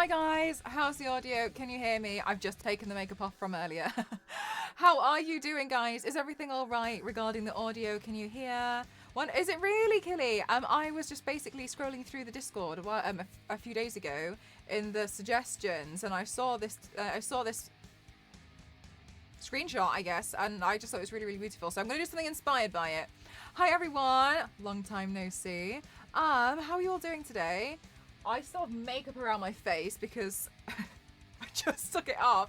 Hi guys, how's the audio? Can you hear me? I've just taken the makeup off from earlier. How are you doing, guys? Is everything all right regarding the audio? Can you hear? One, is it really, Killy? I was just basically scrolling through the Discord a few days ago in the suggestions, and I saw this. Screenshot, I guess, and I just thought it was really, really beautiful. So I'm going to do something inspired by it. Hi everyone, long time no see. How are you all doing today? I still have makeup around my face because I just took it off.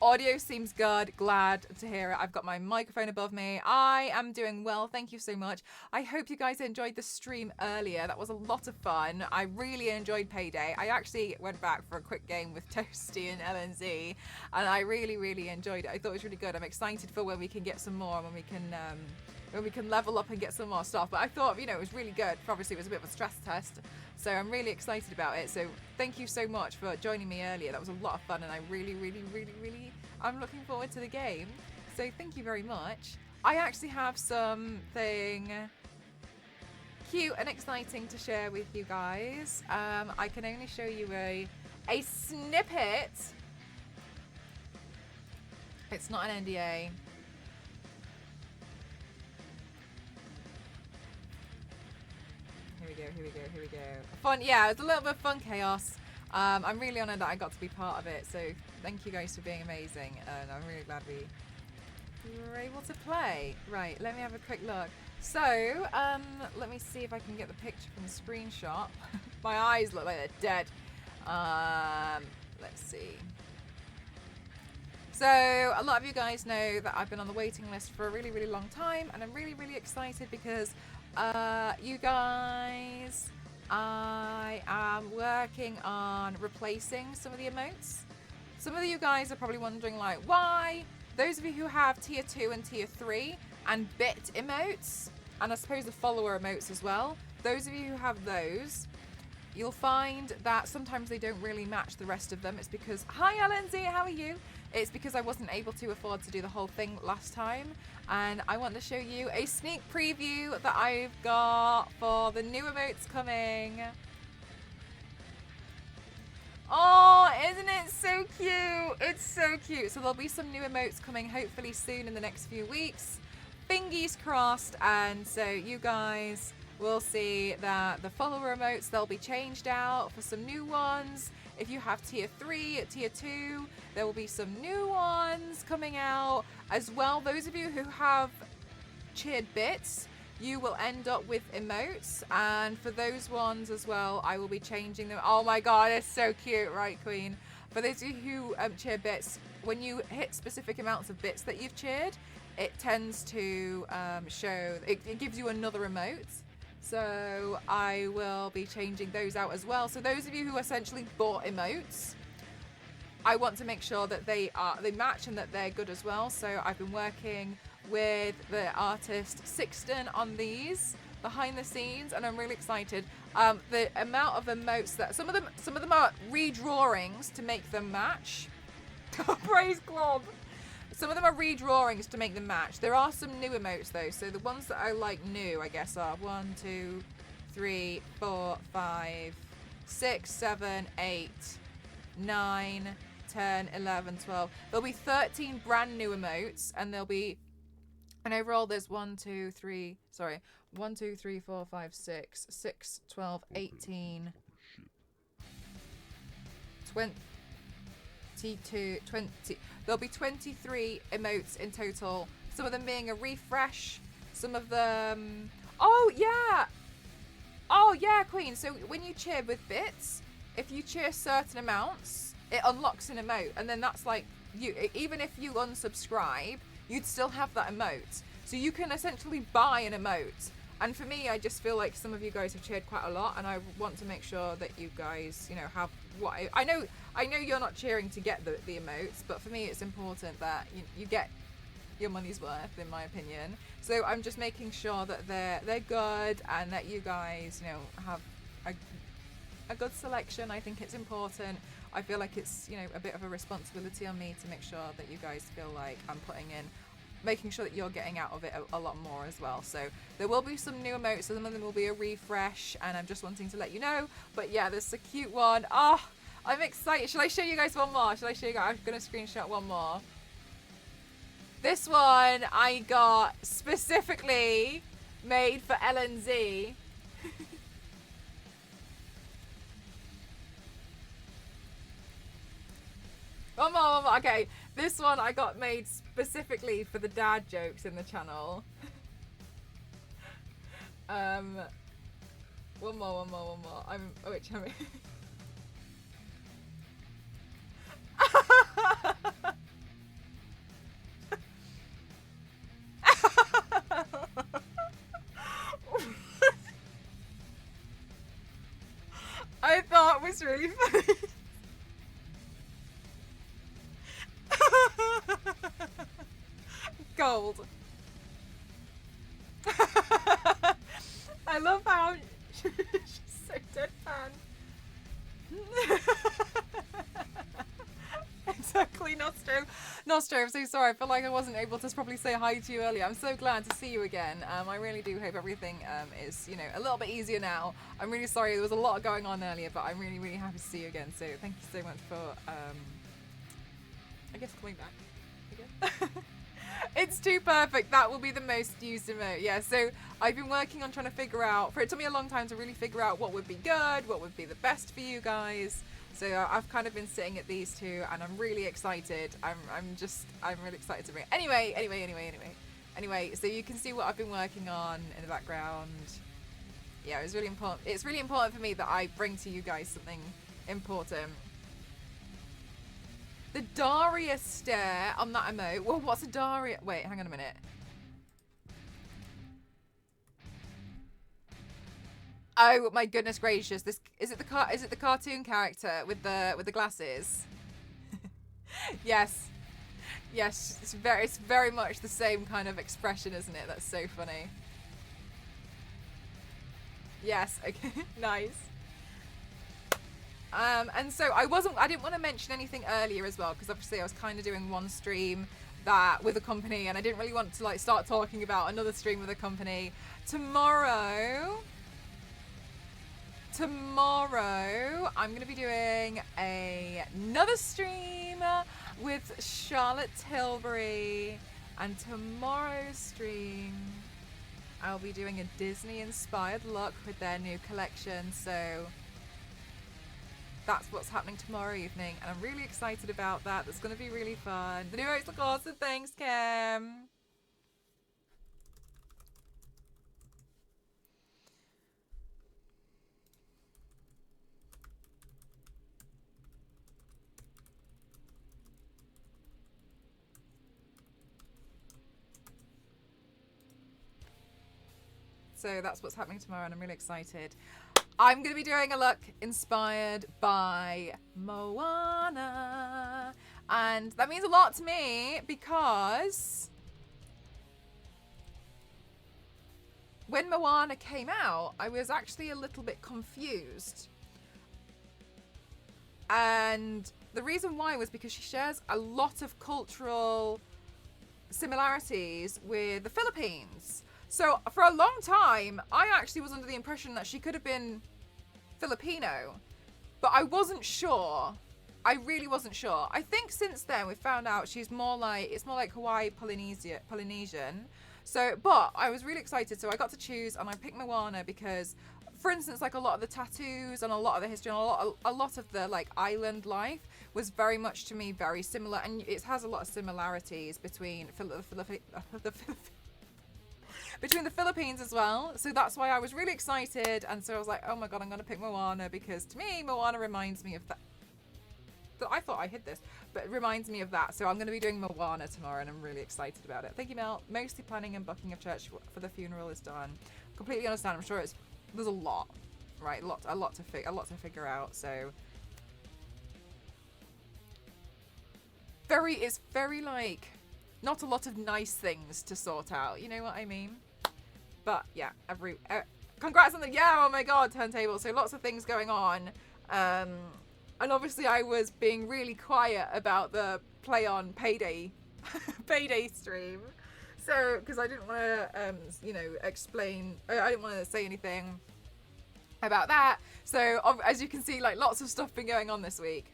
Audio seems good. Glad to hear it. I've got my microphone above me. I am doing well. Thank you so much. I hope you guys enjoyed the stream earlier. That was a lot of fun. I really enjoyed Payday. I actually went back for a quick game with Toasty and LNZ, and I really, really enjoyed it. I thought it was really good. I'm excited for when we can get some more, when we can level up and get some more stuff. But I thought, it was really good. Obviously, it was a bit of a stress test. So I'm really excited about it. So thank you so much for joining me earlier. That was a lot of fun, and I really, really, really, really, I'm looking forward to the game. So thank you very much. I actually have something cute and exciting to share with you guys. I can only show you a snippet. It's not an NDA. Here we go. Fun, yeah, it's a little bit of fun chaos. I'm really honoured that I got to be part of it, so thank you guys for being amazing, and I'm really glad we were able to play. Right, let me have a quick look. So, let me see if I can get the picture from the screenshot. My eyes look like they're dead. Let's see. So, a lot of you guys know that I've been on the waiting list for a really, really long time, and I'm really, really excited because you guys, I am working on replacing some of the emotes. Some of you guys are probably wondering, like, why? Those of you who have tier 2 and tier 3 and bit emotes, and I suppose the follower emotes as well, those of you who have those, you'll find that sometimes they don't really match the rest of them. It's because, hi LNZ, how are you? It's because I wasn't able to afford to do the whole thing last time, and I want to show you a sneak preview that I've got for the new emotes coming. Oh, isn't it so cute? It's so cute. So there'll be some new emotes coming hopefully soon in the next few weeks. Fingers crossed, and so you guys will see that the follower emotes, they'll be changed out for some new ones. If you have tier 3, tier 2, there will be some new ones coming out as well. Those of you who have cheered bits, you will end up with emotes, and for those ones as well, I will be changing them. Oh my god, it's so cute, right, Queen? For those of you who cheer bits, when you hit specific amounts of bits that you've cheered, it tends to show, it gives you another emote. So I will be changing those out as well. So those of you who essentially bought emotes, I want to make sure that they match and that they're good as well. So I've been working with the artist Sixten on these behind the scenes, and I'm really excited. The amount of emotes that some of them are redrawings to make them match. Praise God. Some of them are redrawings to make them match. There are some new emotes though, so the ones that I like new, I guess, are 1, 2, 3, 4, 5, 6, 7, 8, 9, 10, 11, 12. There'll be 13 brand new emotes, and and overall there's 1, 2, 3, 4, 5, 6, 12, 18, 20. There'll be 23 emotes in total. Some of them being a refresh, some of them... Oh yeah, Queen. So when you cheer with bits, if you cheer certain amounts, it unlocks an emote, and then that's like, even if you unsubscribe, you'd still have that emote. So you can essentially buy an emote. And for me, I just feel like some of you guys have cheered quite a lot, and I want to make sure that you guys, have what I know you're not cheering to get the emotes, but for me it's important that you get your money's worth, in my opinion. So I'm just making sure that they're good, and that you guys, have a good selection. I think it's important. I feel like it's, a bit of a responsibility on me to make sure that you guys feel like I'm putting in, making sure that you're getting out of it a lot more as well. So there will be some new emotes, some of them will be a refresh, and I'm just wanting to let you know. But yeah, there's a cute one. I'm excited. Shall I show you guys one more? Shall I show you guys? I'm going to screenshot one more. This one I got specifically made for LNZ. One more. Okay, this one I got made specifically for the dad jokes in the channel. One more. Which am I thought was really funny. Gold. I love how she's so deadpan. Exactly, Nostro. Nostro, I'm so sorry. I feel like I wasn't able to probably say hi to you earlier. I'm so glad to see you again. I really do hope everything is, you know, a little bit easier now. I'm really sorry there was a lot going on earlier, but I'm really, really happy to see you again. So thank you so much for, I guess, coming back again. It's too perfect. That will be the most used emote. Yeah, so I've been working on trying to figure out, it took me a long time to really figure out what would be good, what would be the best for you guys. So I've kind of been sitting at these two and I'm really excited. I'm really excited to bring it. Anyway, so you can see what I've been working on in the background. Yeah, it's really important. It's really important for me that I bring to you guys something important. The Daria stare on that emote. Well, what's a Daria? Wait, hang on a minute. Oh my goodness gracious! This is it. The cartoon character with the glasses? Yes, yes. It's very much the same kind of expression, isn't it? That's so funny. Yes. Okay. Nice. And so I didn't want to mention anything earlier as well, because obviously I was kind of doing one stream that with a company and I didn't really want to like start talking about another stream with a company. Tomorrow I'm going to be doing another stream with Charlotte Tilbury, and tomorrow's stream I'll be doing a Disney inspired look with their new collection. So that's what's happening tomorrow evening, and I'm really excited about that. That's going to be really fun. The new oats look awesome. Thanks, Kim. So that's what's happening tomorrow, and I'm really excited. I'm going to be doing a look inspired by Moana. And that means a lot to me because when Moana came out, I was actually a little bit confused. And the reason why was because she shares a lot of cultural similarities with the Philippines. So for a long time, I actually was under the impression that she could have been Filipino, but I wasn't sure. I really wasn't sure. I think since then we've found out she's more like, it's more like Hawaii Polynesian. So, but I was really excited. So I got to choose and I picked Moana because, for instance, like a lot of the tattoos and a lot of the history and a lot of the like island life was very much to me very similar, and it has a lot of similarities between between the Philippines as well. So that's why I was really excited, and so I was like, oh my god, I'm gonna pick Moana because to me Moana reminds me of that. I thought I hid this, but it reminds me of that. So I'm going to be doing Moana tomorrow, and I'm really excited about it. Thank you, Mel. Mostly planning and booking of church for the funeral is done. Completely understand. I'm sure there's a lot, right? A lot to figure out. So it's very like not a lot of nice things to sort out. You know what I mean? But yeah, congrats on oh my god, turntable. So lots of things going on. And obviously I was being really quiet about the play on payday stream. So, because I didn't want to, explain, I didn't want to say anything about that. So as you can see, like lots of stuff been going on this week.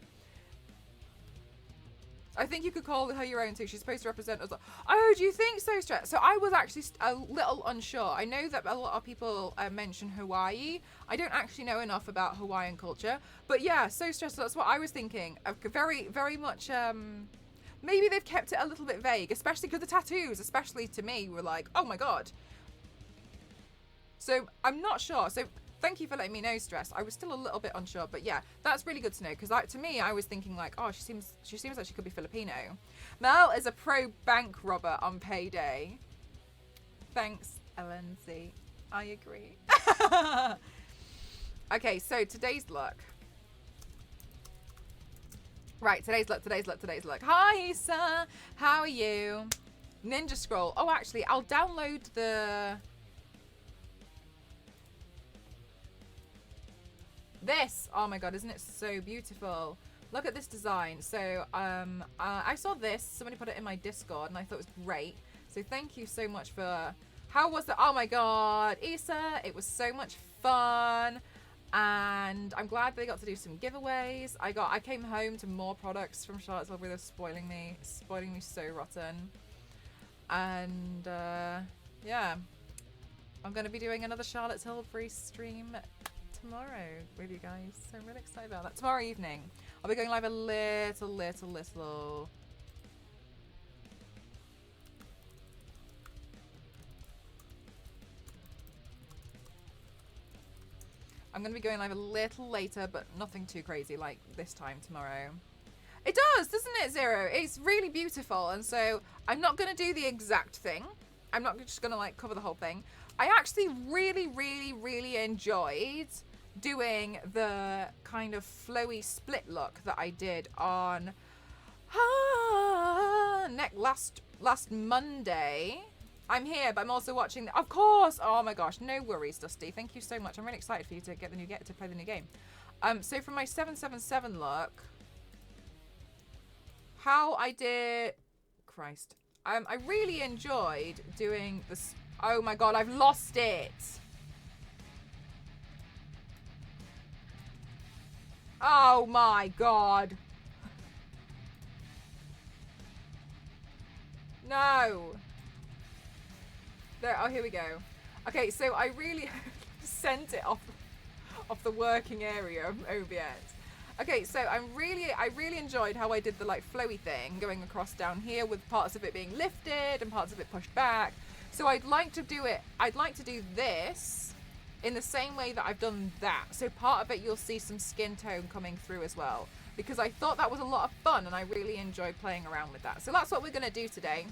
I think you could call her your own too. She's supposed to represent us. Oh, do you think so, Stress? So I was actually a little unsure. I know that a lot of people mention Hawaii. I don't actually know enough about Hawaiian culture. But yeah, so Stress, that's what I was thinking. Very, very much... maybe they've kept it a little bit vague, especially because the tattoos, especially to me, were like, oh my god. So I'm not sure. So thank you for letting me know, Stress. I was still a little bit unsure, but yeah, that's really good to know because to me, I was thinking like, oh, she seems like she could be Filipino. Mel is a pro bank robber on payday. Thanks, LNZ. I agree. Okay, so today's look. Right, today's look. Hi, Issa. How are you? Ninja Scroll. Oh, actually, I'll download the... This. Oh my god, isn't it so beautiful? Look at this design. So, I saw this. Somebody put it in my Discord, and I thought it was great. So thank you so much for... How was it? Oh my god, Issa. It was so much fun. And I'm glad they got to do some giveaways. I came home to more products from Charlotte's Tilbury. They're spoiling me so rotten. And yeah, I'm going to be doing another Charlotte Tilbury stream tomorrow with you guys. So I'm really excited about that. Tomorrow evening, I'll be going live a little. I'm going to be going live a little later, but nothing too crazy like this time tomorrow. It does, doesn't it, Zero? It's really beautiful. And so I'm not going to do the exact thing. I'm not just going to like cover the whole thing. I actually really enjoyed doing the kind of flowy split look that I did on last Monday. I'm here, but I'm also watching. Of course. Oh my gosh, no worries, Dusty. Thank you so much. I'm really excited for you to to play the new game. So for my 777 look, how I did, Christ. I really enjoyed doing this. Oh my god, I've lost it. Oh my god. No. There, oh, here we go. Okay, so I really sent it off the working area of OBS. Okay, so I really enjoyed how I did the like flowy thing going across down here with parts of it being lifted and parts of it pushed back. So I'd like to do this in the same way that I've done that. So part of it you'll see some skin tone coming through as well, because I thought that was a lot of fun and I really enjoyed playing around with that. So that's what we're going to do today.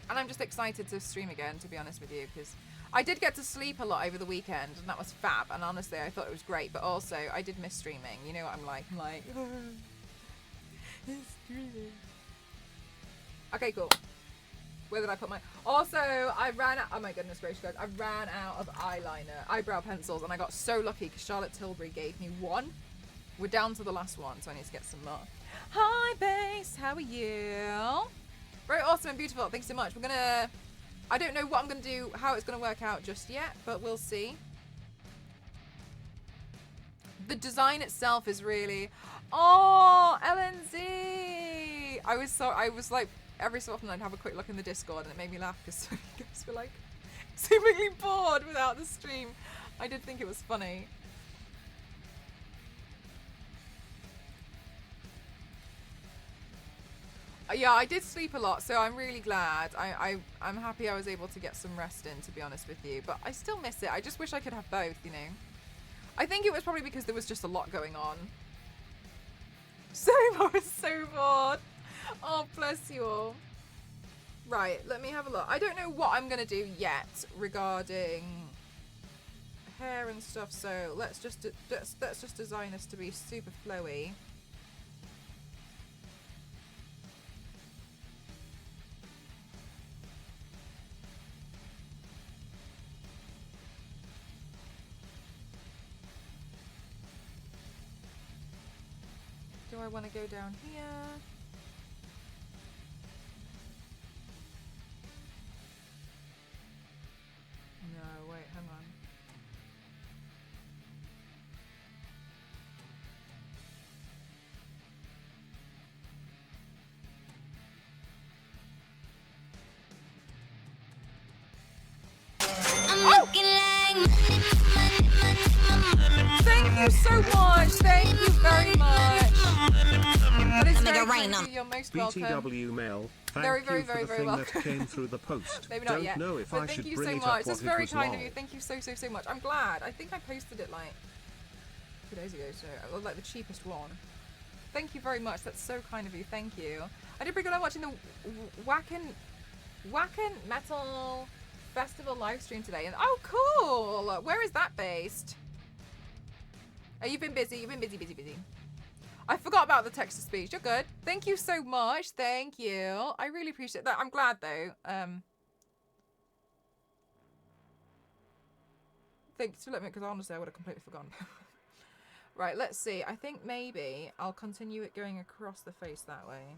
And I'm just excited to stream again, to be honest with you, because I did get to sleep a lot over the weekend, and that was fab. And honestly, I thought it was great. But also, I did miss streaming. You know what I'm like? I'm like, streaming. Okay, cool. Where did I put my... Also, I ran out... Oh my goodness gracious, guys. I ran out of eyebrow pencils, and I got so lucky because Charlotte Tilbury gave me one. We're down to the last one, so I need to get some more. Hi, Base. How are you? Very awesome and beautiful. Thanks so much. We're gonna... I don't know what I'm gonna do, how it's gonna work out just yet, but we'll see. The design itself is really... Oh, LNZ! I was like, every so often I'd have a quick look in the Discord and it made me laugh because you guys were like seemingly bored without the stream. I did think it was funny. Yeah, I did sleep a lot, so I'm really glad. I'm happy I was able to get some rest in, to be honest with you. But I still miss it. I just wish I could have both, you know. I think it was probably because there was just a lot going on. So I was so bored. Oh, bless you all. Right, let me have a look. I don't know what I'm going to do yet regarding hair and stuff, so let's just design this to be super flowy. Do I want to go down here? No, wait, hang on. you so much. Thank you very much. That is very kind of you. You're most welcome. BTW Mel, very welcome. That came through the post. Maybe not Don't yet. know if but I thank should you bring so it much. up That's what very it was kind of lol. you. Thank you so much. I'm glad. I think I posted it like 2 days ago, so like the cheapest one. Thank you very much. That's so kind of you. Thank you. I did pretty good. I'm watching the Wacken Metal Festival live stream today. And oh, cool. Where is that based? Oh, you've been busy. You've been busy. I forgot about the text to speech. You're good. Thank you so much. Thank you. I really appreciate that. I'm glad though. Thanks for letting me, because honestly I would have completely forgotten. Right, let's see. I think maybe I'll continue it going across the face that way.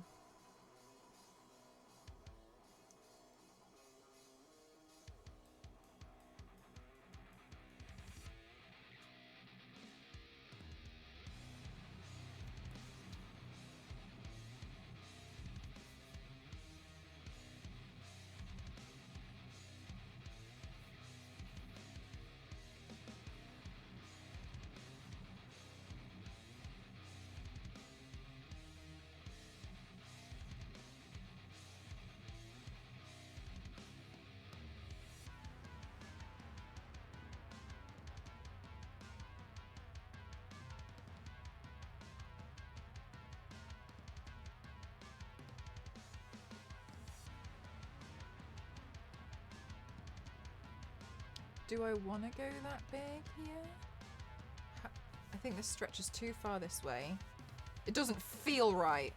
Do I want to go that big here? I think this stretches too far this way. It doesn't feel right.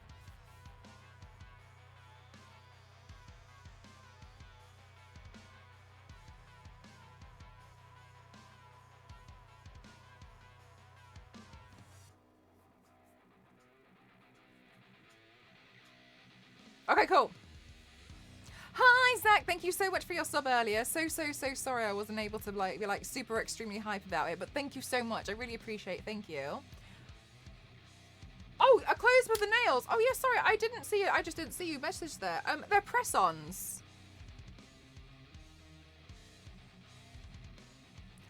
Okay, cool. Hi Zach, thank you so much for your sub earlier. So sorry I wasn't able to be like super extremely hype about it, but thank you so much. I really appreciate it. Thank you. Oh, a close with the nails. Oh yeah, sorry, I didn't see it. I just didn't see you message there. They're press-ons.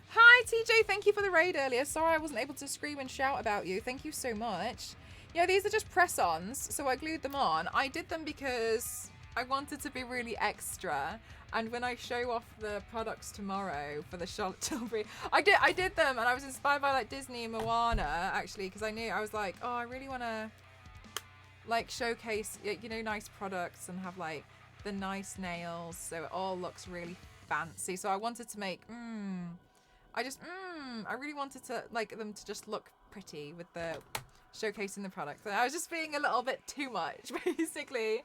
Hi TJ, thank you for the raid earlier. Sorry I wasn't able to scream and shout about you. Thank you so much. Yeah, these are just press-ons, so I glued them on. I did them because I wanted to be really extra, and when I show off the products tomorrow for the Charlotte Tilbury, I did them, and I was inspired by like Disney and Moana actually, because I was like, oh, I really want to like showcase, you know, nice products and have like the nice nails, so it all looks really fancy. So I wanted to make I really wanted to like them to just look pretty with the showcasing the products. And I was just being a little bit too much, basically.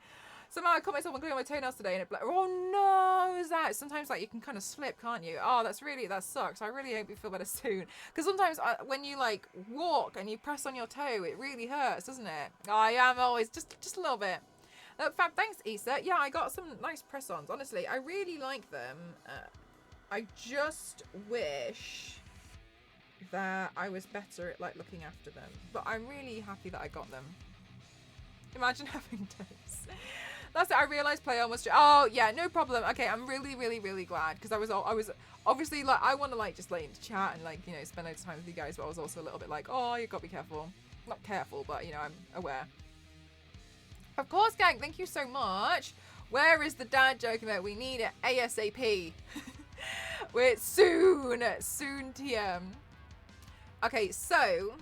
Somehow I caught myself on gluing on my toenails today, and it like, oh no, is that? Sometimes like you can kind of slip, can't you? Oh, that sucks. I really hope you feel better soon. Because sometimes when you like walk and you press on your toe, it really hurts, doesn't it? I am always just a little bit. Fab, thanks, Issa. Yeah, I got some nice press-ons. Honestly, I really like them. I just wish that I was better at like looking after them, but I'm really happy that I got them. Imagine having toes. That's it. I realized play on was. Oh yeah, no problem. Okay, I'm really glad, because I was obviously like I want to like just like chat and like, you know, spend loads of time with you guys, but I was also a little bit like, oh, you got to be careful. Not careful, but you know, I'm aware. Of course, gang. Thank you so much. Where is the dad joke about we need it ASAP? We're soon TM. Okay, so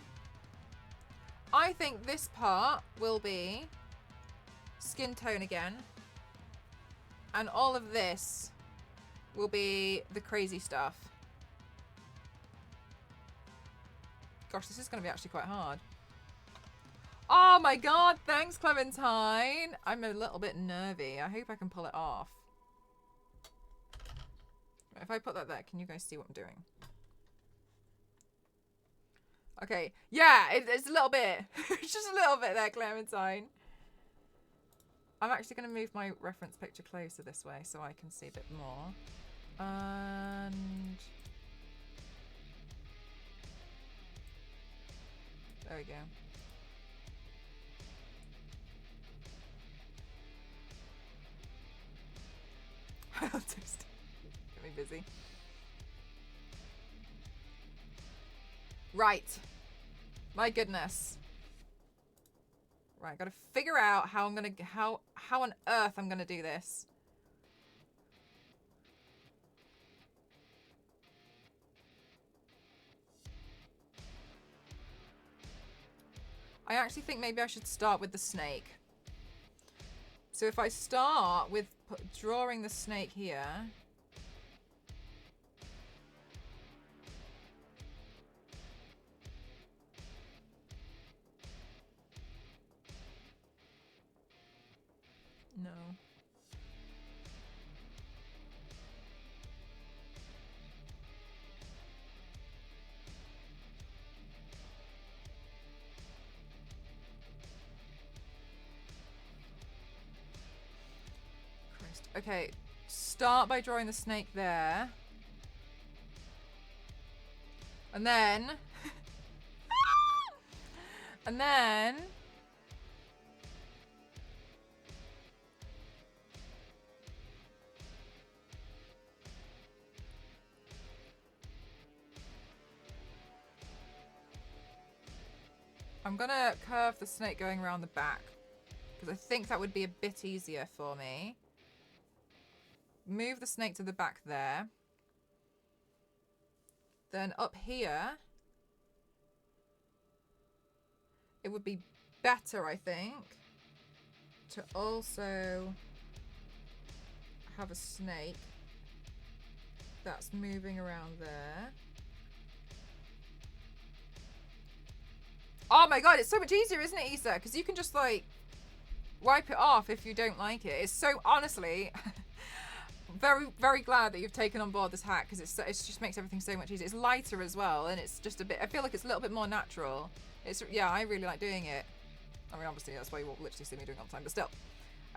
I think this part will be skin tone again, and all of this will be the crazy stuff. Gosh, this is going to be actually quite hard. Oh my god, thanks Clementine. I'm a little bit nervy. I hope I can pull it off. If I put that there, can you guys see what I'm doing? Okay, yeah, it's a little bit. It's just a little bit there, Clementine. I'm actually going to move my reference picture closer this way so I can see a bit more. And there we go. I'll just get me busy. Right. My goodness. Right, gotta figure out how I'm gonna, how on earth I'm gonna do this. I actually think maybe I should start with the snake. So if I start with drawing the snake here. No. Christ. Okay, start by drawing the snake there. And then... and then... I'm gonna curve the snake going around the back, because I think that would be a bit easier for me. Move the snake to the back there. Then up here, it would be better, I think, to also have a snake that's moving around there. Oh my god, it's so much easier, isn't it, Issa? Because you can just, like, wipe it off if you don't like it. It's so, honestly, very, very glad that you've taken on board this hack, because it just makes everything so much easier. It's lighter as well, and it's just a bit, I feel like it's a little bit more natural. It's, yeah, I really like doing it. I mean, obviously, that's why you won't literally see me doing it all the time, but still.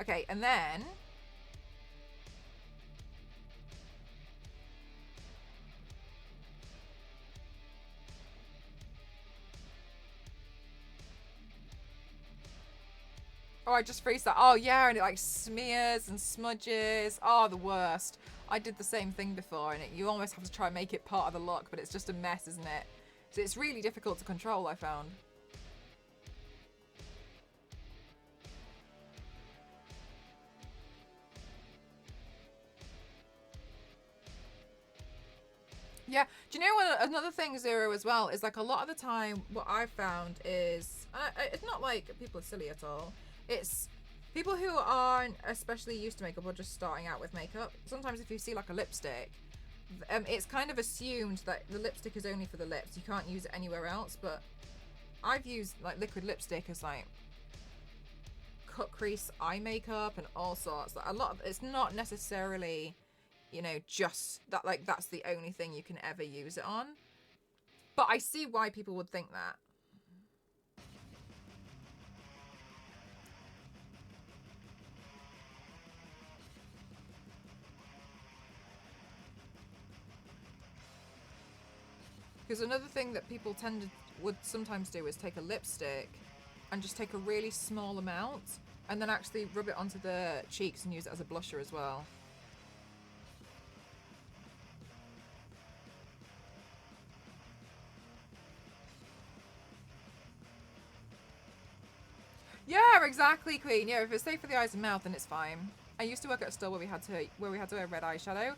Okay, and then... Oh, I just freeze that. Oh, yeah, and it like smears and smudges. Oh, the worst. I did the same thing before, and you almost have to try and make it part of the look, but it's just a mess, isn't it? So it's really difficult to control, I found. Yeah. Do you know what? Another thing, Zero, as well, is like a lot of the time what I've found is, it's not like people are silly at all. It's people who aren't especially used to makeup or just starting out with makeup. Sometimes if you see like a lipstick, it's kind of assumed that the lipstick is only for the lips. You can't use it anywhere else. But I've used like liquid lipstick as like cut crease eye makeup and all sorts. Like, a lot of it's not necessarily, you know, just that, like that's the only thing you can ever use it on. But I see why people would think that. Because another thing that people would sometimes do is take a lipstick and just take a really small amount and then actually rub it onto the cheeks and use it as a blusher as well. Yeah, exactly, Queen. Yeah, if it's safe for the eyes and mouth, then it's fine. I used to work at a store where we had to wear red eyeshadow.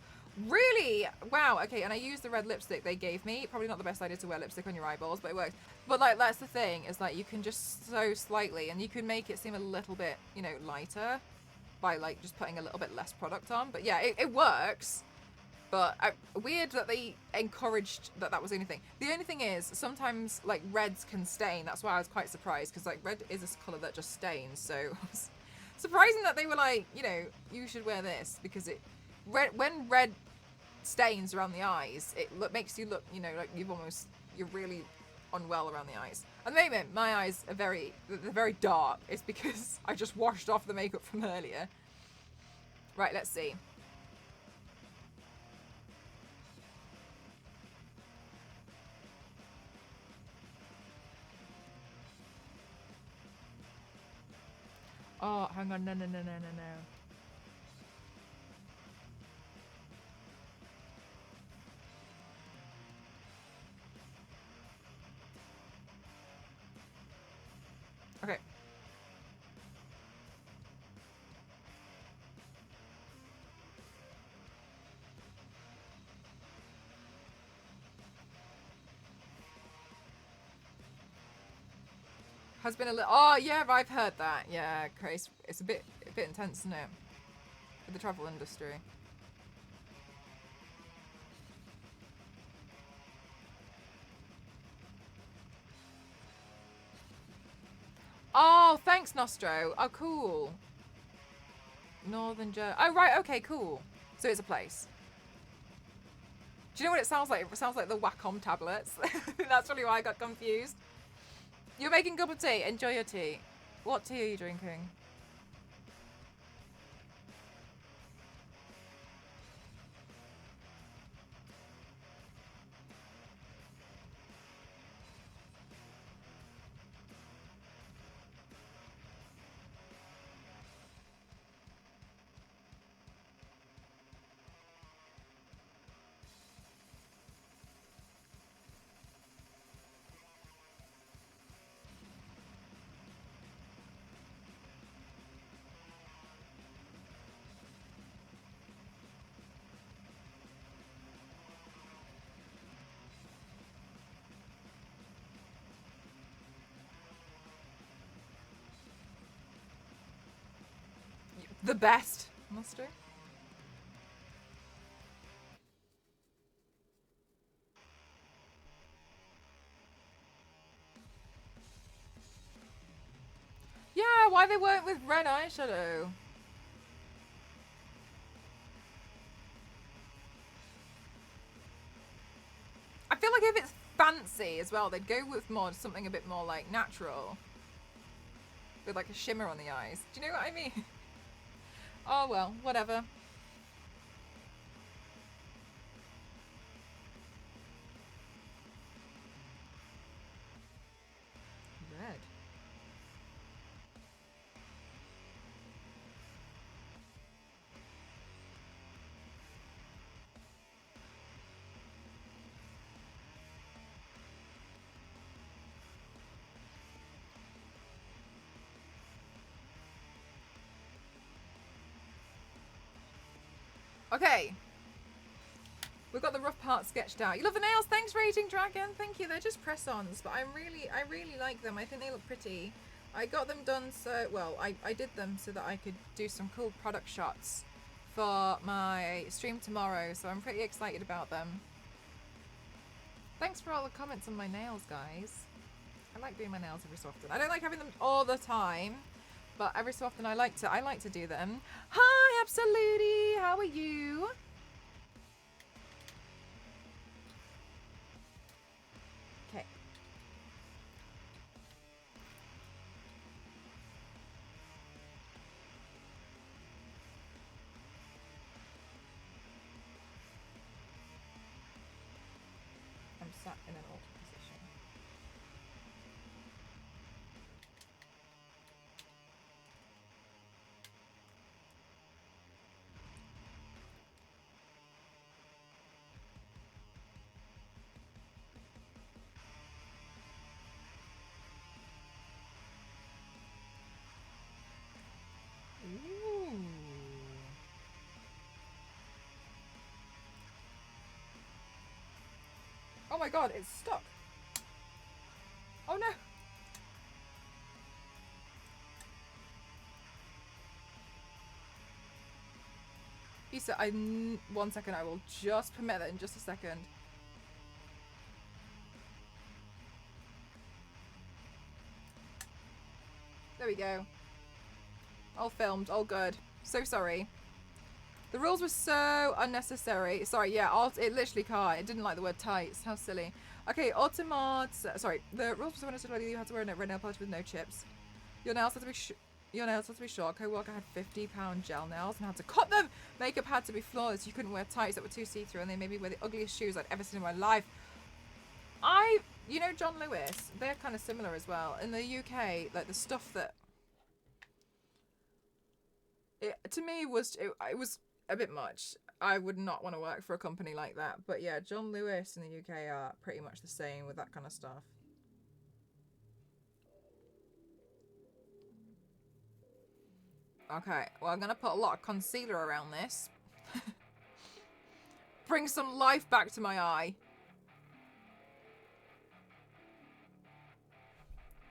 Really? Wow. Okay, and I used the red lipstick they gave me. Probably not the best idea to wear lipstick on your eyeballs, but it works. But like that's the thing, is like you can just so slightly, and you can make it seem a little bit, you know, lighter by like just putting a little bit less product on. But yeah, it works. But weird that they encouraged that was the only thing. The only thing is, sometimes like reds can stain. That's why I was quite surprised, because like red is a colour that just stains. So surprising that they were like, you know, you should wear this, because when red stains around the eyes, it makes you look, you know, like you're really unwell around the eyes. At the moment, my eyes are they're very dark. It's because I just washed off the makeup from earlier. Right, let's see. Oh, hang on, no. Okay. Has been a little. Oh yeah, I've heard that. Yeah, Chris, it's a bit intense, isn't it? For the travel industry. Oh, thanks, Nostro. Oh, cool. Northern Germany. Oh, right. Okay, cool. So it's a place. Do you know what it sounds like? It sounds like the Wacom tablets. That's really why I got confused. You're making cup of tea. Enjoy your tea. What tea are you drinking? The best. Nostro? Yeah, why they weren't with red eyeshadow? I feel like if it's fancy as well, they'd go with more something a bit more like natural. With like a shimmer on the eyes. Do you know what I mean? Oh well, whatever. Red. Okay. We've got the rough part sketched out. You love the nails? Thanks, Rating Dragon. Thank you. They're just press-ons, but I really like them. I think they look pretty. I got them done so, well, I did them so that I could do some cool product shots for my stream tomorrow, so I'm pretty excited about them. Thanks for all the comments on my nails, guys. I like doing my nails every so often. I don't like having them all the time, but every so often I like to do them. Hi, Absolutely. How are you? Okay. I'm sat in an awkward position. Ooh. Oh my god, it's stuck. Oh no. Isa, 1 second, I will just permit that in just a second. There we go. All filmed, all good. So sorry. The rules were so unnecessary. Sorry, yeah, it literally can't. It didn't like the word tights. How silly. Okay, Automods. Sorry, the rules were so unnecessary. You had to wear a red nail polish with no chips. Your nails had to be short. Co-worker had £50 gel nails and had to cut them. Makeup had to be flawless. You couldn't wear tights that were too see-through, and they made me wear the ugliest shoes I'd ever seen in my life. You know John Lewis? They're kind of similar as well. In the UK, like the stuff that to me was it was a bit much. I would not want to work for a company like that. But yeah, John Lewis in the UK are pretty much the same with that kind of stuff. Okay, well, I'm going to put a lot of concealer around this. Bring some life back to my eye.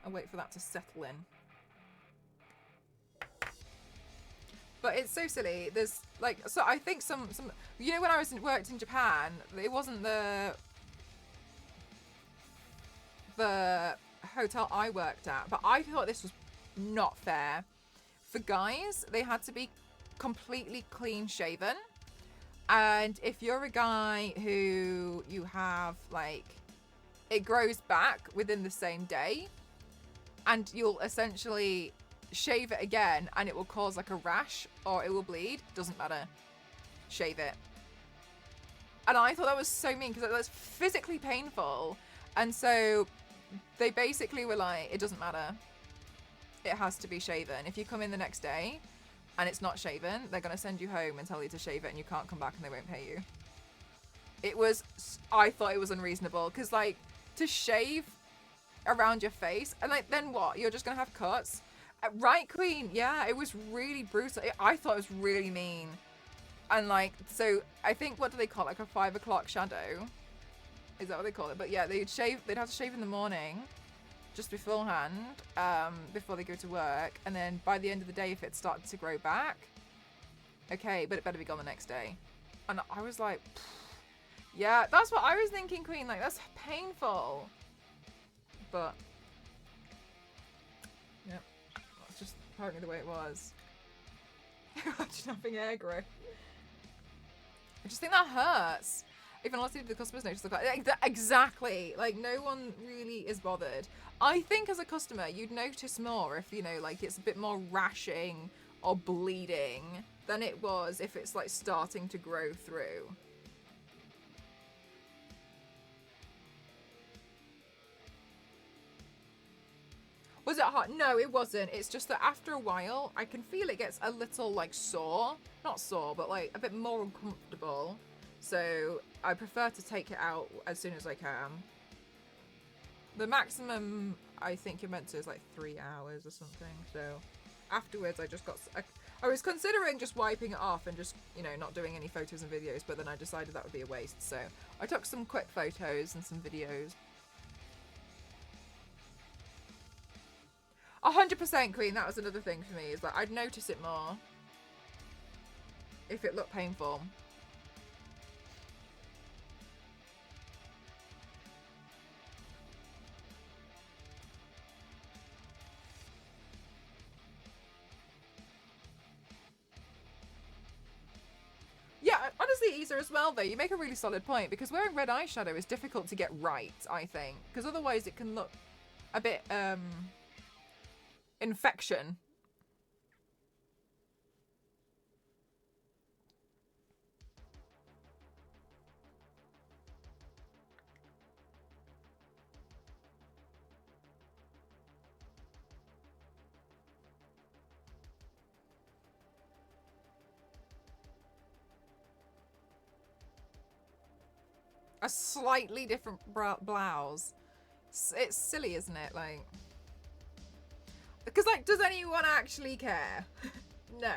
I'll wait for that to settle in. But it's so silly. There's like, so I think some you know, when I worked in Japan, it wasn't the hotel I worked at, but I thought this was not fair. For guys, they had to be completely clean shaven. And if you're a guy who you have like, it grows back within the same day, and you'll essentially shave it again and it will cause like a rash or it will bleed, doesn't matter, shave it. And I thought that was so mean because that's physically painful. And so they basically were like, it doesn't matter, it has to be shaven. If you come in the next day and it's not shaven, they're going to send you home and tell you to shave it, and you can't come back and they won't pay you. It was, I thought it was unreasonable because like, to shave around your face and like, then what, you're just gonna have cuts? Right, Queen? Yeah, it was really brutal. I thought it was really mean. And like, so I think, what do they call it? Like a 5 o'clock shadow? Is that what they call it? But yeah, they'd have to shave in the morning, just beforehand, before they go to work. And then by the end of the day, if it started to grow back, okay, but it better be gone the next day. And I was like, yeah, that's what I was thinking, Queen. Like, that's painful. But yep, that's just apparently the way it was. Imagine having hair grow. I just think that hurts. Even honestly, the customers notice the exactly. Like, no one really is bothered. I think as a customer, you'd notice more if, you know, like it's a bit more rashing or bleeding than it was if it's like starting to grow through. Was it hot? No, it wasn't. It's just that after a while, I can feel it gets a little like sore. Not sore, but like a bit more uncomfortable. So I prefer to take it out as soon as I can. The maximum I think you're meant to is like 3 hours or something. So afterwards, I was considering just wiping it off and just, you know, not doing any photos and videos, but then I decided that would be a waste. So I took some quick photos and some videos. 100% Queen, that was another thing for me, is that I'd notice it more if it looked painful. Yeah, honestly, Isa, as well, though, you make a really solid point, because wearing red eyeshadow is difficult to get right, I think, because otherwise it can look a bit, infection. A slightly different blouse. It's silly, isn't it? Like, because, like, does anyone actually care? No.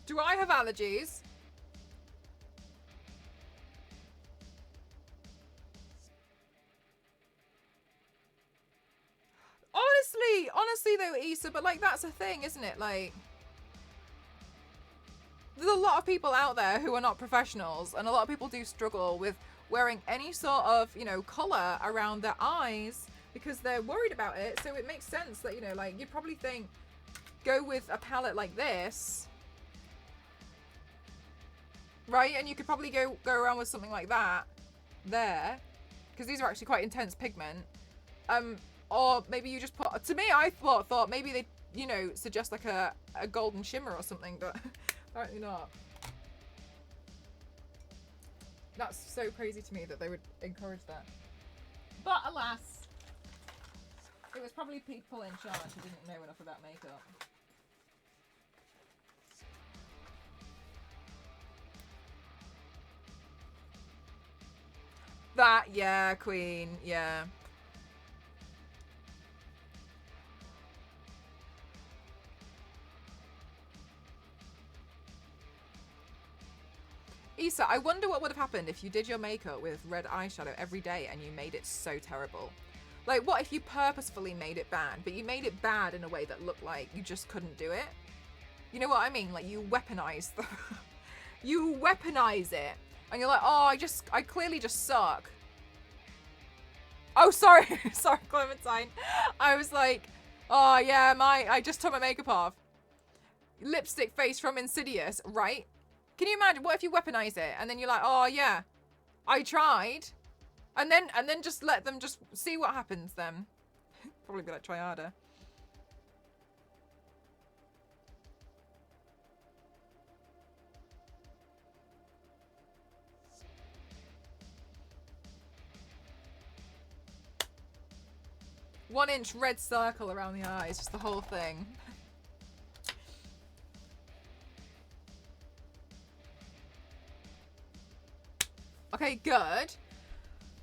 Do I have allergies? Honestly though, Issa, but like that's a thing, isn't it? Like, there's a lot of people out there who are not professionals, and a lot of people do struggle with wearing any sort of, you know, colour around their eyes because they're worried about it. So it makes sense that, you know, like, you'd probably think, go with a palette like this, right? And you could probably go around with something like that there, because these are actually quite intense pigment. Or maybe you just put, to me, I thought maybe they you know, suggest like a golden shimmer or something, but apparently not. That's so crazy to me that they would encourage that. But alas, it was probably people in charge who didn't know enough about makeup. That, yeah, Queen, yeah. Issa, I wonder what would have happened if you did your makeup with red eyeshadow every day and you made it so terrible. Like, what if you purposefully made it bad, but you made it bad in a way that looked like you just couldn't do it? You know what I mean? Like, you weaponize the... you weaponize it. And you're like, oh, I clearly just suck. Oh, sorry. Sorry, Clementine. I was like, oh, yeah, I just took my makeup off. Lipstick face from Insidious, right? Can you imagine? What if you weaponize it and then you're like, oh, yeah, I tried. And then just let them just see what happens then. Probably be like, try harder. One-inch red circle around the eyes, just the whole thing. Okay, good.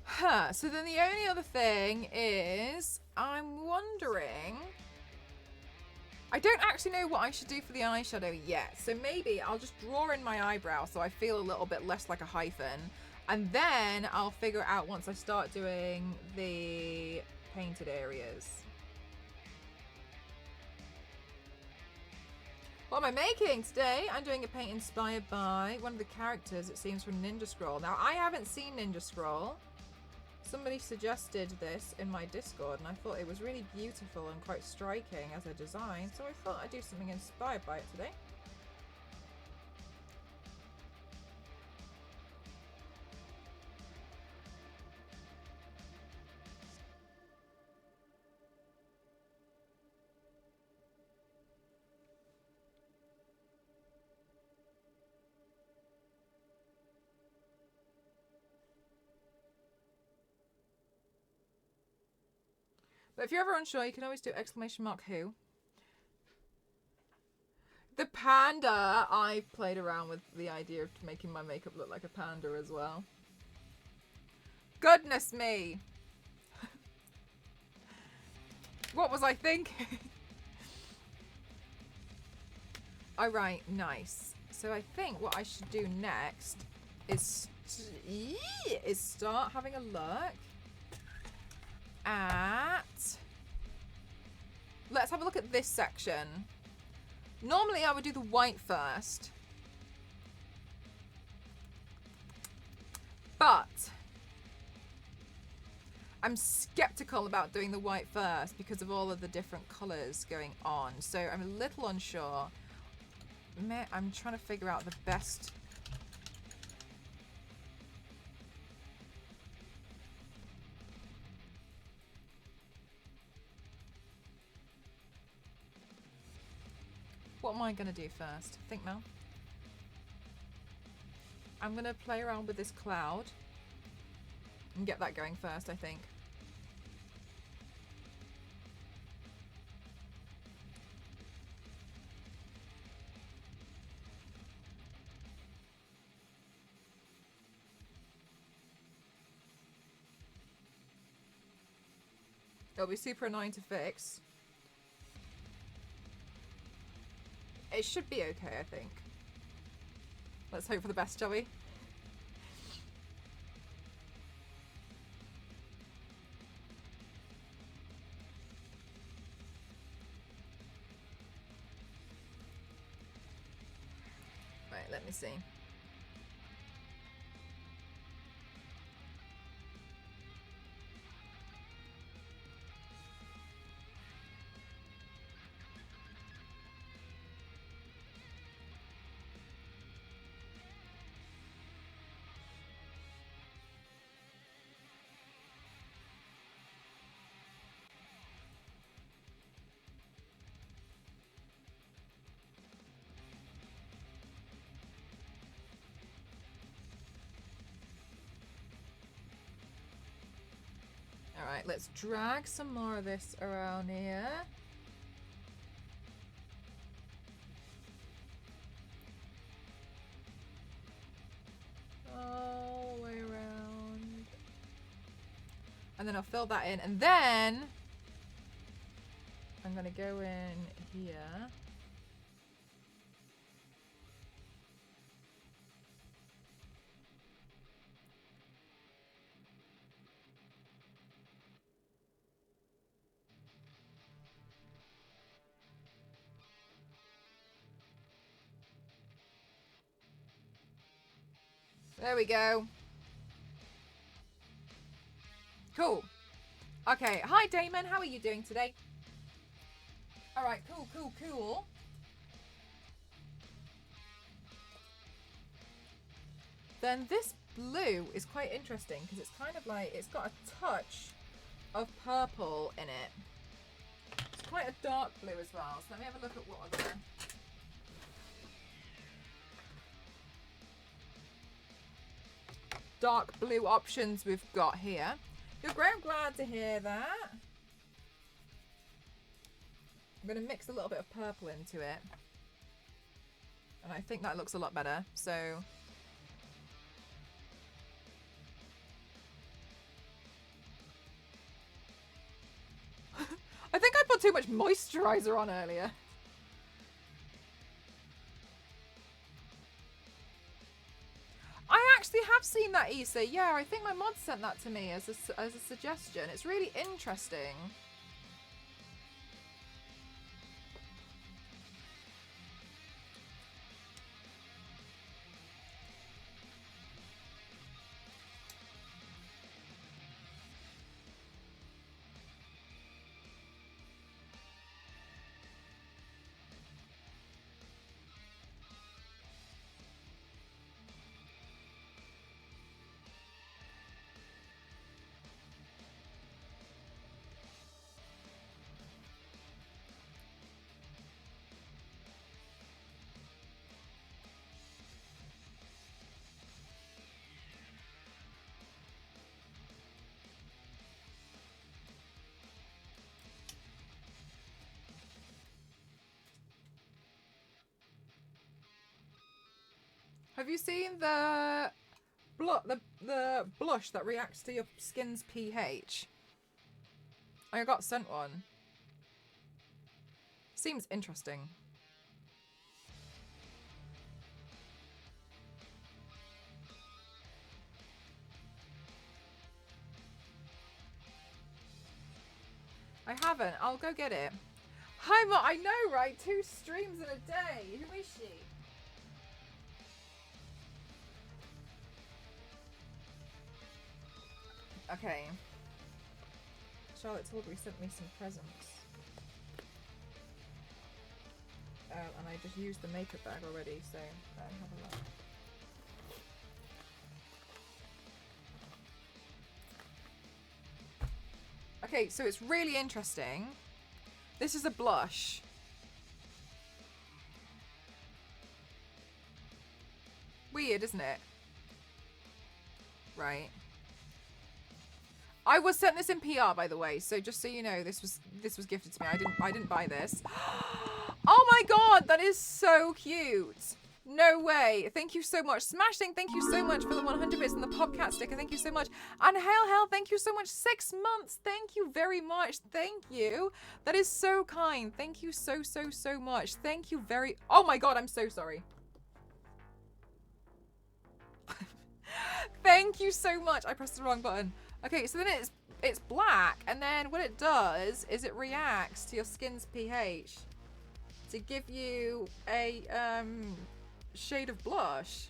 Huh, so then the only other thing is, I'm wondering... I don't actually know what I should do for the eyeshadow yet, so maybe I'll just draw in my eyebrow so I feel a little bit less like a hyphen, and then I'll figure out once I start doing the painted areas. What am I making today? I'm doing a paint inspired by one of the characters, it seems, from Ninja Scroll. Now, I haven't seen Ninja Scroll. Somebody suggested this in my Discord, and I thought it was really beautiful and quite striking as a design, so I thought I'd do something inspired by it today. But if you're ever unsure, you can always do !who. The panda! I played around with the idea of making my makeup look like a panda as well. Goodness me! What was I thinking? Alright, nice. So I think what I should do next is start having a look at... Let's have a look at this section. Normally I would do the white first. But I'm skeptical about doing the white first because of all of the different colours going on. So I'm a little unsure. I'm trying to figure out the best... What am I going to do first? Think, Mel. I'm going to play around with this cloud and get that going first, I think. It'll be super annoying to fix. It should be okay, I think. Let's hope for the best, shall we? Right, let me see. Right, let's drag some more of this around here. All the way around. And then I'll fill that in. And then I'm going to go in here. There we go. Cool. Okay. Hi, Damon. How are you doing today? All right. Cool, cool, cool. Then this blue is quite interesting because it's kind of like, it's got a touch of purple in it. It's quite a dark blue as well. So let me have a look at what other... dark blue options we've got here. You're very glad to hear that. I'm going to mix a little bit of purple into it. And I think that looks a lot better. So... I think I put too much moisturizer on earlier. I actually have seen that, Issa. Yeah, I think my mod sent that to me as a suggestion. It's really interesting. Have you seen the blush that reacts to your skin's pH? I got sent one. Seems interesting. I haven't. I'll go get it. Hi, Ma. I know, right? 2 streams in a day. Who is she? Okay. Charlotte Tilbury sent me some presents. And I just used the makeup bag already, so have a look. Okay, so it's really interesting. This is a blush. Weird, isn't it? Right. I was sent this in PR, by the way, so just so you know, this was gifted to me. I didn't buy this. Oh my god, that is so cute. No way. Thank you so much. Smashing, thank you so much for the 100 bits and the Popcat sticker. Thank you so much. And Hell, thank you so much. 6 months. Thank you very much. Thank you. That is so kind. Thank you so much. Thank you very... Oh my god, I'm so sorry. Thank you so much. I pressed the wrong button. Okay, so then it's black, and then what it does is it reacts to your skin's pH to give you a shade of blush.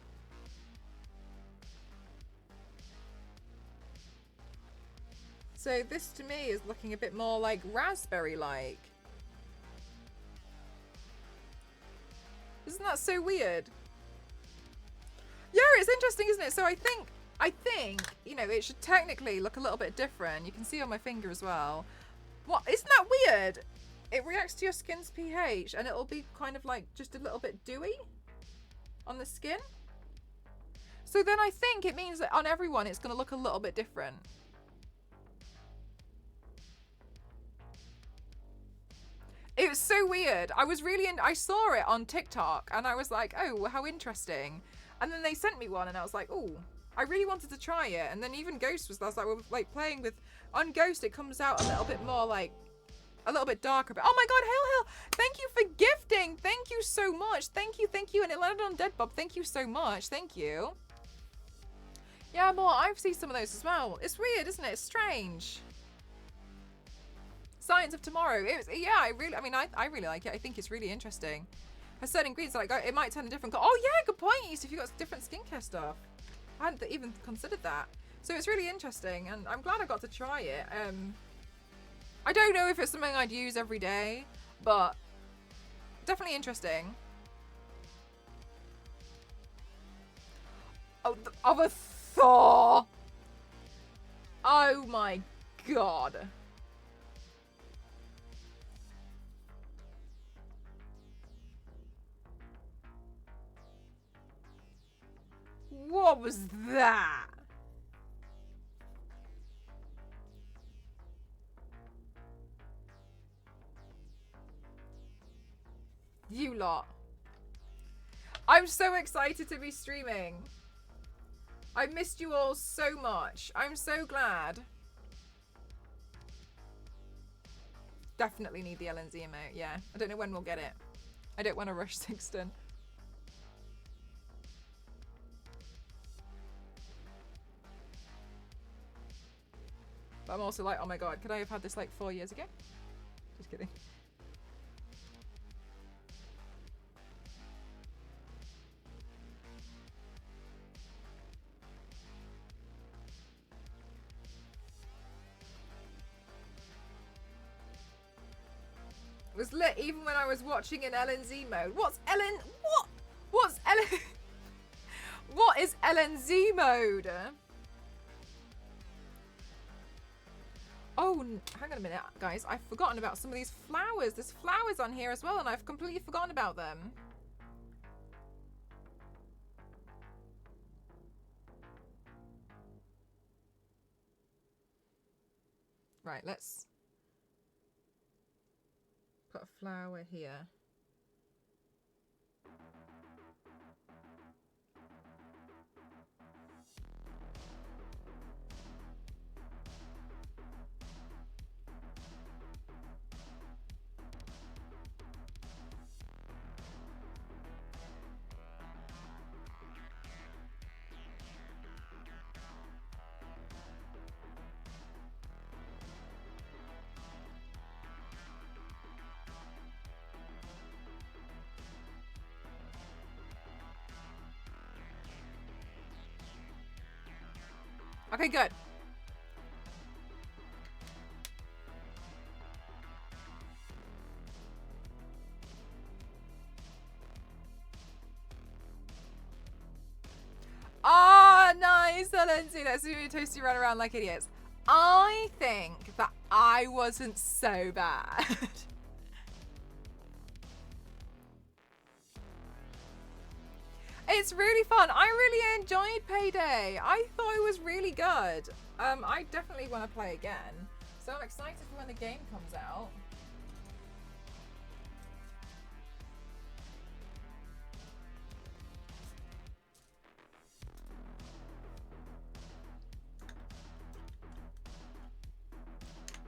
So this to me is looking a bit more like raspberry-like. Isn't that so weird? Yeah, it's interesting, isn't it? So I think, you know, it should technically look a little bit different. You can see on my finger as well. What? Isn't that weird? It reacts to your skin's pH and it'll be kind of like just a little bit dewy on the skin. So then I think it means that on everyone it's going to look a little bit different. It's so weird. I was really I saw it on TikTok and I was like, oh, how interesting. And then they sent me one and I was like, oh, I really wanted to try it. And then even Ghost was like, we're like playing with, on Ghost it comes out a little bit more like, a little bit darker. But oh my god, Hill, thank you for gifting. Thank you so much. Thank you. And it landed on Dead Bob. Thank you so much. Thank you. Yeah, more. I've seen some of those as well. It's weird, isn't it? It's strange. Science of Tomorrow. It was, yeah, I really like it. I think it's really interesting. Has certain ingredients like it might turn a different color. Oh yeah, good point. If you've got different skincare stuff, I hadn't even considered that. So it's really interesting, and I'm glad I got to try it. I don't know if it's something I'd use every day, but definitely interesting. Oh, the other Thor. Oh my god. What was that? You lot. I'm so excited to be streaming. I missed you all so much. I'm so glad. Definitely need the LNZ emote, yeah. I don't know when we'll get it. I don't want to rush Sixton. But I'm also like, oh my god, could I have had this like 4 years ago? Just kidding. It was lit even when I was watching in LNZ mode. What's LN? What? What's LN? What is LNZ mode? Oh, hang on a minute, guys. I've forgotten about some of these flowers. There's flowers on here as well, and I've completely forgotten about them. Right, let's put a flower here. Okay, good. Ah, nice, Lindsay. Let's do Toasty run around like idiots. I think that I wasn't so bad. It's really fun. I really enjoyed Payday. I thought it was really good. I definitely want to play again. So I'm excited for when the game comes out.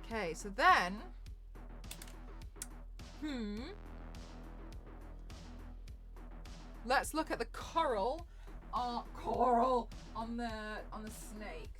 Okay, so then... Let's look at the coral. Coral on the snake.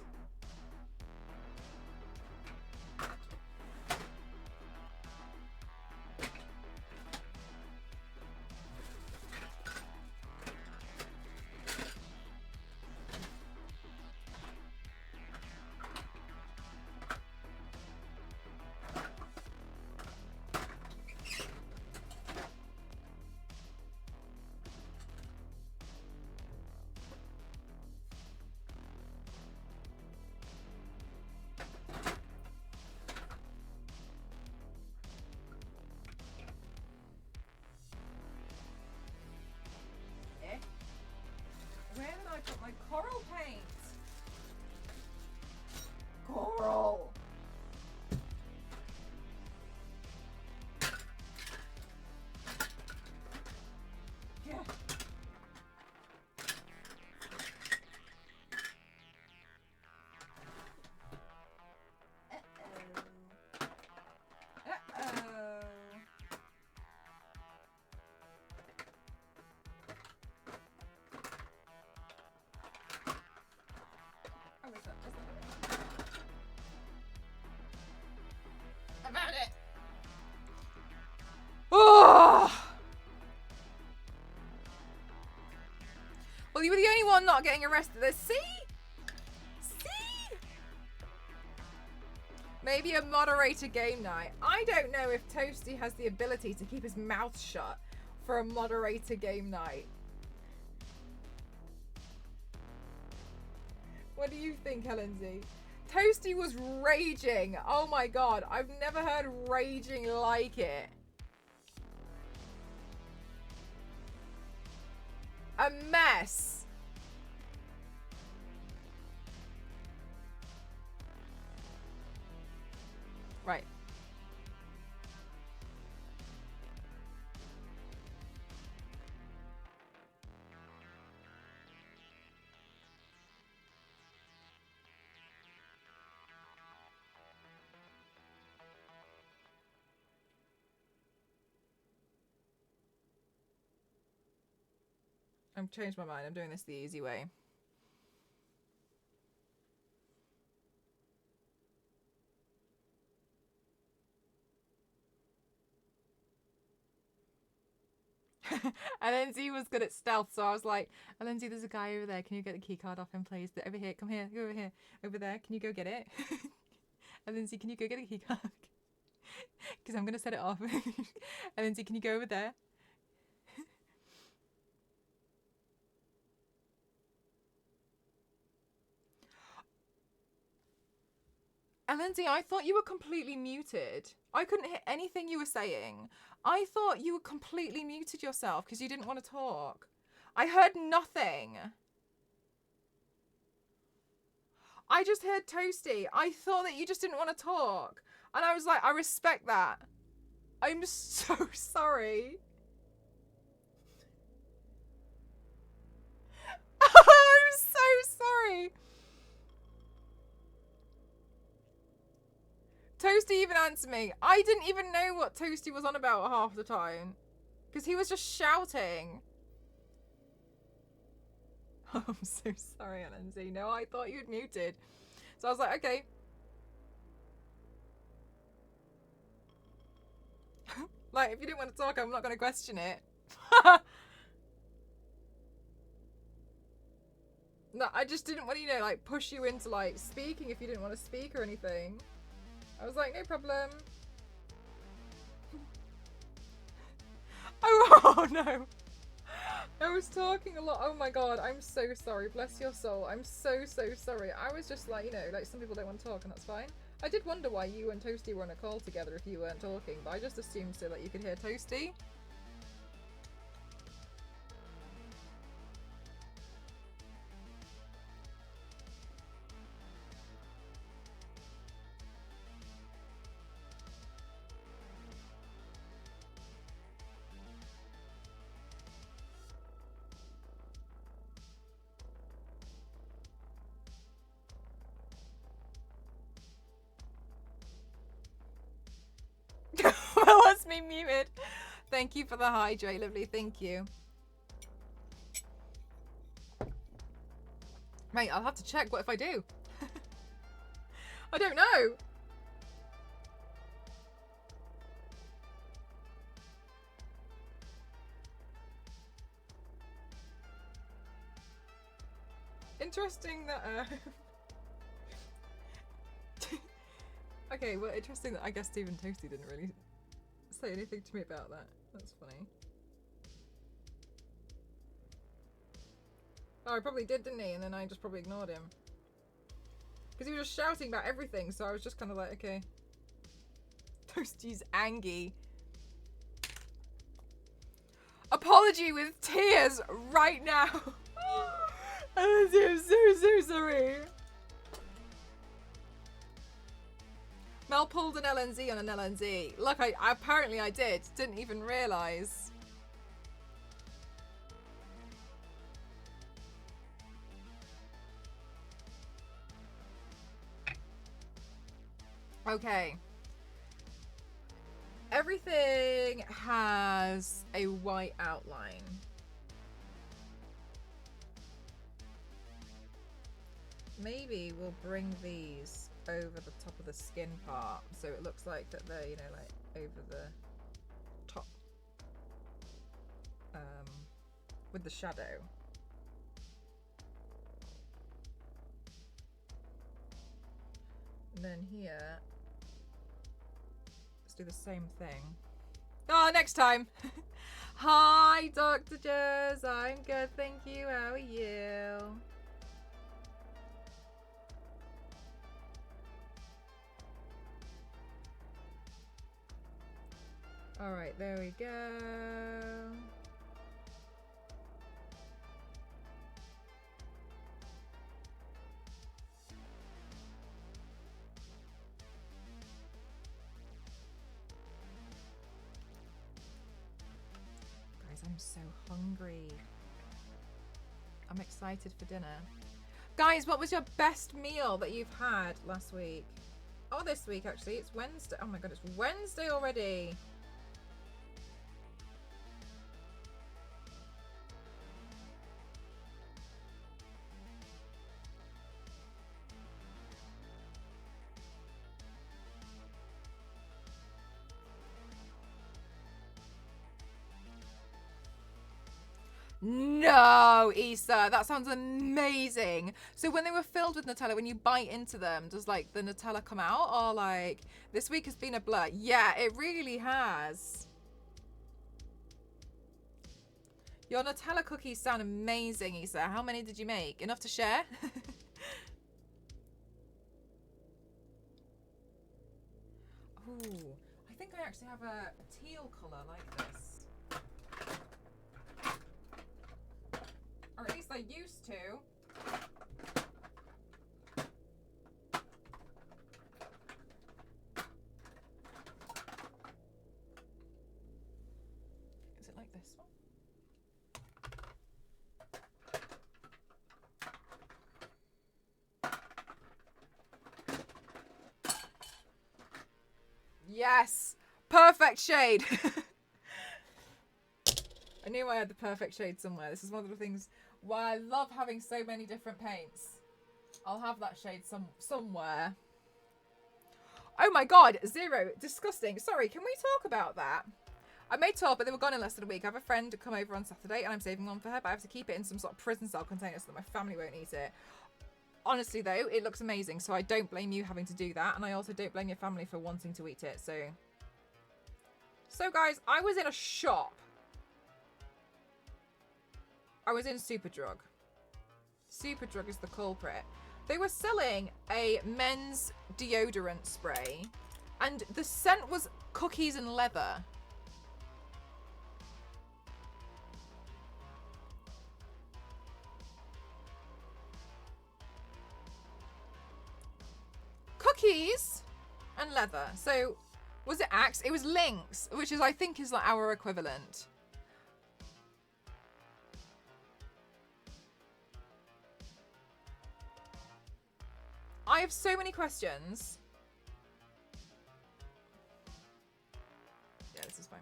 one not getting arrested. See? See? Maybe a moderator game night. I don't know if Toasty has the ability to keep his mouth shut for a moderator game night. What do you think, Helensy? Toasty was raging. Oh my god, I've never heard raging like it. A mess. Right. I've changed my mind. I'm doing this the easy way. Alenzi was good at stealth, so I was like, Alenzi, there's a guy over there. Can you get the key card off him, please? Over here. Come here. Go over here. Over there. Can you go get it? Alenzi, can you go get the key card? Because I'm going to set it off. Alenzi, can you go over there? Alenzi, I thought you were completely muted. I couldn't hear anything you were saying. I thought you were completely muted yourself because you didn't want to talk. I heard nothing. I just heard Toasty. I thought that you just didn't want to talk. And I was like, I respect that. I'm so sorry. I'm so sorry. Toasty even answered me. I didn't even know what Toasty was on about half the time. Because he was just shouting. Oh, I'm so sorry, Alenzi. No, I thought you'd muted. So I was like, okay. Like, if you didn't want to talk, I'm not going to question it. No, I just didn't want to, you know, like, push you into, like, speaking if you didn't want to speak or anything. I was like, no problem. Oh no. I was talking a lot. Oh my god, I'm so sorry. Bless your soul. I'm so sorry. I was just like, you know, like some people don't want to talk and that's fine. I did wonder why you and Toasty were on a call together if you weren't talking, but I just assumed so that you could hear Toasty. Well, that's me muted. Thank you for the hi, Jay Lovely. Thank you. Mate, I'll have to check. What if I do? I don't know. Interesting that okay, well, interesting that I guess Stephen Toasty didn't really say anything to me about that. That's funny. Oh, I probably did, didn't he? And then I just probably ignored him. Because he was just shouting about everything, so I was just kind of like, okay. Toasty's angry. Apology with tears right now. I'm so sorry. Mel pulled an LNZ on an LNZ. Look, I apparently I did. Didn't even realise. Okay. Everything has a white outline. Maybe we'll bring these over the top of the skin part so it looks like that they're, you know, like over the top with the shadow. And then here, let's do the same thing. Oh, next time. Hi, Dr. Jez. I'm good, thank you. How are you? All right, there we go. Guys, I'm so hungry. I'm excited for dinner. Guys, what was your best meal that you've had last week? Oh, this week, actually. It's Wednesday. Oh my God, it's Wednesday already. No, Issa, that sounds amazing. So when they were filled with Nutella, when you bite into them, does like the Nutella come out? Or like, this week has been a blur? Yeah, it really has. Your Nutella cookies sound amazing, Issa. How many did you make? Enough to share? Ooh, I think I actually have a teal colour like this. Or at least I used to. Is it like this one? Yes! Perfect shade! I knew I had the perfect shade somewhere. This is one of the things why I love having so many different paints. I'll have that shade somewhere. Oh my God, Zero, disgusting. Sorry, can we talk about that? I made top, but they were gone in less than a week. I have a friend come over on Saturday and I'm saving one for her, but I have to keep it in some sort of prison style container so that my family won't eat it. Honestly though, it looks amazing, so I don't blame you having to do that, and I also don't blame your family for wanting to eat it, so guys, I was in a shop. I was in Superdrug. Superdrug is the culprit. They were selling a men's deodorant spray, and the scent was cookies and leather. Cookies and leather. So, was it Axe? It was Lynx, which is, I think, is like our equivalent. I have so many questions. Yeah, this is fine.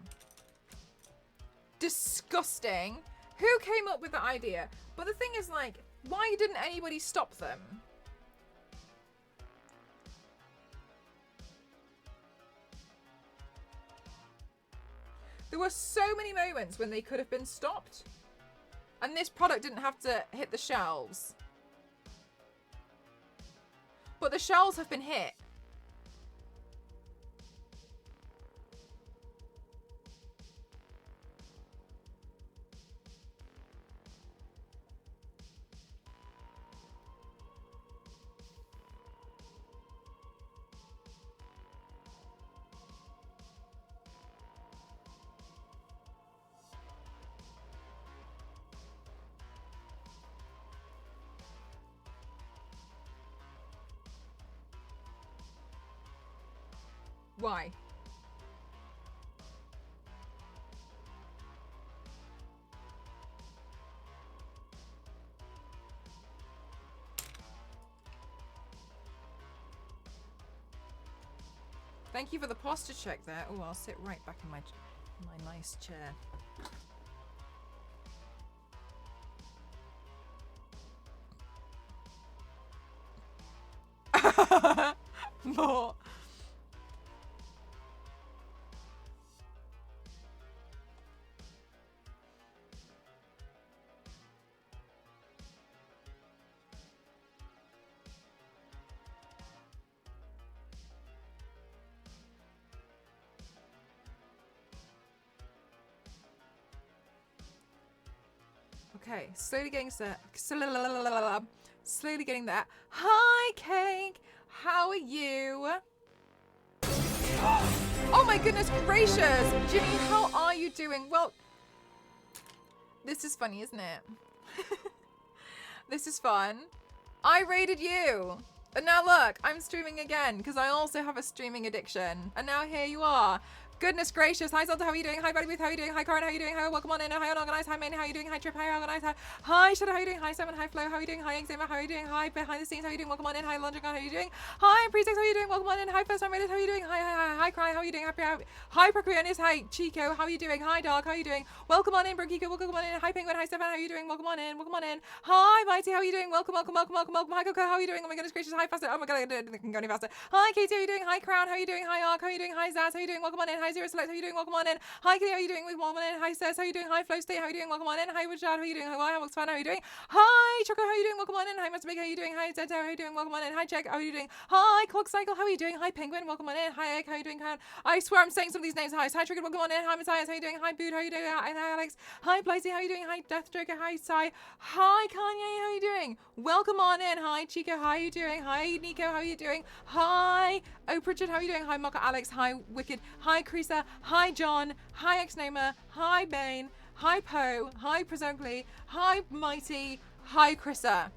Disgusting. Who came up with the idea? But the thing is, like, why didn't anybody stop them? There were so many moments when they could have been stopped. And this product didn't have to hit the shelves. But the shelves have been hit. Why? Thank you for the posture check there. Oh, I'll sit right back in my nice chair. More. Okay, slowly getting set. Slowly getting there. Hi, Cake. How are you? Oh my goodness gracious. Ginny, how are you doing? Well, this is funny, isn't it? This is fun. I raided you. And now look, I'm streaming again because I also have a streaming addiction. And now here you are. Goodness gracious. Hi, Zelda, how are you doing? Hi, Buddy Booth, how are you doing? Hi, Karen, how are you doing? Hi, welcome on in. Hi, Unorganized. Hi, Maine, how are you doing? Hi, Trip, how are you organized? Hi, Shadow, how are you doing? Hi, Simon, hi, Flo, how are you doing? Hi, Eczema, how are you doing? Hi, behind the scenes, how are you doing? Welcome on in. Hi, London, how are you doing? Hi, Pretext, how are you doing? Welcome on in. Hi, First Time Reddit, how are you doing? Hi, Cry, how are you doing? Hi, Procreanis, hi, Chico, how are you doing? Hi, Dog, how are you doing? Welcome on in, Brokiko, welcome on in. Hi, Penguin, hi, Stefan, how are you doing? Welcome on in, welcome on in. Hi, Mighty, how are you doing? Welcome. Hi, Coco, how are you doing? Oh my goodness gracious. Hi, Faster. Oh my god, I can go any faster. Hi, Katie, how are you doing? Hi, Crown, how are you doing? Hi, Ark, how are you doing? Hi, Zaz, how are you doing? Welcome on in. Hi, Zero Select, how are you doing? Welcome on in. Hi, Kitty, how are you doing? Welcome on in. Hi, Sez, how are you doing? Hi, Flow State, how are you doing? Welcome on in. Hi, Richard, how are you doing? Hi, Fan, how are you doing? Hi, Choco, how are you doing? Welcome on in. Hi, Mr. Big, how are you doing? Hi, Zeta, how are you doing? Welcome on in. Hi, Check, how are you doing? Hi, Clock Cycle, how are you doing? Hi, Penguin, welcome on in. Hi, Egg, how are you doing? I swear I'm saying some of these names. Hi, Trigger, welcome on in. Hi, Matthias, how are you doing? Hi, Boot, how are you doing? Hi, Alex. Hi, Blythe, how are you doing? Hi, Death Joker. Hi, Sai. Hi, Kanye, how are you doing? Welcome on in. Hi, Chico, how are you doing? Hi, Nico, how are you doing? Hi, Oh, Pritchard, how are you doing? Hi, Mocha Alex. Hi, Wicked. Hi, Creaser. Hi, John. Hi, Xnoma. Hi, Bane. Hi, Poe. Hi, Presumably. Hi, Mighty. Hi, Chrissa.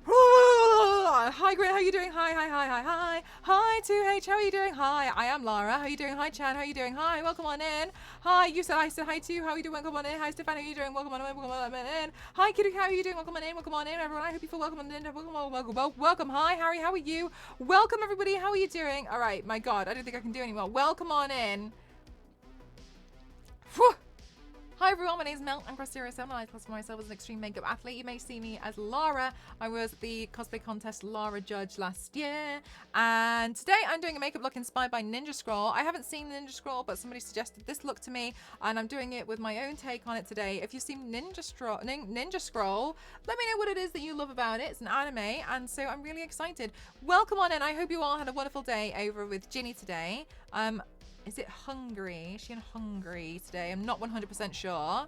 Hi, Grit, how you doing? Hi. Hi, 2H, how are you doing? Hi, I am Lara. How are you doing? Hi, Chan, how are you doing? Hi, welcome on in. Hi, you said I said hi too. How are you doing? Welcome on in. Hi, Stefan, how are you doing? Welcome on in. Welcome on in. Hi, Kiddo, how are you doing? Welcome on in. Welcome on in, everyone. I hope you feel welcome on in. Welcome. Hi, Harry, how are you? Welcome, everybody. How are you doing? All right, my God, I don't think I can do anymore. Welcome on in. Whew. Hi everyone, my name is Mel. I'm Cross07. I classify myself as an extreme makeup athlete. You may see me as Lara. I was the cosplay contest Lara judge last year. And today I'm doing a makeup look inspired by Ninja Scroll. I haven't seen Ninja Scroll, but somebody suggested this look to me. And I'm doing it with my own take on it today. If you've seen Ninja Scroll, let me know what it is that you love about it. It's an anime, and so I'm really excited. Welcome on in. I hope you all had a wonderful day over with Ginny today. Is it Hungary? Is she in Hungary today? I'm not 100% sure.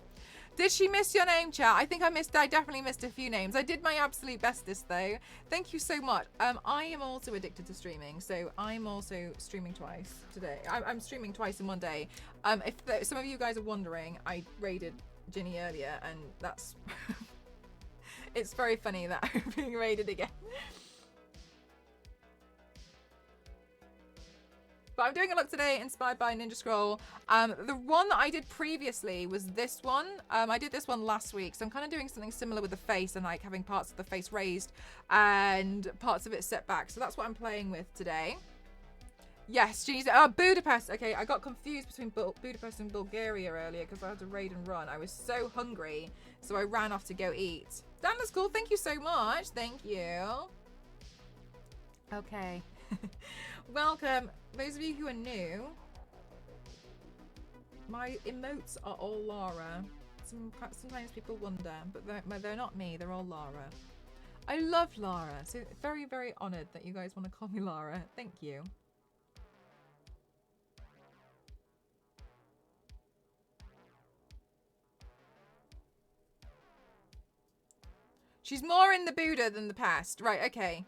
Did she miss your name, chat? I think I definitely missed a few names. I did my absolute bestest though. Thank you so much. I am also addicted to streaming, so I'm also streaming twice today. I'm streaming twice in one day. If some of you guys are wondering, I raided Ginny earlier, and that's it's very funny that I'm being raided again. But I'm doing a look today inspired by Ninja Scroll. The one that I did previously was this one. I did this one last week, so I'm kind of doing something similar with the face and like having parts of the face raised and parts of it set back. So that's what I'm playing with today. Yes, geez. Budapest. Okay, I got confused between Budapest and Bulgaria earlier because I had to raid and run. I was so hungry, so I ran off to go eat. Dan, that's cool. Thank you so much. Thank you. Okay. Welcome. Those of you who are new, my emotes are all Lara. Sometimes people wonder, but they're not me. They're all Lara. I love Lara. So very, very honoured that you guys want to call me Lara. Thank you. She's more in the Buddha than the past. Right, okay.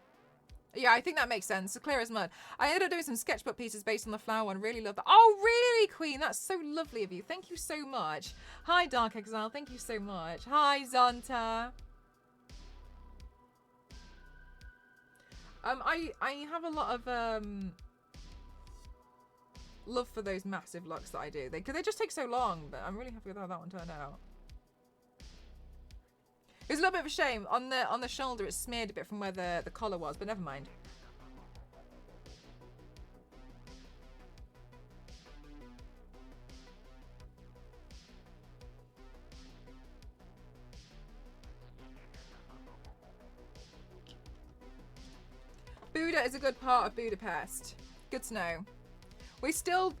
Yeah, I think that makes sense. So clear as mud. I ended up doing some sketchbook pieces based on the flower one. Really love that. Oh, really, Queen? That's so lovely of you. Thank you so much. Hi, Dark Exile. Thank you so much. Hi, Zonta. I have a lot of love for those massive looks that I do. They just take so long, but I'm really happy with how that one turned out. It was a little bit of a shame. On the shoulder, it smeared a bit from where the collar was, but never mind. Buda is a good part of Budapest. Good to know. We still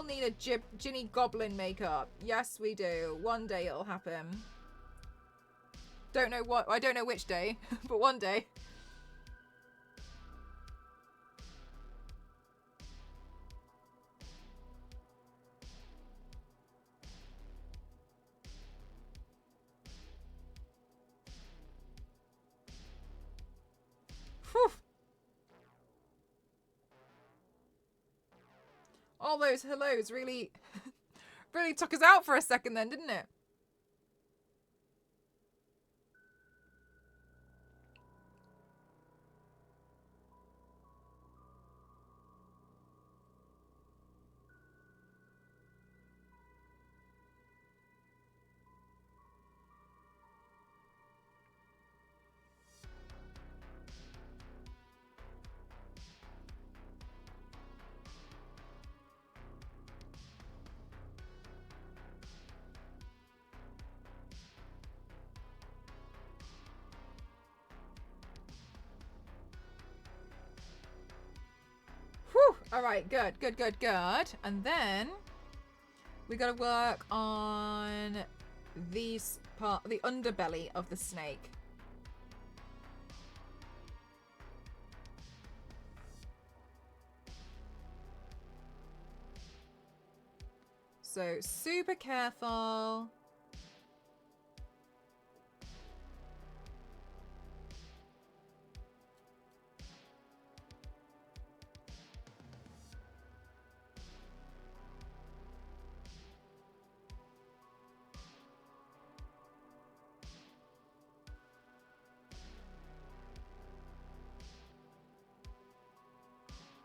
need a Ginny Goblin makeup. Yes, we do. One day it'll happen. Don't know what. I don't know which day, but one day. All those hellos really, really took us out for a second then, didn't it? Whew. All right, good. And then we got to work on the underbelly of the snake. So super careful.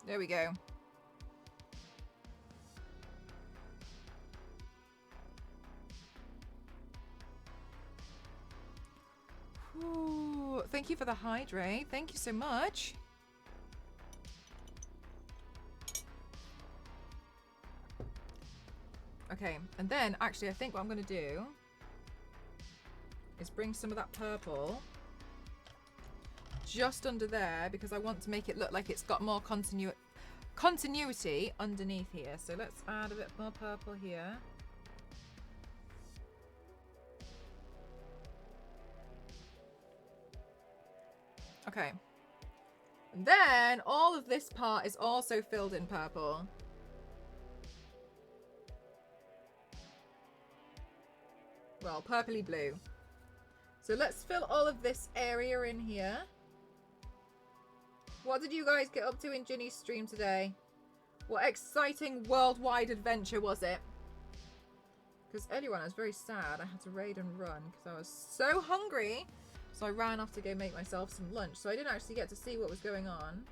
There we go. Ooh, thank you for the hydrate. Thank you so much. Okay, and then actually I think what I'm going to do is bring some of that purple just under there because I want to make it look like it's got more continuity underneath here. So let's add a bit more purple here. Okay. And then all of this part is also filled in purple. Well, purpley blue. So let's fill all of this area in here. What did you guys get up to in Ginny's stream today? What exciting worldwide adventure was it? Because earlier on I was very sad. I had to raid and run because I was so hungry. So I ran off to go make myself some lunch. So I didn't actually get to see what was going on.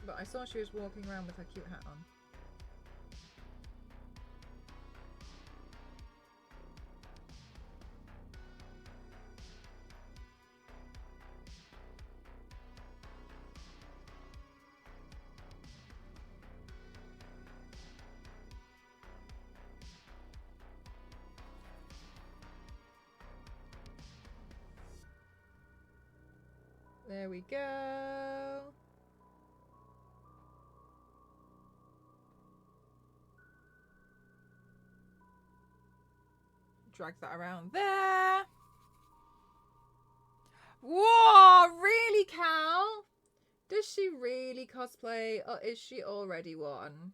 But I saw she was walking around with her cute hat on. There we go. Drag that around there. Whoa, really, Cal? Does she really cosplay or is she already one?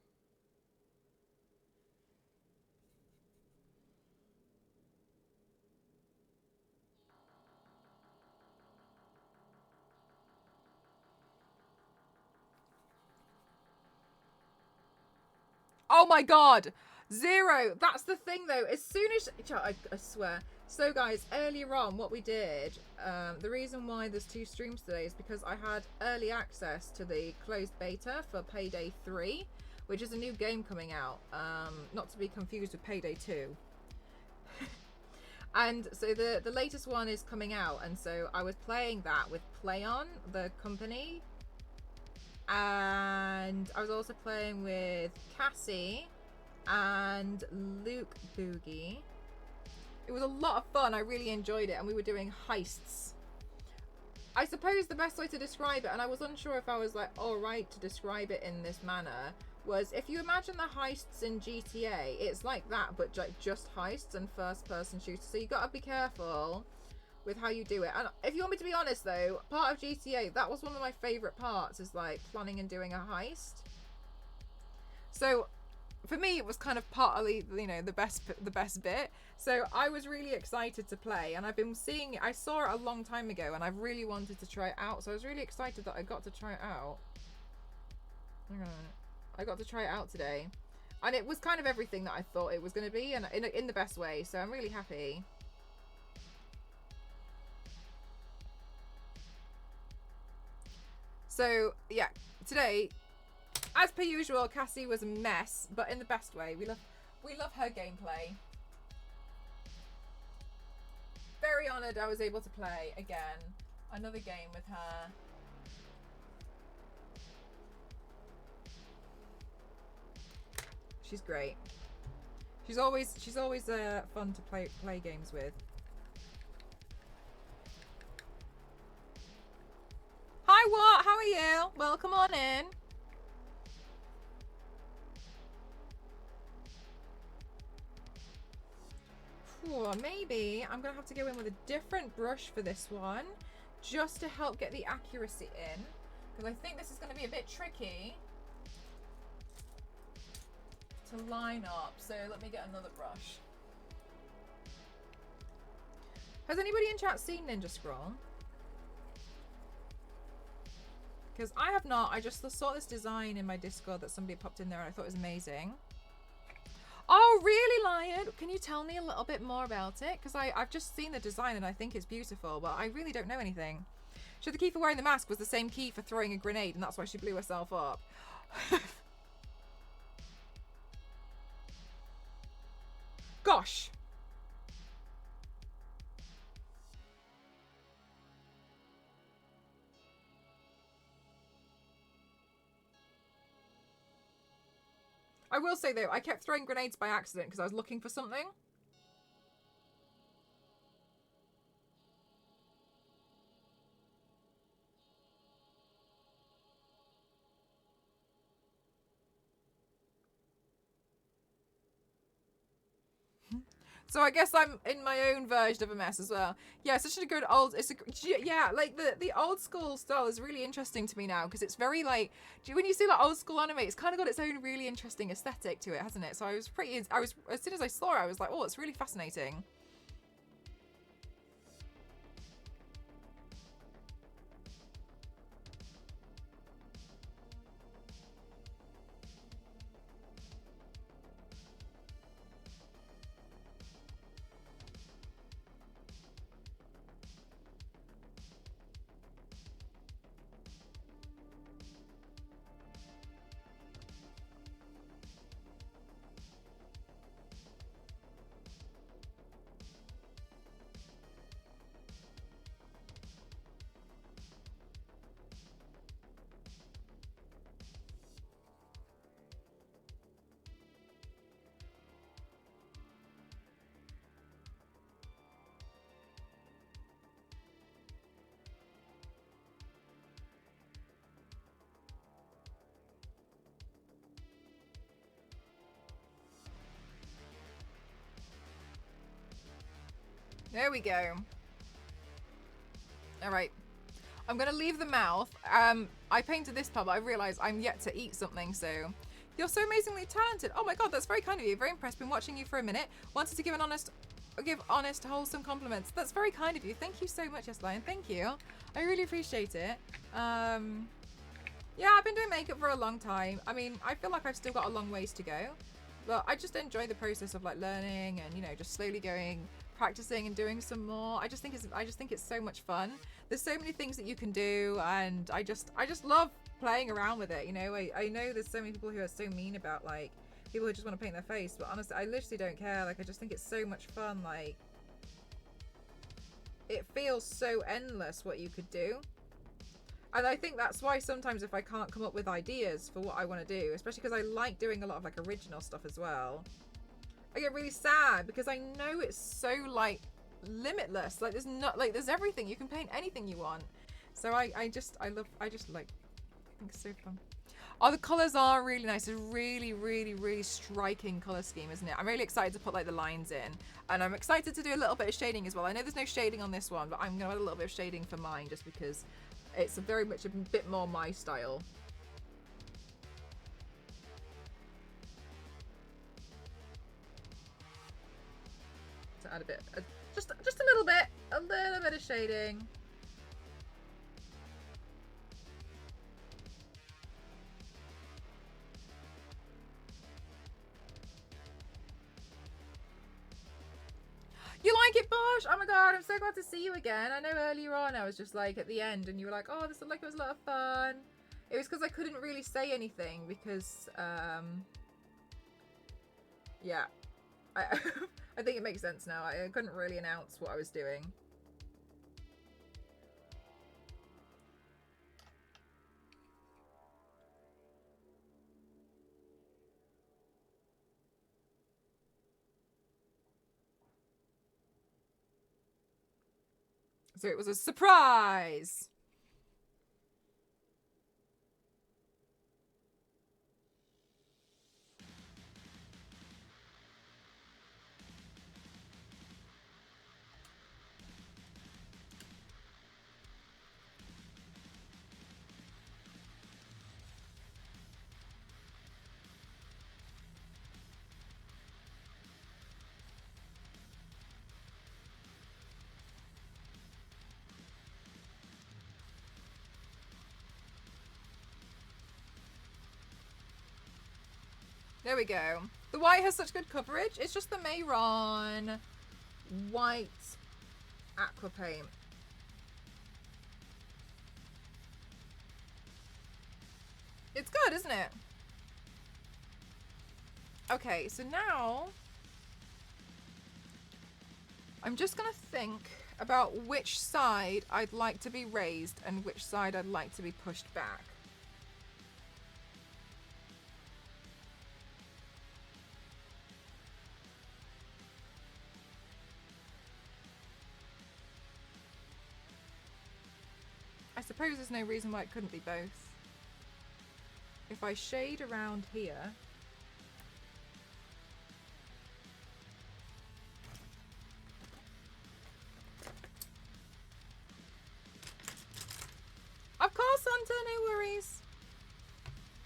Oh my god! Zero! That's the thing though. As soon as... I swear. So guys, earlier on what we did, the reason why there's 2 streams today is because I had early access to the closed beta for Payday 3, which is a new game coming out. Not to be confused with Payday 2. And so the latest one is coming out, and so I was playing that with PlayOn, the company. And I was also playing with Cassie and Luke Boogie. It was a lot of fun. I really enjoyed it, and we were doing heists. I suppose the best way to describe it, and I was unsure if I was like alright to describe it in this manner, was if you imagine the heists in GTA, it's like that, but just heists and first-person shooters. So you gotta be careful with how you do it. And if you want me to be honest though, part of GTA, that was one of my favorite parts, is like planning and doing a heist. So for me it was kind of partly, you know, the best bit. So I was really excited to play, and I've been seeing it. I saw it a long time ago and I've really wanted to try it out, so I was really excited that I got to try it out. Hang on. I got to try it out today. And it was kind of everything that I thought it was going to be, and in the best way, so I'm really happy. So, yeah, today, as per usual, Cassie was a mess, but in the best way. We love her gameplay. Very honoured I was able to play, again, another game with her. She's great. She's always fun to play games with. Hi, what? How are you? Welcome on in. Ooh, maybe I'm gonna have to go in with a different brush for this one, just to help get the accuracy in, because I think this is gonna be a bit tricky to line up. So let me get another brush. Has anybody in chat seen Ninja Scroll? Because I have not. I just saw this design in my Discord that somebody popped in there and I thought it was amazing. Oh, really, Lion? Can you tell me a little bit more about it? Because I've just seen the design and I think it's beautiful, but I really don't know anything. So the key for wearing the mask was the same key for throwing a grenade, and that's why she blew herself up. Gosh. I will say though, I kept throwing grenades by accident because I was looking for something. So I guess I'm in my own version of a mess as well. Yeah, it's such a good old. Yeah, like the old school style is really interesting to me now because it's very like. When you see like old school anime, it's kind of got its own really interesting aesthetic to it, hasn't it? So I was as soon as I saw it, I was like, oh, it's really fascinating. There we go. All right. I'm going to leave the mouth. I painted this part, but I realized I'm yet to eat something, so... You're so amazingly talented. Oh my god, that's very kind of you. Very impressed. Been watching you for a minute. Wanted to give honest, wholesome compliments. That's very kind of you. Thank you so much, Yes Lion. Thank you. I really appreciate it. Yeah, I've been doing makeup for a long time. I mean, I feel like I've still got a long ways to go. But I just enjoy the process of like learning and, you know, just slowly going, practicing and doing some more. I just think it's so much fun. There's so many things that you can do, and I just love playing around with it. You know, I know there's so many people who are so mean about like people who just want to paint their face, but honestly, I literally don't care. Like, I just think it's so much fun. Like, it feels so endless what you could do. And I think that's why sometimes if I can't come up with ideas for what I want to do, especially because I like doing a lot of like original stuff as well, I get really sad because I know it's so like limitless. Like there's everything. You can paint anything you want. So I just like, I think it's so fun. Oh, the colors are really nice. It's a really, really, really striking color scheme, isn't it? I'm really excited to put like the lines in, and I'm excited to do a little bit of shading as well. I know there's no shading on this one, but I'm gonna add a little bit of shading for mine just because it's very much a bit more my style. To add a bit, just a little bit of shading. gosh, oh my god, I'm so glad to see you again. I know earlier on I was just like at the end and you were like, oh, this looked like it was a lot of fun. It was because I couldn't really say anything because, yeah, I, I think it makes sense now. I couldn't really announce what I was doing. So it was a surprise. There we go. The white has such good coverage. It's just the Mehron white aqua paint. It's good, isn't it? Okay, so now I'm just gonna think about which side I'd like to be raised and which side I'd like to be pushed back. I suppose there's no reason why it couldn't be both. If I shade around here, of course, Santa, no worries.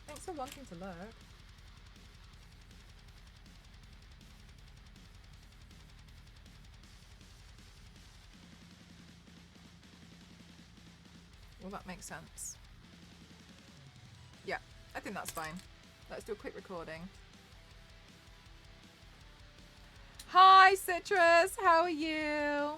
Thanks for wanting to lurk. Well, that makes sense. Yeah, I think that's fine. Let's do a quick recording. Hi, Citrus. How are you?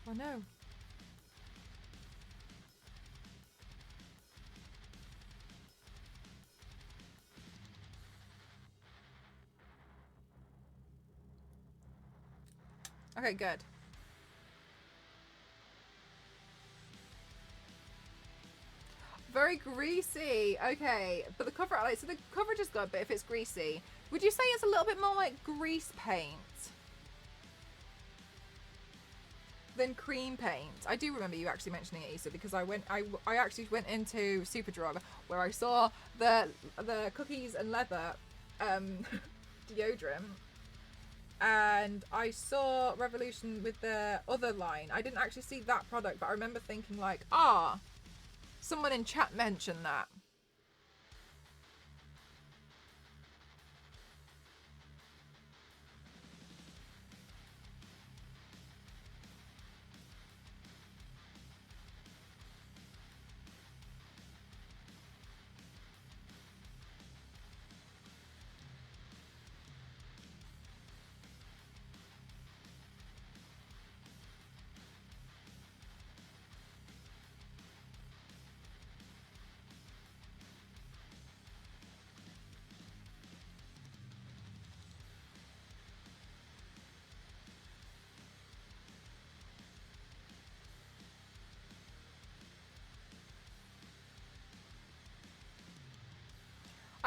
Oh no. Okay, good. Very greasy. Okay, but the cover, like, so the coverage is good, but if it's greasy, would you say it's a little bit more like grease paint than cream paint? I do remember you actually mentioning it, Issa, because I actually went into Superdrug where I saw the cookies and leather deodorant, and I saw Revolution with the other line. I didn't actually see that product, but I remember thinking like, ah, someone in chat mentioned that.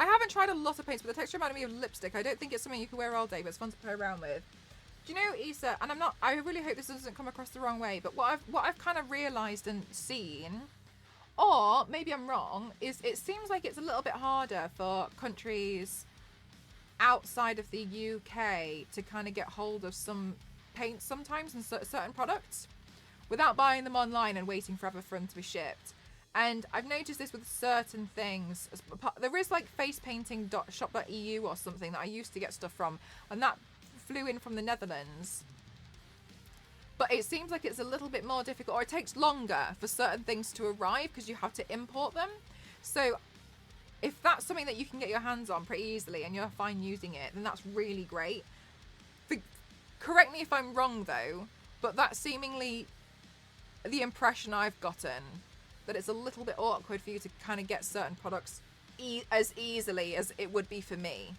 I haven't tried a lot of paints, but the texture reminded me of lipstick. I don't think it's something you can wear all day, but it's fun to play around with. Do you know, Issa, and I really hope this doesn't come across the wrong way, but what I've kind of realised and seen Or maybe I'm wrong, is it seems like it's a little bit harder for countries outside of the UK to kind of get hold of some paints sometimes and certain products without buying them online and waiting forever for them to be shipped. And I've noticed this with certain things. There is like facepainting.shop.eu or something that I used to get stuff from, and that flew in from the Netherlands. But it seems like it's a little bit more difficult, or it takes longer for certain things to arrive because you have to import them. So if that's something that you can get your hands on pretty easily and you're fine using it, then that's really great. Correct me if I'm wrong though, but that's seemingly the impression I've gotten, that it's a little bit awkward for you to kind of get certain products as easily as it would be for me.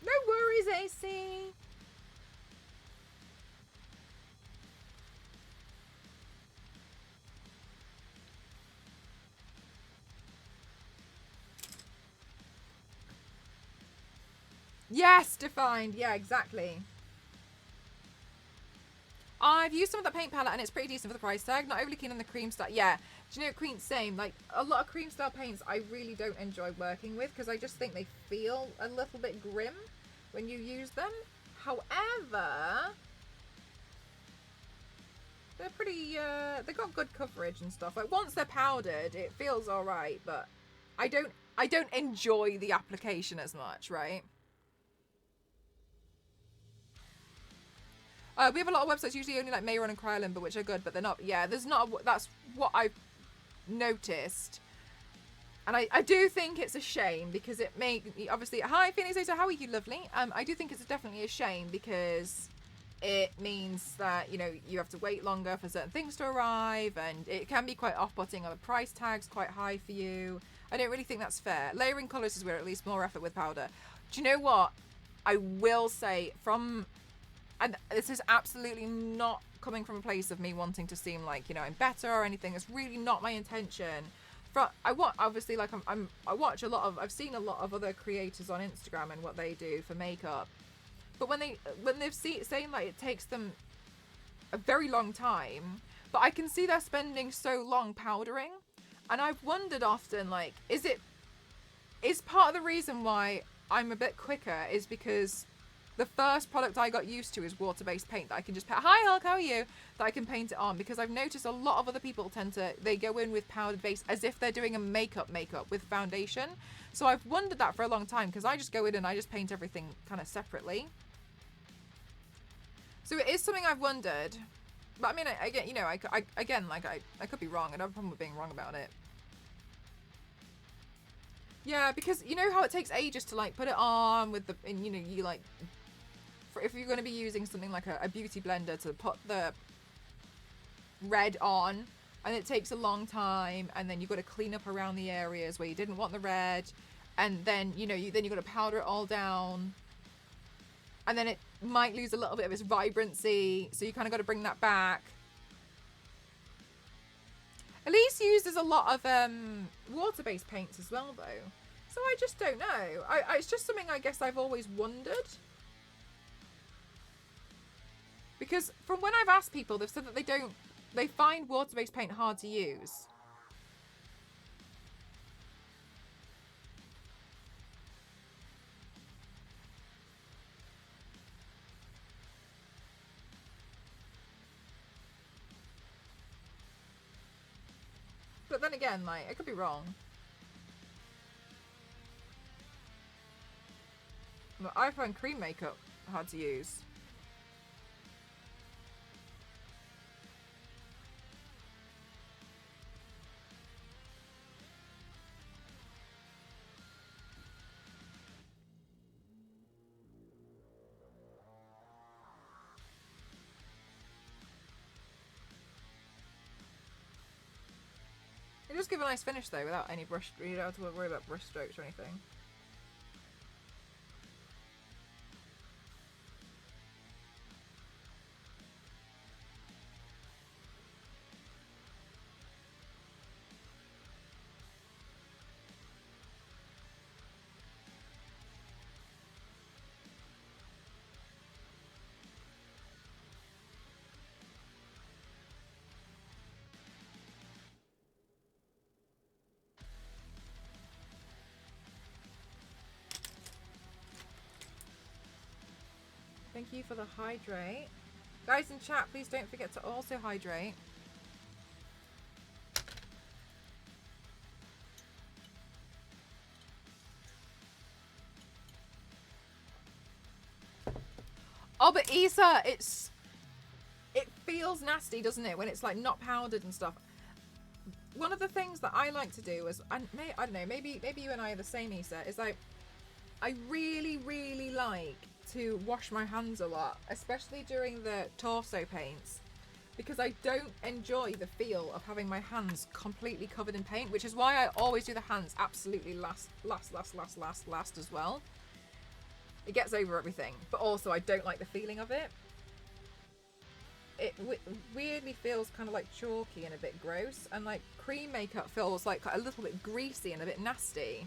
No worries, AC. Yes, defined. Yeah, exactly. I've used some of that paint palette and it's pretty decent for the price tag. Not overly keen on the cream style. Yeah, do you know, Queen, same. Like, a lot of cream style paints I really don't enjoy working with because I just think they feel a little bit grim when you use them. However, they're pretty, they got good coverage and stuff. Like, once they're powdered, it feels alright, but I don't enjoy the application as much, right? We have a lot of websites, usually only like Mayron and Cryolimber, which are good, but they're not. Yeah, there's not. That's what I've noticed, and I do think it's a shame because it may obviously. Hi, Phoenix. So how are you, lovely? I do think it's definitely a shame because it means that you have to wait longer for certain things to arrive, and it can be quite off-putting. Or the price tag's quite high for you. I don't really think that's fair. Layering colours is where at least more effort with powder. Do you know what? I will say and this is absolutely not coming from a place of me wanting to seem like I'm better or anything. It's really not my intention. I watch a lot of. I've seen a lot of other creators on Instagram and what they do for makeup, but when they've saying like it takes them a very long time, but I can see they're spending so long powdering, and I've wondered often like is part of the reason why I'm a bit quicker is because the first product I got used to is water-based paint that I can just paint. Hi Hulk, how are you? That I can paint it on, because I've noticed a lot of other people they go in with powdered base as if they're doing a makeup with foundation. So I've wondered that for a long time because I just go in and I just paint everything kind of separately. So it is something I've wondered, but I mean, I could be wrong. I don't have a problem with being wrong about it. Yeah, because you know how it takes ages to like put it on with you like. If you're going to be using something like a beauty blender to put the red on, and it takes a long time, and then you've got to clean up around the areas where you didn't want the red, and then you've got to powder it all down, and then it might lose a little bit of its vibrancy, so you kind of got to bring that back. Elise uses a lot of water-based paints as well though, so I just don't know. It's just something I guess I've always wondered. Because from when I've asked people, they've said that they find water-based paint hard to use. But then again, like, I could be wrong. I find cream makeup hard to use. It does give a nice finish though, without any brush. You don't have to worry about brush strokes or anything. thank you for the hydrate. Guys in chat, please don't forget to also hydrate. Oh, but Isa, it feels nasty, doesn't it, when it's like not powdered and stuff. One of the things that I like to do is, I don't know, maybe you and I are the same, Isa, is like, I really, really like to wash my hands a lot, especially during the torso paints, because I don't enjoy the feel of having my hands completely covered in paint, which is why I always do the hands absolutely last as well. It gets over everything, but also I don't like the feeling of it. It weirdly feels kind of like chalky and a bit gross, and like cream makeup feels like a little bit greasy and a bit nasty.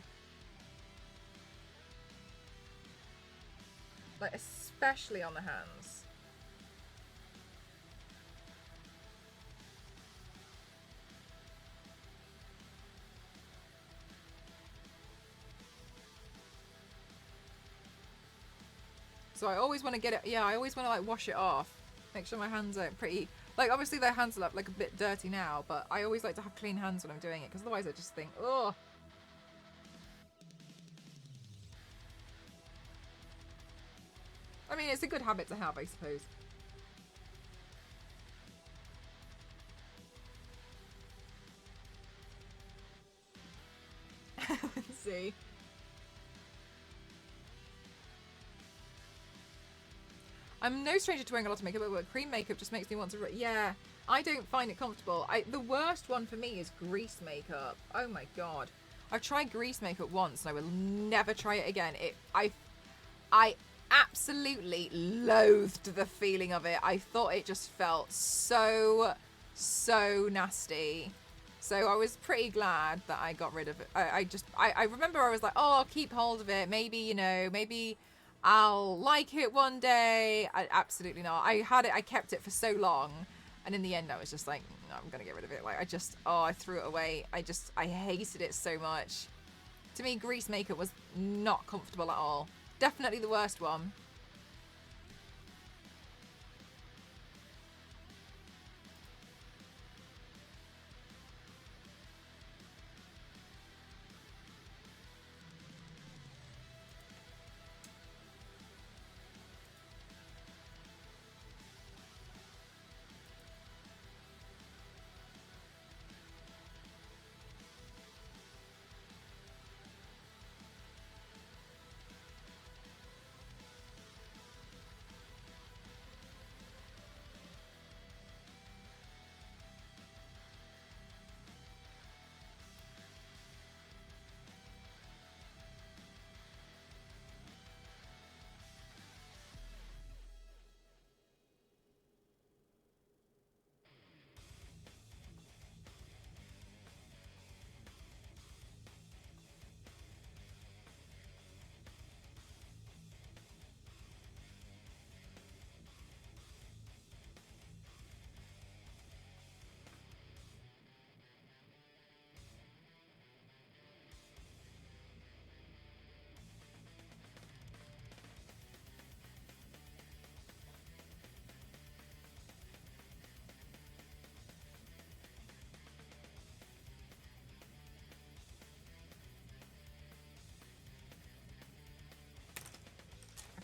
Like especially on the hands. So I always want to get it, yeah, I always want to like wash it off. Make sure my hands are pretty, like obviously their hands are like a bit dirty now, but I always like to have clean hands when I'm doing it, because otherwise I just think, oh. I mean, it's a good habit to have, I suppose. Let's see. I'm no stranger to wearing a lot of makeup, but cream makeup just makes me want to... Yeah, I don't find it comfortable. The worst one for me is grease makeup. Oh my god. I've tried grease makeup once and I will never try it again. I absolutely loathed the feeling of it. I thought it just felt so nasty. So I was pretty glad that I got rid of it. I remember I was like, oh, I'll keep hold of it. Maybe, you know, maybe I'll like it one day. Absolutely not. I kept it for so long. And in the end, I was just like, no, I'm going to get rid of it. Like, I threw it away. I hated it so much. To me, grease makeup was not comfortable at all. Definitely the worst one.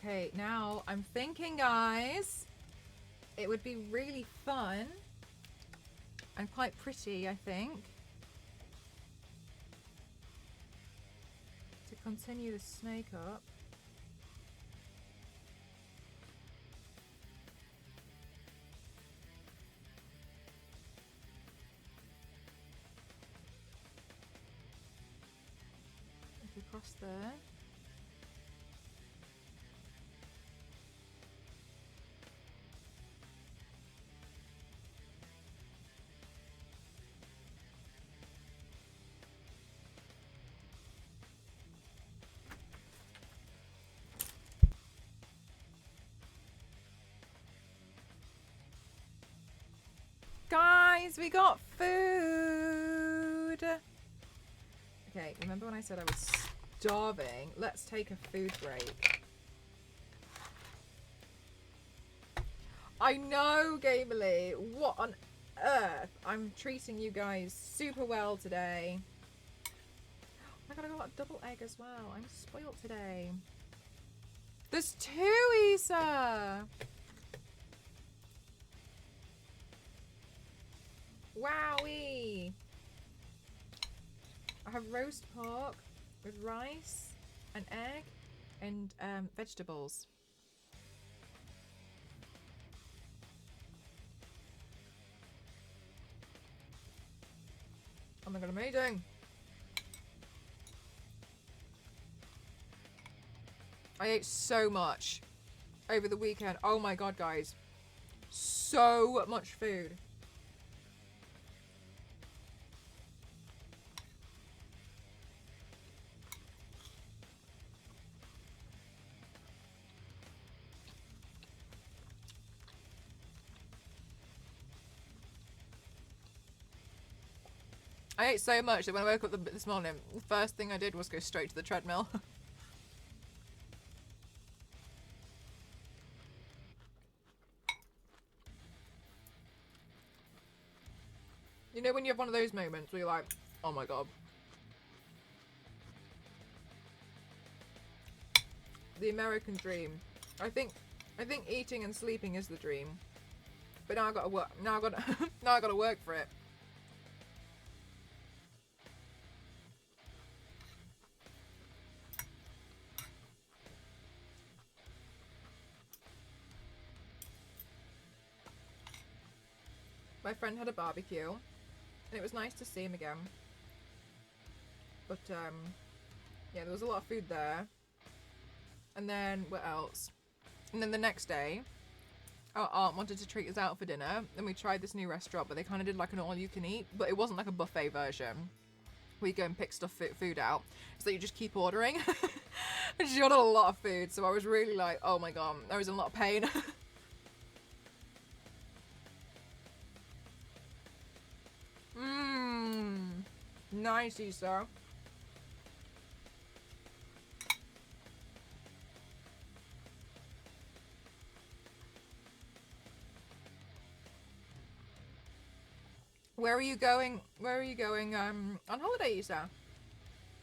Okay, now I'm thinking, guys, it would be really fun and quite pretty, I think, to continue the snake up. Across there. Guys, we got food. Okay, remember when I said I was starving? Let's take a food break. I know, Gamerly. What on earth? I'm treating you guys super well today. Oh my god, I got a double egg as well. I'm spoiled today. There's 2, Issa! Wowie! I have roast pork with rice, an egg, and vegetables. Oh my god, amazing! I ate so much over the weekend. Oh my god, guys. So much food. I ate so much that when I woke up this morning, the first thing I did was go straight to the treadmill. You know when you have one of those moments where you're like, oh my god. The American dream. I think eating and sleeping is the dream. But now I gotta work. Now I gotta work for it. My friend had a barbecue, and it was nice to see him again. But yeah, there was a lot of food there. And then what else? And then the next day, our aunt wanted to treat us out for dinner, and we tried this new restaurant, but they kind of did like an all-you-can-eat, but it wasn't like a buffet version. We go and pick food out, so you just keep ordering. And she ordered a lot of food, so I was really like, oh my god, I was in a lot of pain. Nice, Issa. Where are you going? Where are you going on holiday, Issa?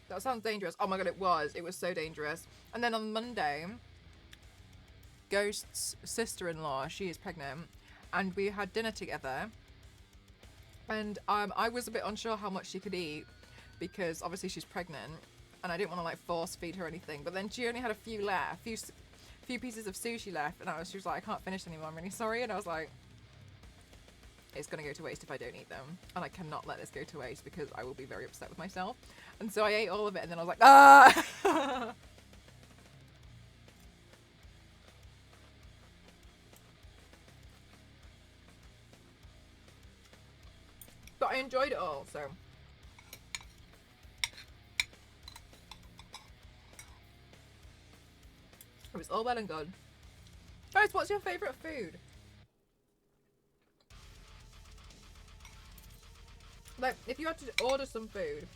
That sounds dangerous. Oh my god, it was. It was so dangerous. And then on Monday, Ghost's sister-in-law, she is pregnant, and we had dinner together. And I was a bit unsure how much she could eat because obviously she's pregnant, and I didn't want to like force feed her or anything. But then she only had a few left, few pieces of sushi left, and she was like, I can't finish anymore. I'm really sorry. And I was like, it's gonna go to waste if I don't eat them, and I cannot let this go to waste because I will be very upset with myself. And so I ate all of it, and then I was like, ah. But I enjoyed it all, so. It was all well and good. Guys, what's your favourite food? Like, if you had to order some food,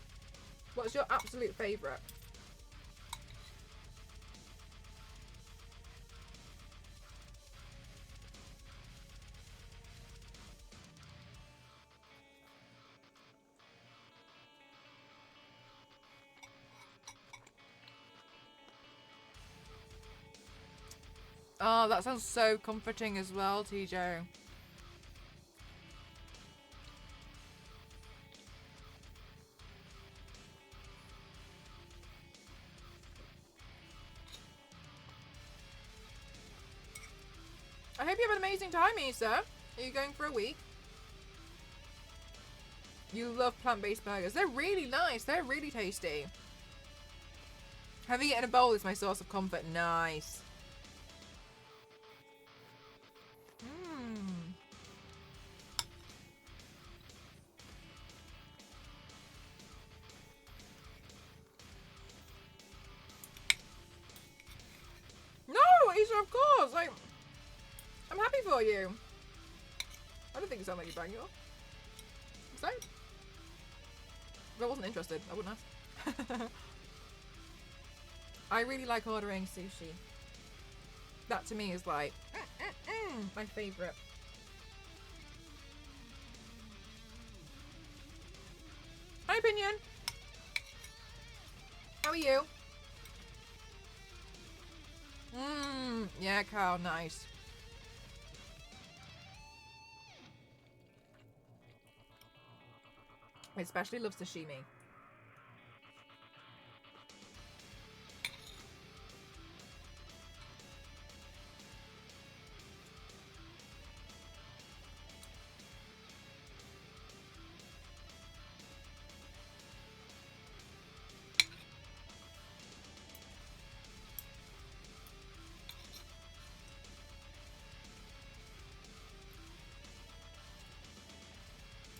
what's your absolute favourite? Oh, that sounds so comforting as well, TJ. I hope you have an amazing time, Issa. Are you going for a week? You love plant-based burgers. They're really nice. They're really tasty. Having it in a bowl is my source of comfort. Nice. No, Issa, of course. I'm happy for you. I don't think you sound like you're banging it up. Excited? If I wasn't interested, I wouldn't ask. I really like ordering sushi. That to me is like, My favourite. Hi, Opinion. How are you? Yeah, Carl, nice. He especially loves sashimi.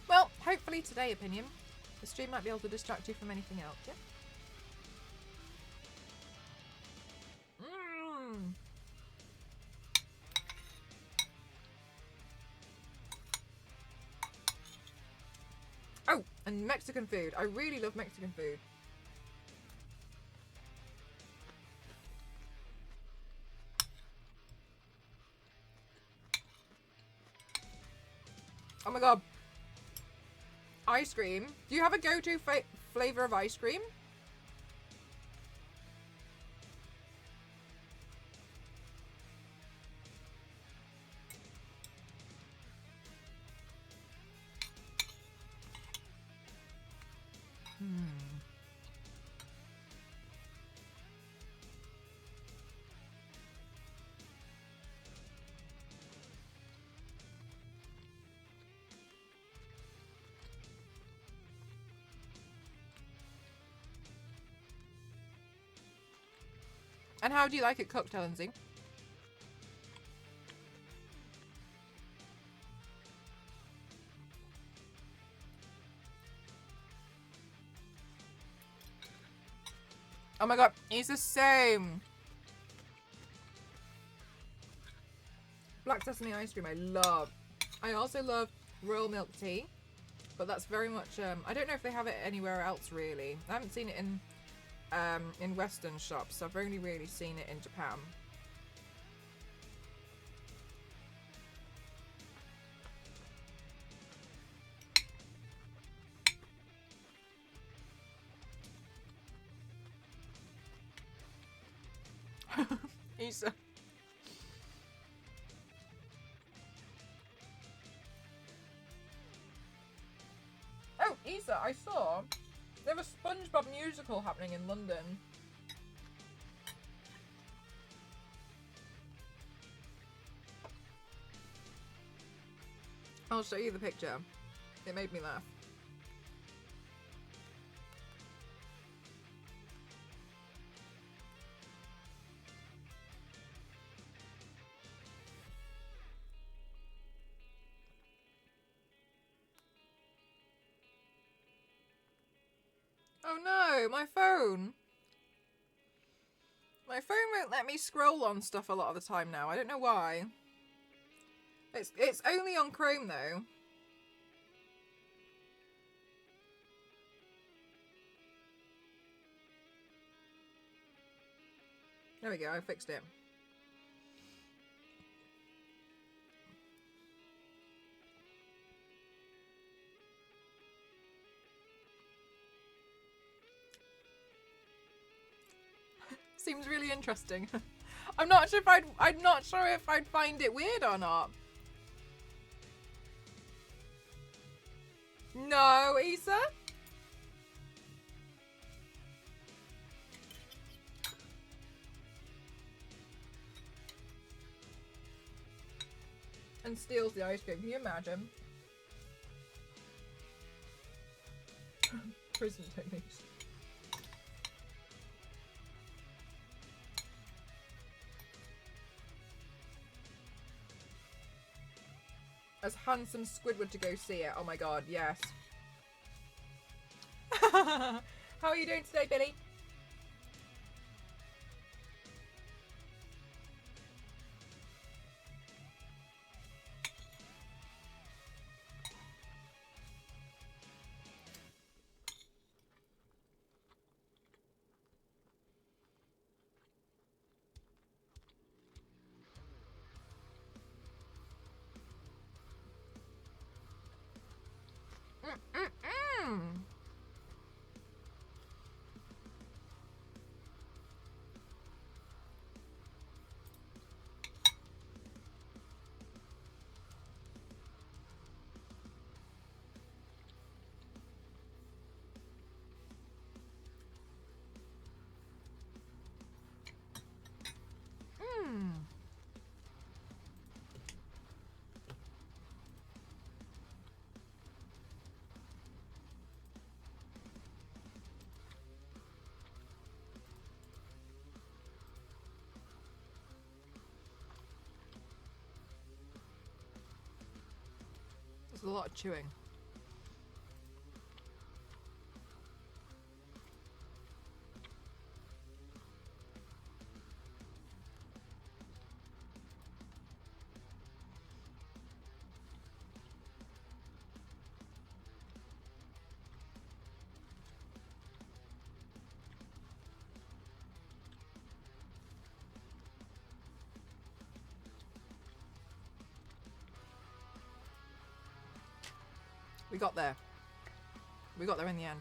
Well, hopefully today, Opinion, the stream might be able to distract you from anything else, yeah? Oh, and Mexican food. I really love Mexican food. Oh my god. Ice cream. Do you have a go-to flavor of ice cream? And how do you like it cooked, Lindsay? Oh my god, he's the same. Black sesame ice cream, I love. I also love royal milk tea, but that's very much. I don't know if they have it anywhere else really. I haven't seen it in Western shops. I've only really seen it in Japan. Issa. Oh, Issa, I saw there was a SpongeBob musical happening in London. I'll show you the picture. It made me laugh. Oh no, my phone. My phone won't let me scroll on stuff a lot of the time now. I don't know why. It's only on Chrome though. There we go, I fixed it. Seems really interesting. I'm not sure if I'd find it weird or not. No, Issa? And steals the ice cream. Can you imagine? Prison techniques. As handsome Squidward to go see it. Oh my god, yes. How are you doing today, Billy? a lot of chewing. We got there. We got there in the end.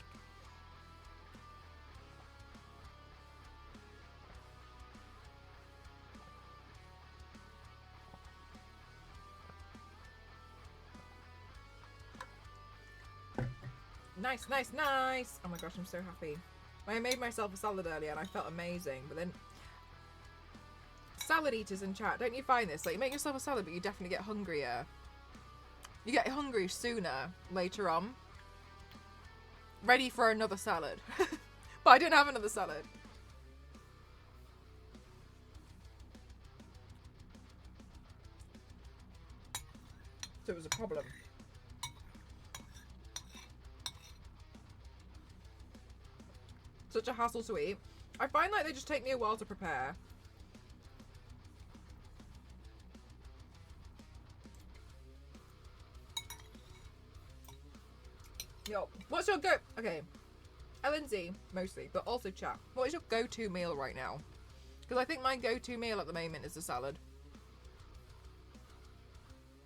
Nice, nice, nice! Oh my gosh, I'm so happy. I made myself a salad earlier and I felt amazing, but then... Salad eaters in chat, don't you find this? Like, you make yourself a salad, but you definitely get hungrier. You get hungry sooner later on. Ready for another salad. But I didn't have another salad. So it was a problem. Such a hassle to eat. I find like they just take me a while to prepare. Yo, what's your go? Okay, LNZ mostly, but also chat. What is your go-to meal right now? Because I think my go-to meal at the moment is a salad.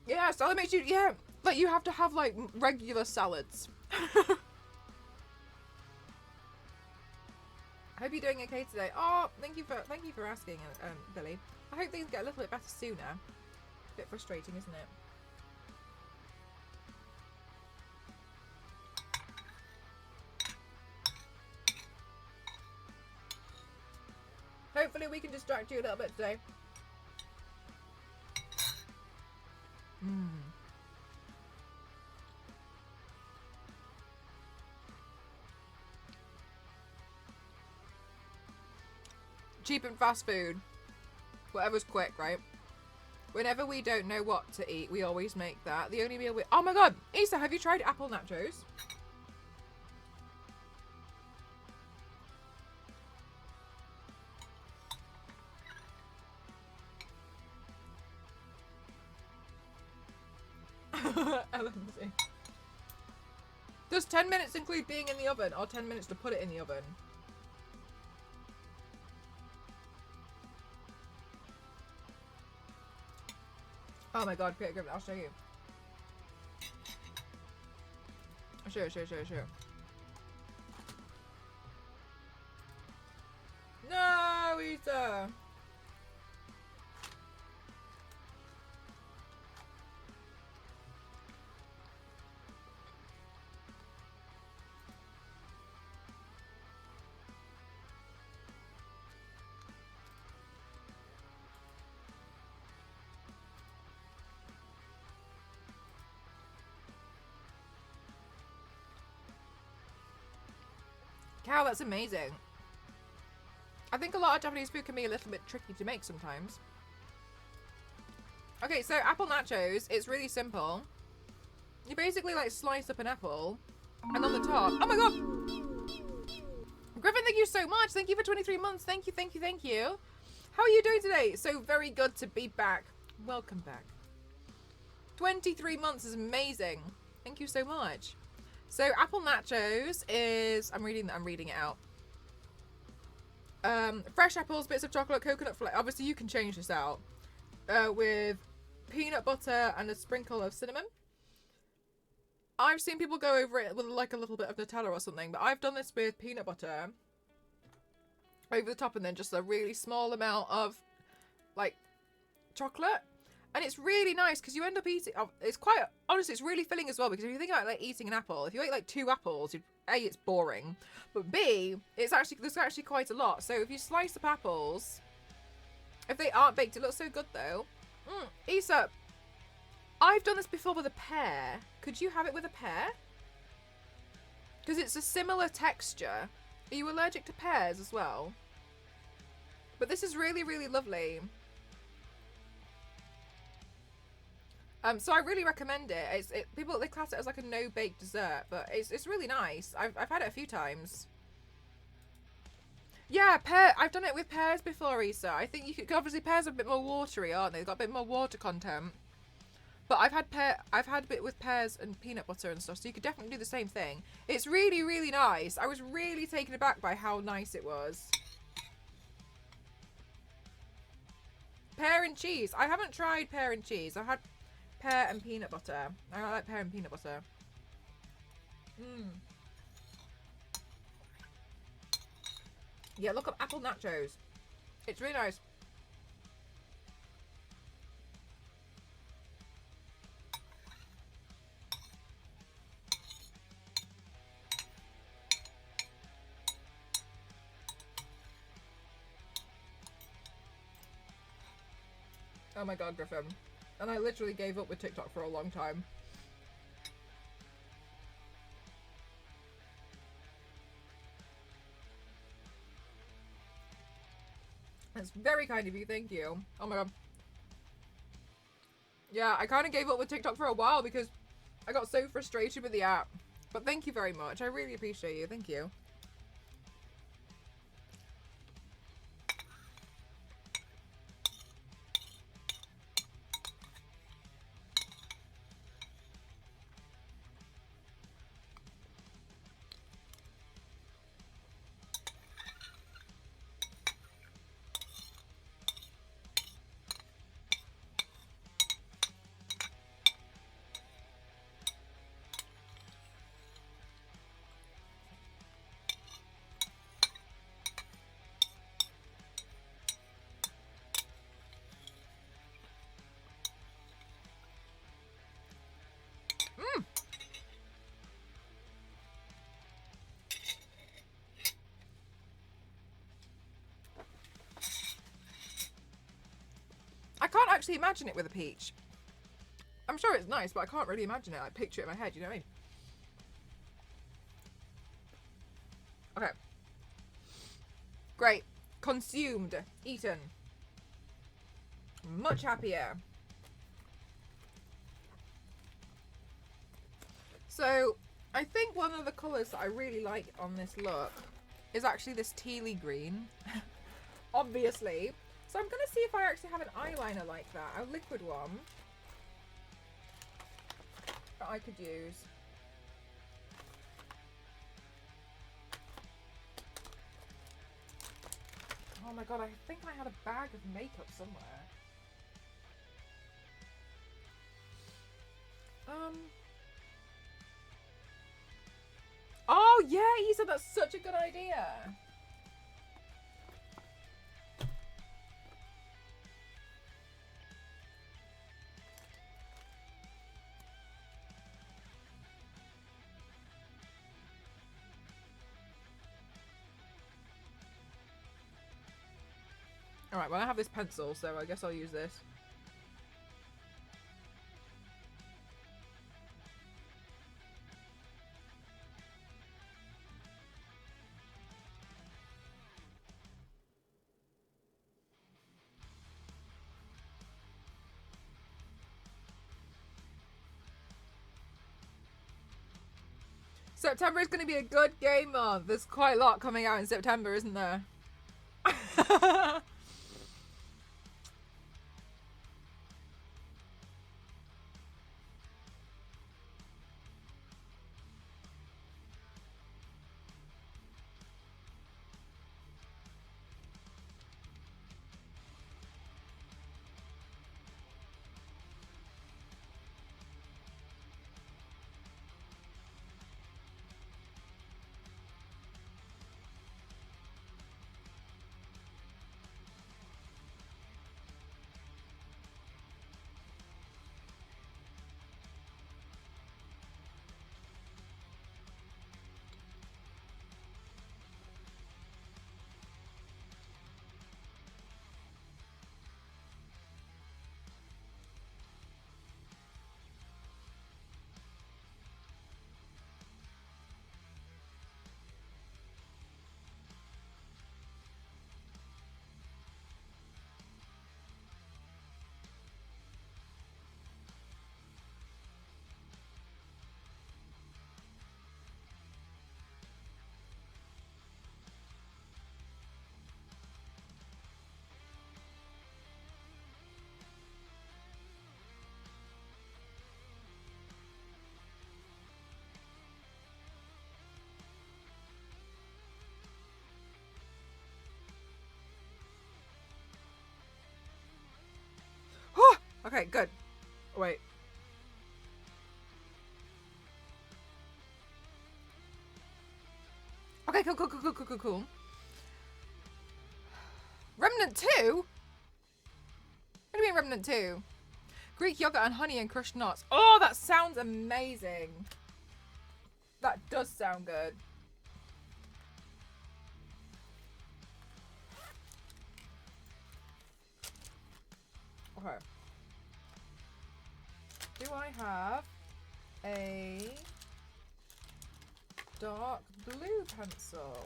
Yeah, salad makes you, yeah, like you have to have like regular salads. I hope you're doing okay today. Oh, thank you for asking, Billy. I hope things get a little bit better sooner. A bit frustrating, isn't it? Hopefully we can distract you a little bit today. Cheap and fast food. Whatever's quick, right? Whenever we don't know what to eat, we always make that. The only meal we... Oh my god! Issa, have you tried apple nachos? LMC. Does 10 minutes include being in the oven or 10 minutes to put it in the oven? Oh my god, Peter Griffin, I'll show you. I'll show you. No, Issa! Cow, that's amazing. I think a lot of Japanese food can be a little bit tricky to make sometimes. Okay, so apple nachos, it's really simple. You basically like slice up an apple, and on the top, oh my god! Griffin, thank you so much. Thank you for 23 months. Thank you, thank you, thank you. How are you doing today? So very good to be back. Welcome back. 23 months is amazing. Thank you so much. So apple nachos is, I'm reading it out. Fresh apples, bits of chocolate, coconut flake. Obviously you can change this out. With peanut butter and a sprinkle of cinnamon. I've seen people go over it with like a little bit of Nutella or something, but I've done this with peanut butter over the top and then just a really small amount of like chocolate. And it's really nice because you end up eating, it's quite, honestly, it's really filling as well, because if you think about like eating an apple, if you ate like 2 apples, A, it's boring, but B, there's actually quite a lot. So if you slice up apples, if they aren't baked, it looks so good though. Issa, I've done this before with a pear. Could you have it with a pear? Because it's a similar texture. Are you allergic to pears as well? But this is really, really lovely. So I really recommend it. People they class it as like a no bake dessert, but it's really nice. I've had it a few times. Yeah, I've done it with pears before, Issa. I think you could obviously pears are a bit more watery, aren't they? They've got a bit more water content. But I've had a bit with pears and peanut butter and stuff, so you could definitely do the same thing. It's really, really nice. I was really taken aback by how nice it was. Pear and cheese. I haven't tried pear and cheese. I've had pear and peanut butter. I like pear and peanut butter. Yeah, look up apple nachos. It's really nice. Oh my god, Griffin. And I literally gave up with TikTok for a long time. That's very kind of you, thank you. Oh my god. Yeah, I kind of gave up with TikTok for a while because I got so frustrated with the app. But thank you very much. I really appreciate you. Thank you. I can't actually imagine it with a peach. I'm sure it's nice, but I can't really imagine it. I picture it in my head, you know what I mean? Okay. Great. Consumed. Eaten. Much happier. So, I think one of the colours that I really like on this look is actually this tealy green. Obviously. So I'm going to see if I actually have an eyeliner like that. A liquid one. That I could use. Oh my god, I think I had a bag of makeup somewhere. Oh yeah, Isa, that's such a good idea. Alright, well I have this pencil, so I guess I'll use this. September is going to be a good game month. There's quite a lot coming out in September, isn't there? Okay, good. Wait. Okay, cool. Remnant 2? What do you mean Remnant 2? Greek yogurt and honey and crushed nuts. Oh, that sounds amazing. That does sound good. Okay. Do I have a dark blue pencil?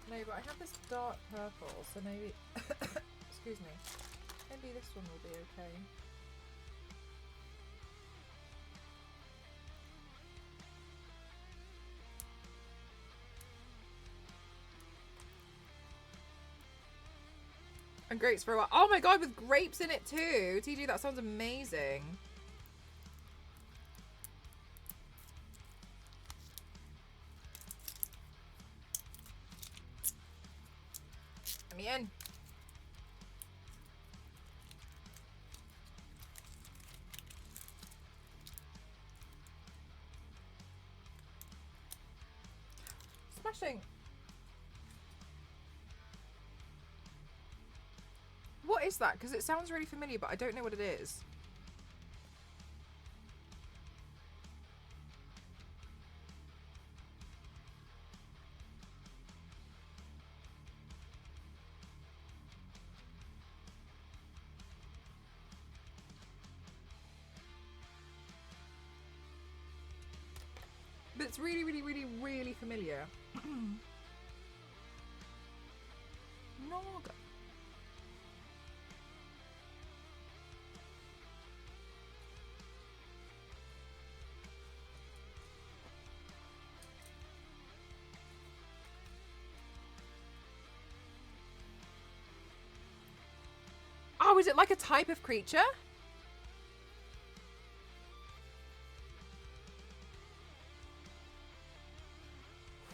No, but I have this dark purple, so maybe... excuse me. Maybe this one will be okay. And grapes for a while. Oh my god, with grapes in it too. TG, that sounds amazing. Let me in. Smashing. What is that? Because it sounds really familiar, but I don't know what it is. But it's really, really, really, really familiar. Nog. Oh, is it like a type of creature?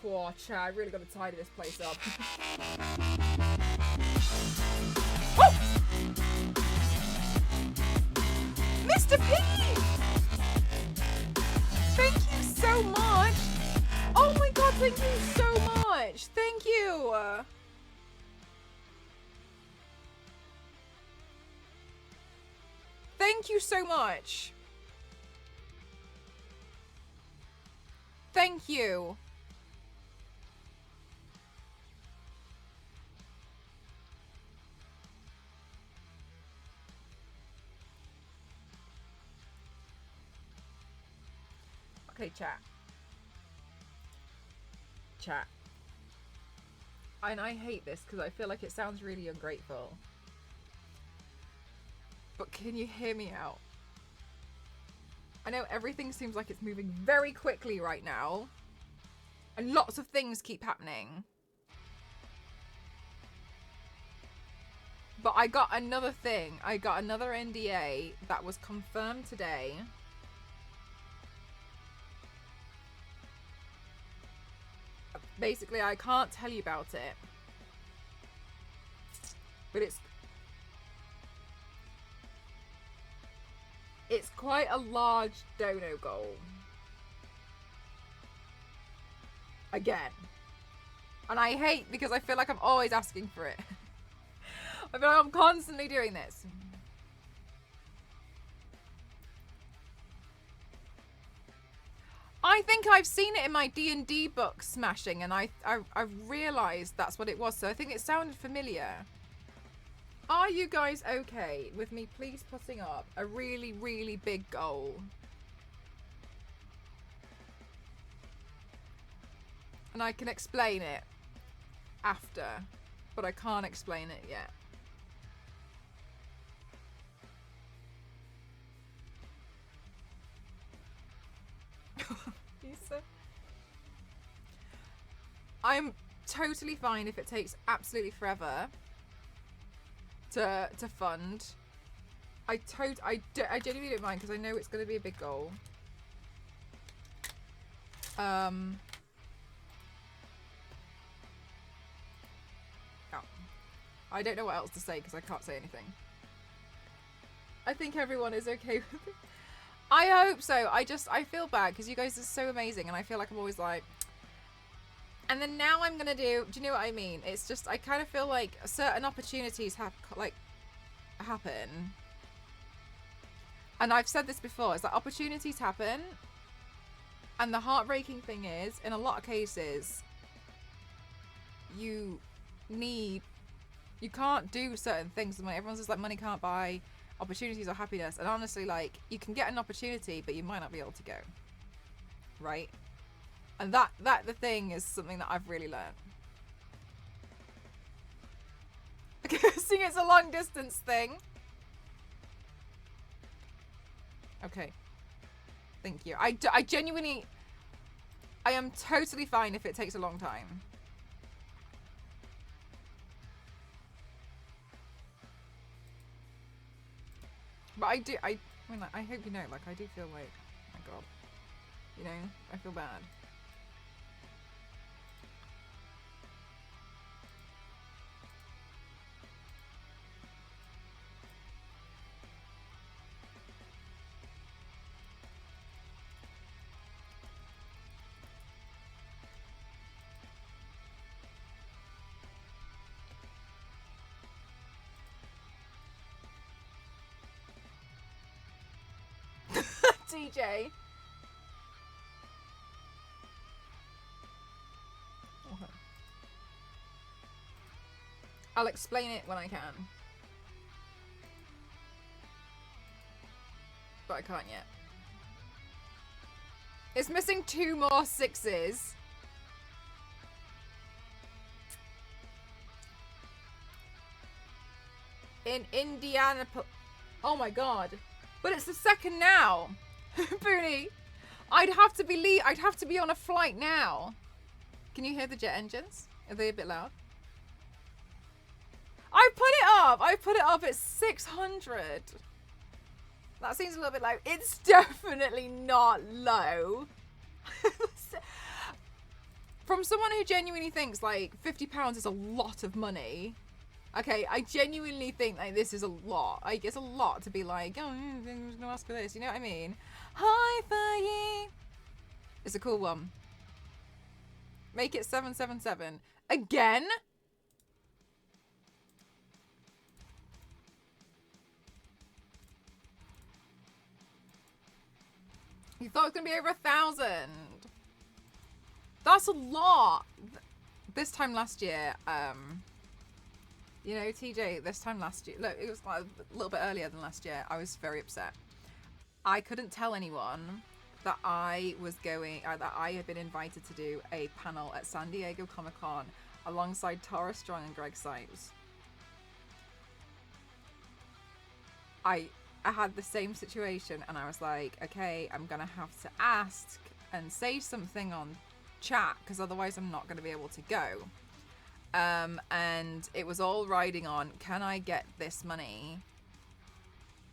Whoa, Chad, I really got to tidy this place up. Oh! Mr. P! Thank you so much! Oh my god, thank you so much! Thank you! Thank you so much! Thank you! Okay, chat. Chat. And I hate this because I feel like it sounds really ungrateful. But can you hear me out? I know everything seems like it's moving very quickly right now. And lots of things keep happening. But I got another thing. I got another NDA that was confirmed today. Basically, I can't tell you about it. But it's quite a large dono goal. Again. And I hate because I feel like I'm always asking for it. I feel like I'm constantly doing this. I think I've seen it in my D&D book, Smashing, and I've realised that's what it was, so I think it sounded familiar. Are you guys okay with me please putting up a really, really big goal? And I can explain it after, but I can't explain it yet. I'm totally fine if it takes absolutely forever to fund. I genuinely don't mind because I know it's going to be a big goal. I don't know what else to say because I can't say anything. I think everyone is okay with it. I hope so. I feel bad because you guys are so amazing, and I feel like I'm always like, and then now I'm gonna do you know what I mean? It's just, I kind of feel like certain opportunities happen. And I've said this before, is that opportunities happen. And the heartbreaking thing is, in a lot of cases, you can't do certain things. Everyone's just like, money can't buy opportunities or happiness. And honestly, like, you can get an opportunity, but you might not be able to go. Right? And that the thing is something that I've really learned. Guessing it's a long distance thing. Okay. Thank you. I genuinely, I am totally fine if it takes a long time. But I mean, like, I hope you know, like, I do feel like, oh my god, you know, I feel bad. TJ. Okay. I'll explain it when I can. But I can't yet. It's missing 2 more 6s. In Indiana. Oh my god. But it's the 2nd now. Booney. I'd have to be on a flight now. Can you hear the jet engines? Are they a bit loud? I put it up at 600. That seems a little bit low. It's definitely not low. From someone who genuinely thinks like £50 is a lot of money. Okay, I genuinely think like this is a lot. Like, it's a lot to be like, oh, I'm gonna ask for this. You know what I mean? Hi, Faye. It's a cool one. Make it 777 again. You thought it was gonna be over 1,000. That's a lot. This time last year, you know, TJ, this time last year, look, it was like a little bit earlier than last year. I was very upset. I couldn't tell anyone that I was going, that I had been invited to do a panel at San Diego Comic-Con alongside Tara Strong and Greg Sipes. I had the same situation, and I was like, okay, I'm gonna have to ask and say something on chat, because otherwise I'm not gonna be able to go. And it was all riding on, can I get this money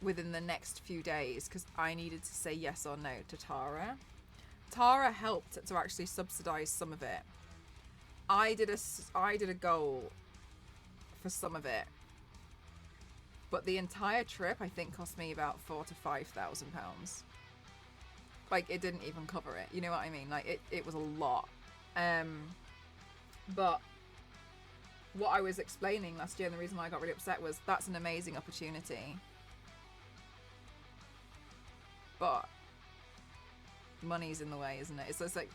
within the next few days? Because I needed to say yes or no to Tara. Tara helped to actually subsidize some of it. I did a goal for some of it, but the entire trip I think cost me about £4,000 to £5,000. Like, it didn't even cover it. You know what I mean? Like, it was a lot. But what I was explaining last year, and the reason why I got really upset, was that's an amazing opportunity. But money's in the way, isn't it? It's like,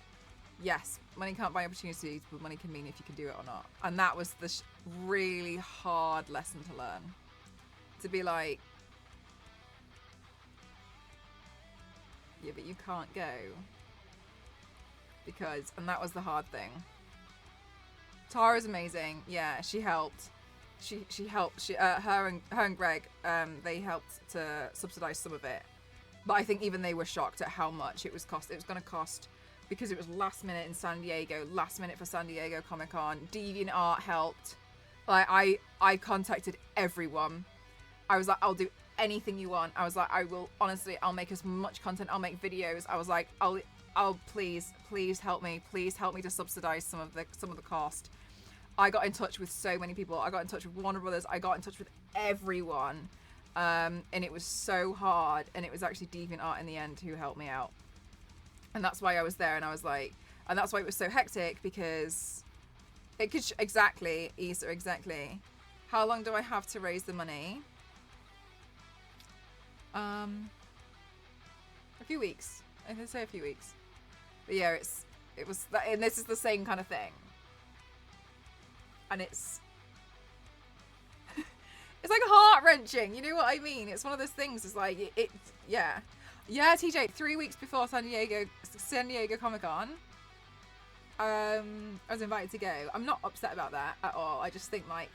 yes, money can't buy opportunities, but money can mean if you can do it or not. And that was the really hard lesson to learn. To be like, yeah, but you can't go. Because, and that was the hard thing. Tara's amazing. Yeah, she helped. She helped. Her and Greg, they helped to subsidize some of it. But I think even they were shocked at how much it was cost. It was going to cost, because it was last minute in San Diego, last minute for San Diego Comic-Con. DeviantArt helped. Like, I contacted everyone. I was like, I'll do anything you want. I was like, I will, honestly, I'll make as much content. I'll make videos. I was like, I'll please help me. Please help me to subsidize some of the cost. I got in touch with so many people. I got in touch with Warner Brothers. I got in touch with everyone. And it was so hard. And it was actually DeviantArt in the end who helped me out. And that's why I was there. And I was like, and that's why it was so hectic, because it could, exactly, Issa, exactly. How long do I have to raise the money? A few weeks. I can say a few weeks. But yeah, it was that, and this is the same kind of thing. And it's like heart-wrenching, you know what I mean? It's one of those things, it's like, yeah, TJ, 3 weeks before San Diego Comic-Con, I was invited to go. I'm not upset about that at all. I just think, like,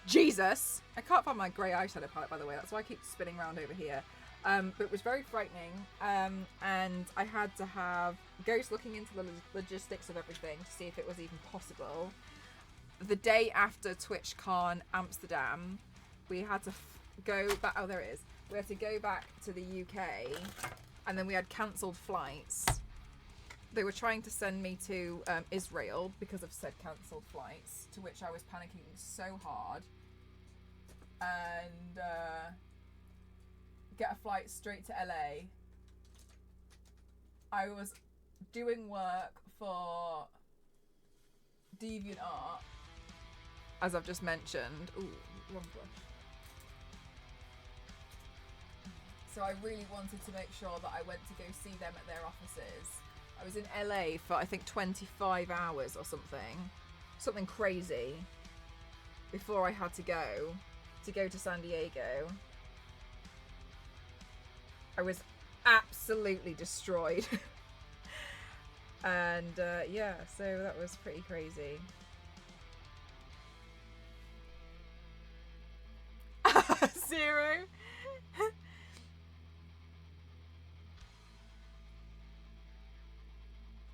Jesus, I can't find my grey eyeshadow palette, by the way, that's why I keep spinning around over here. But it was very frightening, and I had to have Ghost looking into the logistics of everything to see if it was even possible. The day after TwitchCon Amsterdam, we had to go back. Oh, there it is. We had to go back to the UK, and then we had cancelled flights. They were trying to send me to Israel because of said cancelled flights, to which I was panicking so hard. And get a flight straight to LA. I was doing work for DeviantArt, as I've just mentioned. Ooh, wrong brush. So I really wanted to make sure that I went to go see them at their offices. I was in LA for, I think, 25 hours or something crazy, before I had to go to San Diego. I was absolutely destroyed. And yeah, so that was pretty crazy. Zero.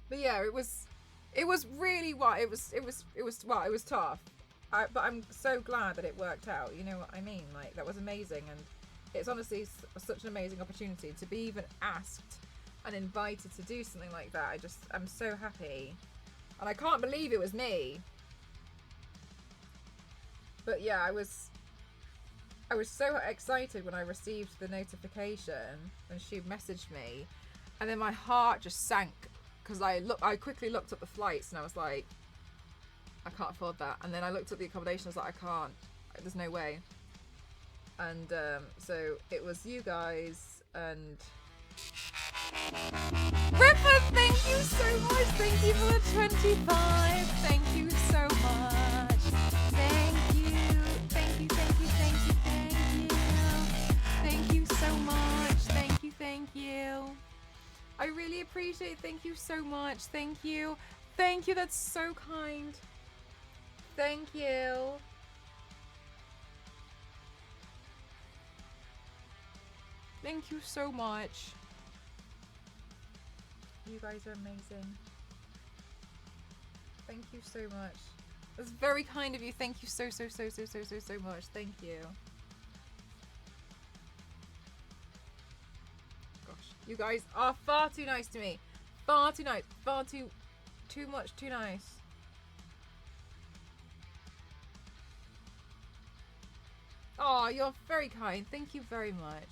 But yeah, it was really it was tough. But I'm so glad that it worked out. You know what I mean? Like, that was amazing, and it's honestly such an amazing opportunity to be even asked and invited to do something like that. I'm so happy, and I can't believe it was me. But yeah, I was so excited when I received the notification and she messaged me, and then my heart just sank, because I quickly looked up the flights and I was like, I can't afford that. And then I looked at the accommodation, I was like, I can't, there's no way. And so it was you guys, and Ripper, thank you so much. Thank you for the 25. Thank you so much. Thank you. Thank you, thank you, thank you, thank you. Thank you so much. Thank you, thank you. I really appreciate it. Thank you so much. Thank you. Thank you, that's so kind. Thank you. Thank you so much. You guys are amazing. Thank you so much. That's very kind of you. Thank you so much. Thank you. Gosh, you guys are far too nice to me. Far too nice. Far too much too nice. Oh, you're very kind. Thank you very much.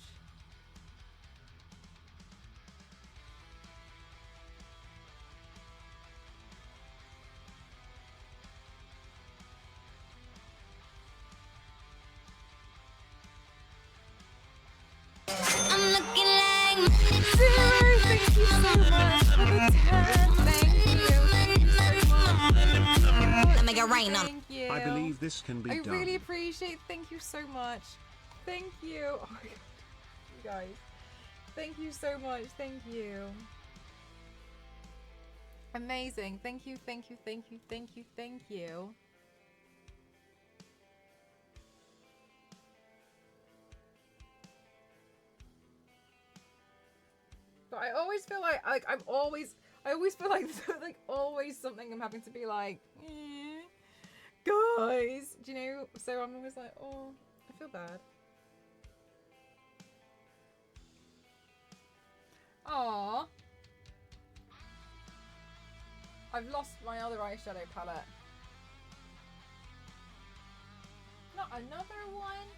I'm looking like Zero, thank you so much for the 10. Thank you so much. I make it rain on. Thank you. I believe this can be I done. really appreciate it. Thank you so much. Thank you. Oh my God. You guys. Thank you so much. Thank you. Amazing. Thank you, thank you, thank you, thank you, thank you. But I always feel like I always feel like there's like always something I'm having to be like, guys, do you know? So I'm always like, oh, I feel bad. Aww. I've lost my other eyeshadow palette. another one.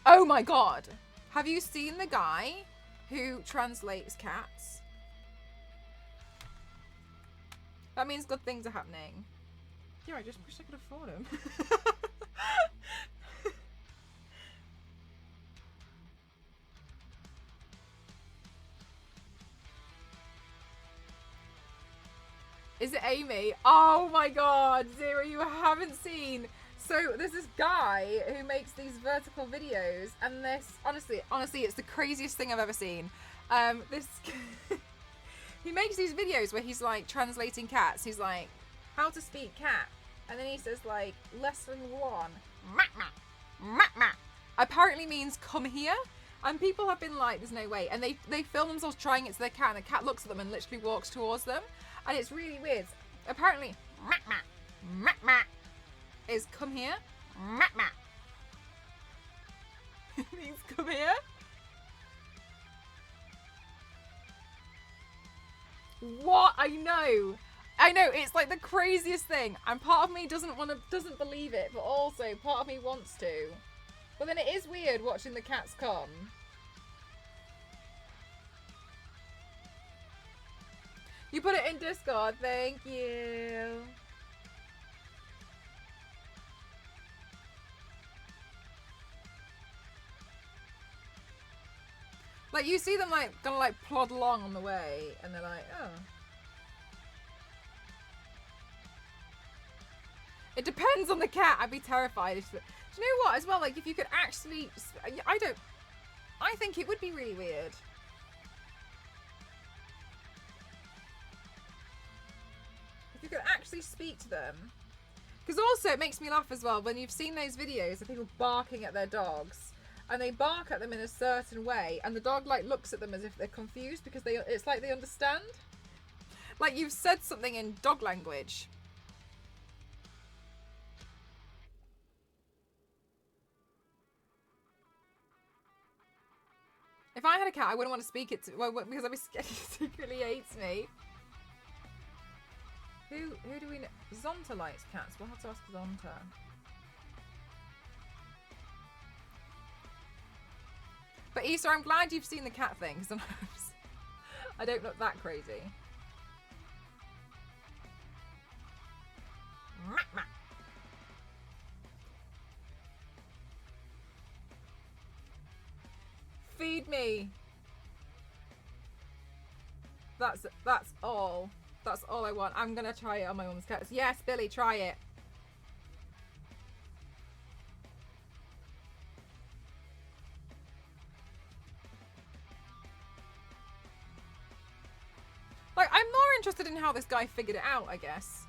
Oh my god. Have you seen the guy who translates cats? That means good things are happening. Yeah, I just wish I could afford him. Is it Amy? Oh my god, Zero, you haven't seen. So there's this guy who makes these vertical videos, and this honestly, it's the craziest thing I've ever seen. This he makes these videos where he's like translating cats. He's like, how to speak cat, and then he says like lesson 1, apparently means come here. And people have been like, there's no way, and they film themselves trying it to their cat, and the cat looks at them and literally walks towards them. And it's really weird. Apparently, is come here. It means come here. What? I know, it's like the craziest thing. And part of me doesn't believe it, but also part of me wants to. But then it is weird watching the cats come. You put it in Discord, thank you. Like, you see them like gonna like plod along on the way, and they're like, oh. It depends on the cat. I'd be terrified if. Do you know what? As well, like if you could actually, I think it would be really weird. You could actually speak to them. Because also it makes me laugh as well when you've seen those videos of people barking at their dogs, and they bark at them in a certain way, and the dog like looks at them as if they're confused because it's like they understand. Like you've said something in dog language. If I had a cat, I wouldn't want to speak it to, well, because I'd be scared he secretly hates me. Who do we know? Zonta likes cats. We'll have to ask Zonta. But Issa, I'm glad you've seen the cat thing, because sometimes I don't look that crazy. Feed me. That's all. That's all I want. I'm gonna try it on my mum's cats. Yes, Billy, try it. Like, I'm more interested in how this guy figured it out, I guess.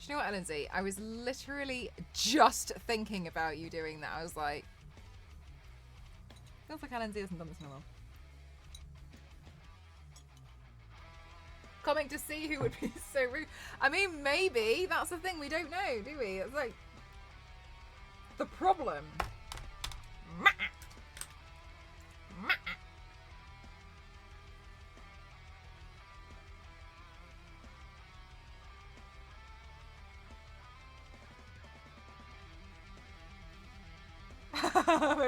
Do you know what, Lindsay? I was literally just thinking about you doing that. I was like, feels like Lindsay hasn't done this in a while. Coming to see who would be so rude. I mean, maybe. That's the thing. We don't know, do we? It's like the problem.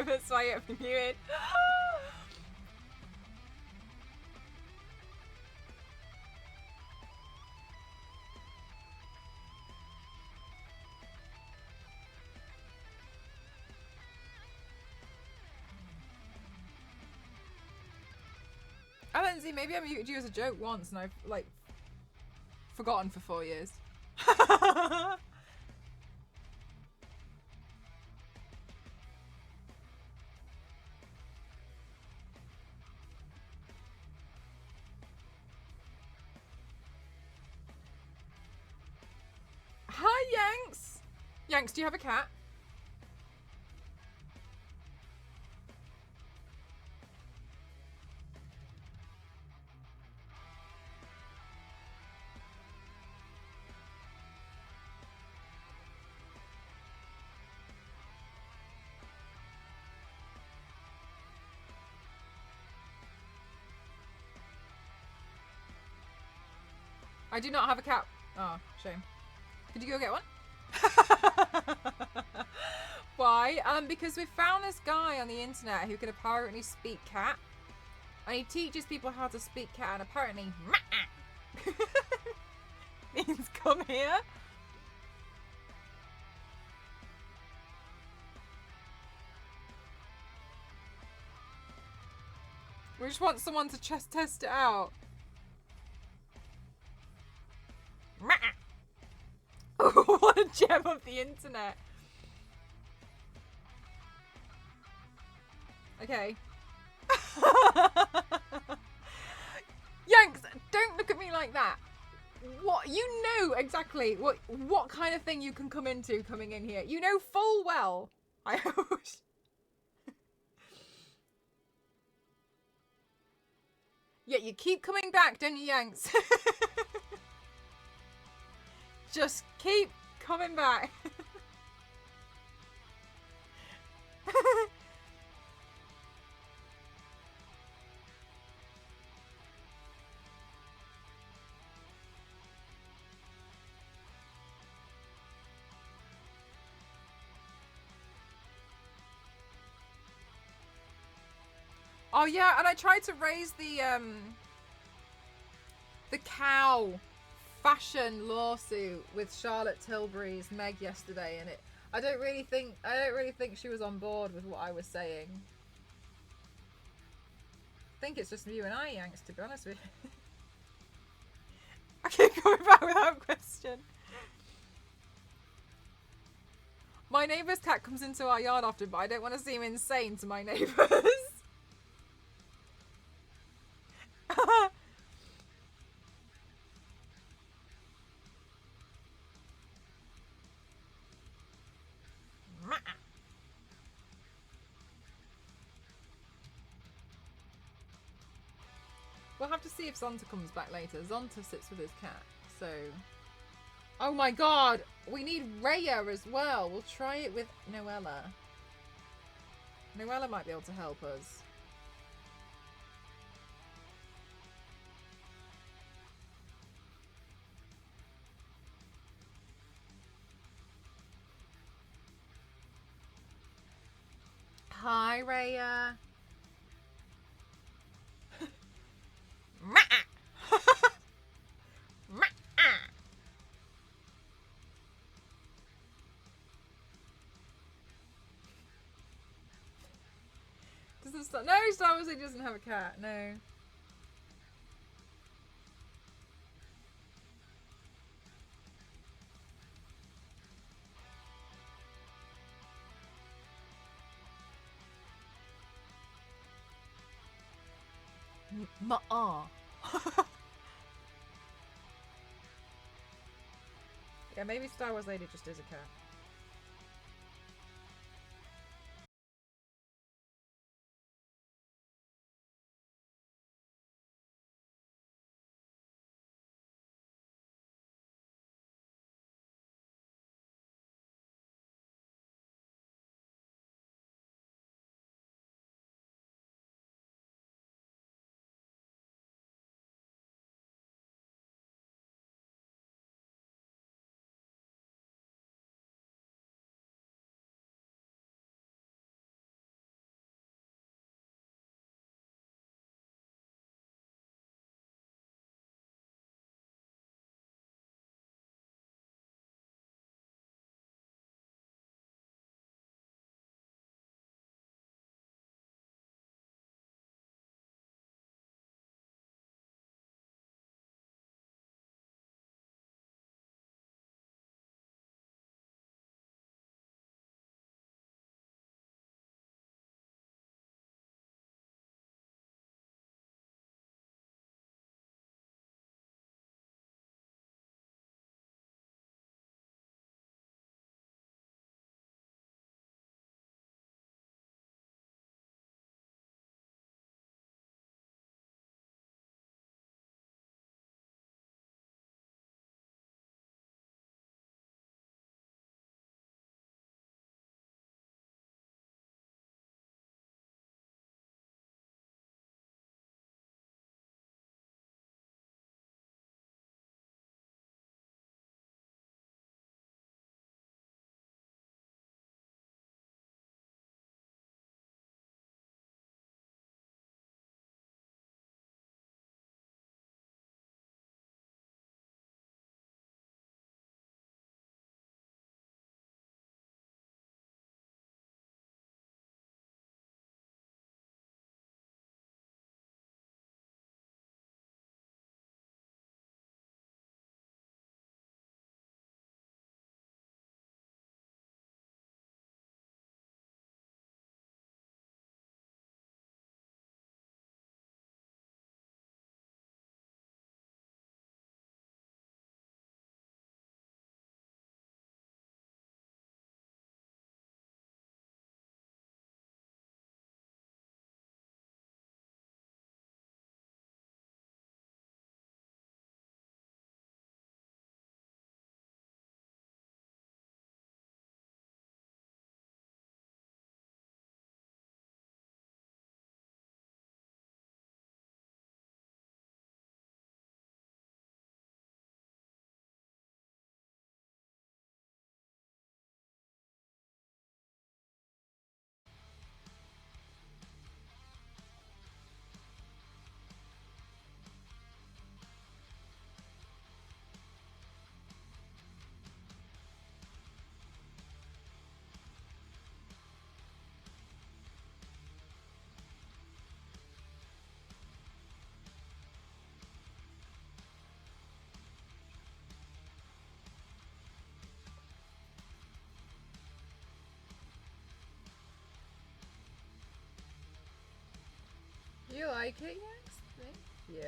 That's why you have to mute it. Lindsay, maybe I muted you as a joke once and I've like forgotten for 4 years. Hi, Yanks. Yanks, do you have a cat? I do not have a cat. Oh, shame. Could you go get one? Why? Because we found this guy on the internet who can apparently speak cat. And he teaches people how to speak cat, and apparently means come here. We just want someone to just test it out. What a gem of the internet. Okay. Yanks, don't look at me like that. What? You know exactly what kind of thing you can come into coming in here. You know full well. I wish. Yeah, you keep coming back, don't you, Yanks? Just keep coming back. Oh yeah, and I tried to raise the cow fashion lawsuit with Charlotte Tilbury's Meg yesterday, and I don't really think she was on board with what I was saying. I think it's just you and I, Yanks, to be honest with you. I keep coming back without question. My neighbour's cat comes into our yard often, but I don't want to seem insane to my neighbours. We'll have to see if Zonta comes back later. Zonta sits with his cat, so... Oh my god! We need Rhea as well. We'll try it with Noella. Noella might be able to help us. Hi, Rhea. No, Star Wars doesn't have a cat. No. Yeah, maybe Star Wars Lady just is a cat. You like it, yes? Thank you.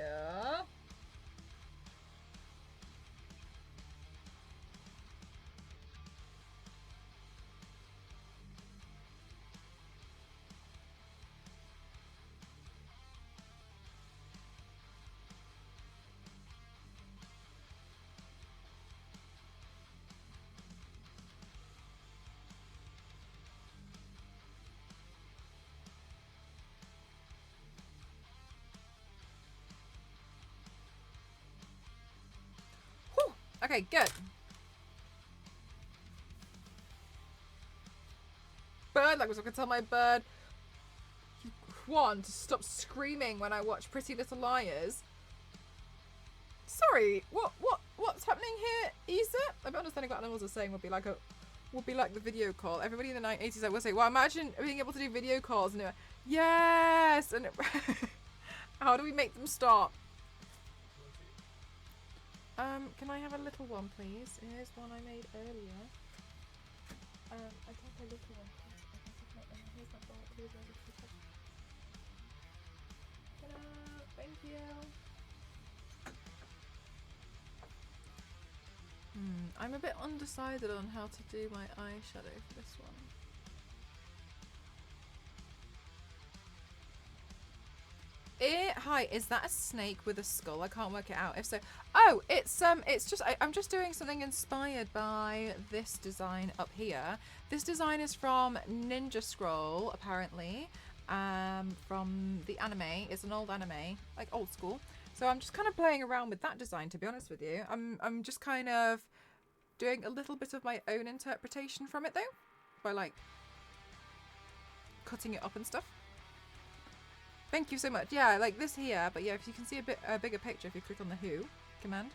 Whew. Okay, good. Bird, like I was going to tell my bird, Juan, to stop screaming when I watch Pretty Little Liars. Sorry, what's happening here, Isa? I'm understanding what animals are saying would be like the video call. Everybody in the 80s I will say, well, imagine being able to do video calls and yes, and how do we make them stop? Can I have a little one, please? Here's one I made earlier. I take a little one, please. Here's my bowl. Here's my little one. Ta-da! Thank you. I'm a bit undecided on how to do my eyeshadow for this one. Hi, is that a snake with a skull? I can't work it out. If so, oh, it's just I'm just doing something inspired by this design up here. This design is from Ninja Scroll, apparently, from the anime. It's an old anime, like old school. So I'm just kind of playing around with that design, to be honest with you. I'm just kind of doing a little bit of my own interpretation from it, though, by like cutting it up and stuff. Thank you so much. Yeah, like this here, but yeah, if you can see a bigger picture, if you click on the Who command.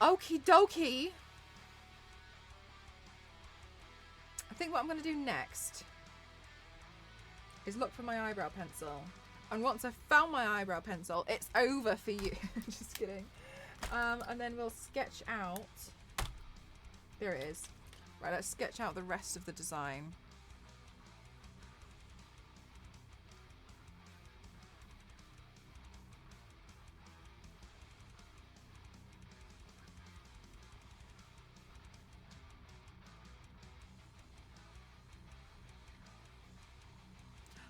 Okie dokie. I think what I'm going to do next is look for my eyebrow pencil. And once I've found my eyebrow pencil, it's over for you. Just kidding. And then we'll sketch out. There it is. Right, let's sketch out the rest of the design.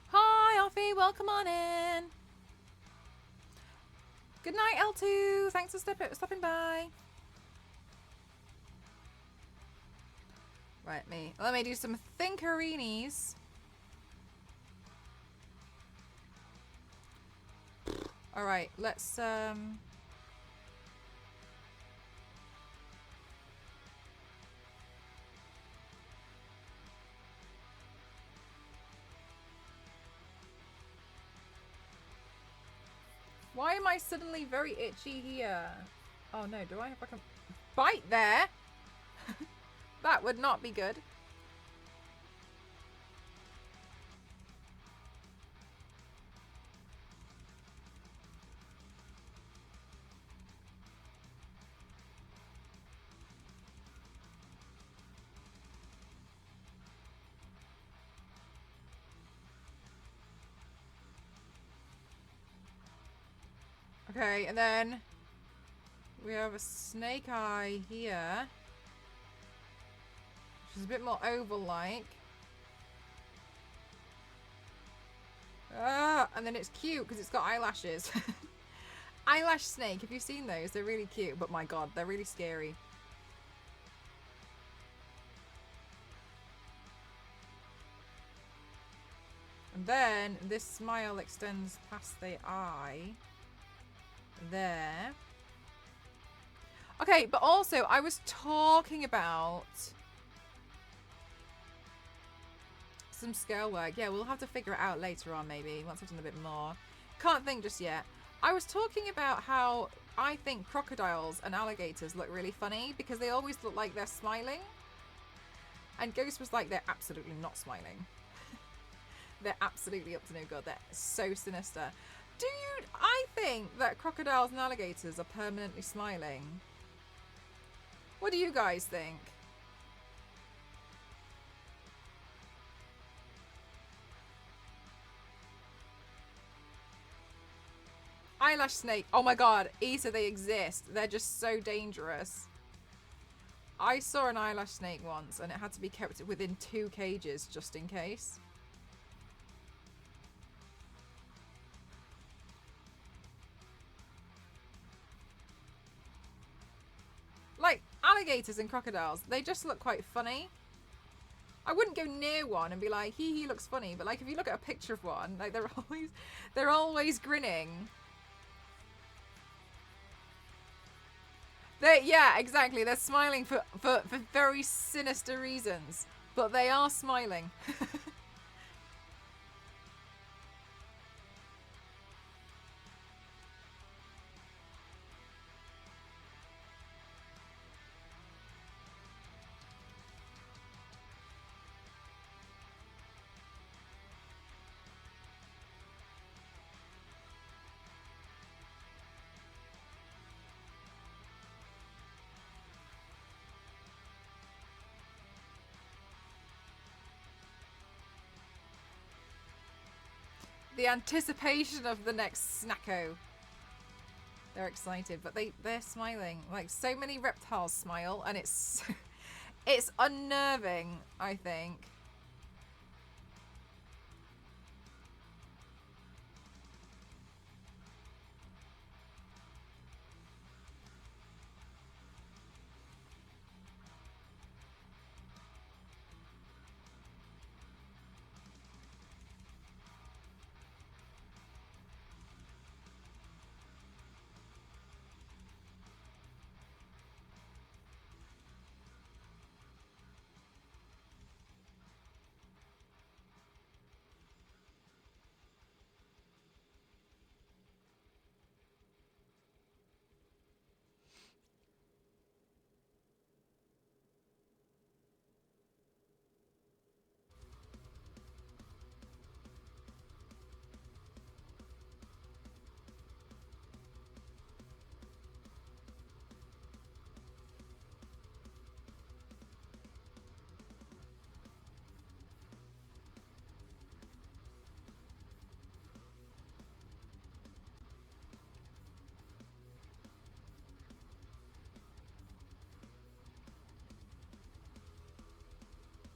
Hi, Alfie, welcome on in. Good night, L2. Thanks for stopping by. Right, let me do some thinkerinis. All right, let's why am I suddenly very itchy here? Oh no, do I have like a bite there? That would not be good. Okay, and then we have a snake eye here. Which is a bit more oval-like. And then it's cute because it's got eyelashes. Eyelash snake, have you seen those? They're really cute, but my god, they're really scary. And then this smile extends past the eye. There. Okay, but also I was talking about some scale work. Yeah, we'll have to figure it out later on, maybe once I've done a bit more. Can't think just yet. I was talking about how I think crocodiles and alligators look really funny because they always look like they're smiling. And Ghost was like, they're absolutely not smiling. They're absolutely up to no good. They're so sinister. I think that crocodiles and alligators are permanently smiling. What do you guys think? Eyelash snake. Oh my god, Issa, they exist. They're just so dangerous. I saw an eyelash snake once and it had to be kept within 2 cages just in case. Like, alligators and crocodiles, they just look quite funny. I wouldn't go near one and be like, he looks funny, but like if you look at a picture of one, like they're always grinning. Yeah, exactly. They're smiling for very sinister reasons, but they are smiling. The anticipation of the next snacko. They're excited, but they're smiling. Like, so many reptiles smile, and it's it's unnerving, I think.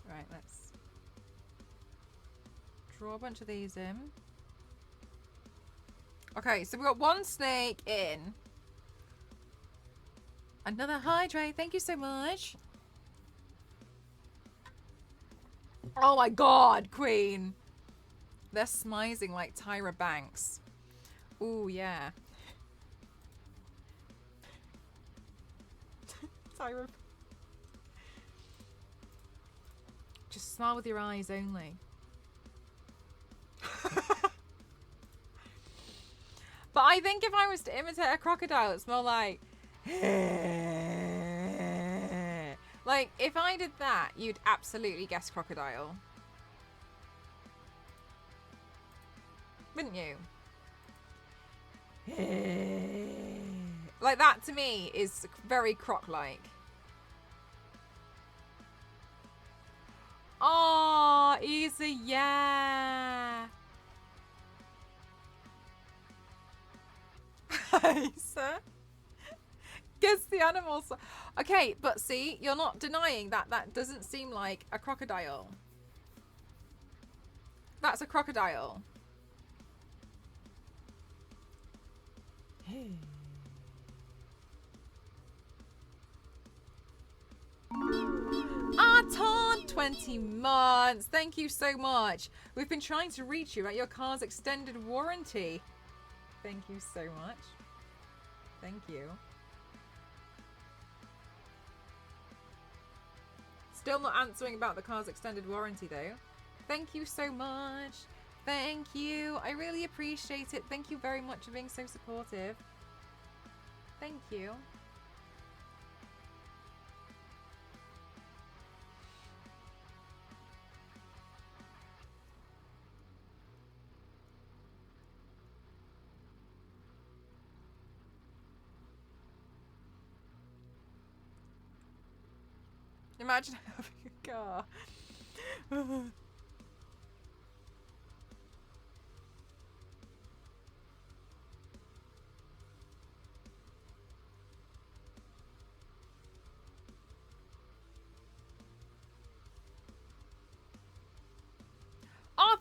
Right, let's draw a bunch of these in. Okay, so we've got one snake in. Another hydrate. Thank you so much. Oh my god, Queen. They're smizing like Tyra Banks. Ooh, yeah. Tyra. Just smile with your eyes only. But I think if I was to imitate a crocodile, it's more like... Like, if I did that, you'd absolutely guess crocodile. Wouldn't you? Like, that to me is very croc-like. Oh, easy, yeah. Isa. Guess the animals. Okay, but see, you're not denying that that doesn't seem like a crocodile. That's a crocodile. Arton, 20 months. Thank you so much. We've been trying to reach you at your car's extended warranty. Thank you so much. Thank you. Still not answering about the car's extended warranty though. Thank you so much. Thank you. I really appreciate it. Thank you very much for being so supportive. Thank you. Imagine having a car.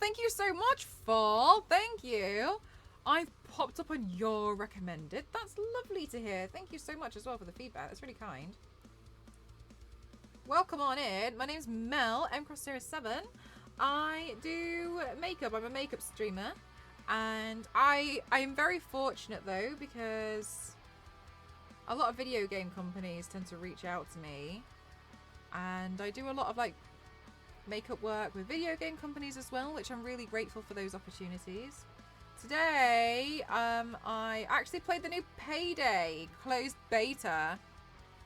thank you so much, Fall. Thank you. I've popped up on your recommended. That's lovely to hear. Thank you so much as well for the feedback. That's really kind. Welcome on in. My name's Mel, mcross07. I do makeup. I'm a makeup streamer. And I'm very fortunate though, because a lot of video game companies tend to reach out to me. And I do a lot of like makeup work with video game companies as well, which I'm really grateful for those opportunities. Today, I actually played the new Payday closed beta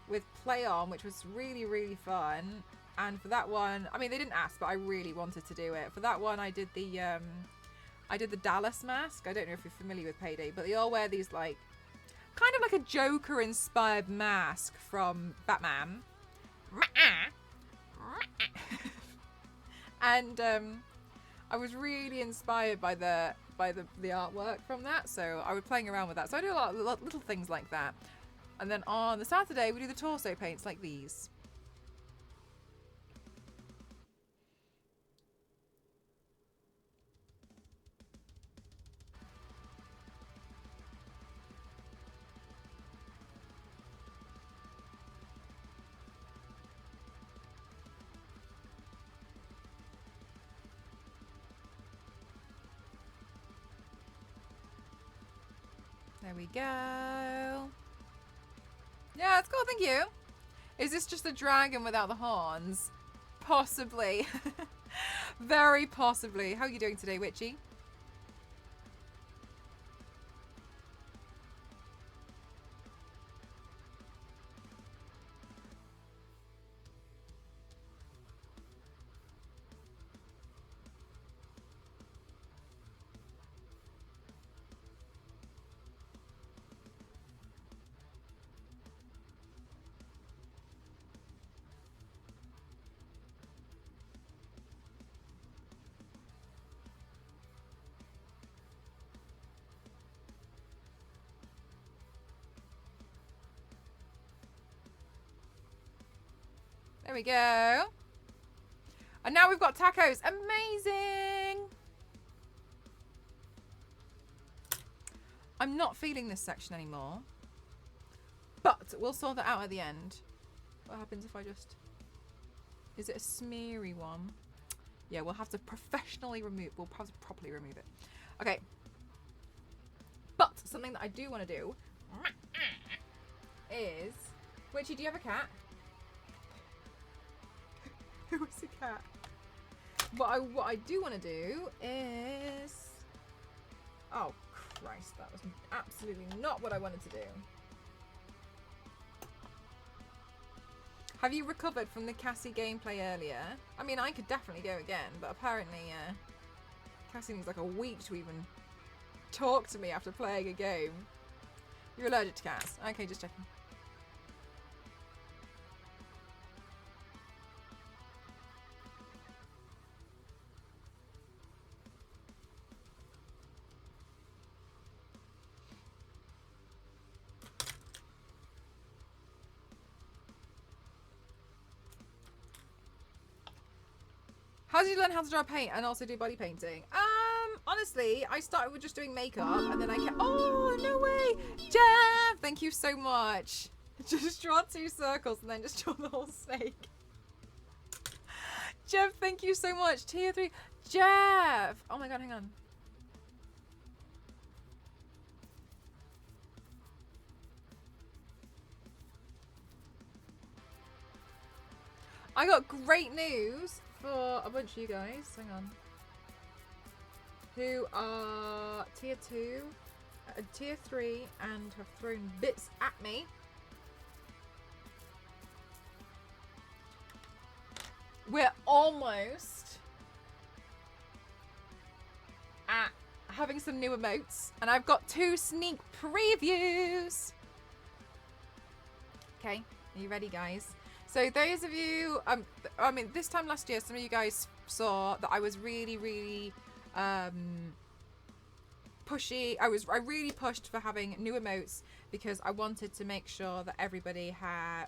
with PlayOn, which was really, really fun. And for that one, I mean, they didn't ask, but I really wanted to do it. For that one, I did the Dallas mask. I don't know if you're familiar with Payday, but they all wear these like, kind of like a Joker-inspired mask from Batman. And I was really inspired by the artwork from that, so I was playing around with that. So I do a lot of little things like that. And then on the Saturday, we do the torso paints like these. There we go. Yeah, it's cool, thank you. Is this just a dragon without the horns? Possibly. Very possibly. How are you doing today, Witchy? There we go. And now we've got tacos. Amazing. I'm not feeling this section anymore. But we'll sort that out at the end. What happens if I just... Is it a smeary one? Yeah, we'll have to professionally remove... We'll have to properly remove it. Okay. But something that I do want to do is... Witchy, do you have a cat? Who is a cat? What I do want to do is... Oh, Christ. That was absolutely not what I wanted to do. Have you recovered from the Cassie gameplay earlier? I mean, I could definitely go again, but apparently Cassie needs like a week to even talk to me after playing a game. You're allergic to cats. Okay, just checking. How did you learn how to draw paint and also do body painting? Honestly, I started with just doing makeup and then I kept... Oh, no way! Jeff, thank you so much. Just draw 2 circles and then just draw the whole snake. Jeff, thank you so much. Tier 3. Jeff! Oh my god, hang on. I got great news for a bunch of you guys. Hang on. Who are tier 2, tier 3, and have thrown bits at me. We're almost at having some new emotes, and I've got 2 sneak previews. Okay, are you ready, guys? So those of you, I mean, this time last year, some of you guys saw that I was really, really pushy. I really pushed for having new emotes because I wanted to make sure that everybody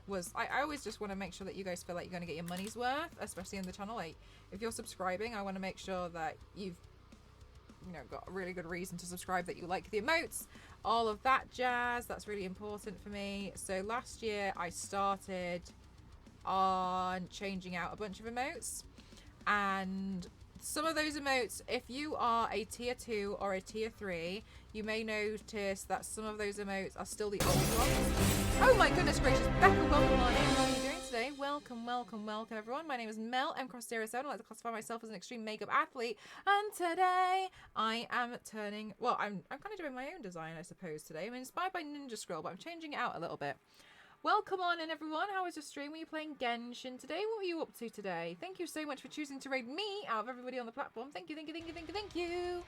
was. I always just want to make sure that you guys feel like you're going to get your money's worth, especially in the channel. Like, if you're subscribing, I want to make sure that you've, you know, got a really good reason to subscribe, that you like the emotes, all of that jazz. That's really important for me. So last year I started on changing out a bunch of emotes, and some of those emotes, if you are a tier 2 or a tier 3, you may notice that some of those emotes are still the old ones. Oh my goodness gracious, Becca, welcome on in. How are you doing today? Welcome, welcome, welcome everyone. My name is Mel mcross07. I like to classify myself as an extreme makeup athlete, and today I am turning, well, I'm kind of doing my own design, I suppose, today. I'm inspired by Ninja Scroll, but I'm changing it out a little bit. Welcome on in everyone. How was your stream? Were you playing Genshin today? What were you up to today? Thank you so much for choosing to raid me out of everybody on the platform. Thank you, thank you, thank you, thank you, thank you.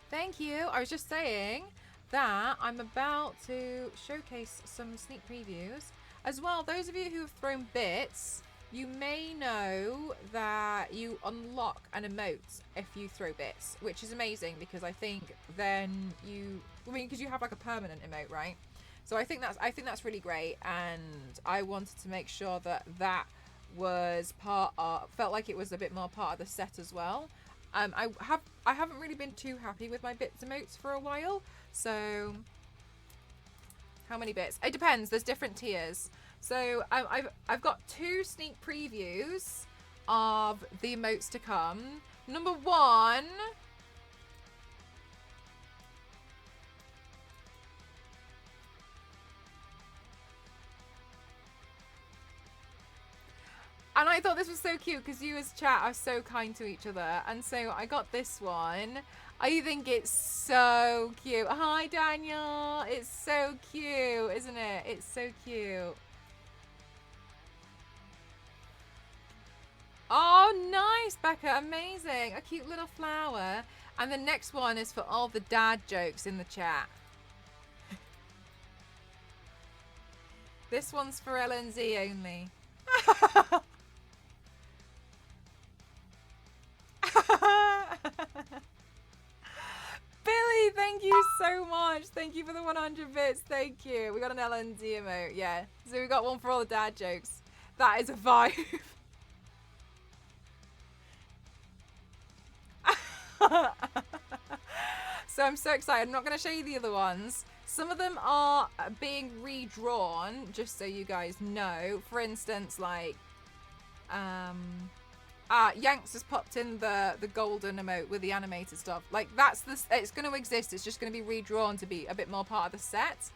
Thank you. I was just saying that I'm about to showcase some sneak previews. As well, those of you who have thrown bits, you may know that you unlock an emote if you throw bits, which is amazing because I think then because you have like a permanent emote, right? So I think that's really great, and I wanted to make sure that was felt like it was a bit more part of the set as well. I haven't really been too happy with my bits emotes for a while. So how many bits? It depends. There's different tiers. So I've got 2 sneak previews of the emotes to come. Number 1. And I thought this was so cute because you as chat are so kind to each other. And so I got this one. I think it's so cute. Hi, Daniel. It's so cute, isn't it? It's so cute. Oh, nice, Becca. Amazing. A cute little flower. And the next one is for all the dad jokes in the chat. This one's for LNZ only. Billy, thank you so much. Thank you for the 100 bits. Thank you. We got an LNZ emote, yeah. So we got one for all the dad jokes. That is a vibe. So I'm so excited. I'm not going to show you the other ones. Some of them are being redrawn, just so you guys know. For instance, like Yanks has popped in the golden emote with the animated stuff. Like, it's going to exist. It's just going to be redrawn to be a bit more part of the set.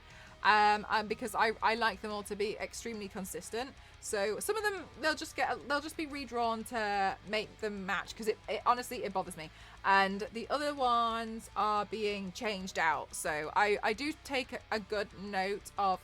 Because I like them all to be extremely consistent. So some of them they'll just be redrawn to make them match, because it honestly it bothers me. And the other ones are being changed out. So I do take a good note of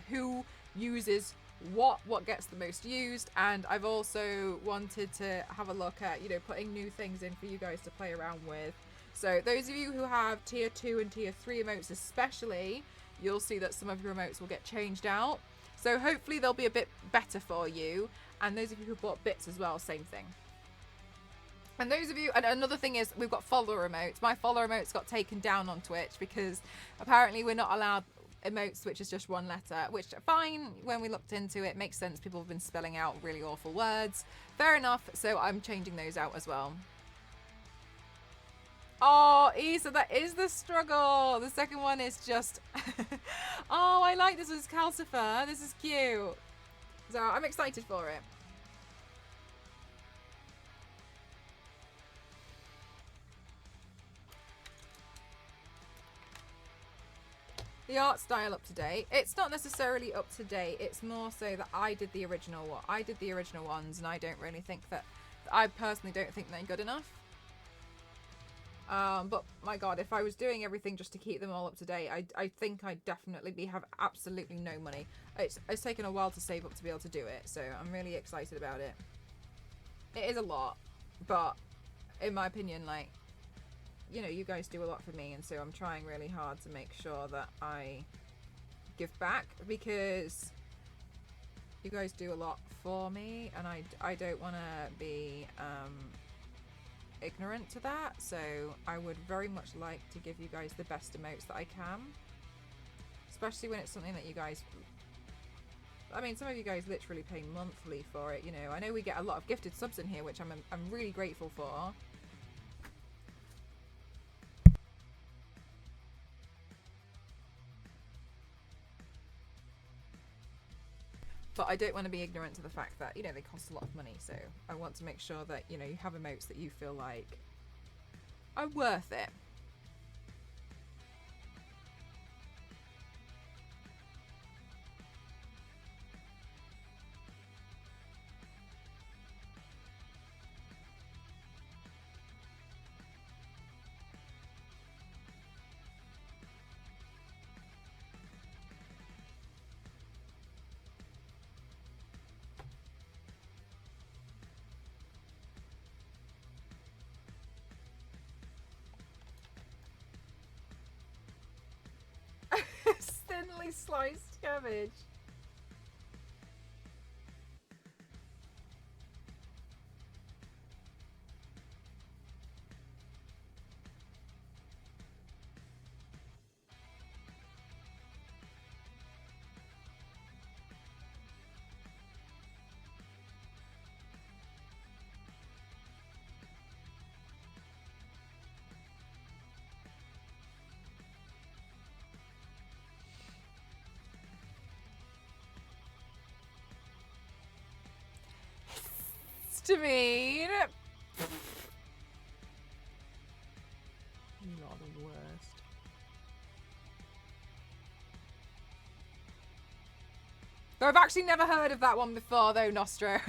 who uses what gets the most used, and I've also wanted to have a look at, you know, putting new things in for you guys to play around with. So those of you who have tier 2 and tier 3 emotes especially, you'll see that some of your emotes will get changed out. So hopefully they'll be a bit better for you. And those of you who bought bits as well, same thing. And those of you, and another thing is, we've got follower emotes. My follower emotes got taken down on Twitch because apparently we're not allowed emotes which is just one letter, which fine, when we looked into it, makes sense. People have been spelling out really awful words. Fair enough. So I'm changing those out as well. Oh, Isa, that is the struggle. The second one is just... Oh, I like this. It's Calcifer. This is cute. So I'm excited for it. The art style up to date. It's not necessarily up to date. It's more so that I did the original ones, and I don't really think that... I personally don't think they're good enough. But my god, if I was doing everything just to keep them all up to date, I think I'd definitely have absolutely no money. It's taken a while to save up to be able to do it, so I'm really excited about it. It is a lot, but in my opinion, like, you know, you guys do a lot for me, and so I'm trying really hard to make sure that I give back, because you guys do a lot for me, and I don't want to be ignorant to that, so I would very much like to give you guys the best emotes that I can. Especially when it's something that you guys... I mean, some of you guys literally pay monthly for it, you know. I know we get a lot of gifted subs in here, which I'm really grateful for. But I don't want to be ignorant to the fact that, you know, they cost a lot of money. So I want to make sure that, you know, you have emotes that you feel like are worth it. Thinly sliced cabbage. To mean. You are the worst. Though I've actually never heard of that one before, though, Nostro.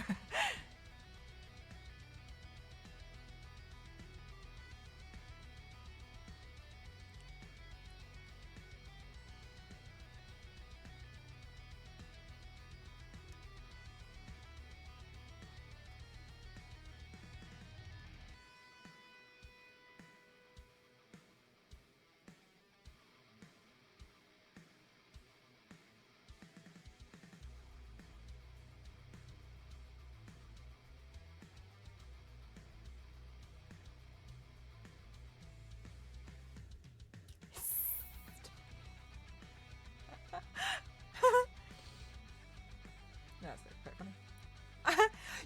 That's quite funny.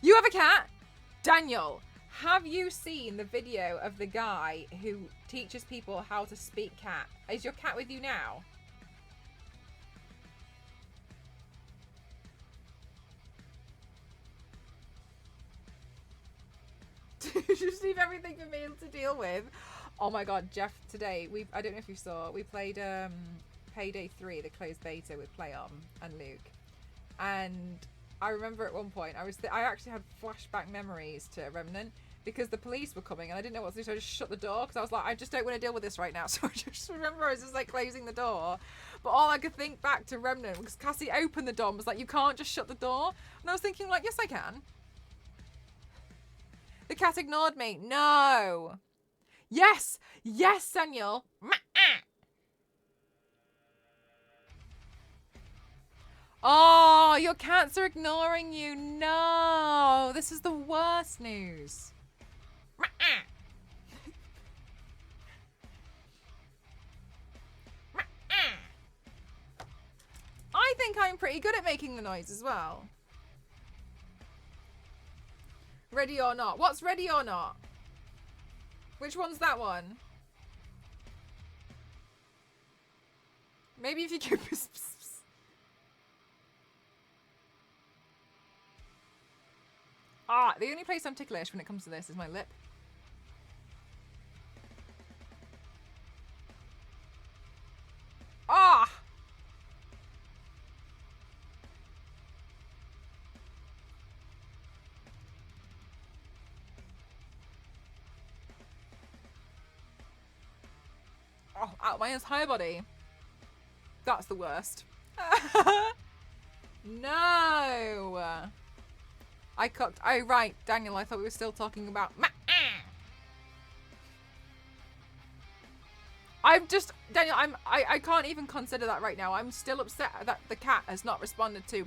You have a cat? Daniel, have you seen the video of the guy who teaches people how to speak cat? Is your cat with you now? Just leave everything for me to deal with. Oh my god, Jeff, today I don't know if you saw, we played Payday 3, the closed beta with PlayOn and Luke. And I remember at one point I actually had flashback memories to Remnant because the police were coming and I didn't know what to do, so I just shut the door because I was like, I just don't want to deal with this right now. So I just remember I was just like closing the door, but all I could think back to Remnant because Cassie opened the door and was like, you can't just shut the door. And I was thinking like, yes I can. The cat ignored me. No. Yes. Yes, Daniel. Oh, your cats are ignoring you. No. This is the worst news. I think I'm pretty good at making the noise as well. Ready or not? What's ready or not? Which one's that one? Maybe if you could... the only place I'm ticklish when it comes to this is my lip. Ah! Oh, out my entire body. That's the worst. No! I cooked. Oh, right, Daniel, I thought we were still talking about... I'm just... Daniel, I can't even consider that right now. I'm still upset that the cat has not responded to...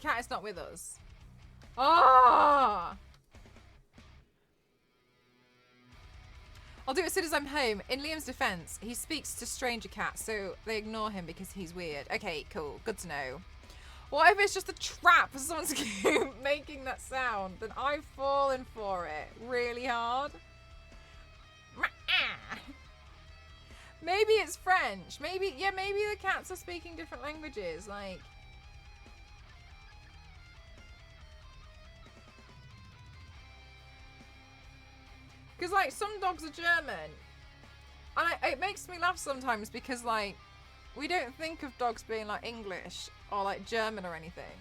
cat is not with us. Ah! I'll do it as soon as I'm home. In Liam's defense, he speaks to stranger cats, so they ignore him because he's weird. Okay, cool. Good to know. What if it's just a trap for someone to keep making that sound? Then I've fallen for it really hard. Maybe it's French. Maybe the cats are speaking different languages. Like, because like some dogs are German, and it makes me laugh sometimes because like we don't think of dogs being like English or like German or anything,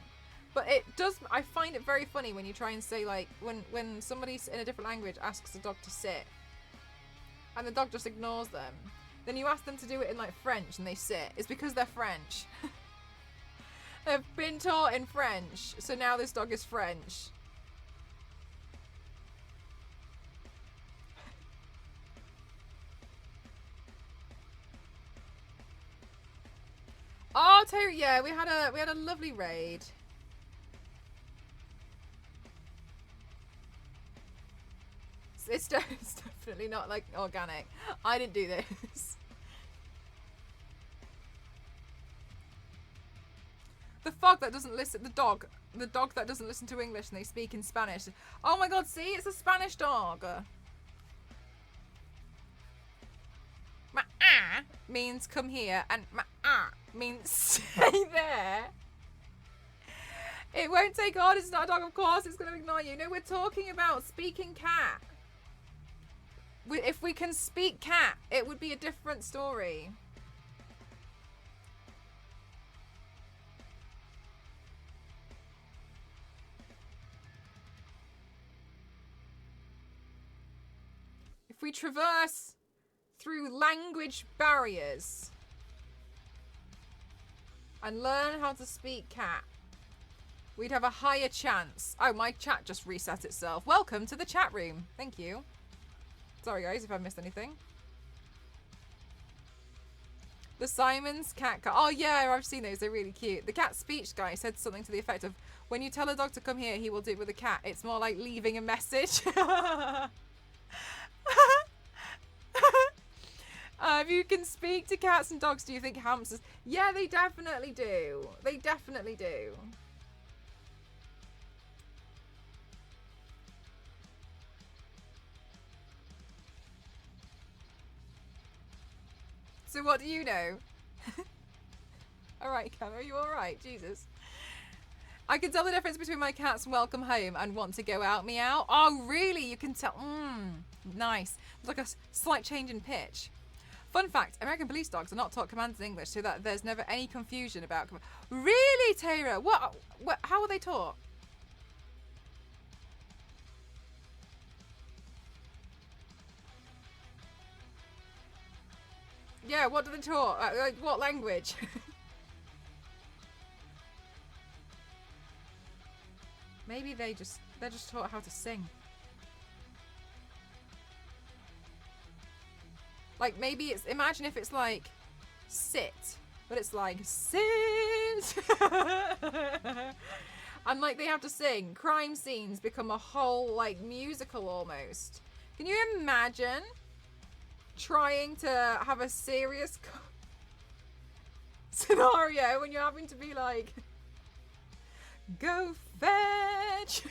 but it does. I find it very funny when you try and say like when somebody in a different language asks a dog to sit, and the dog just ignores them. Then you ask them to do it in like French and they sit. It's because they're French. They've been taught in French, so now this dog is French. Oh, Terry, yeah, we had a lovely raid. It's definitely not like organic. I didn't do this. The dog that doesn't listen. The dog that doesn't listen to English and they speak in Spanish. Oh my God! See, it's a Spanish dog. Ma means come here, and ma means stay there. It won't take on. It's not a dog, of course. It's going to ignore you. No, we're talking about speaking cat. If we can speak cat, it would be a different story. If we traverse through language barriers and learn how to speak cat, we'd have a higher chance. Oh, my chat just reset itself. Welcome to the chat room. Thank you. Sorry guys if I missed anything. The Simon's cat car. Oh yeah, I've seen those. They're really cute. The cat speech guy said something to the effect of, when you tell a dog to come here, he will do it with a cat. It's more like leaving a message. If you can speak to cats and dogs, do you think hamsters? Yeah, they definitely do. They definitely do. So what do you know? Alright, Cam, are you alright? Jesus. I can tell the difference between my cat's welcome home and want to go out meow. Oh, really? You can tell. Nice. It's like a slight change in pitch. Fun fact, American police dogs are not taught commands in English so that there's never any confusion about... Really, Tara? What? How are they taught? Yeah, what do they taught? Like, what language? Maybe they're just taught how to sing. Like, maybe it's... Imagine if it's like sit, but it's like sit. And like they have to sing. Crime scenes become a whole like musical almost. Can you imagine trying to have a serious scenario when you're having to be like, go fetch.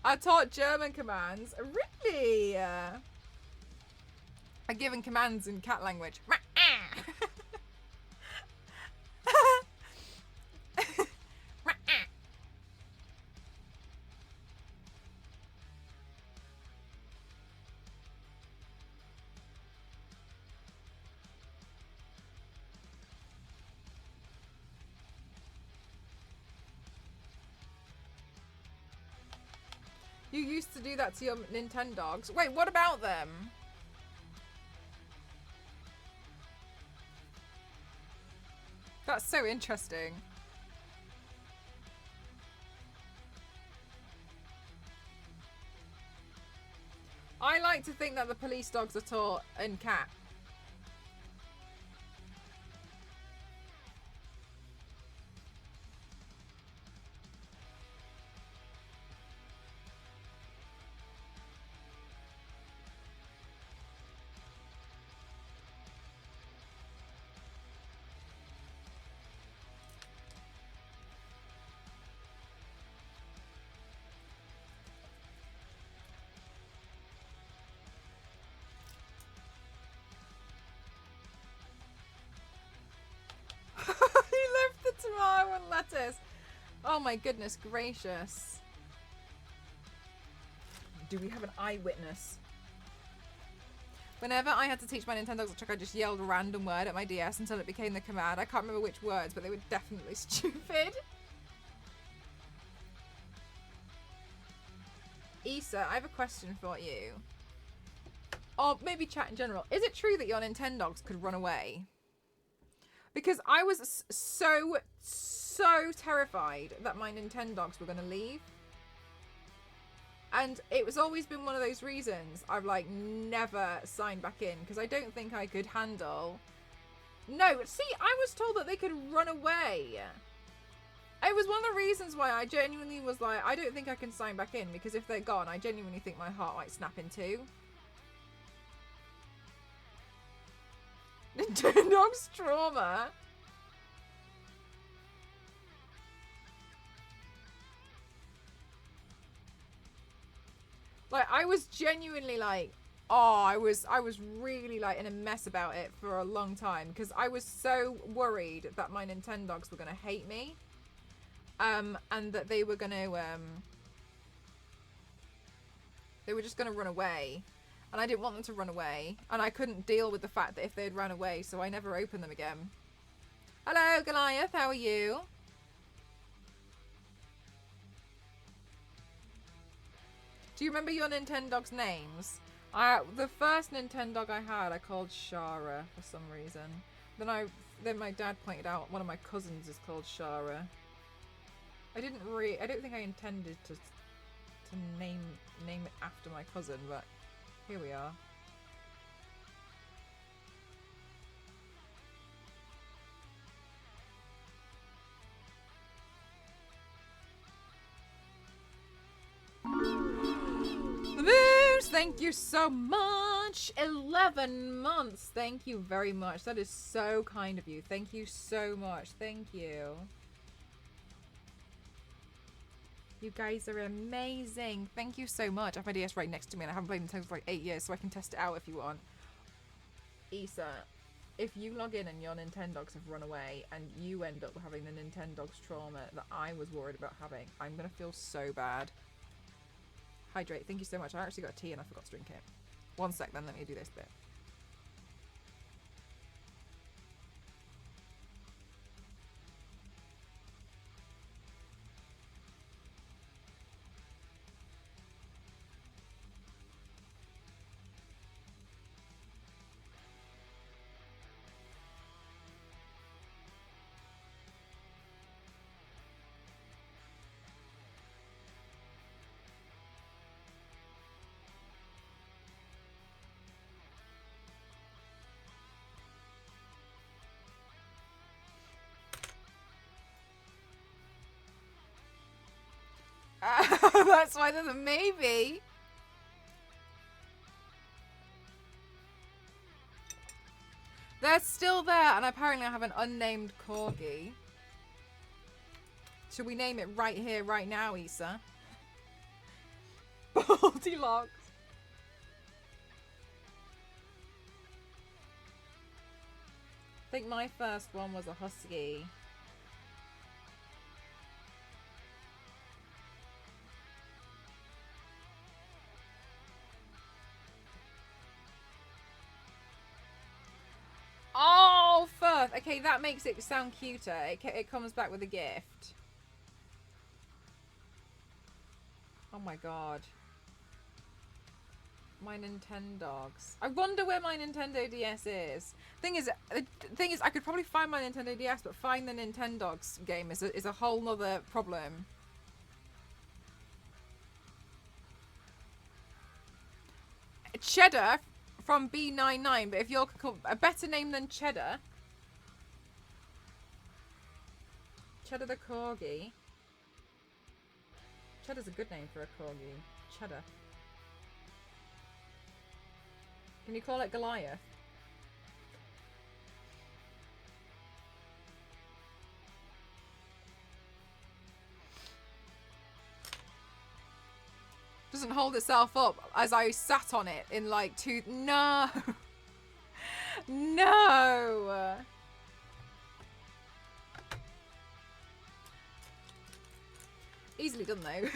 I taught German commands. Really? I given commands in cat language. You used to do that to your Nintendogs. Wait, what about them? That's so interesting. I like to think that the police dogs are taught in cat. practice. Oh my goodness gracious. Do we have an eyewitness? Whenever I had to teach my Nintendogs a trick, I just yelled a random word at my DS until it became the command. I can't remember which words, but they were definitely stupid. Issa, I have a question for you. Or maybe chat in general. Is it true that your Nintendogs could run away? Because I was so terrified that my Nintendogs were going to leave. And it was always been one of those reasons I've like never signed back in because I don't think I could handle. No, see, I was told that they could run away. It was one of the reasons why I genuinely was like, I don't think I can sign back in because if they're gone, I genuinely think my heart might snap in two. Nintendogs trauma. Like, I was genuinely like, oh, I was really like in a mess about it for a long time because I was so worried that my Nintendogs were going to hate me. And that they were going to, they were just going to run away. And I didn't want them to run away. And I couldn't deal with the fact that if they'd ran away, so I never opened them again. Hello, Goliath, how are you? Do you remember your Nintendogs' names? The first Nintendog I had, I called Shara for some reason. Then my dad pointed out one of my cousins is called Shara. I don't think I intended to name it after my cousin, but here we are. The Moose, thank you so much. 11 months. Thank you very much. That is so kind of you. Thank you so much. Thank you. You guys are amazing. Thank you so much. I have my DS right next to me and I haven't played Nintendo for like 8 years, so I can test it out if you want. Issa, if you log in and your Nintendogs have run away and you end up having the Nintendogs trauma that I was worried about having, I'm going to feel so bad. Hydrate. Thank you so much. I actually got a tea and I forgot to drink it. One sec then, let me do this bit. That's why there's a maybe. They're still there, and apparently I have an unnamed corgi. Should we name it right here, right now, Issa? Goldilocks. I think my first one was a husky. Oh, Firth. Okay, that makes it sound cuter. It comes back with a gift. Oh my god. My Nintendogs. I wonder where my Nintendo DS is. Thing is, I could probably find my Nintendo DS, but find the Nintendogs game is a whole nother problem. Cheddar from B99, but if you're a better name than Cheddar. Cheddar the corgi. Cheddar's a good name for a corgi. Cheddar. Can you call it Goliath? Doesn't hold itself up as I sat on it in like two. No. No. Easily done though.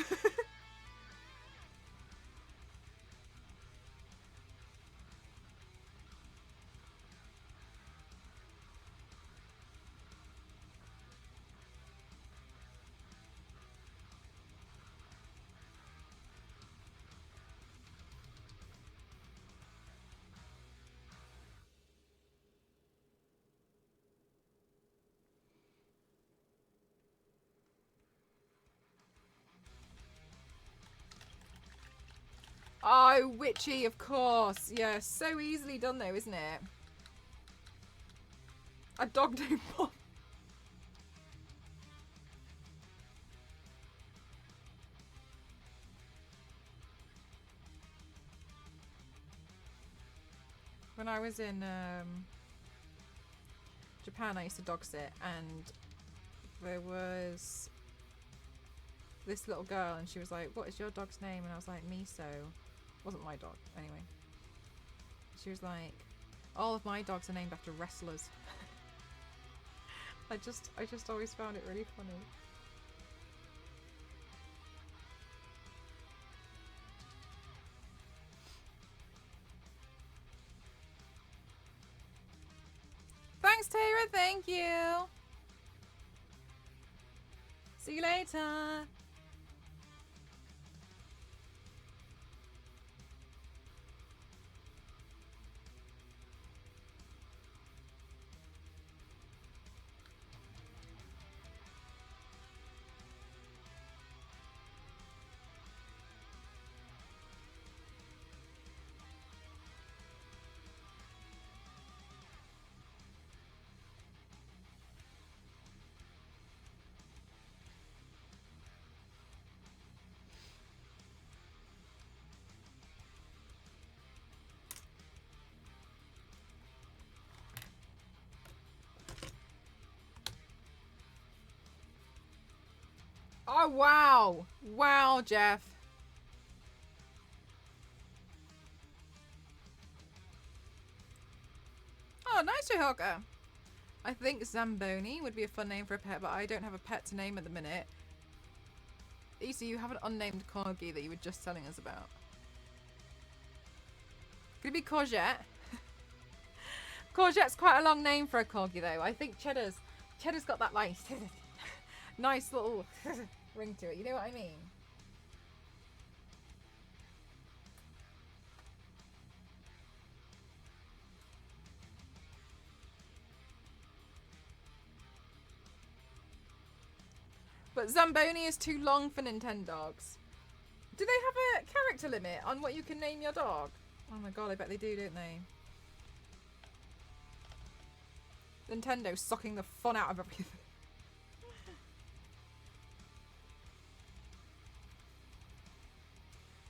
Oh, witchy, of course. Yeah, so easily done though, isn't it? A dog named Bob. When I was in Japan, I used to dog sit, and there was this little girl, and she was like, "What is your dog's name?" And I was like, "Miso." Wasn't my dog, anyway. She was like, "All of my dogs are named after wrestlers." I just always found it really funny. Thanks, Tara. Thank you. See you later. Oh, wow. Wow, Jeff. Oh, nice, Hooker. I think Zamboni would be a fun name for a pet, but I don't have a pet to name at the minute. Issa, you have an unnamed corgi that you were just telling us about. Could it be Courgette? Courgette's quite a long name for a corgi, though. I think Cheddar's got that, like, nice little ring to it. You know what I mean? But Zamboni is too long for Nintendogs. Do they have a character limit on what you can name your dog? Oh my god, I bet they do, don't they? Nintendo's sucking the fun out of everything.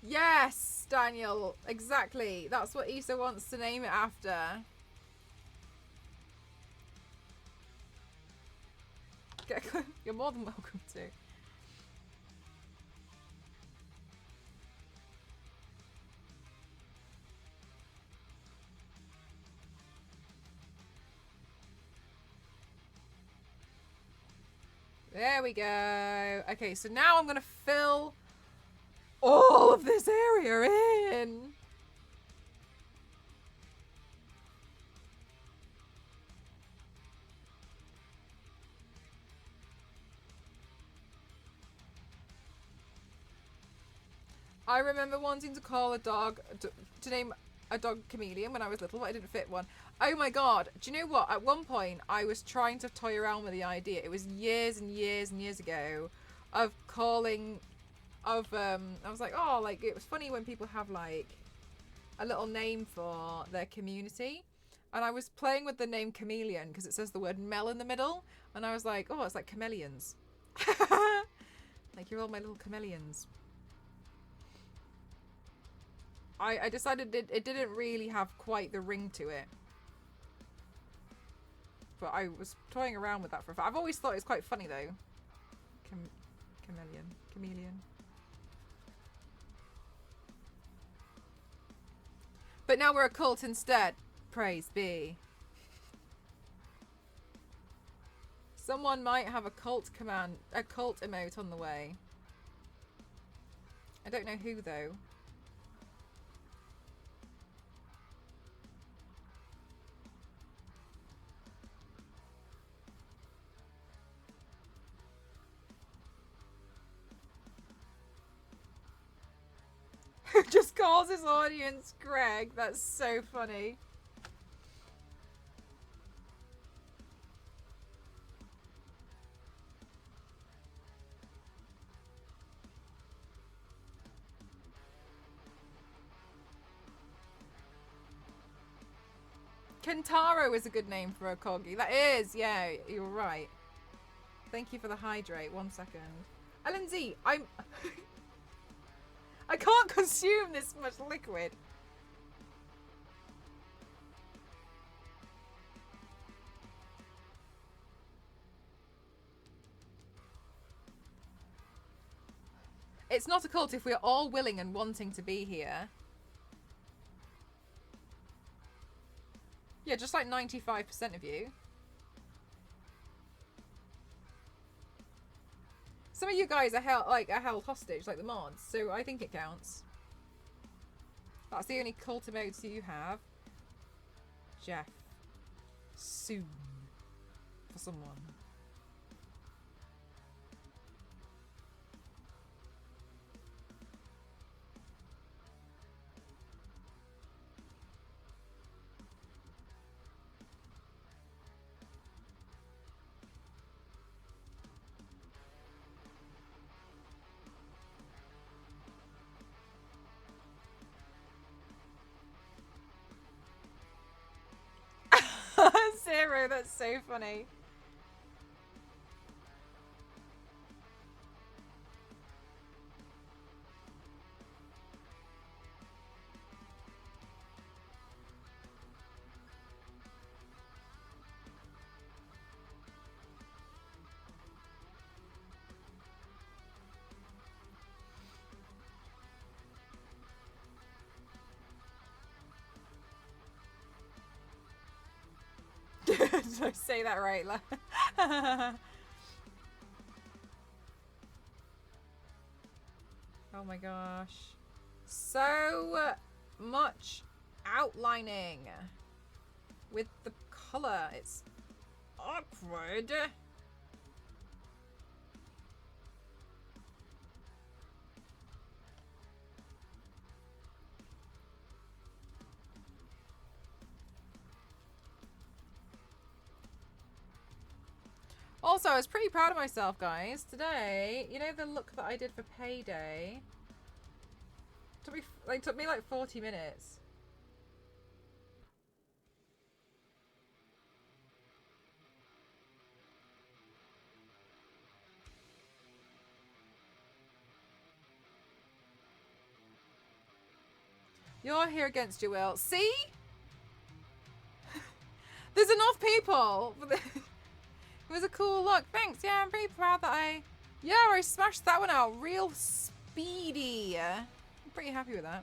Yes, Daniel, exactly. That's what Issa wants to name it after. You're more than welcome to. There we go. Okay, so now I'm going to fill all of this area in. I remember wanting to call a dog, to name a dog Chameleon when I was little, but I didn't fit one. Oh my god, do you know what? At one point, I was trying to toy around with the idea. It was years and years and years ago of calling, I was like, oh, like, it was funny when people have, like, a little name for their community. And I was playing with the name Chameleon because it says the word Mel in the middle. And I was like, oh, it's like chameleons. Like, you're all my little chameleons. I decided it didn't really have quite the ring to it. But I was toying around with that for a fact. I've always thought it's quite funny, though. Chameleon. But now we're a cult instead. Praise be. Someone might have a cult emote on the way. I don't know who though. Who just calls his audience Greg? That's so funny. Kentaro is a good name for a corgi. That is, yeah, you're right. Thank you for the hydrate. 1 second. LNZ, I can't consume this much liquid. It's not a cult if we're all willing and wanting to be here. Yeah, just like 95% of you. Some of you guys are held hostage, like the mods, so I think it counts. That's the only cult emotes you have. Jeff. Soon. For someone. Zero, that's so funny. Did I say that right? Oh my gosh. So much outlining with the colour. It's awkward. Also, I was pretty proud of myself, guys. Today, you know the look that I did for payday? Took me like 40 minutes. You're here against your will. See? There's enough people. It was a cool look. Thanks. Yeah, I'm pretty proud that I smashed that one out real speedy. I'm pretty happy with that.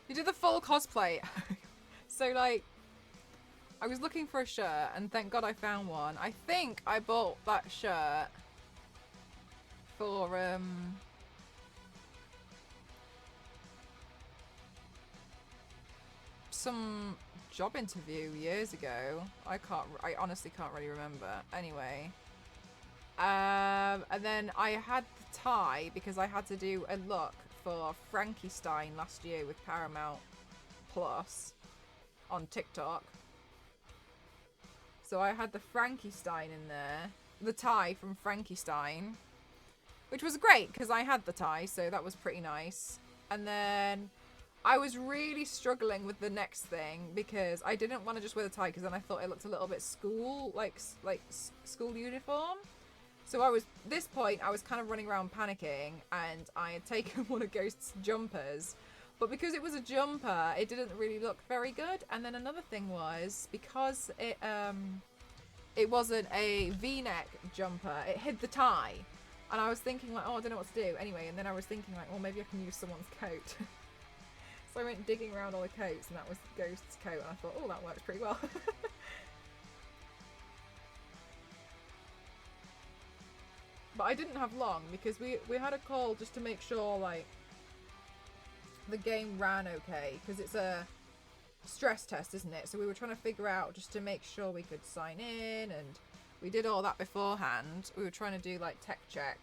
You did the full cosplay. So, like, I was looking for a shirt, and thank God I found one. I think I bought that shirt for, some job interview years ago. I honestly can't really remember. Anyway. And then I had the tie because I had to do a look for Frankenstein last year with Paramount Plus on TikTok. So I had the Frankenstein in there, the tie from Frankenstein, which was great because I had the tie, so that was pretty nice. And then I was really struggling with the next thing because I didn't want to just wear the tie because then I thought it looked a little bit school, like school uniform. So this point, I was kind of running around panicking, and I had taken one of Ghost's jumpers. But because it was a jumper, it didn't really look very good. And then another thing was, because it wasn't a V-neck jumper, it hid the tie. And I was thinking like, oh, I don't know what to do. Anyway, and then I was thinking like, well, maybe I can use someone's coat. So I went digging around all the coats, and that was Ghost's coat. And I thought, oh, that works pretty well. But I didn't have long because we had a call just to make sure like the game ran okay, because it's a stress test, isn't it? So we were trying to figure out just to make sure we could sign in, and we did all that beforehand. We were trying to do like tech check,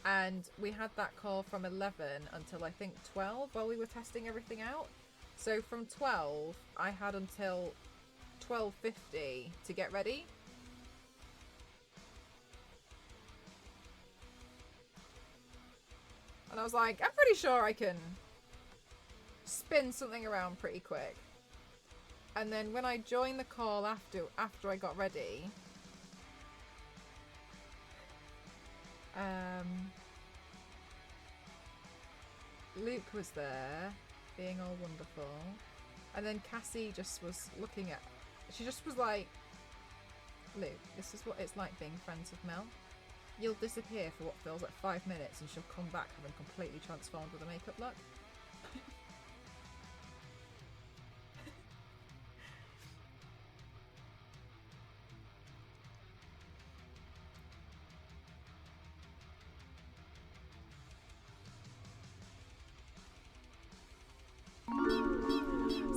and we had that call from 11 until I think 12 while we were testing everything out. So from 12 I had until 12:50 to get ready. And I was like, I'm pretty sure I can spin something around pretty quick. And then when I joined the call after I got ready, Luke was there, being all wonderful. And then Cassie just was looking at... She just was like, Luke, this is what it's like being friends with Mel. You'll disappear for what feels like 5 minutes, and she'll come back having completely transformed with a makeup look.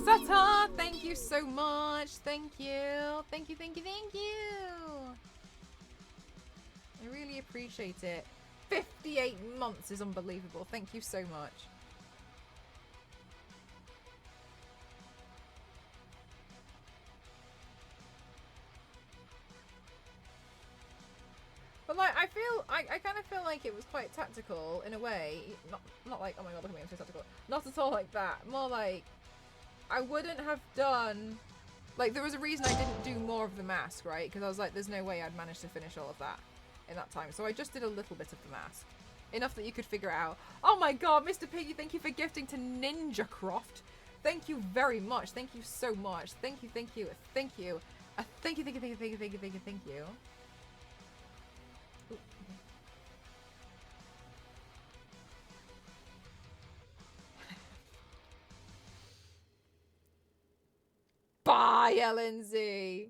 Sata, thank you so much. Thank you. Thank you, thank you, thank you. I really appreciate it. 58 months is unbelievable. Thank you so much. But like, I kind of feel like it was quite tactical in a way. Not like, oh my god, look at me, I'm so tactical. Not at all like that. More like, I wouldn't have done... Like, there was a reason I didn't do more of the mask, right? Because I was like, there's no way I'd manage to finish all of that in that time. So I just did a little bit of the mask. Enough that you could figure it out. Oh my god, Mr. Piggy, thank you for gifting to Ninja Croft. Thank you very much. Thank you so much. Thank you, thank you, thank you. Thank you, thank you, thank you, thank you, thank you, thank you, thank you. Ooh, okay. Bye, LNZ.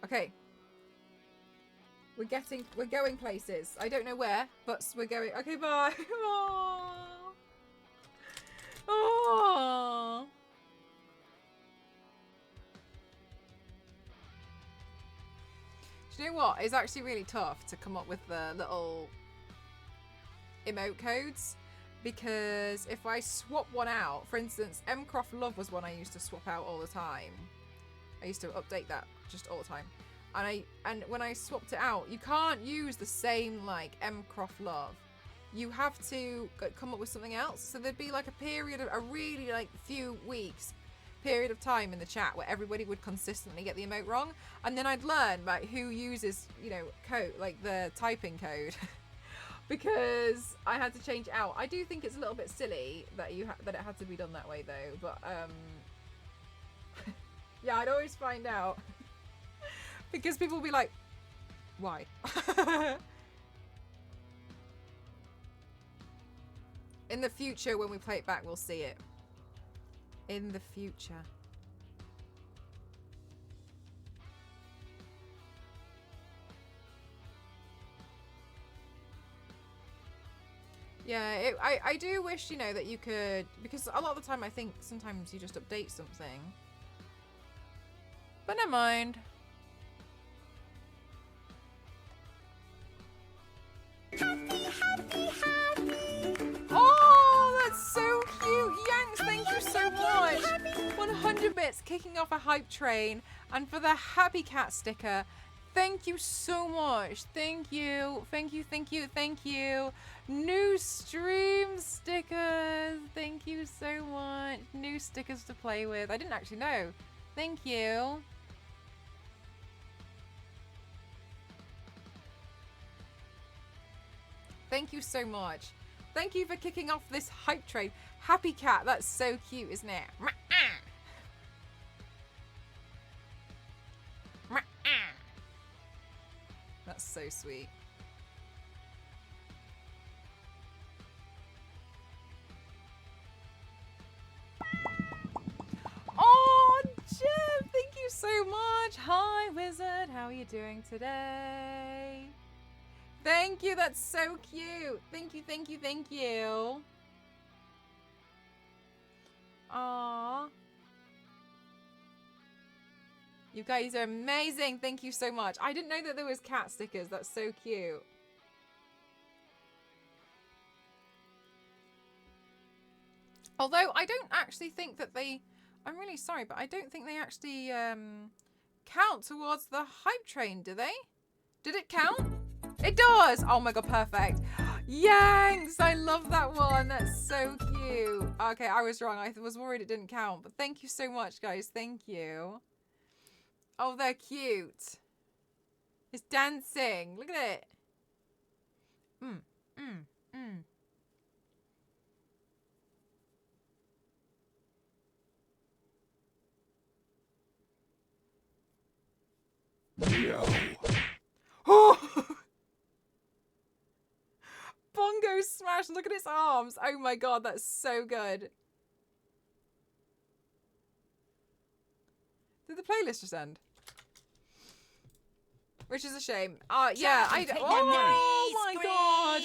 Okay. We're going places. I don't know where, but we're going. Okay, bye. Oh. Oh. Do you know what? It's actually really tough to come up with the little emote codes, because if I swap one out, for instance, Mcroft Love was one I used to swap out all the time. I used to update that just all the time. And when I swapped it out, you can't use the same like Mcroft Love. You have to come up with something else. So there'd be like a period of a really like few weeks period of time in the chat where everybody would consistently get the emote wrong, and then I'd learn like who uses, you know, code, like the typing code. Because I had to change it out. I do think it's a little bit silly that that it had to be done that way though, but yeah, I'd always find out. Because people will be like, why? In the future, when we play it back, we'll see it. In the future. Yeah, I do wish, you know, that you could, because a lot of the time I think sometimes you just update something. But never mind. Oh, that's so cute. Yanks, thank you so much. 100 bits kicking off a hype train. And for the Happy Cat sticker, thank you so much. Thank you. Thank you, thank you, thank you. New stream stickers. Thank you so much. New stickers to play with. I didn't actually know. Thank you. Thank you so much. Thank you for kicking off this hype train. Happy Cat, that's so cute, isn't it? That's so sweet. Oh, Jeff, thank you so much. Hi, Wizard. How are you doing today? Thank you. That's so cute. Thank you, thank you, thank you. Aww. You guys are amazing. Thank you so much. I didn't know that there was cat stickers. That's so cute. Although I don't actually think that they... I'm really sorry, but I don't think they actually count towards the hype train, do they? Did it count? It does! Oh my god, perfect. Yanks! I love that one. That's so cute. Okay, I was wrong. I was worried it didn't count. But thank you so much, guys. Thank you. Oh, they're cute. It's dancing. Look at it. No. Oh! Bongo smash. Look at its arms. Oh my god, that's so good. Did the playlist just end? Which is a shame. Yeah, oh my god!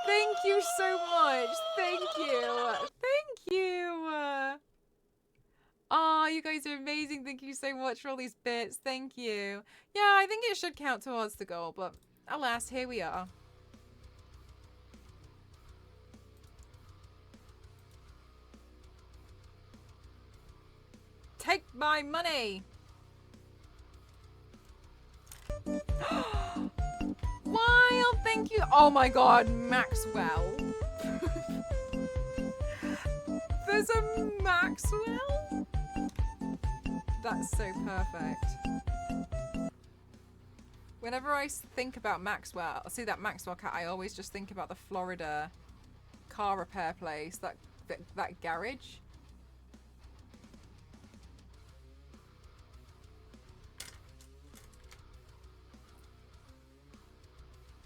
Thank you so much. Thank you. Thank you. Oh, you guys are amazing. Thank you so much for all these bits. Thank you. Yeah, I think it should count towards the goal, but alas, here we are. Take my money. Wild, thank you. Oh my god, Maxwell. There's a Maxwell? That's so perfect. Whenever I think about Maxwell, I see that Maxwell cat, I always just think about the Florida car repair place, that garage.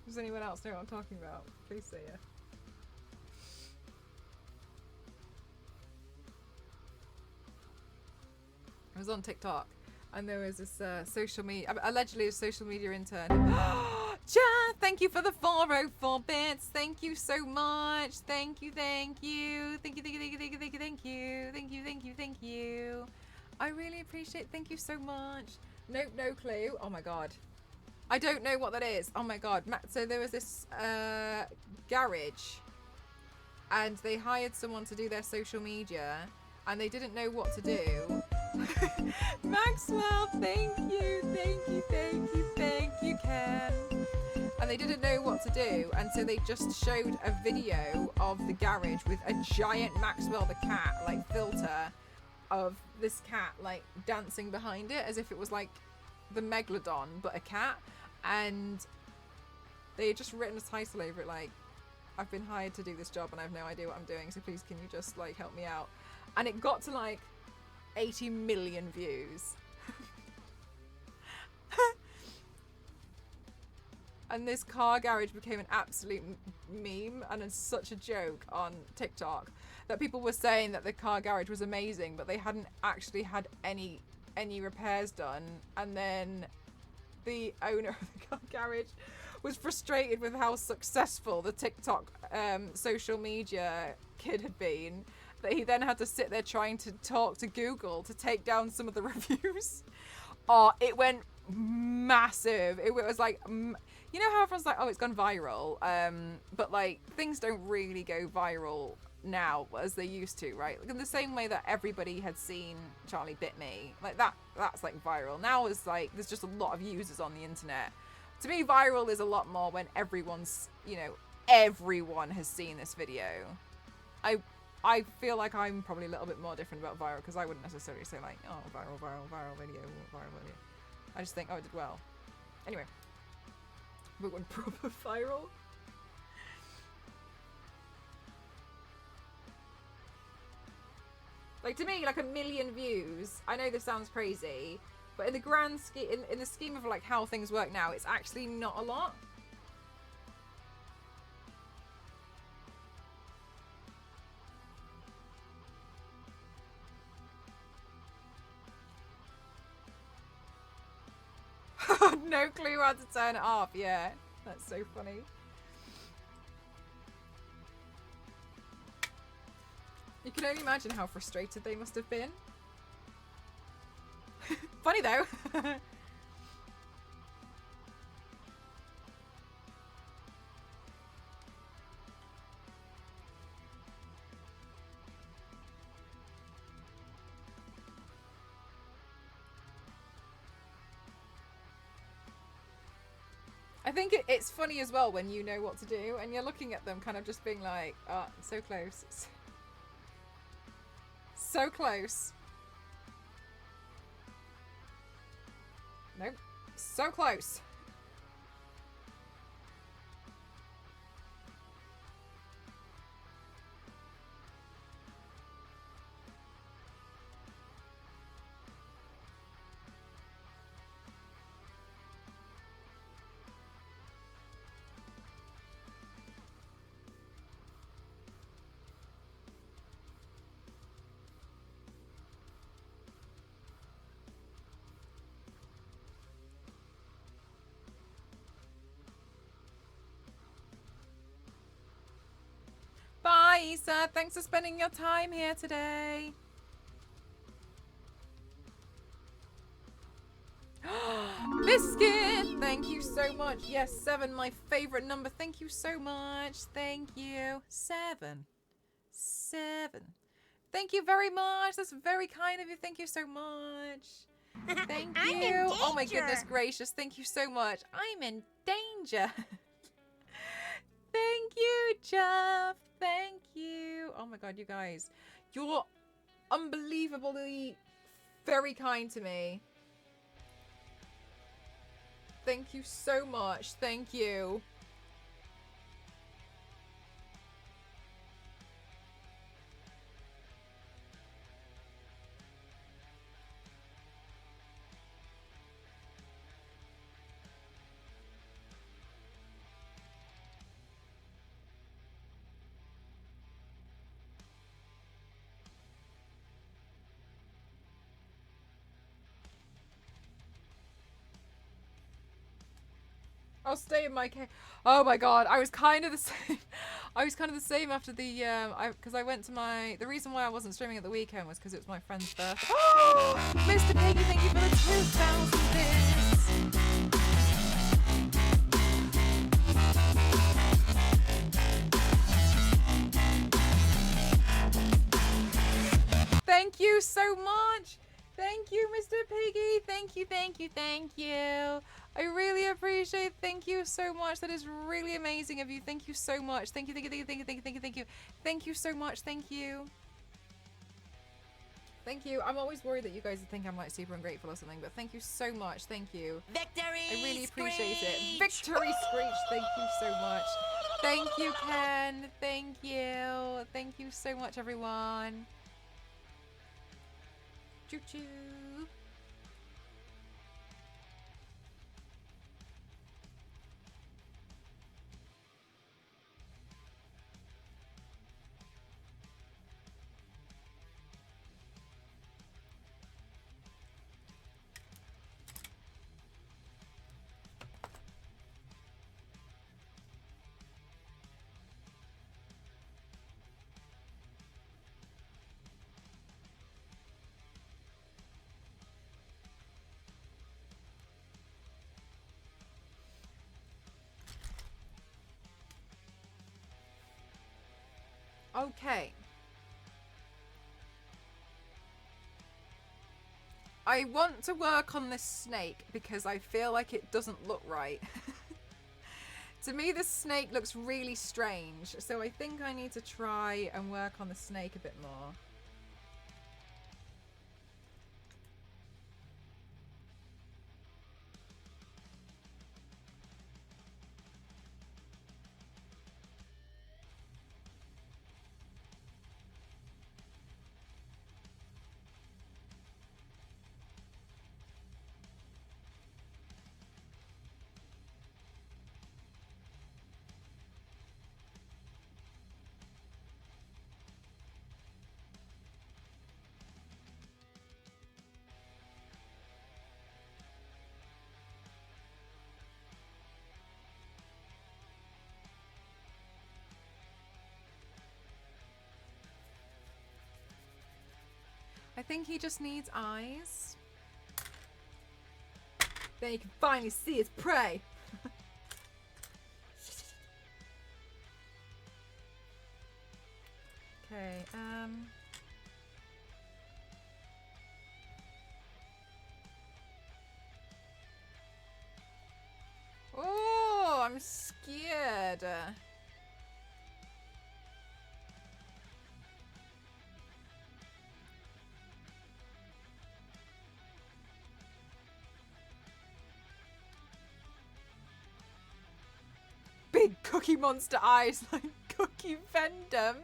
Does anyone else know what I'm talking about? Please say it. I was on TikTok and there was this social media, allegedly a social media intern. Jan, thank you for the 404 bits. Thank you so much. Thank you, thank you. Thank you, thank you, thank you, thank you, thank you, thank you. Thank you, thank you, thank you. I really appreciate it. Thank you so much. Nope, no clue. Oh my god. I don't know what that is. Oh my god. So there was this garage and they hired someone to do their social media and they didn't know what to do. Maxwell, thank you, thank you, thank you, thank you, Ken. And they didn't know what to do, and so they just showed a video of the garage with a giant Maxwell the cat, like, filter of this cat, like, dancing behind it as if it was like the Megalodon, but a cat. And they had just written a title over it, like, I've been hired to do this job and I have no idea what I'm doing, so please can you just, like, help me out. And it got to, like, 80 million views. And this car garage became an absolute meme and it's such a joke on TikTok that people were saying that the car garage was amazing, but they hadn't actually had any repairs done. And then the owner of the car garage was frustrated with how successful the TikTok social media kid had been, that he then had to sit there trying to talk to Google to take down some of the reviews. Oh, it went massive. It was like, you know how everyone's like, oh, it's gone viral, but like things don't really go viral now as they used to, right? Like in the same way that everybody had seen Charlie Bit Me, like that's like viral. Now it's like there's just a lot of users on the internet. To me, viral is a lot more when everyone's, you know, everyone has seen this video. I feel like I'm probably a little bit more different about viral because I wouldn't necessarily say like, oh, viral video. I just think, oh, it did well. Anyway, but when proper viral. Like to me, like 1 million views. I know this sounds crazy, but in the grand scheme, in the scheme of like how things work now, it's actually not a lot. No clue how to turn it off. Yeah, that's so funny. You can only imagine how frustrated they must have been. Funny though. I think it's funny as well when you know what to do and you're looking at them kind of just being like, oh, so close. So close. Nope. So close. Bye, Isa. Thanks for spending your time here today. Biscuit, thank you so much. Yes, 7, my favorite number. Thank you so much. Thank you. 7. Thank you very much. That's very kind of you. Thank you so much. Thank I'm in you. Oh my danger. goodness gracious. Thank you so much. I'm in danger. Thank you, Jeff. Thank you. Oh my god, you guys. You're unbelievably very kind to me. Thank you so much. Thank you. I'll stay in my cave. Oh my god, I was kind of the same. I was kind of the same after the because I went to my. The reason why I wasn't streaming at the weekend was because it was my friend's birthday. Mr. Piggy, thank you for the 2,000 bits. Thank you so much. Thank you, Mr. Piggy. Thank you, thank you, thank you. I really appreciate it. Thank you so much. That is really amazing of you. Thank you so much. Thank you, thank you, thank you, thank you, thank you, thank you, thank you. Thank you so much. Thank you. Thank you. I'm always worried that you guys think I'm like super ungrateful or something, but thank you so much. Thank you. Victory! I really appreciate it. Screech! Victory Screech. Thank you so much. Thank you, Ken. Thank you. Thank you so much, everyone. Choo choo. Okay. I want to work on this snake because I feel like it doesn't look right. To me, this snake looks really strange. So I think I need to try and work on the snake a bit more. I think he just needs eyes. Then you can finally see his prey. Okay, oh, I'm scared. Big cookie monster eyes like Cookie Venom.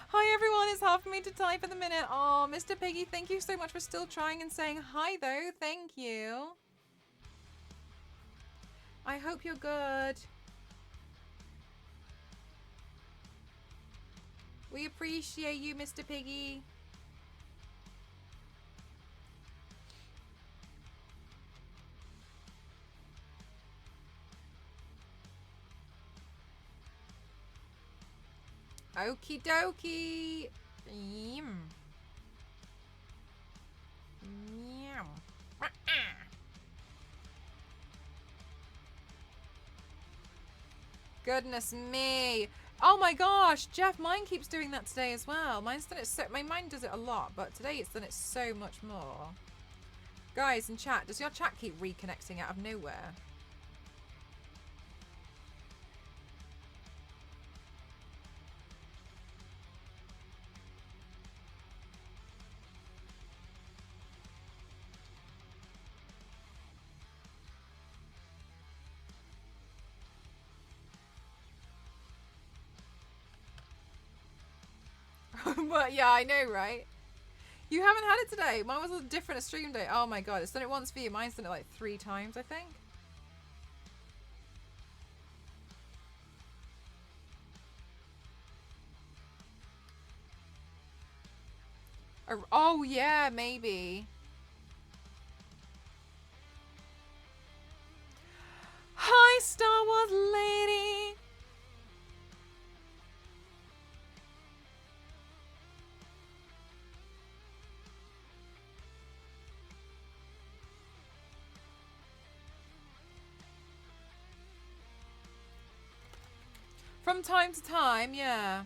Hi everyone, it's hard for me to type at the minute. Oh, Mr. Piggy, thank you so much for still trying and saying hi though. Thank you. I hope you're good. We appreciate you, Mr. Piggy. Okie dokie. Meow. Goodness me. Oh my gosh, Jeff, mine keeps doing that today as well. Mine's done it so, my mine does it a lot, but today it's done it so much more. Guys in chat, does your chat keep reconnecting out of nowhere? But yeah, I know, right? You haven't had it today. Mine was a different stream day. Oh my god, it's done it once for you. Mine's done it like 3 times, I think. Oh yeah, maybe. Hi, Star Wars lady. From time to time, yeah.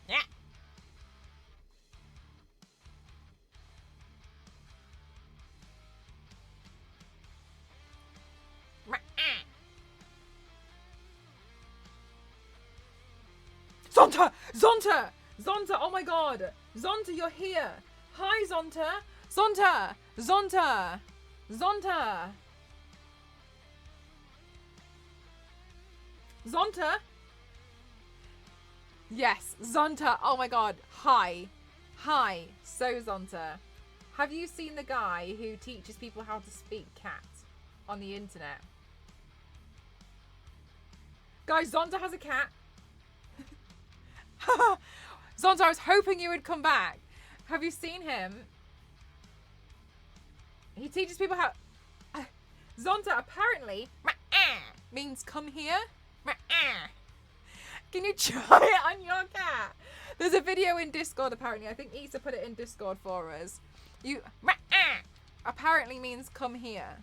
Yeah. Zonta! Zonta! Zonta! Oh my god! Zonta, you're here! Hi, Zonta! Zonta! Zonta! Zonta! Zonta? Yes, Zonta! Oh my god! Hi! Hi! So, Zonta, have you seen the guy who teaches people how to speak cat on the internet? Guys, Zonta has a cat. Zonta, I was hoping you would come back. Have you seen him? He teaches people how... Zonta apparently means come here. Can you try it on your cat? There's a video in Discord apparently. I think Issa put it in Discord for us. You apparently means come here.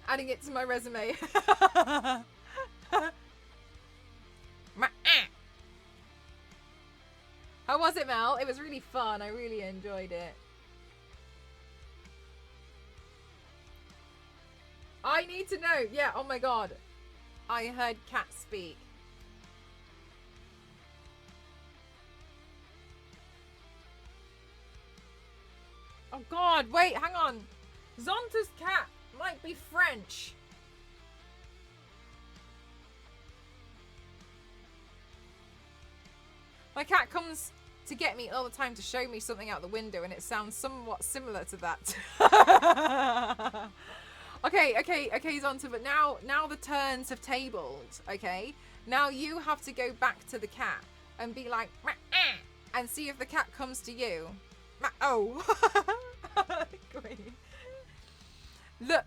Adding it to my resume. How was it, Mel? It was really fun. I really enjoyed it. I need to know. Yeah, oh my god. I heard cat speak. Oh god, wait, hang on. Zonta's cat might be French. My cat comes to get me all the time to show me something out the window, and it sounds somewhat similar to that. Okay, Zonta, but now the turns have tabled, okay? Now you have to go back to the cat and be like, and see if the cat comes to you. Oh. Great. Look,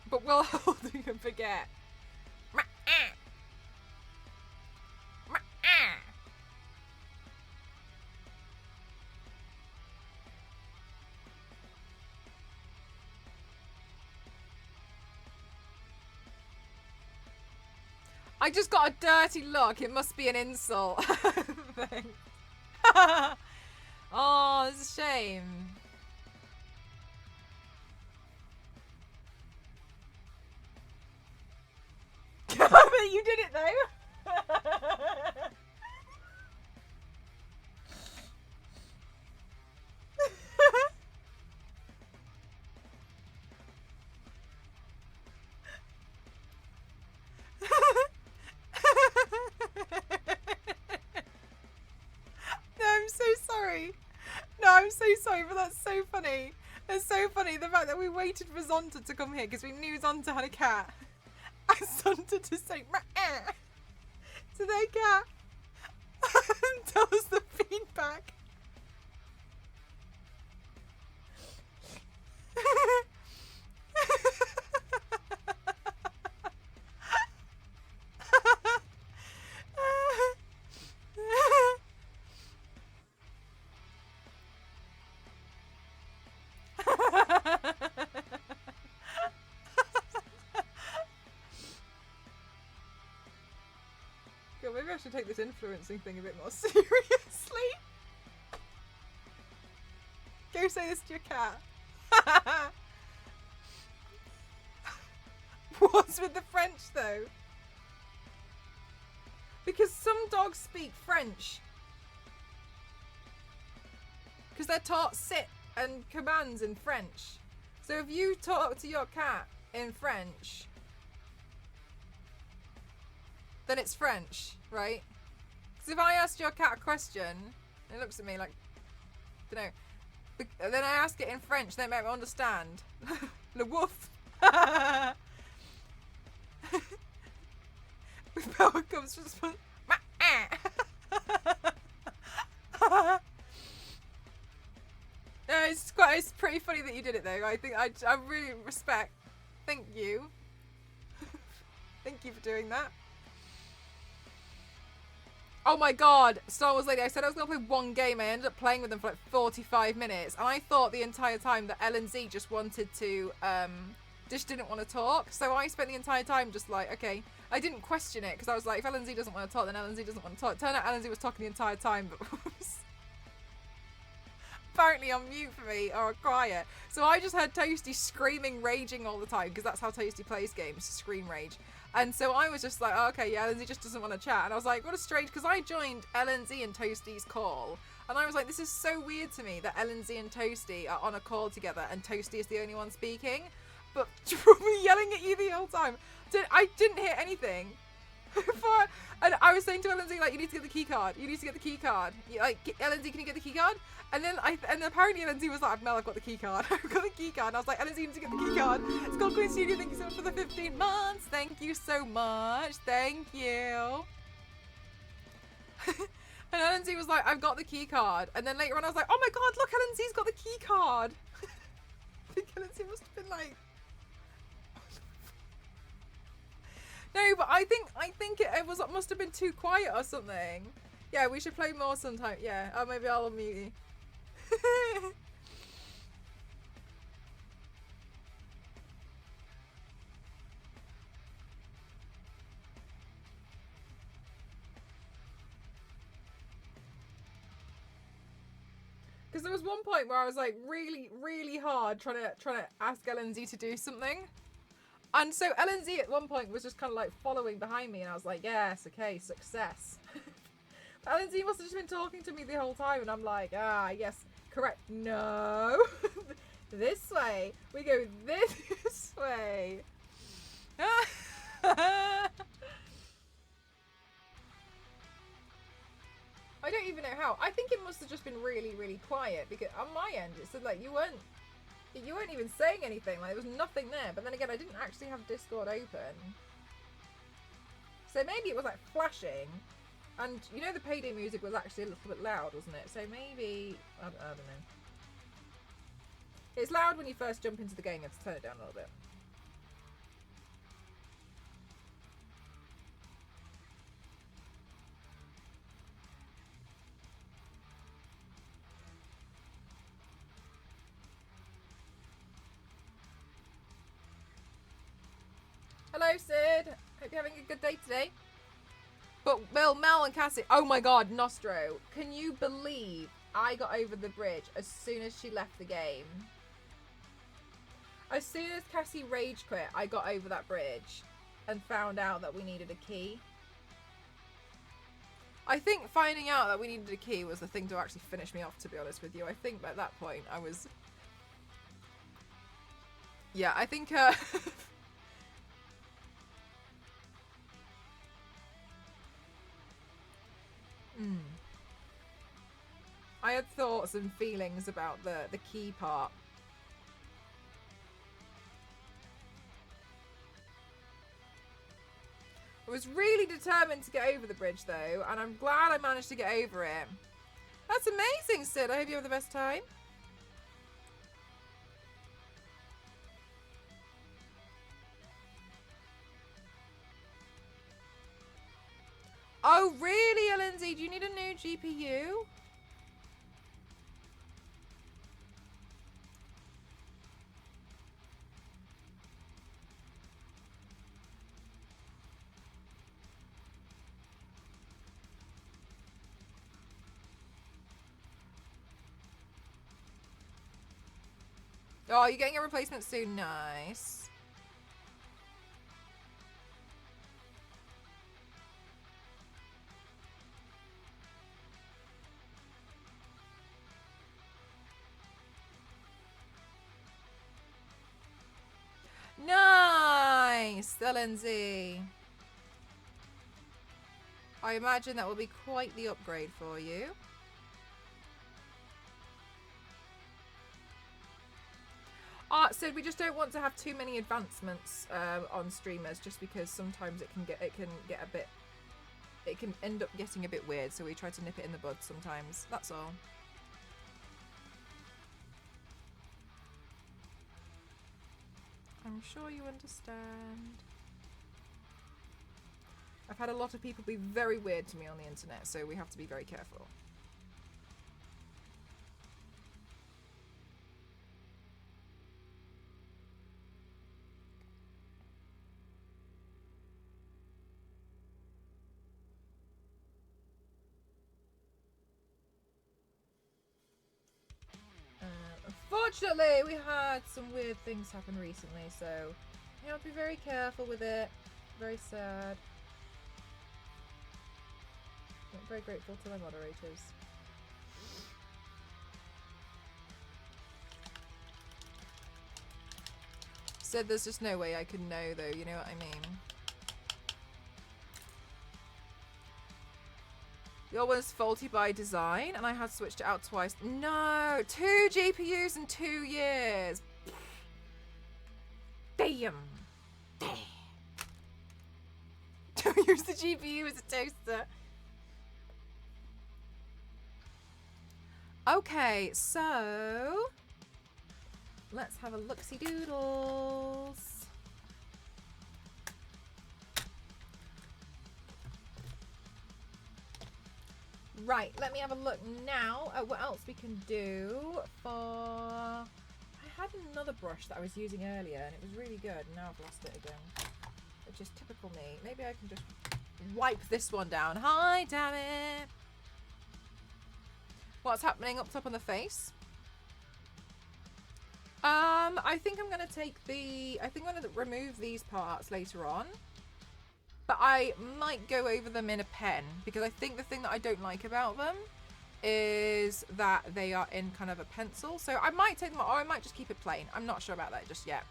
but we'll hold you and forget. I just got a dirty look. It must be an insult. Oh, it's a shame. You did it though. No, I'm so sorry. No, I'm so sorry, but that's so funny. It's so funny the fact that we waited for Zonta to come here because we knew Zonta had a cat. And Zonta to say to their cat and tell us the feedback. God, maybe I should take this influencing thing a bit more seriously. Go say this to your cat. What's with the French though? Because some dogs speak French. Because they're taught sit and commands in French. So if you talk to your cat in French, then it's French, right? Because if I ask your cat a question, and it looks at me like, don't know, then I ask it in French, they make me understand. Le woof. With power comes response. No, it's pretty funny that you did it though. I think I really respect. Thank you. Thank you for doing that. Oh my god, Star Wars Lady, I said I was going to play one game. I ended up playing with them for like 45 minutes. And I thought the entire time that LNZ just wanted to, just didn't want to talk. So I spent the entire time just like, okay. I didn't question it because I was like, if LNZ doesn't want to talk, then LNZ doesn't want to talk. Turned out LNZ was talking the entire time, but was apparently on mute for me or quiet. So I just heard Toasty screaming, raging all the time because that's how Toasty plays games, scream rage. And so I was just like, oh, okay, yeah, LNZ just doesn't want to chat. And I was like, what a strange, because I joined LNZ and Toasty's call. And I was like, this is so weird to me that LNZ and Toasty are on a call together and Toasty is the only one speaking. But me yelling at you the whole time. I didn't hear anything. And I was saying to LNZ, like, you need to get the key card. You need to get the key card. Like, LNZ, can you get the key card? And then apparently LNZ was like, Mel, I've got the key card. I've got the key card. And I was like, LNZ, you need to get the key card. It's called Queen Studio. Thank you so much for the 15 months. Thank you so much. Thank you. And LNZ was like, I've got the key card. And then later on I was like, oh my god, look, LNZ's got the key card. I think LNZ must have been like... No, but I think it must have been too quiet or something. Yeah, we should play more sometime. Yeah, or maybe I'll unmute you. Because there was one point where I was like really, really hard trying to ask LNZ to do something. And so LNZ at one point was just kind of like following behind me and I was like, yes, okay, success. LNZ must have just been talking to me the whole time and I'm like, ah, yes, correct. No. This way. We go this way. I don't even know how. I think it must have just been really, really quiet because on my end it said like you weren't even saying anything, like there was nothing there. But then again, I didn't actually have Discord open. So maybe it was like flashing. And you know the Payday music was actually a little bit loud, wasn't it? So maybe, I don't know. It's loud when you first jump into the game, you have to turn it down a little bit. Hello, Sid. Hope you're having a good day today. But Mel and Cassie, oh my god, Nostro. Can you believe I got over the bridge as soon as she left the game? As soon as Cassie rage quit, I got over that bridge and found out that we needed a key. I think finding out that we needed a key was the thing to actually finish me off, to be honest with you. I think at that point I was... Yeah, I think... I had thoughts and feelings about the key part. I was really determined to get over the bridge though, and I'm glad I managed to get over it. That's amazing, Sid. I hope you have the best time. Oh, really, LNZ? Do you need a new GPU? Oh, you're getting a replacement soon. Nice. Nice, LNZ. I imagine that will be quite the upgrade for you. So we just don't want to have too many advancements on streamers, just because sometimes it can end up getting a bit weird. So we try to nip it in the bud sometimes. That's all. I'm sure you understand. I've had a lot of people be very weird to me on the internet, so we have to be very careful. Unfortunately, we had some weird things happen recently, so you have to be very careful with it. Very sad. I'm very grateful to my moderators. Said there's just no way I could know though, you know what I mean? Your one's faulty by design, and I had switched it out twice. No! 2 GPUs in 2 years! Damn! Don't use the GPU as a toaster. Okay, so... let's have a look-see doodles. Right, let me have a look now at what else we can do for... I had another brush that I was using earlier and it was really good, and now I've lost it again. Which is typical me. Maybe I can just wipe this one down. Hi, damn it! What's happening up top on the face? I think I'm going to take the... I think I'm going to remove these parts later on. But I might go over them in a pen, because I think the thing that I don't like about them is that they are in kind of a pencil. So I might take them, or I might just keep it plain. I'm not sure about that just yet.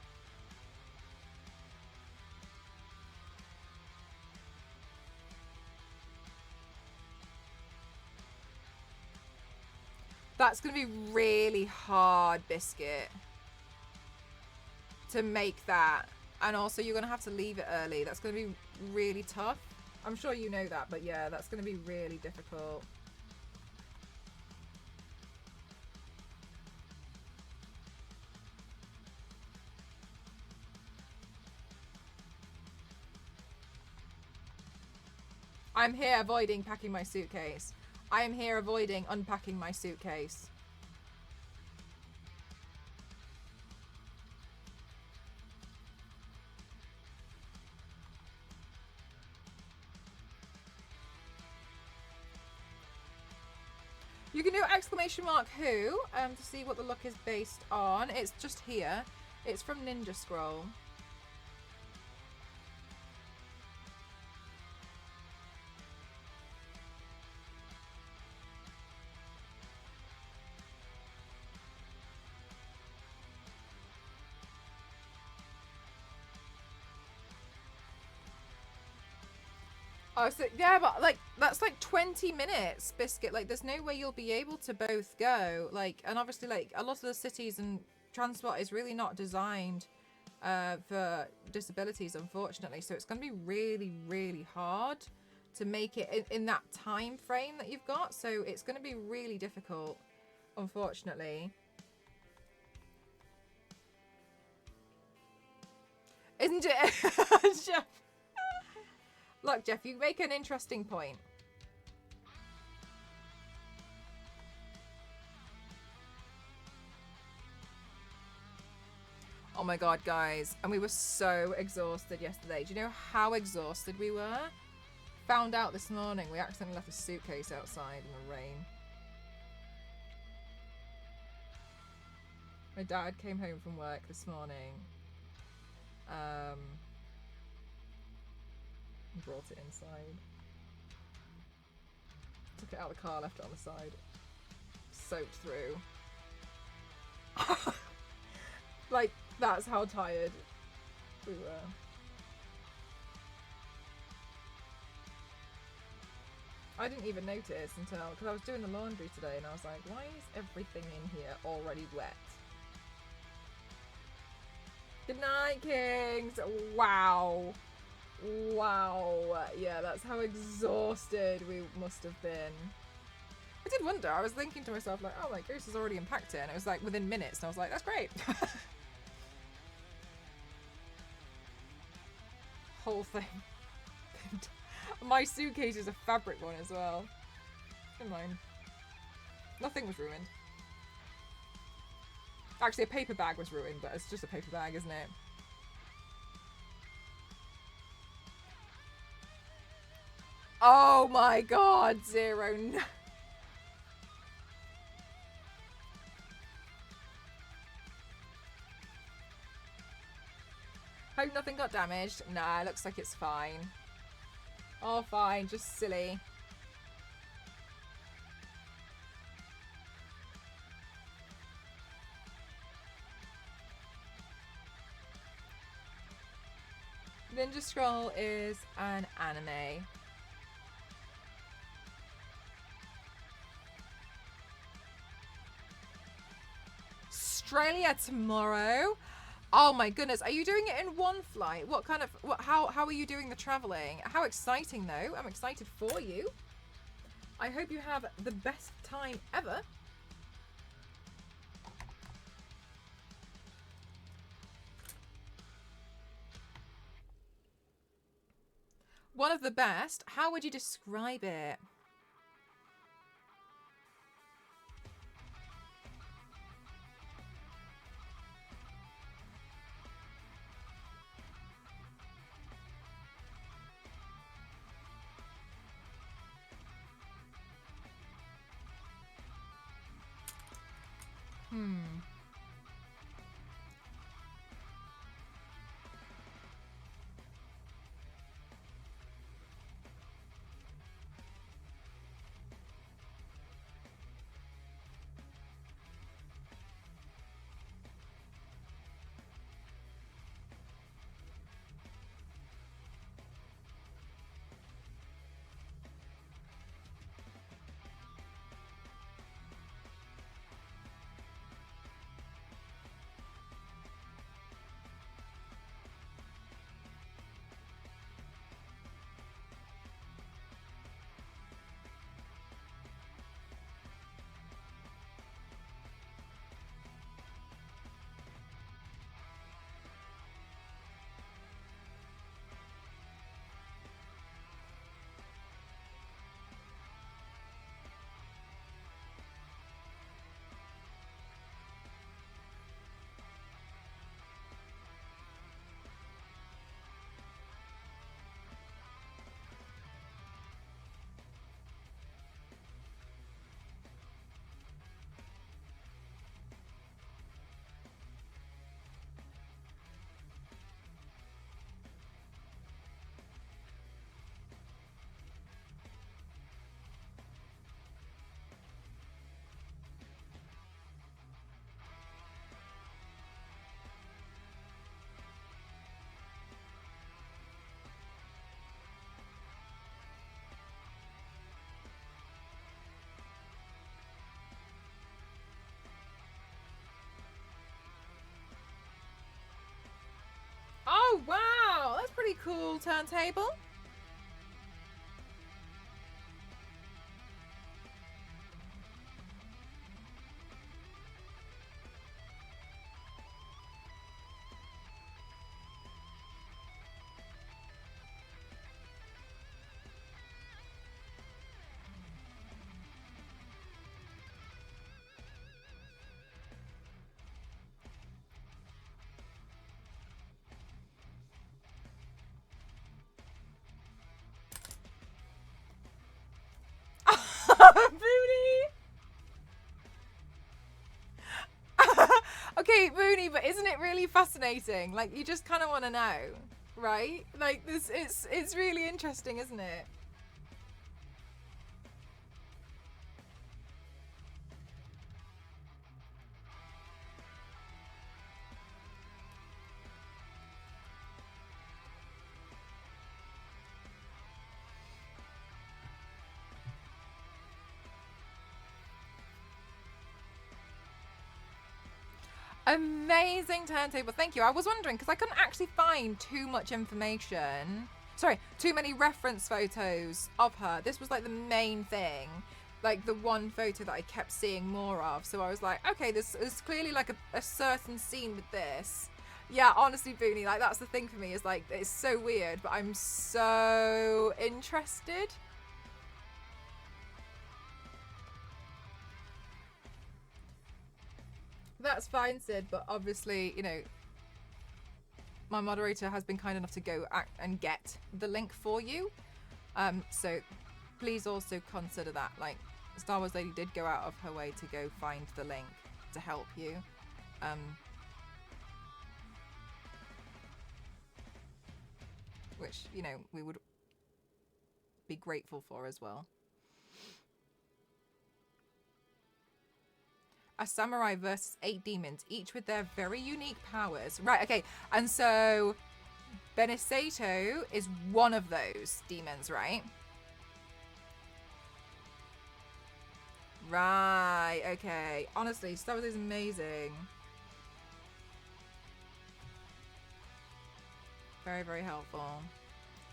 That's going to be really hard, Biscuit, to make that. And also you're going to have to leave it early. That's going to be really tough. I'm sure you know that, but yeah, that's going to be really difficult. I'm here avoiding packing my suitcase. I am here avoiding unpacking my suitcase. You can do exclamation mark who to see what the look is based on. It's just here. It's from Ninja Scroll. Oh, so yeah, but like that's like 20 minutes, Biscuit. Like, there's no way you'll be able to both go. Like, and obviously, like a lot of the cities and transport is really not designed for disabilities, unfortunately. So it's going to be really, really hard to make it in that time frame that you've got. So it's going to be really difficult, unfortunately. Isn't it? Jeff. Look, Jeff, you make an interesting point. Oh my god, guys. And we were so exhausted yesterday. Do you know how exhausted we were? Found out this morning we accidentally left a suitcase outside in the rain. My dad came home from work this morning. Brought it inside. Took it out of the car, left it on the side. Soaked through. Like, that's how tired we were. I didn't even notice until, because I was doing the laundry today and I was like, why is everything in here already wet? Good night, Kings! Wow! Wow. Yeah, that's how exhausted we must have been. I did wonder. I was thinking to myself, like, oh, my goose has already unpacked it. And it was like within minutes. And I was like, that's great. Whole thing. My suitcase is a fabric one as well. Never mind. Nothing was ruined. Actually, a paper bag was ruined, but it's just a paper bag, isn't it? Oh my god, Zero. No. Hope nothing got damaged. Nah, looks like it's fine. Oh, fine. Just silly. Ninja Scroll is an anime. Australia tomorrow? Oh my goodness, are you doing it in one flight? What kind of, how are you doing the traveling? How exciting though. I'm excited for you. I hope you have the best time ever. One of the best? How would you describe it? Oh, wow. That's pretty cool turntable. Booney! Okay, Booney, but isn't it really fascinating? Like, you just kind of want to know, right? Like, this, it's really interesting, isn't it? Amazing turntable. Thank you. I was wondering because I couldn't actually find too much information. Sorry, too many reference photos of her. This was like the main thing, like the one photo that I kept seeing more of. So I was like, okay, this is clearly like a certain scene with this. Yeah, honestly, Booney, like that's the thing for me is like it's so weird, but I'm so interested. That's fine, Sid, but obviously, you know, my moderator has been kind enough to go and get the link for you. So please also consider that. Like, Star Wars Lady did go out of her way to go find the link to help you. Which, you know, we would be grateful for as well. A samurai versus 8 demons, each with their very unique powers. Right, okay. And so Benesato is one of those demons, right? Right, okay. Honestly, Star Wars is amazing. Very, very helpful.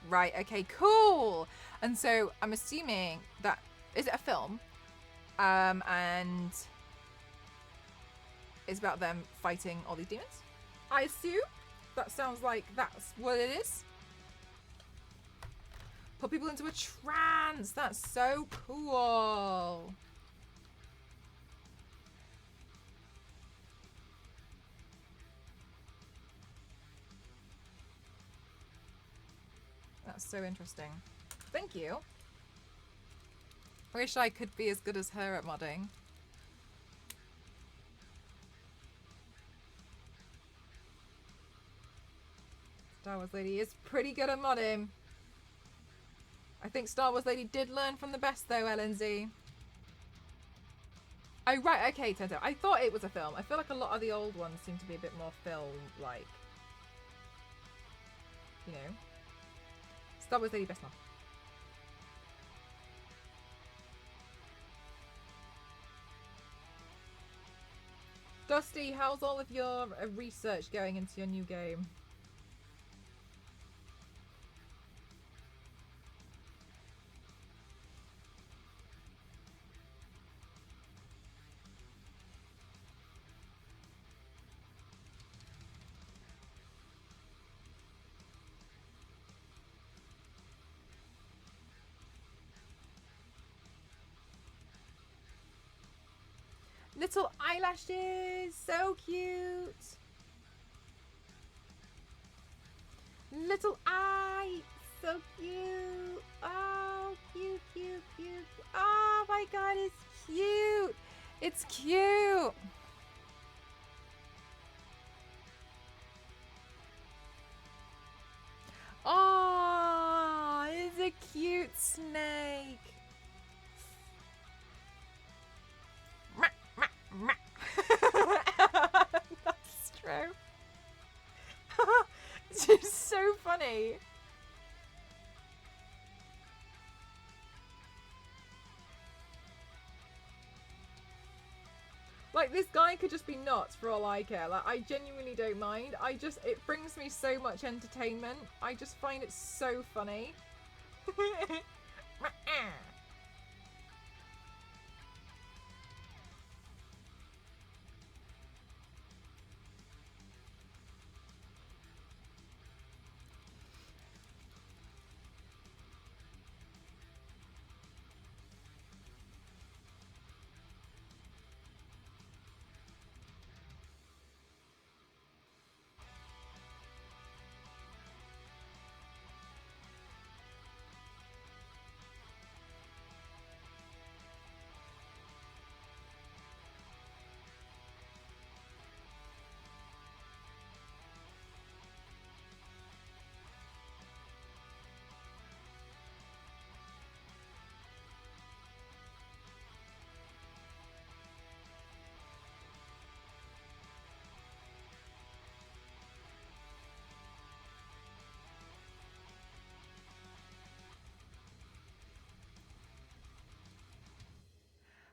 Right, okay, cool. And so I'm assuming that, is it a film? And it's about them fighting all these demons? I assume that sounds like that's what it is. Put people into a trance. That's so cool. That's so interesting. Thank you. I wish I could be as good as her at modding. Star Wars Lady is pretty good at modding. I think Star Wars Lady did learn from the best though, LNZ. Oh, right, okay, Tento. I thought it was a film. I feel like a lot of the old ones seem to be a bit more film-like. You know? Star Wars Lady, best mod. Dusty, how's all of your research going into your new game? Little eyelashes, so cute. Little eye, so cute. Oh, cute, cute, cute. Oh my god, it's cute. It's cute. Oh, it's a cute snake. That's true. It's just so funny. Like, this guy could just be nuts for all I care. Like, I genuinely don't mind. It brings me so much entertainment. I just find it so funny.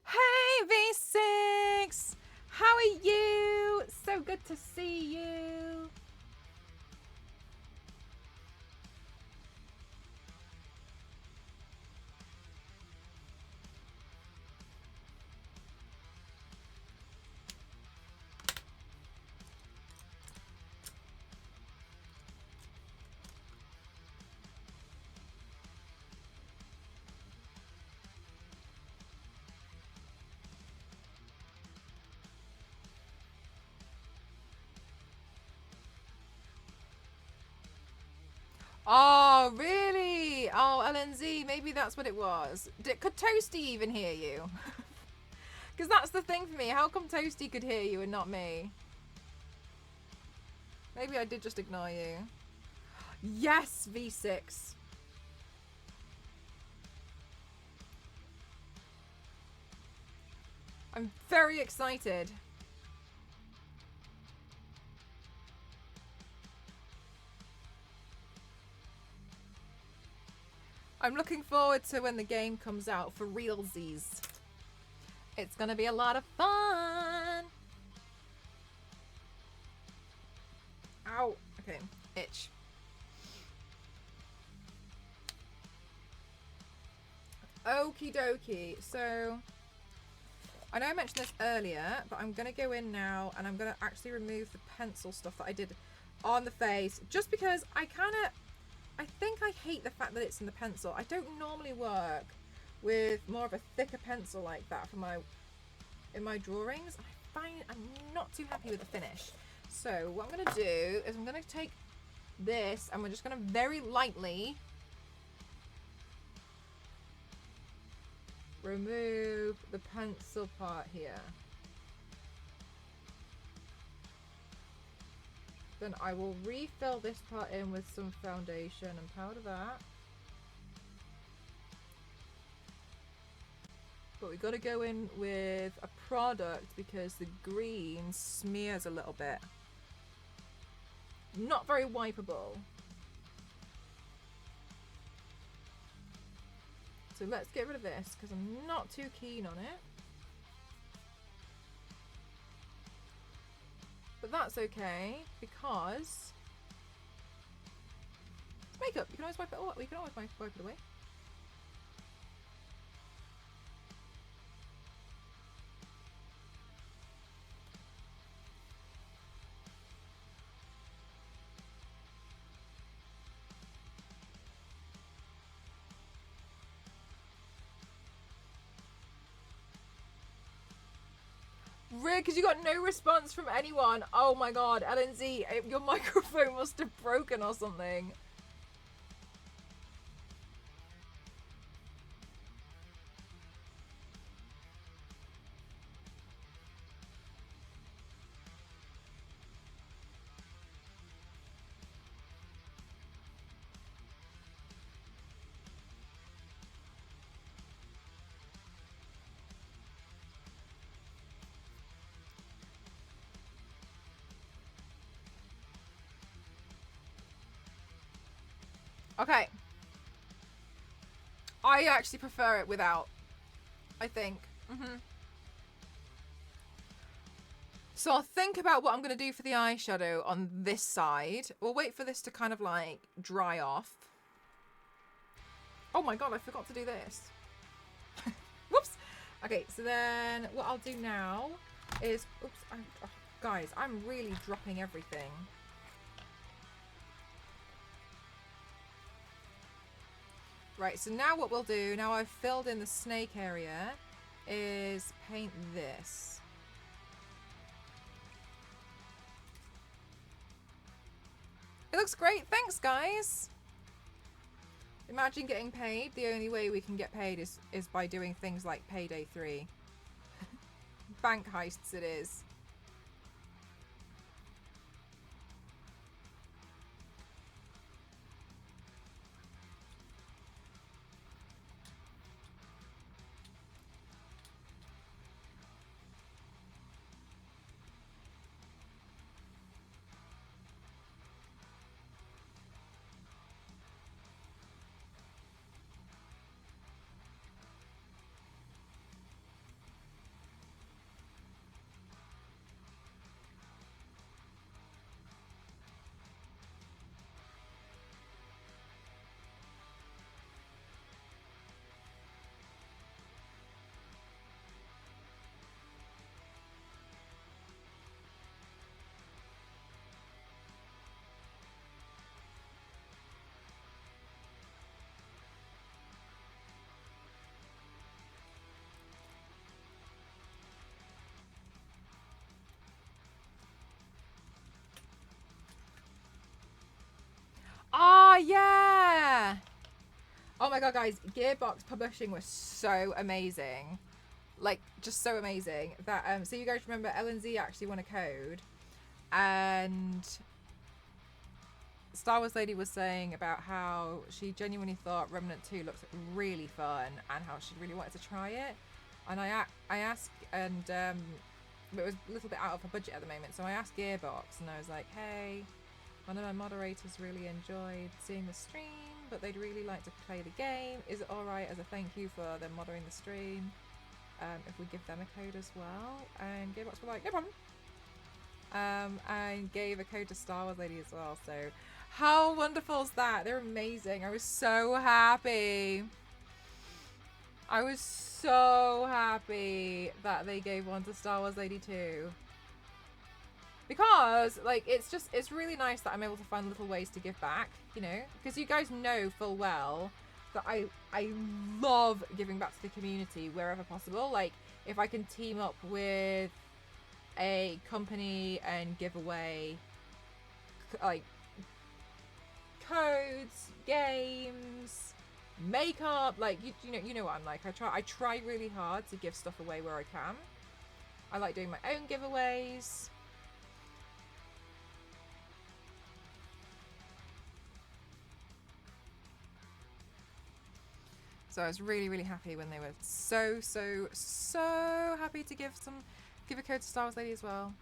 Hey V6! How are you? So good to see you. Oh, really? Oh, LNZ, maybe that's what it was. Could Toasty even hear you? Because that's the thing for me. How come Toasty could hear you and not me? Maybe I did just ignore you. Yes, V6. I'm very excited. I'm looking forward to when the game comes out for realsies. It's gonna be a lot of fun. Ow. Okay. Itch. Okie dokie. So, I know I mentioned this earlier, but I'm going to go in now and I'm going to actually remove the pencil stuff that I did on the face. Just because I think I hate the fact that it's in the pencil. I don't normally work with more of a thicker pencil like that for in my drawings. I find I'm not too happy with the finish. So what I'm going to do is I'm going to take this and we're just going to very lightly remove the pencil part here. Then I will refill this part in with some foundation and powder that. But we've got to go in with a product because the green smears a little bit. Not very wipeable. So let's get rid of this because I'm not too keen on it. But that's okay because it's makeup. You can always wipe it. Oh, we can always wipe it away. Because you got no response from anyone. Oh my god, LNZ, your microphone must have broken or something. Okay. I actually prefer it without, I think. So I'll think about what I'm going to do for the eyeshadow on this side. We'll wait for this to kind of like dry off. Oh my god, I forgot to do this. Whoops. Okay, so then what I'll do now is... Oops, guys, I'm really dropping everything. Right, so now what we'll do, now I've filled in the snake area, is paint this. It looks great. Thanks, guys. Imagine getting paid. The only way we can get paid is by doing things like Payday 3. Bank heists it is. Oh my god, guys, Gearbox Publishing was so amazing. Like, just so amazing. That so you guys remember LNZ actually won a code, and Star Wars Lady was saying about how she genuinely thought Remnant 2 looked really fun and how she really wanted to try it. And I asked, and it was a little bit out of her budget at the moment, so I asked Gearbox, and I was like, hey, one of my moderators really enjoyed seeing the stream, but they'd really like to play the game. Is it alright as a thank you for them monitoring the stream if we give them a code as well? And Gearbox were like, no problem. And gave a code to Star Wars Lady as well. So how wonderful is that? They're amazing. I was so happy. I was so happy that they gave one to Star Wars Lady too. Because, like, it's really nice that I'm able to find little ways to give back, you know? Because you guys know full well that I love giving back to the community wherever possible. Like, if I can team up with a company and give away, like, codes, games, makeup, like, you know what I'm like. I try really hard to give stuff away where I can. I like doing my own giveaways. So I was really, really happy when they were so happy to give a code to Star Wars Lady as well.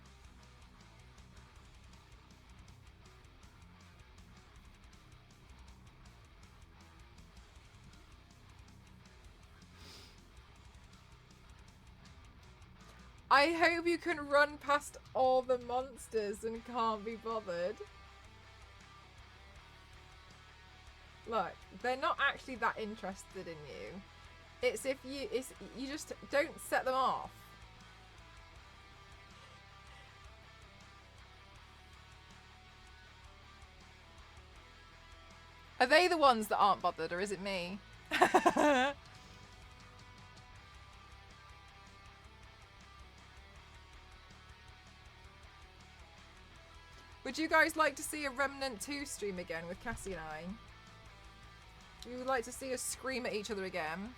I hope you can run past all the monsters and can't be bothered. Look, they're not actually that interested in you. It's if you just don't set them off. Are they the ones that aren't bothered, or is it me? Would you guys like to see a Remnant 2 stream again with Cassie and I? You would like to see us scream at each other again?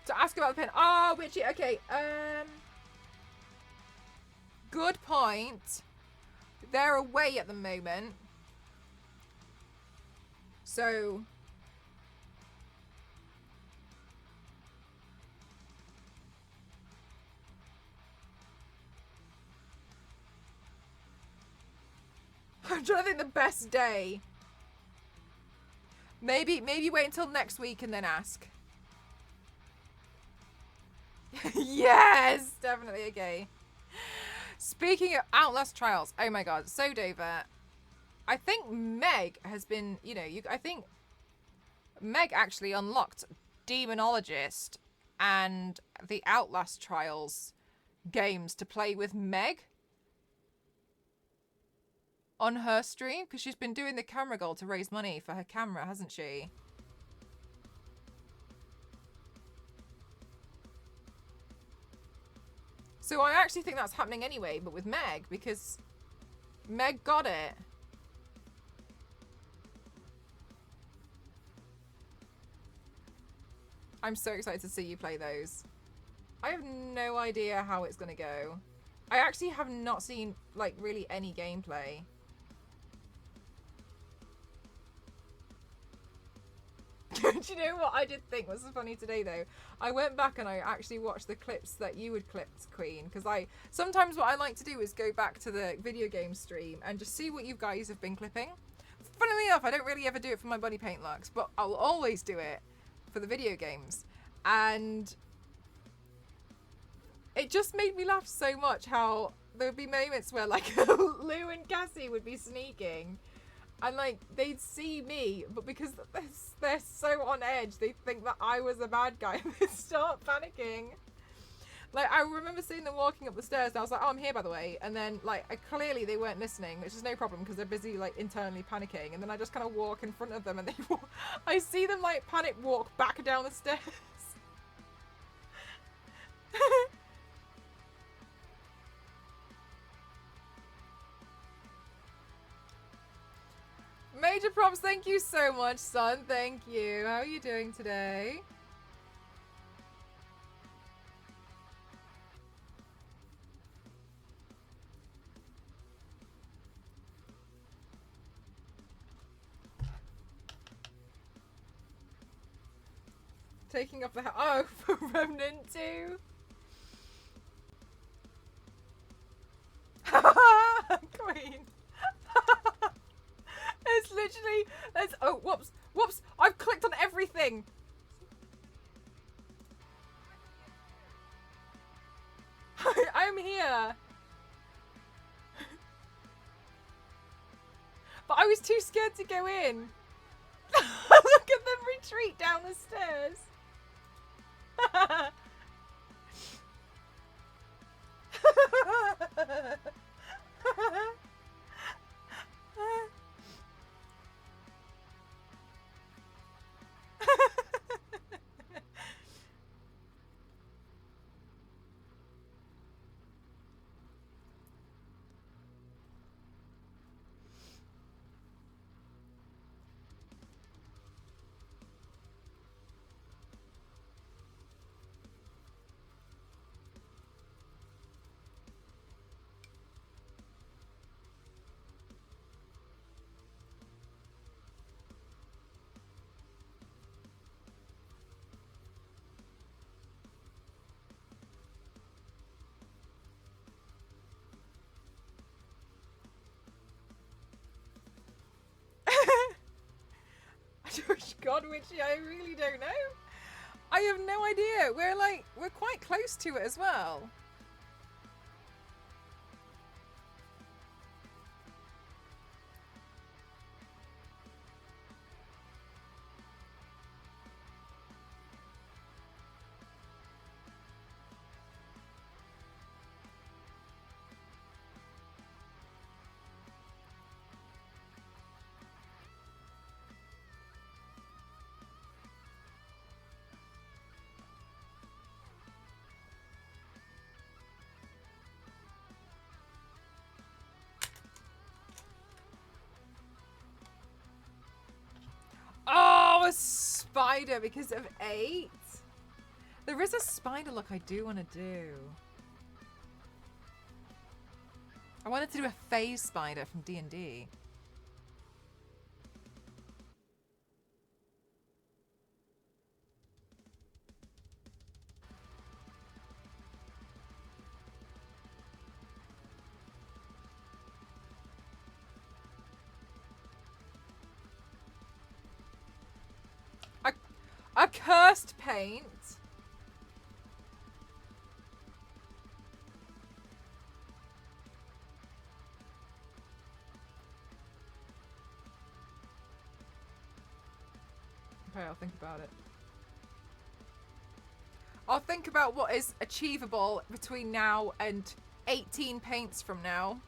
To ask about the pen. Oh, Witchy. Okay. Good point. They're away at the moment. So I'm trying to think the best day. Maybe wait until next week and then ask. Yes, definitely. Okay. Speaking of Outlast Trials, oh my god, so Dover, I think Meg has been, I think Meg actually unlocked Demonologist and the Outlast Trials games to play with Meg on her stream, because she's been doing the camera goal to raise money for her camera, hasn't she? So I actually think that's happening anyway, but with Meg, because Meg got it. I'm so excited to see you play those. I have no idea how it's going to go. I actually have not seen, like, really any gameplay. Do you know what I did think was funny today, though? I went back and I actually watched the clips that you had clipped, Queen, because sometimes what I like to do is go back to the video game stream and just see what you guys have been clipping. Funnily enough, I don't really ever do it for my body paint looks, but I'll always do it for the video games. And it just made me laugh so much how there would be moments where, like, Lou and Cassie would be sneaking and, like, they'd see me, but because they're so on edge, they think that I was a bad guy and they'd start panicking. Like, I remember seeing them walking up the stairs and I was like, oh, I'm here, by the way. And then, like, clearly they weren't listening, which is no problem because they're busy, like, internally panicking. And then I just kind of walk in front of them and I see them, like, panic walk back down the stairs. Major props, thank you so much, son. Thank you. How are you doing today? Taking off the oh, for Remnant 2. Queen. It's literally, there's, oh, whoops, I've clicked on everything. I'm here. But I was too scared to go in. Look at them retreat down the stairs. God, Witchy, I really don't know. I have no idea. We're quite close to it as well. Oh, a spider because of 8. There is a spider look I do want to do. I wanted to do a phase spider from D&D. A cursed paint. Okay, I'll think about it. I'll think about what is achievable between now and 18 paints from now.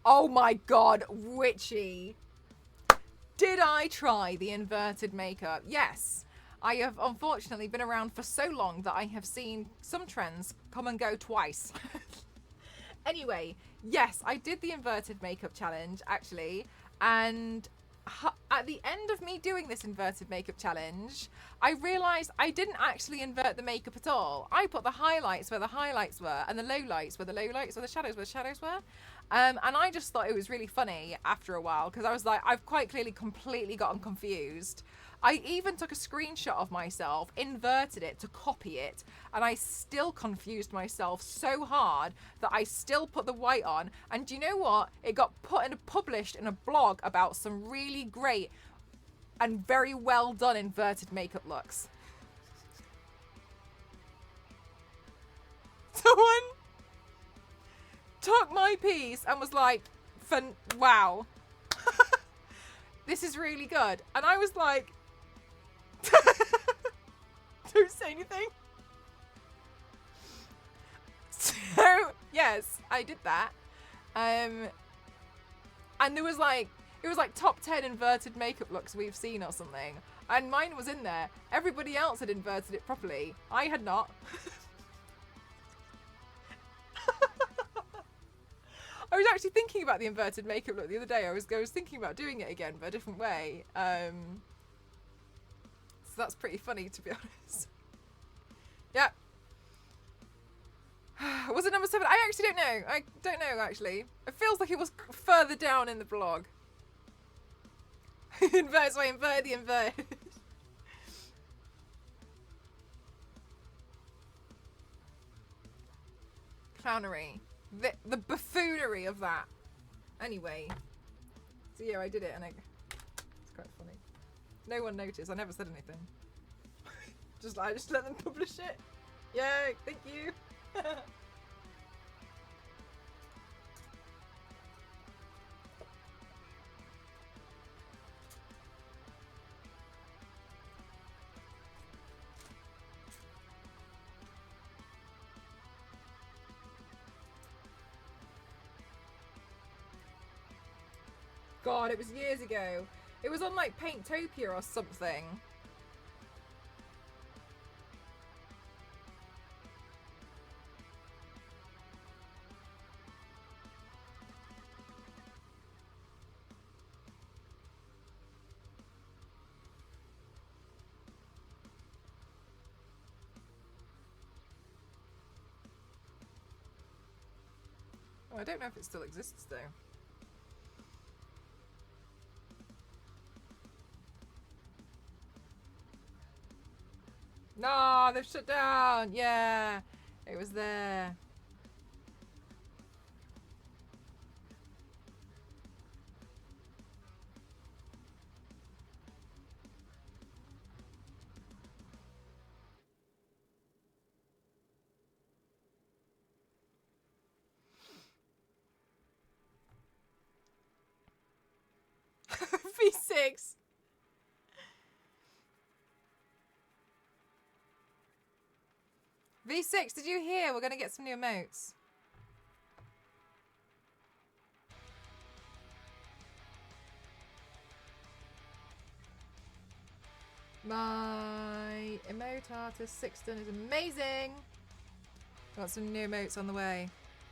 Oh my god, Witchy. Did I try the inverted makeup? Yes. I have unfortunately been around for so long that I have seen some trends come and go twice. Anyway, yes, I did the inverted makeup challenge, actually. And at the end of me doing this inverted makeup challenge, I realised I didn't actually invert the makeup at all. I put the highlights where the highlights were and the lowlights where the lowlights, or the shadows where the shadows were. And I just thought it was really funny after a while because I was like, I've quite clearly completely gotten confused. I even took a screenshot of myself, inverted it to copy it, and I still confused myself so hard that I still put the white on. And do you know what? It got published in a blog about some really great and very well done inverted makeup looks. Someone took my piece and was like, wow, this is really good. And I was like, don't say anything. So yes, I did that. And there was like, it was like top 10 inverted makeup looks we've seen or something. And mine was in there. Everybody else had inverted it properly. I had not. I was actually thinking about the inverted makeup look the other day. I was thinking about doing it again, but a different way. So that's pretty funny, to be honest. Yeah. Was it number 7? I actually don't know. I don't know, actually. It feels like it was further down in the blog. Invert, so I inverted the inverted. Clownery. The buffoonery of that. Anyway. So yeah, I did it and it's quite funny. No one noticed. I never said anything. I just let them publish it. Yay, thank you. God, it was years ago. It was on like Painttopia or something. Oh, I don't know if it still exists though. No, they've shut down. Yeah, it was there. V6. V6, did you hear? We're going to get some new emotes. My emote artist Sixton is amazing. Got some new emotes on the way.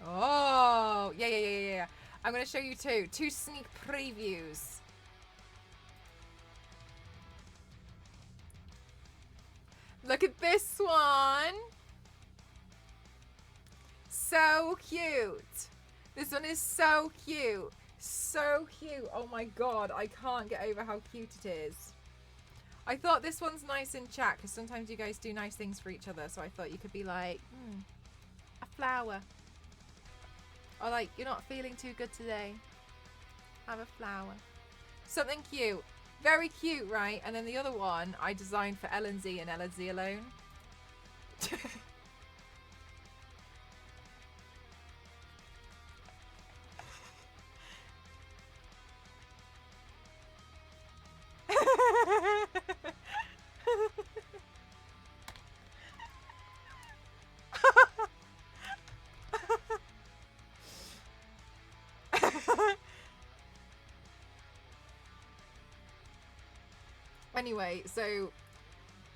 Oh, yeah. I'm going to show you two sneak previews. Look at this one. So cute. This one is so cute. So cute. Oh my god, I can't get over how cute it is. I thought this one's nice in chat because sometimes you guys do nice things for each other. So I thought you could be like, a flower. Or like, you're not feeling too good today. Have a flower. Something cute. Very cute, right? And then the other one I designed for Ellen Z and Ellen Z alone. Anyway, so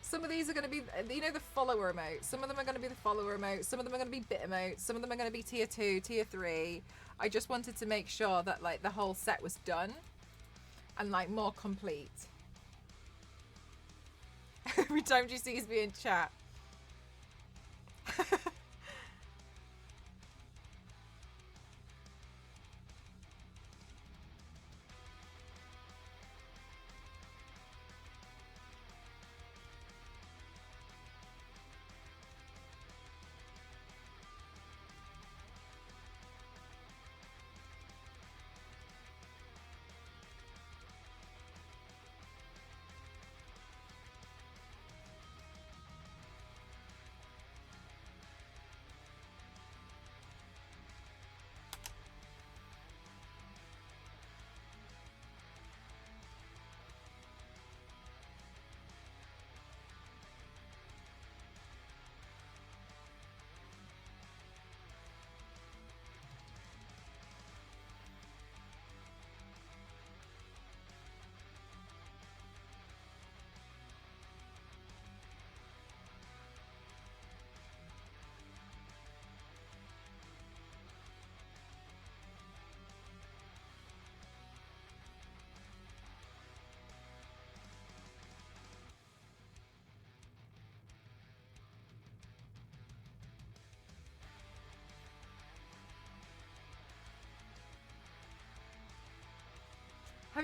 some of these are going to be, you know, the follower emotes. Some of them are going to be the follower emotes. Some of them are going to be bit emotes. Some of them are going to be tier 2, tier 3. I just wanted to make sure that like the whole set was done and like more complete. Every time she sees me in chat.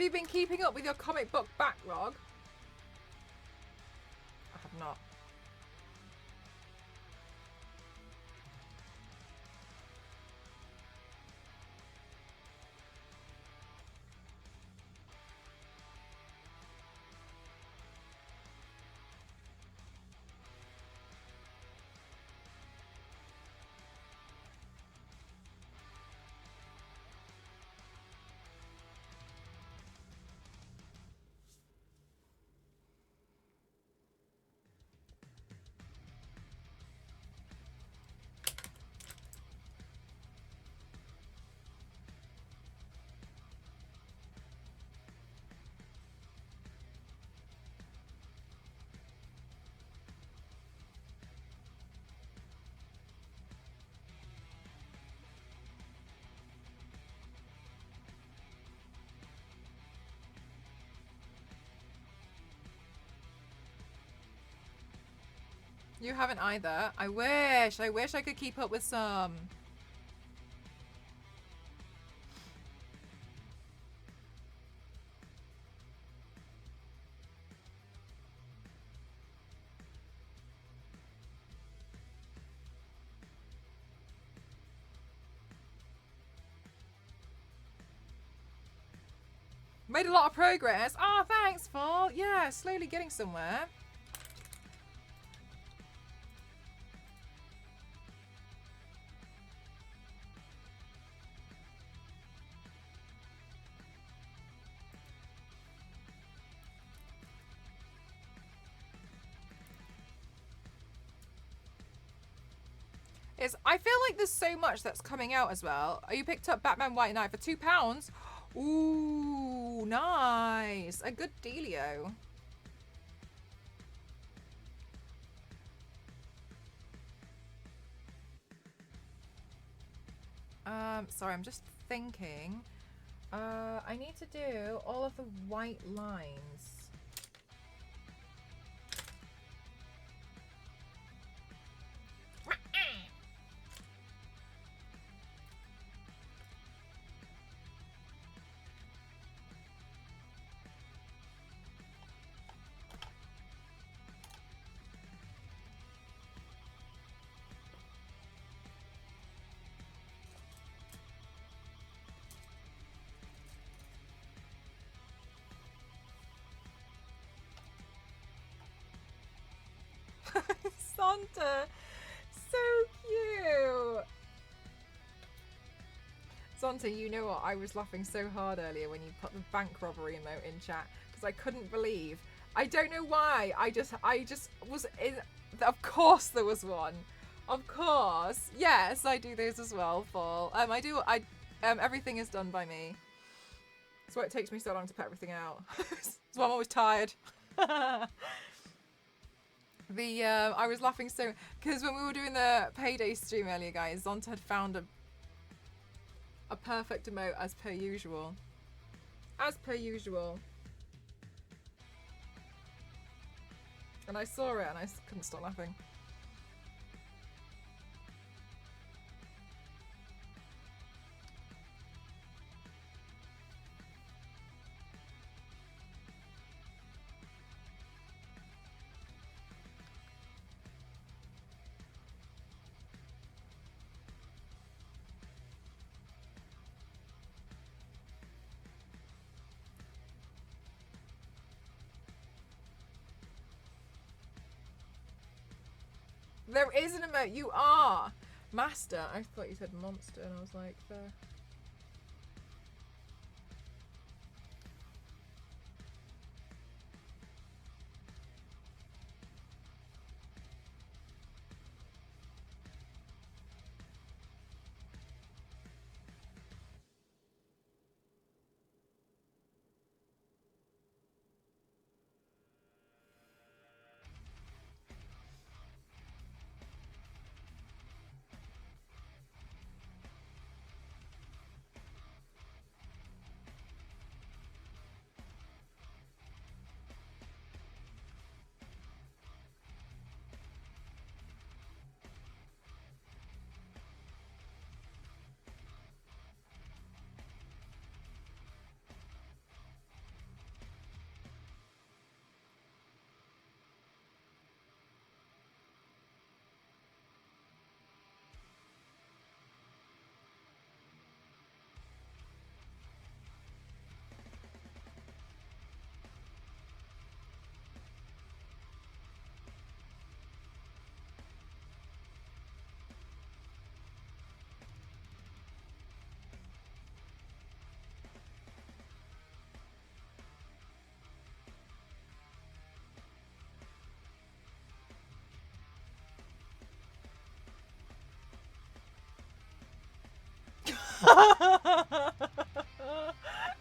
you been keeping up with your comic book backlog? I have not. You haven't either. I wish I could keep up with some. Made a lot of progress. Oh, thanks, Paul. Yeah, slowly getting somewhere. I feel like there's so much that's coming out as well. You picked up Batman White Knight for £2. Ooh, nice. A good dealio. Sorry, I'm just thinking. I need to do all of the white lines. Santa, so cute. Santa, you know what? I was laughing so hard earlier when you put the bank robbery emote in chat because I couldn't believe. I don't know why. I just was in. Of course there was one. Of course. Yes, I do those as well, Paul. Everything is done by me. That's why it takes me so long to put everything out. That's why I'm always tired. I was laughing so because when we were doing the payday stream earlier, guys, Zonta had found a perfect emote as per usual. As per usual. And I saw it and I couldn't stop laughing. There is an emote. You are master. I thought you said monster, and I was like, fair.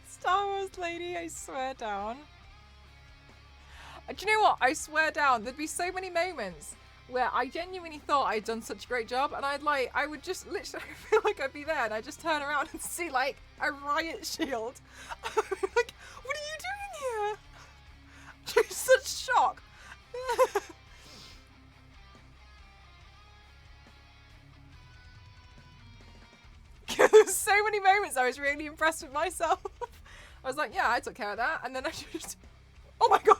Star Wars lady, I swear down. Do you know what? I swear down, there'd be so many moments where I genuinely thought I'd done such a great job, and I would just literally feel like I'd be there, and I'd just turn around and see like a riot shield. I'd be like, what are you doing here? She's such shock. There's so many moments I was really impressed with myself. I was like, yeah, I took care of that, and then I just, oh my god.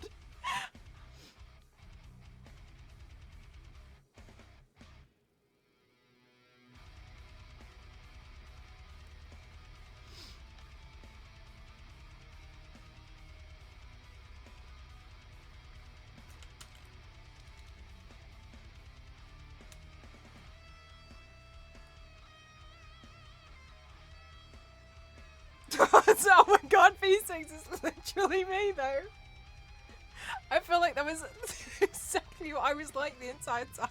Oh my god, V6 is literally me though. I feel like that was exactly what I was like the entire time.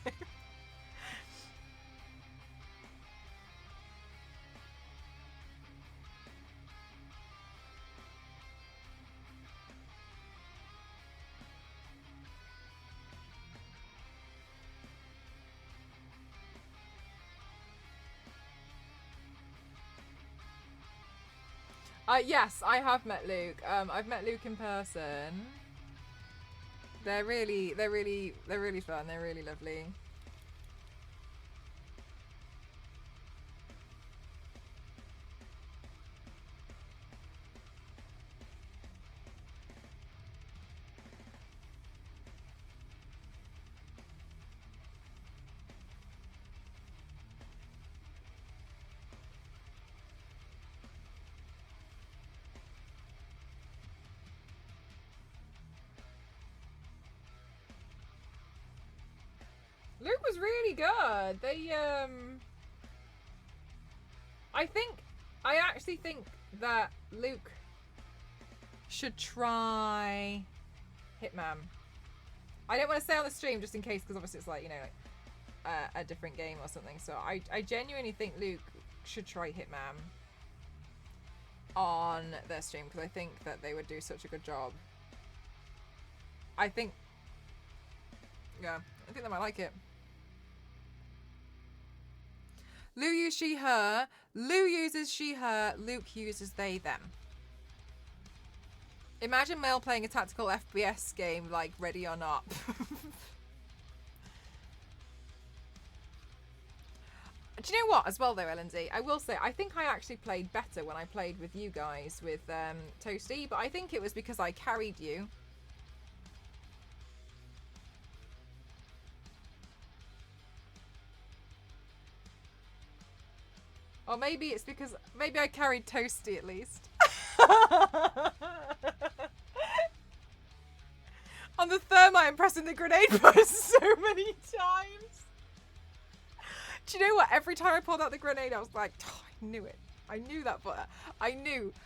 Yes, I have met Luke. I've met Luke in person. They're really fun. They're really lovely. Luke was really good. I actually think that Luke should try Hitman. I don't want to say on the stream just in case, because obviously it's like, you know, like a different game or something. So I genuinely think Luke should try Hitman on their stream, because I think that they would do such a good job. I think they might like it. Lou uses she, her. Lou uses she, her. Luke uses they, them. Imagine Mel playing a tactical FPS game like Ready or Not. Do you know what, as well though, LNZ? I will say, I think I actually played better when I played with you guys, with Toasty, but I think it was because I carried you. Or maybe it's because, maybe I carried Toasty at least. On the thermite, I'm pressing the grenade button so many times. Do you know what? Every time I pulled out the grenade, I was like, oh, I knew it. I knew that button. I knew,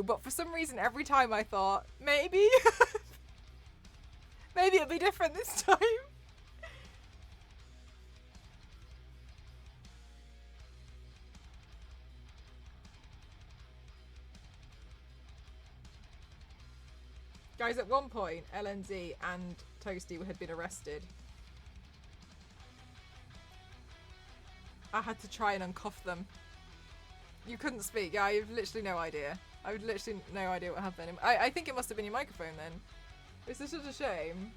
but for some reason, every time I thought, maybe, maybe it'll be different this time. Guys, at one point, LNZ and Toasty had been arrested. I had to try and uncuff them. You couldn't speak. Yeah, I have literally no idea. I have literally no idea what happened. I think it must have been your microphone then. This is such a shame.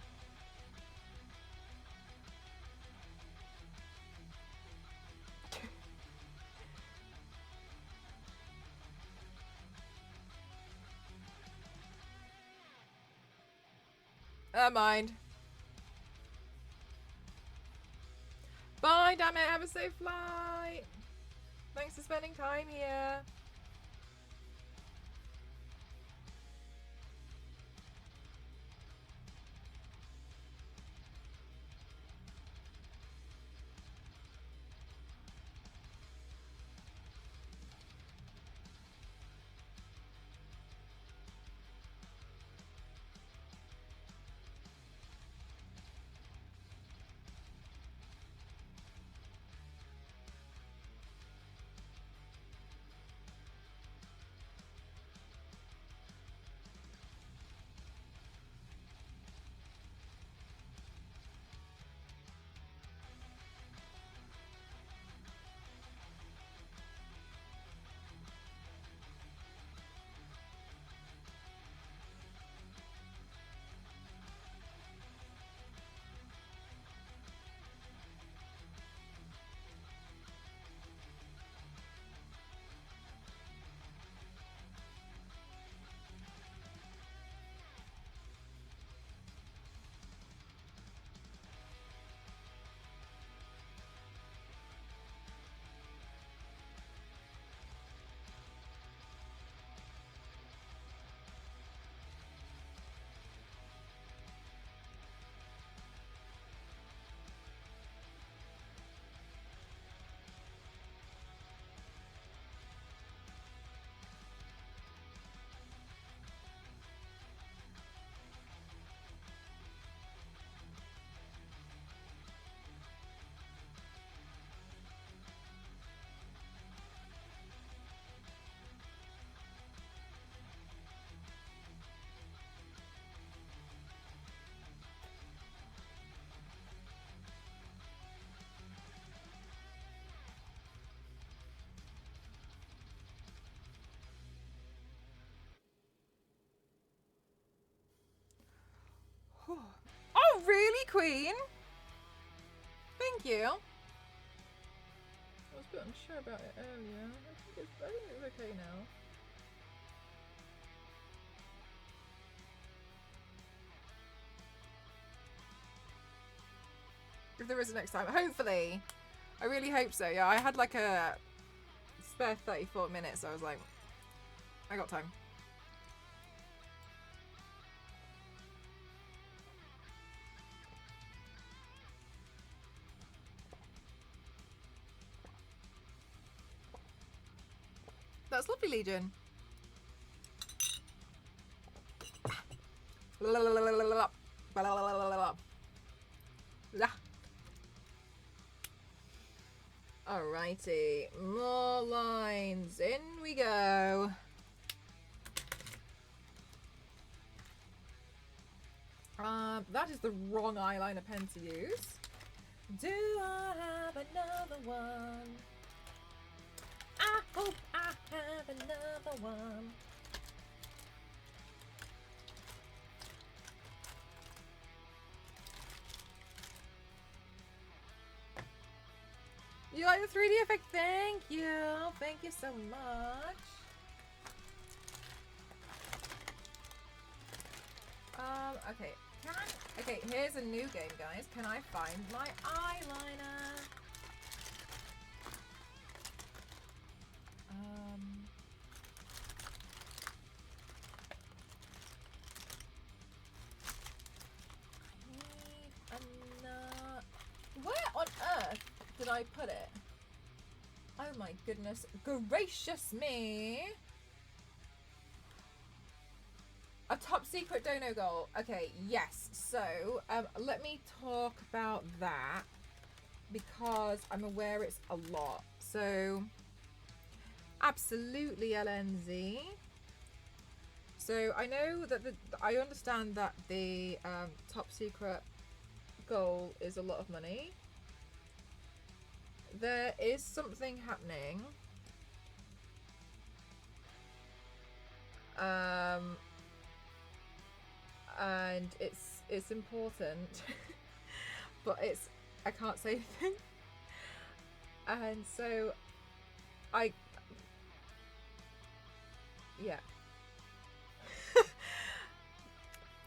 Never mind. Bye, damn it. Have a safe flight. Thanks for spending time here. Oh, really, Queen? Thank you. I was a bit unsure about it earlier. I think it's okay now. If there is a next time, hopefully. I really hope so. Yeah, I had like a spare 34 minutes. So I was like, I got time. That's lovely, Legion. Alrighty, more lines. In we go. That is the wrong eyeliner pen to use. Do I have another one? I hope I have another one. You like the 3D effect? Thank you. Thank you so much. Okay. Okay, here's a new game, guys. Can I find my eyeliner? I need another... Where on earth did I put it? Oh my goodness gracious me. A top secret dono goal. Okay, yes. So, let me talk about that because I'm aware it's a lot. So, absolutely, LNZ. So, I know that I understand that the top secret goal is a lot of money. There is something happening. And it's important, but I can't say anything. And so yeah.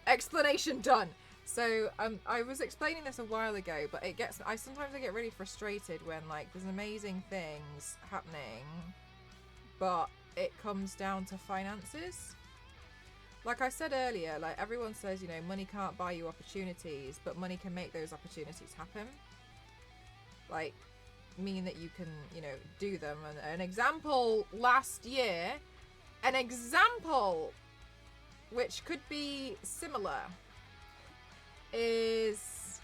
Explanation done. So I was explaining this a while ago, but sometimes I get really frustrated when like there's amazing things happening, but it comes down to finances. Like I said earlier, like everyone says, you know, money can't buy you opportunities, but money can make those opportunities happen. Like, mean that you can, you know, do them. And an example last year, which could be similar, is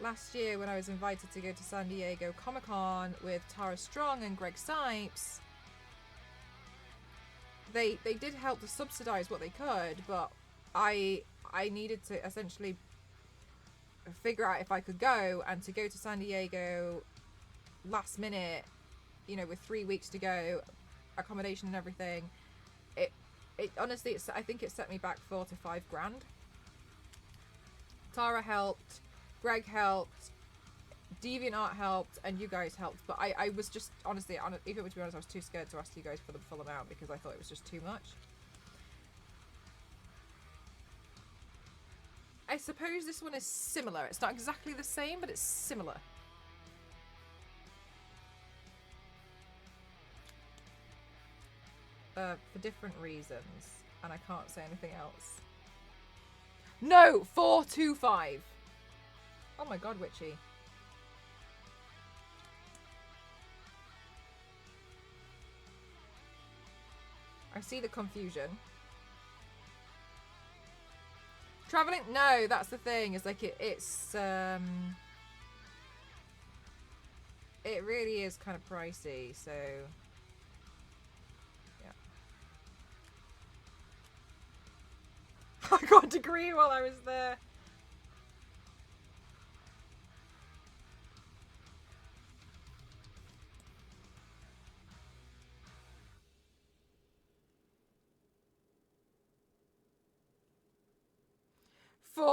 last year when I was invited to go to San Diego Comic-Con with Tara Strong and Greg Sipes. They did help to subsidize what they could, but I needed to essentially figure out if I could go, and to go to San Diego last minute, you know, with 3 weeks to go, accommodation and everything, it honestly, I think it set me back 4 to 5 grand. Tara helped, Greg helped, DeviantArt helped, and you guys helped, but I was just, honestly, even to be honest, I was too scared to ask you guys for the full amount because I thought it was just too much. I suppose this one is similar. It's not exactly the same, but it's similar. For different reasons, and I can't say anything else. No, 425. Oh my god, Witchy. I see the confusion. Traveling? No, that's the thing. It's like it's it really is kind of pricey, so yeah. I got a degree while I was there.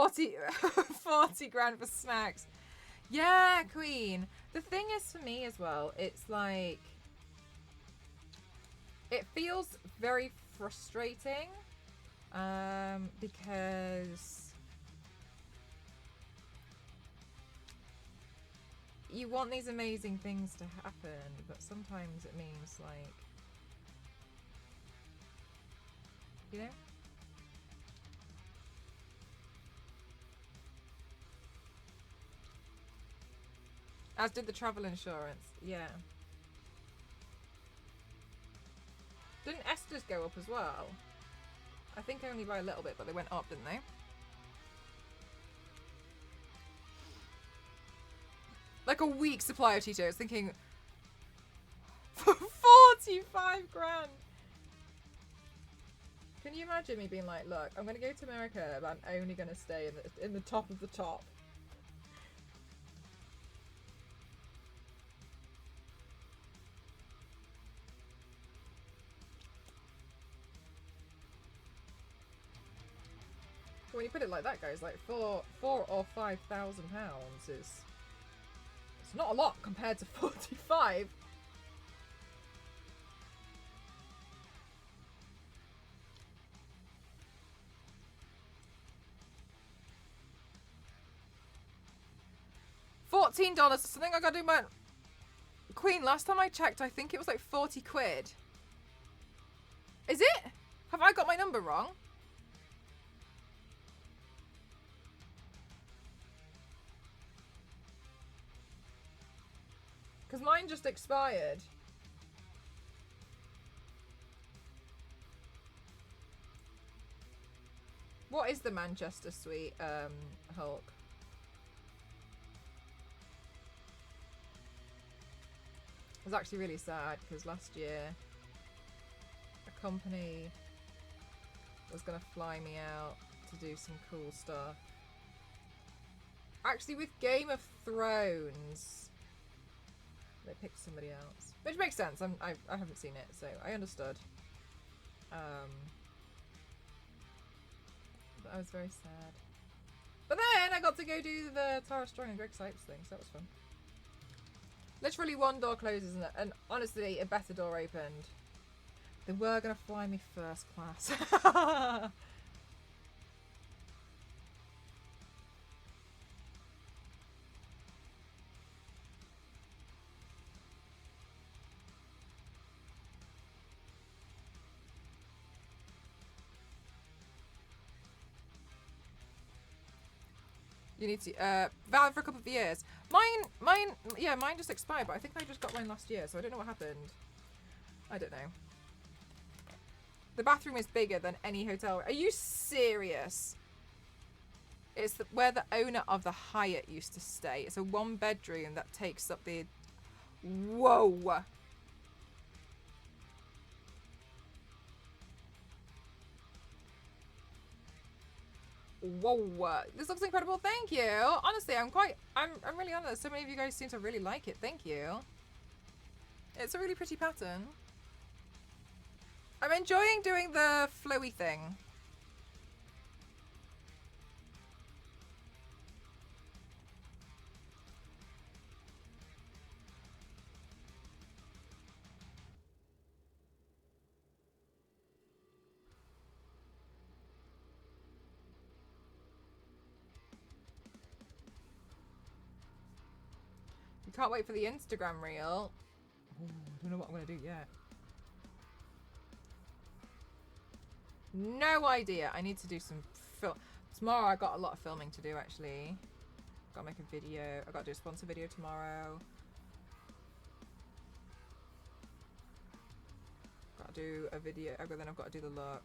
40 grand for snacks. Yeah, Queen. The thing is for me as well, it's like, it feels very frustrating because you want these amazing things to happen, but sometimes it means like, you know? As did the travel insurance, yeah. Didn't Esther's go up as well? I think only by a little bit, but they went up, didn't they? Like a week's supply of Tito's, thinking, for 45 grand. Can you imagine me being like, look, I'm going to go to America, but I'm only going to stay in the top of the top. When you put it like that, guys, like $4,000 or £5,000 is, it's not a lot compared to 45. $14 is something I gotta do. My Queen, last time I checked, I think it was like 40 quid. Is it? Have I got my number wrong? Because mine just expired. What is the Manchester Suite, Hulk? It was actually really sad because last year a company was going to fly me out to do some cool stuff. Actually, with Game of Thrones, they picked somebody else, which makes sense. I haven't seen it, so I understood. But I was very sad. But then I got to go do the Tara Strong and Greg Sipes thing, so that was fun. Literally one door closes and honestly a better door opened. They were gonna fly me first class. You need to valid for a couple of years. Mine just expired, but I think I just got mine last year, so I don't know what happened. I don't know. The bathroom is bigger than any hotel. Are you serious? It's where the owner of the Hyatt used to stay. It's a 1-bedroom that takes up the... Whoa! Whoa, this looks incredible. Thank you. Honestly, I'm really honored. So many of you guys seem to really like it. Thank you. It's a really pretty pattern. I'm enjoying doing the flowy thing. Can't wait for the Instagram reel. Ooh, don't know what I'm gonna do yet. No idea. I need to do some film. Tomorrow I got a lot of filming to do actually. Gotta make a video. I gotta do a sponsor video tomorrow. Gotta do a video. But then I've got to do the look.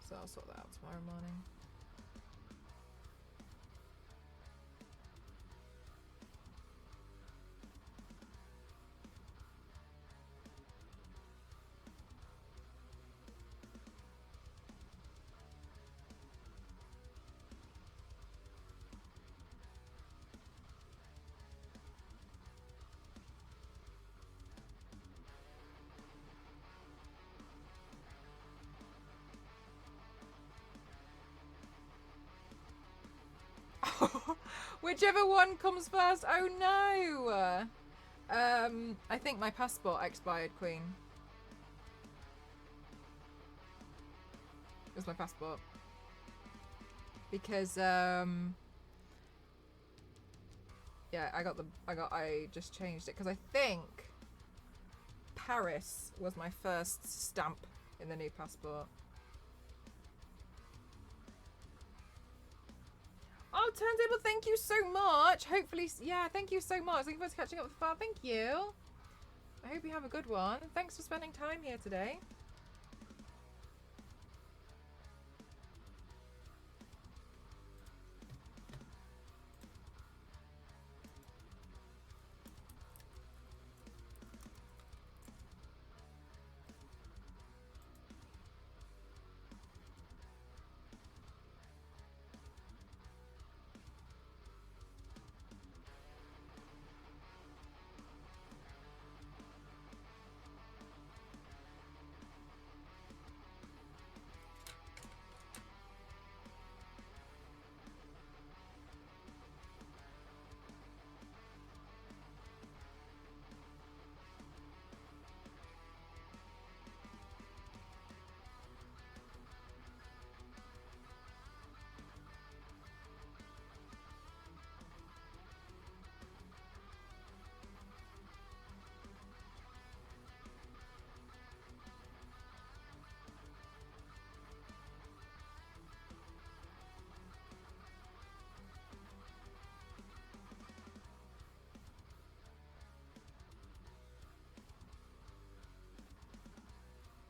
So I'll sort that out tomorrow morning. Whichever one comes first. Oh no. I think my passport expired, Queen. It was my passport. Because yeah, I just changed it because I think Paris was my first stamp in the new passport. Oh, Turntable, thank you so much. Hopefully, yeah, thank you so much. Thank you for catching up with the file. Thank you. I hope you have a good one. Thanks for spending time here today.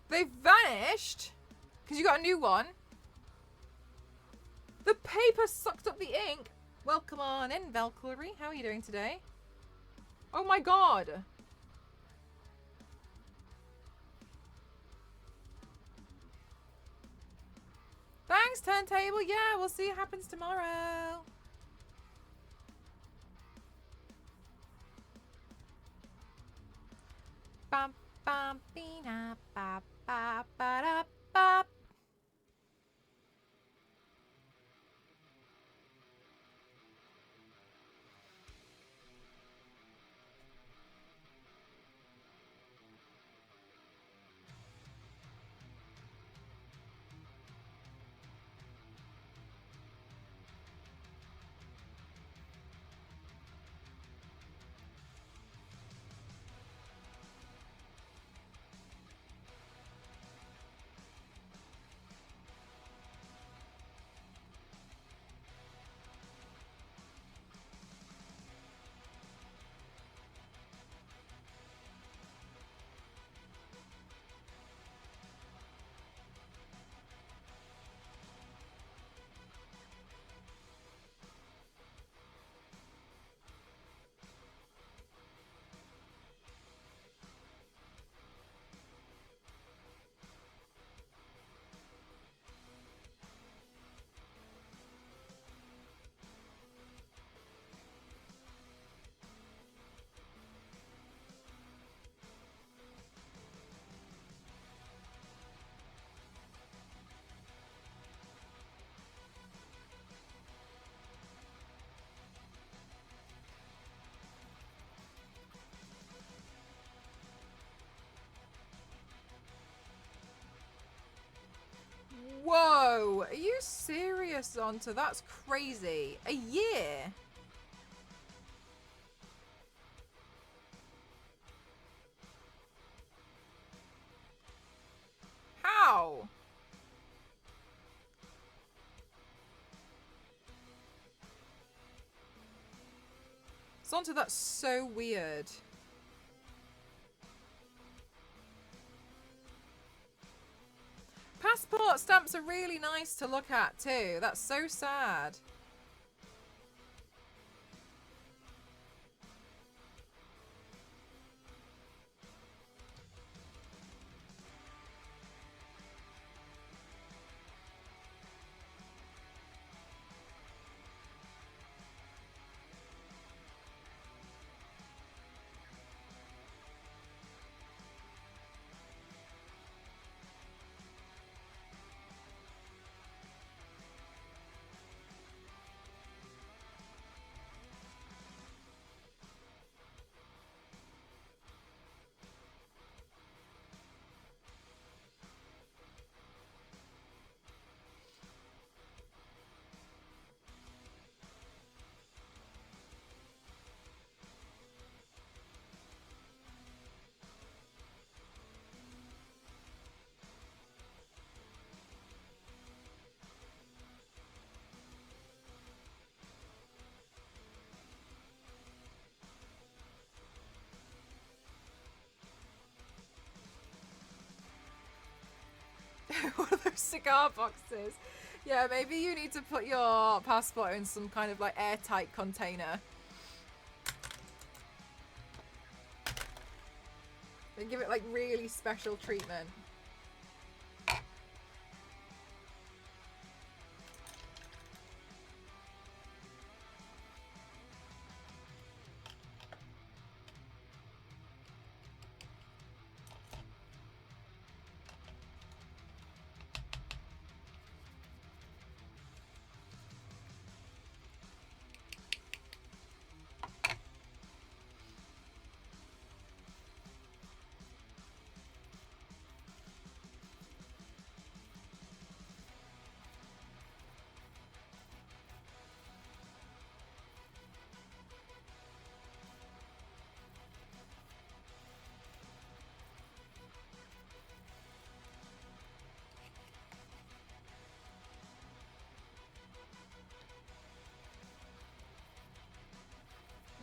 They've vanished? Because you got a new one? The paper sucked up the ink? Welcome on in, Valkyrie. How are you doing today? Oh my god! Thanks, Turntable. Yeah, we'll see what happens tomorrow. Bam, bam, bina, ba, ba, ba, da, ba. Whoa, are you serious, Zonta? That's crazy. A year? How? Zonta, that's so weird. Passport stamps are really nice to look at too. That's so sad. cigar boxes. Yeah, maybe you need to put your passport in some kind of like airtight container. They give it like really special treatment.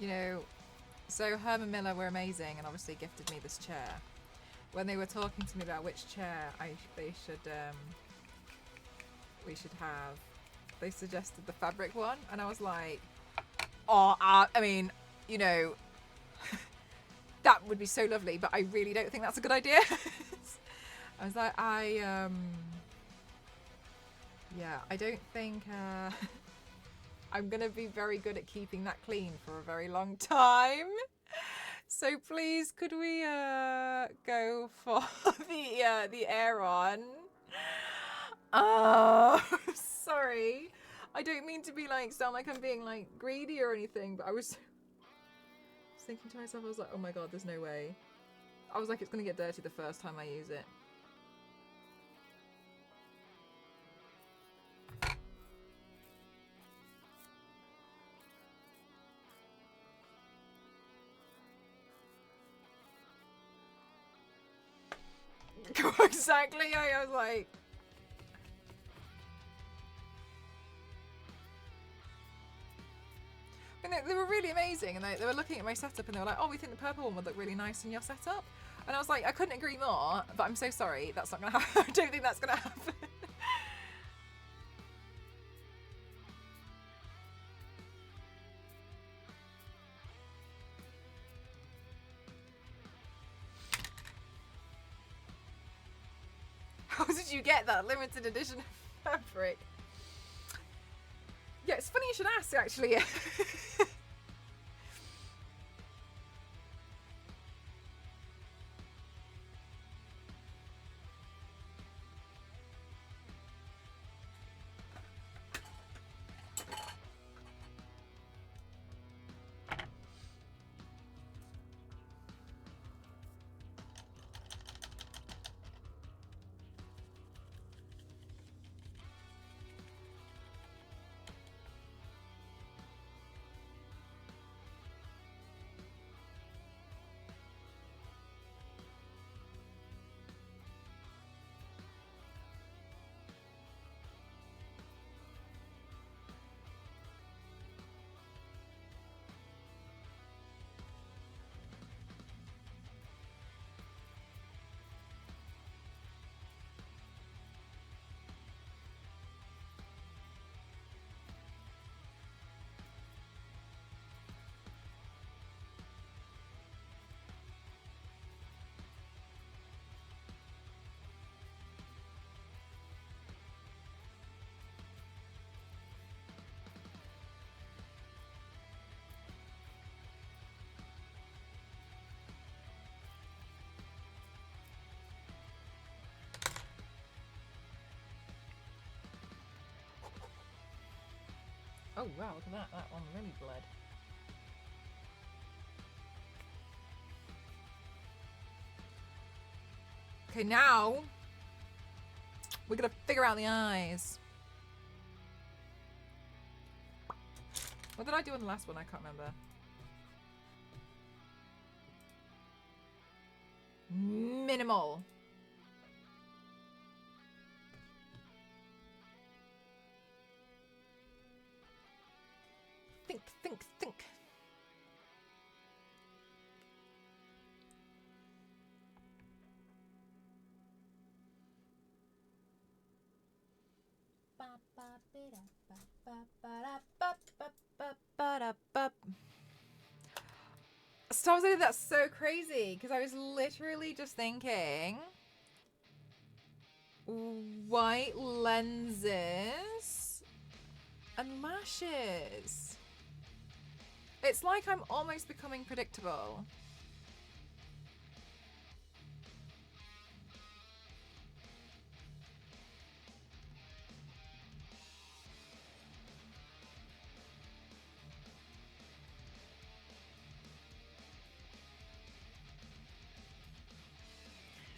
You know, so Herman Miller were amazing and obviously gifted me this chair. When they were talking to me about which chair we should have, they suggested the fabric one, and I was like, oh, I mean, you know, that would be so lovely, but I really don't think that's a good idea. I was like, yeah, I don't think I'm gonna be very good at keeping that clean for a very long time. So please, could we go for the Aeron? Sorry, I don't mean to be like sound like I'm being like greedy or anything, but I was thinking to myself, I was like, oh my god, there's no way. I was like, it's gonna get dirty the first time I use it. Exactly, I was like... And they were really amazing, and they were looking at my setup and they were like, oh, we think the purple one would look really nice in your setup. And I was like, I couldn't agree more, but I'm so sorry, that's not going to happen. I don't think that's going to happen. How did you get that limited edition fabric? Yeah, it's funny you should ask, actually. Oh wow, look at that. That one really bled. Okay, now we're gonna figure out the eyes. What did I do on the last one? I can't remember. Minimal. Think, think, think. Stop saying that's so crazy because I was literally just thinking white lenses and lashes. It's like I'm almost becoming predictable.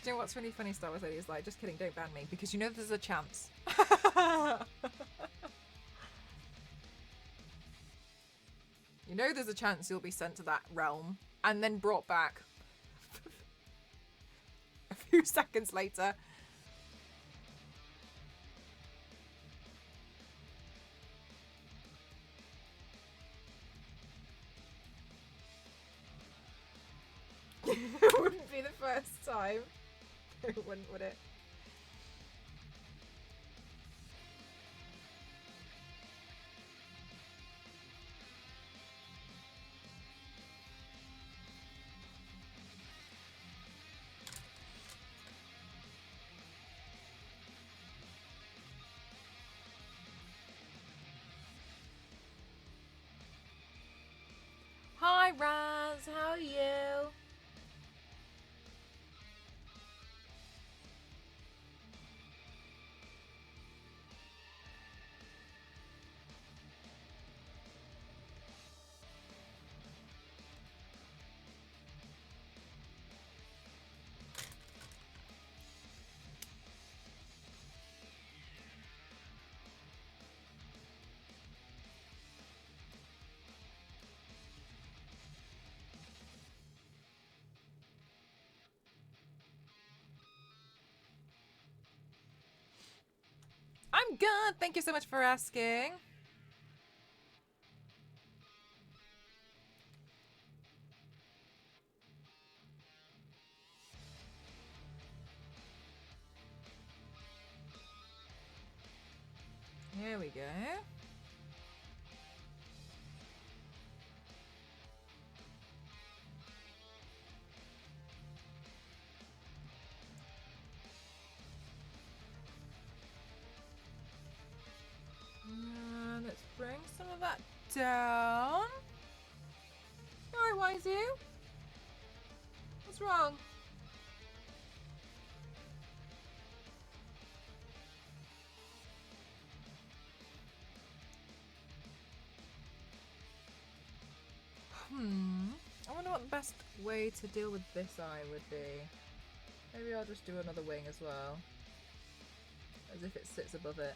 Do you know what's really funny, Star Wars Lady? Is like, just kidding, don't ban me, because you know there's a chance. You know there's a chance you'll be sent to that realm and then brought back a few seconds later. It wouldn't be the first time. It wouldn't, would it? Hi Raz, how are you? I'm good. Thank you so much for asking. Here we go. Let's bring some of that down. Alright, Wisey. What's wrong? I wonder what the best way to deal with this eye would be. Maybe I'll just do another wing as well. As if it sits above it.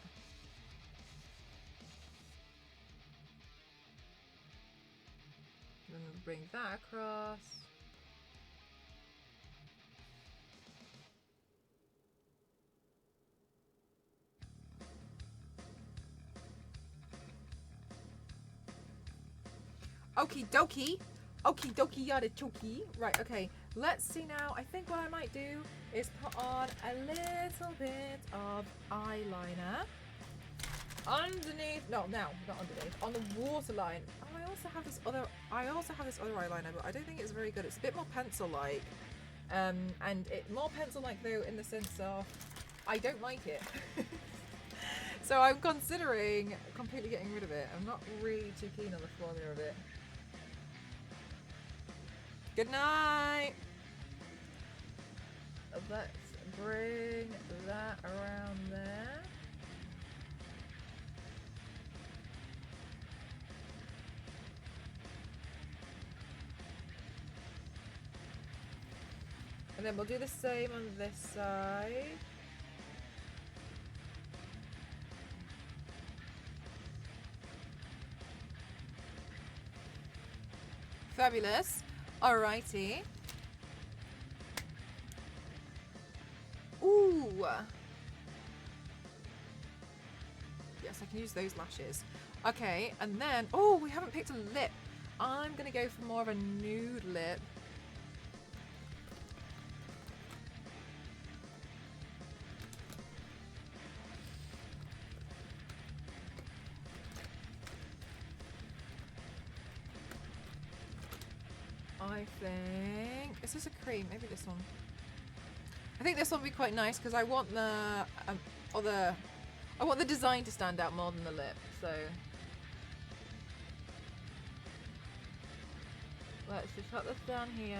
Then we'll bring that across. Okie dokie. Okie dokie yada choki. Right, okay. Let's see now. I think what I might do is put on a little bit of eyeliner underneath. No, not underneath. On the waterline. Oh, I also have this other eyeliner, but I don't think it's very good. It's a bit more pencil-like. And more pencil-like though in the sense of I don't like it. So I'm considering completely getting rid of it. I'm not really too keen on the formula of it. Good night. Let's bring that around there. And then we'll do the same on this side. Fabulous. Alrighty. Ooh. Yes, I can use those lashes. Okay, and then, oh, we haven't picked a lip. I'm gonna go for more of a nude lip. I think, is this a cream? Maybe this one. I think this one will be quite nice because I want the I want the design to stand out more than the lip. So let's just put this down here.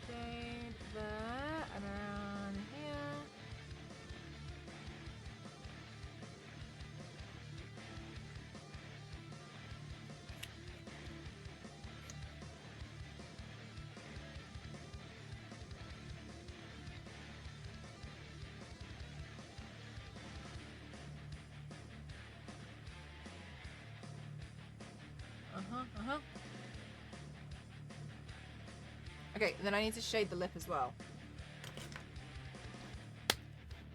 Shade there and around here. Okay, then I need to shade the lip as well.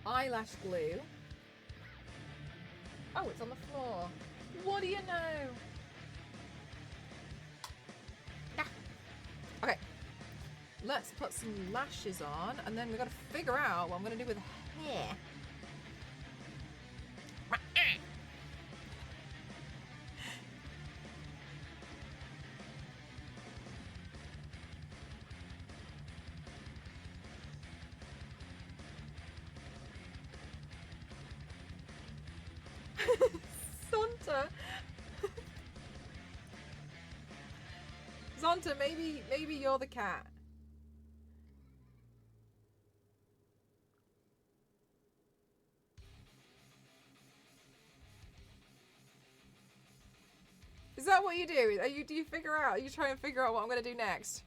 Eyelash glue. Oh, it's on the floor. What do you know? Ah. Okay. Let's put some lashes on, and then we've got to figure out what I'm going to do with hair. Zonta, maybe you're the cat. Is that what you do? Do you figure out? Are you trying to figure out what I'm gonna do next?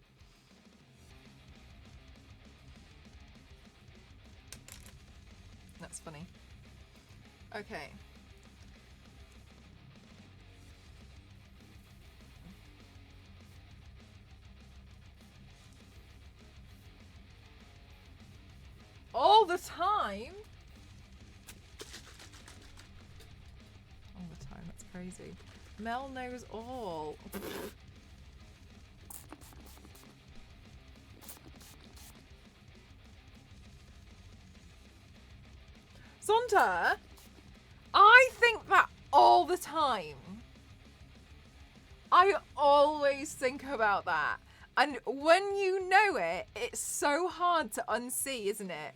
That's funny. Okay. All the time? All the time, that's crazy. Mel knows all. Zonta, I think that all the time. I always think about that. And when you know it, it's so hard to unsee, isn't it?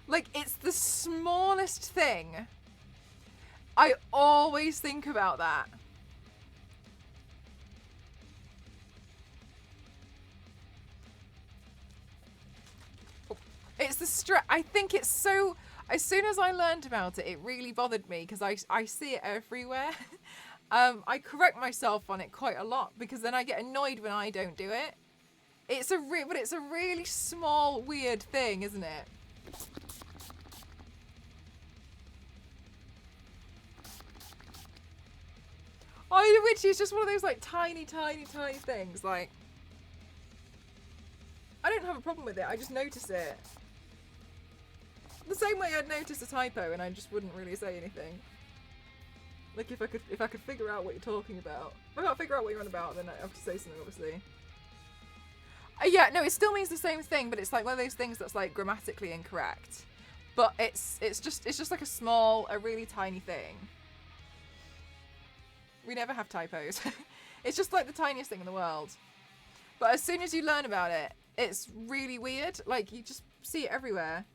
Like, it's the smallest thing. I always think about that. It's the stress. I think it's so... As soon as I learned about it, it really bothered me because I see it everywhere. I correct myself on it quite a lot because then I get annoyed when I don't do it. But it's a really small, weird thing, isn't it? Oh, which is just one of those like tiny things. Like, I don't have a problem with it. I just notice it. The same way I'd notice a typo and I just wouldn't really say anything. Like if I could figure out what you're talking about. If I can't figure out what you're on about, then I have to say something, obviously. Yeah, no, it still means the same thing, but it's like one of those things that's like grammatically incorrect. But it's just like a really tiny thing. We never have typos. It's just like the tiniest thing in the world. But as soon as you learn about it, it's really weird. Like, you just see it everywhere.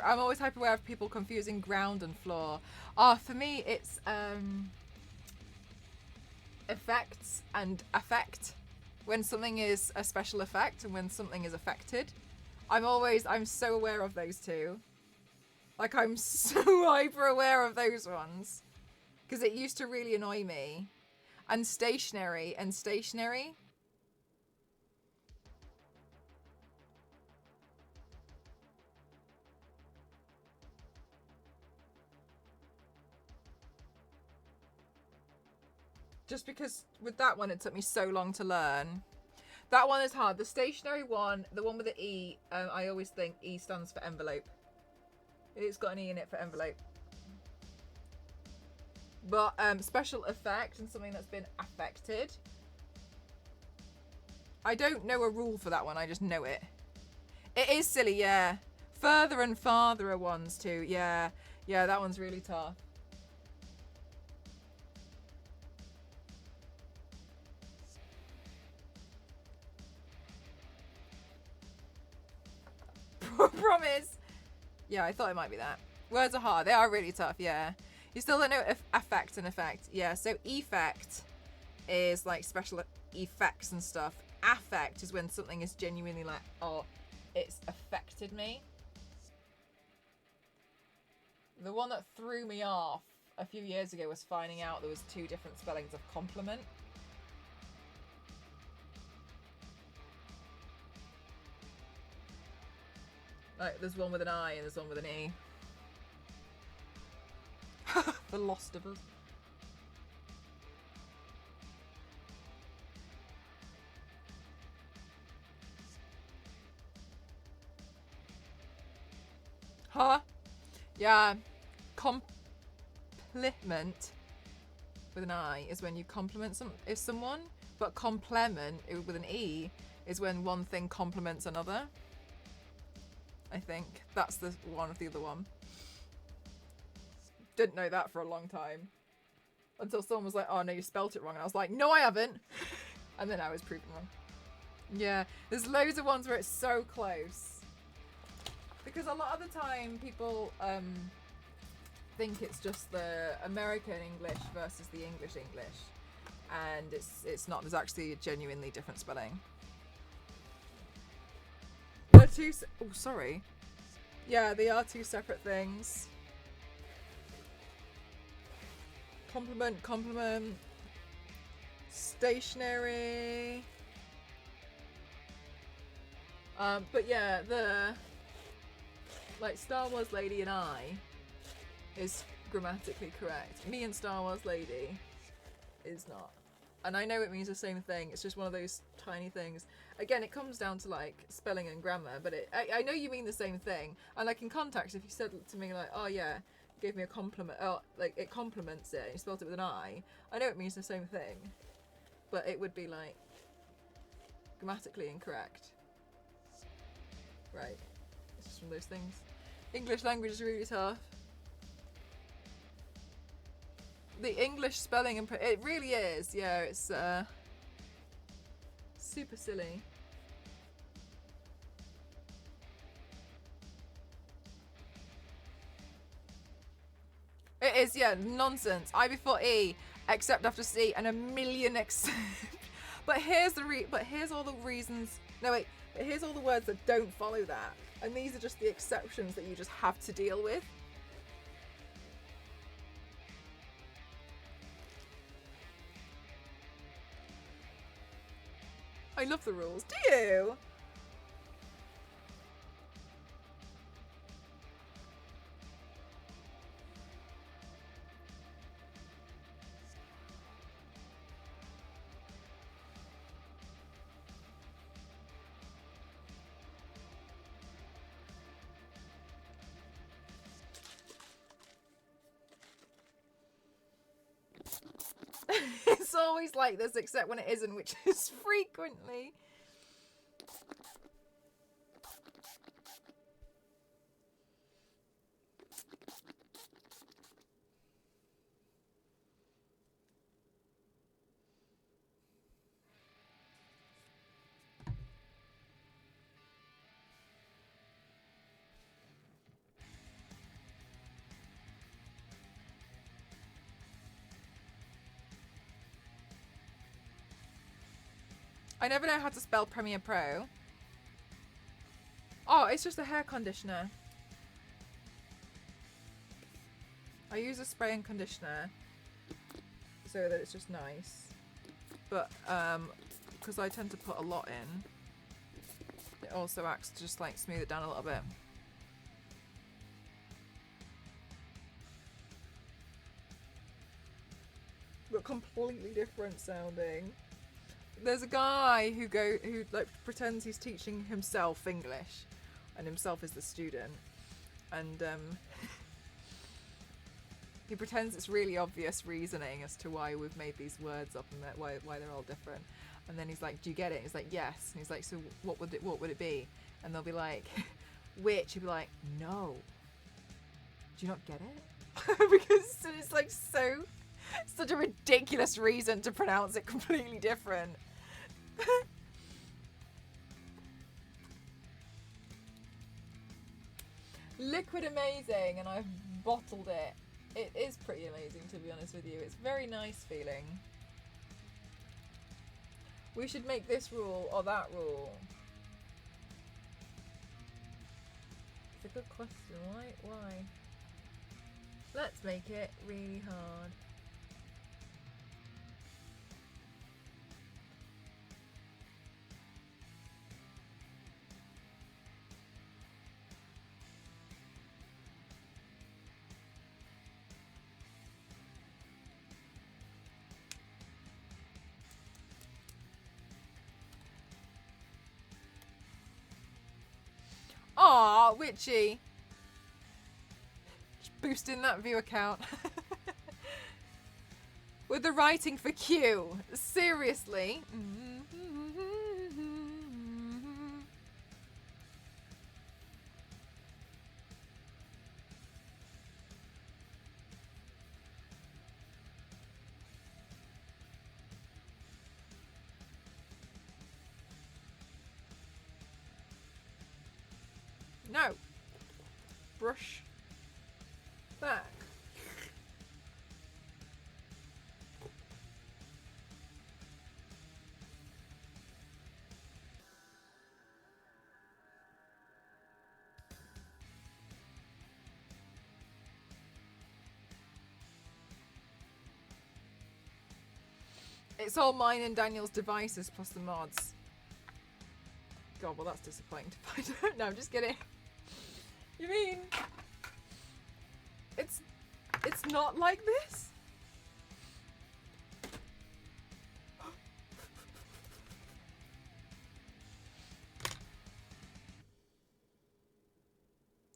I'm always hyper aware of people confusing ground and floor. For me, it's effects and affect. When something is a special effect and when something is affected. I'm so aware of those two. Like, I'm so hyper aware of those ones. Because it used to really annoy me. And stationary. Just because with that one, it took me so long to learn. That one is hard. The stationary one, the one with the E, I always think E stands for envelope. It's got an E in it for envelope. But special effect and something that's been affected, I don't know a rule for that one. I just know it. It is silly, yeah. Further and farther are ones too. Yeah. Yeah, that one's really tough. Promise. Yeah, I thought it might be that. Words are hard. They are really tough, yeah. You still don't know affect and effect. Yeah, so effect is like special effects and stuff. Affect is when something is genuinely like, oh, it's affected me. The one that threw me off a few years ago was finding out there was 2 different spellings of compliment. Like, there's one with an I and there's one with an E. The lost of us. Huh? Yeah. Compliment with an I is when you compliment someone, but complement with an E is when one thing complements another. I think that's the one of the other one. Didn't know that for a long time until someone was like, oh no, you spelt it wrong, and I was like, no I haven't. And then I was proven wrong. Yeah, there's loads of ones where it's so close because a lot of the time people think it's just the American English versus the English and it's not. There's actually a genuinely different spelling. They're two. Oh, sorry. Yeah, they are 2 separate things. Compliment. Stationary. But yeah, the like Star Wars Lady and I is grammatically correct. Me and Star Wars Lady is not. And I know it means the same thing. It's just one of those tiny things. Again, it comes down to like spelling and grammar, but I know you mean the same thing. And like in context, if you said to me like, oh yeah, gave me a compliment, oh, like it compliments it, and you spelled it with an I know it means the same thing, but it would be like grammatically incorrect. Right. It's just one of those things. English language is really tough. The English spelling and it really is. Yeah, it's super silly. It is, yeah, nonsense. I before E, except after C, and a million except. But here's all the reasons. No wait, but here's all the words that don't follow that, and these are just the exceptions that you just have to deal with. I love the rules. Do you? It's always like this, except when it isn't, which is frequently. I never know how to spell Premiere Pro. Oh, it's just a hair conditioner. I use a spray and conditioner so that it's just nice. But because I tend to put a lot in, it also acts to just like smooth it down a little bit. But completely different sounding. There's a guy who like pretends he's teaching himself English, and himself is the student, and He pretends it's really obvious reasoning as to why we've made these words up and why they're all different. And then he's like, "Do you get it?" He's like, "Yes." And he's like, "So what would it be?" And they'll be like, "Which?" He'll be like, "No. Do you not get it?" Because it's like such a ridiculous reason to pronounce it completely different. Liquid amazing, and I've bottled it. It is pretty amazing, to be honest with you. It's very nice feeling. We should make this rule or that rule. It's a good question. Why? Let's make it really hard. Aw, Witchy. Just boosting that view account. With the writing for Q. Seriously. No. Brush. Back. It's all mine and Daniel's devices plus the mods. God, well that's disappointing to find out. No, I'm just kidding. You mean it's not like this?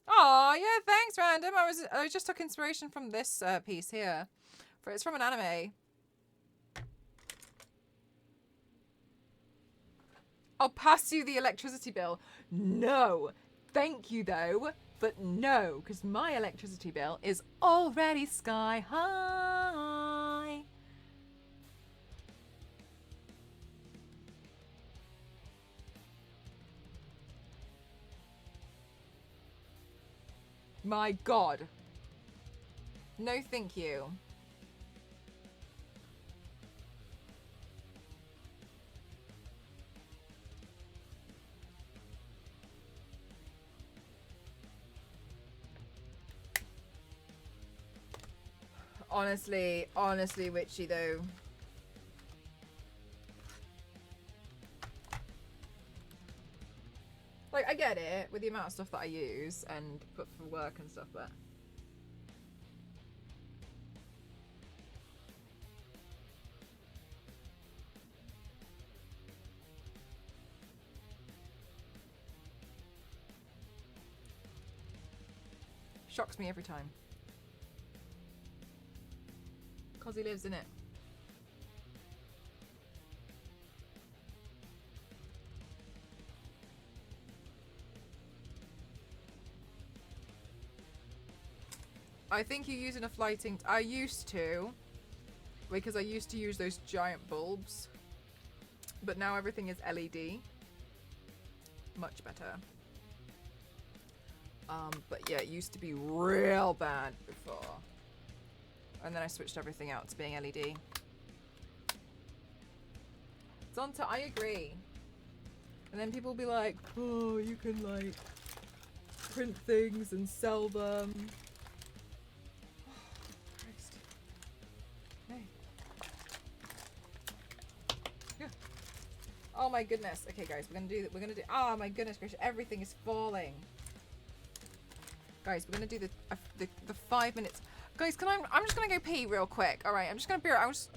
Oh yeah, thanks, random. I just took inspiration from this piece here. It's from an anime. I'll pass you the electricity bill. No. Thank you, though. But no, because my electricity bill is already sky high. My God. No, thank you. Honestly, Witchy, though. Like, I get it with the amount of stuff that I use and put for work and stuff, but... Shocks me every time. Because he lives in it. I think you're using a flighting... I used to. Because I used to use those giant bulbs. But now everything is LED. Much better. But yeah, it used to be real bad before. And then I switched everything out to being LED. Zonta, I agree. And then people will be like, oh, you can like print things and sell them. Christ. Hey. Yeah. Oh my goodness. Okay guys, we're gonna do oh my goodness gracious, everything is falling. Guys, we're gonna do the 5 minutes. Guys, I'm just gonna go pee real quick. All right, I'm just gonna be. I was.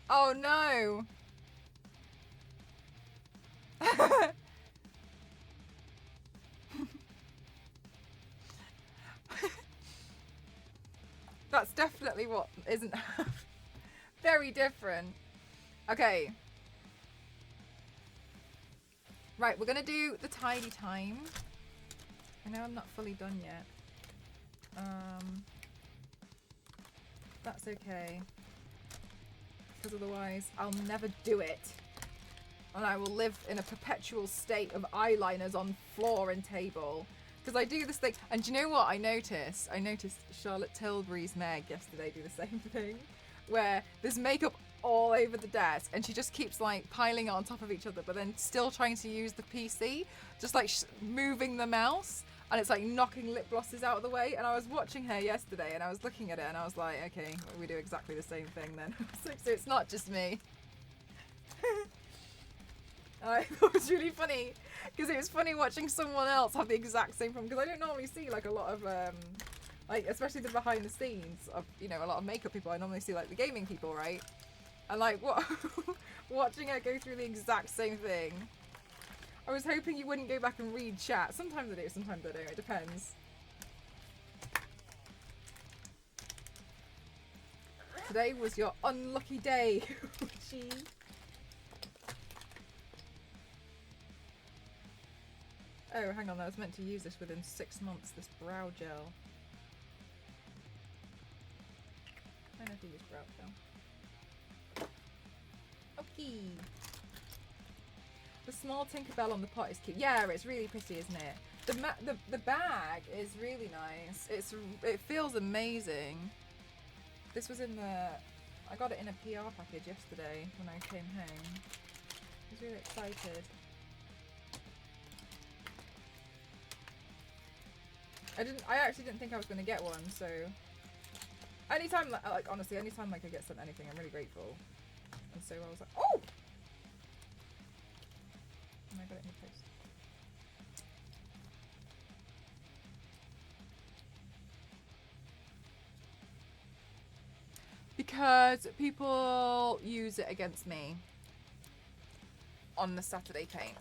Oh no. That's definitely what isn't very different. Okay. Right, we're gonna do the tidy time. I know I'm not fully done yet. That's okay. Because otherwise I'll never do it. And I will live in a perpetual state of eyeliners on floor and table. Because I do this thing. And do you know what I noticed? I noticed Charlotte Tilbury's Meg yesterday do the same thing. Where there's makeup all over the desk and she just keeps like piling it on top of each other, but then still trying to use the PC. Just like moving the mouse. And it's like knocking lip glosses out of the way. And I was watching her yesterday and I was looking at it and I was like, okay, we do exactly the same thing then. So it's not just me. I thought it was really funny because it was funny watching someone else have the exact same problem, because I don't normally see like a lot of like, especially the behind the scenes of, you know, a lot of makeup people. I normally see like the gaming people, right? And like what watching her go through the exact same thing. I was hoping you wouldn't go back and read chat. Sometimes I do, sometimes I don't. It depends. Today was your unlucky day. Gee. Oh, hang on, I was meant to use this within 6 months, this brow gel. I never use brow gel. Okay. The small Tinkerbell on the pot is cute. Yeah, it's really pretty, isn't it? The bag is really nice. It feels amazing. This was in the... I got it in a PR package yesterday when I came home. I was really excited. I actually didn't think I was going to get one, so anytime, like honestly, anytime like I get sent anything, I'm really grateful. And so I was like, oh! And I got it in the post. Because people use it against me on the Saturday paint.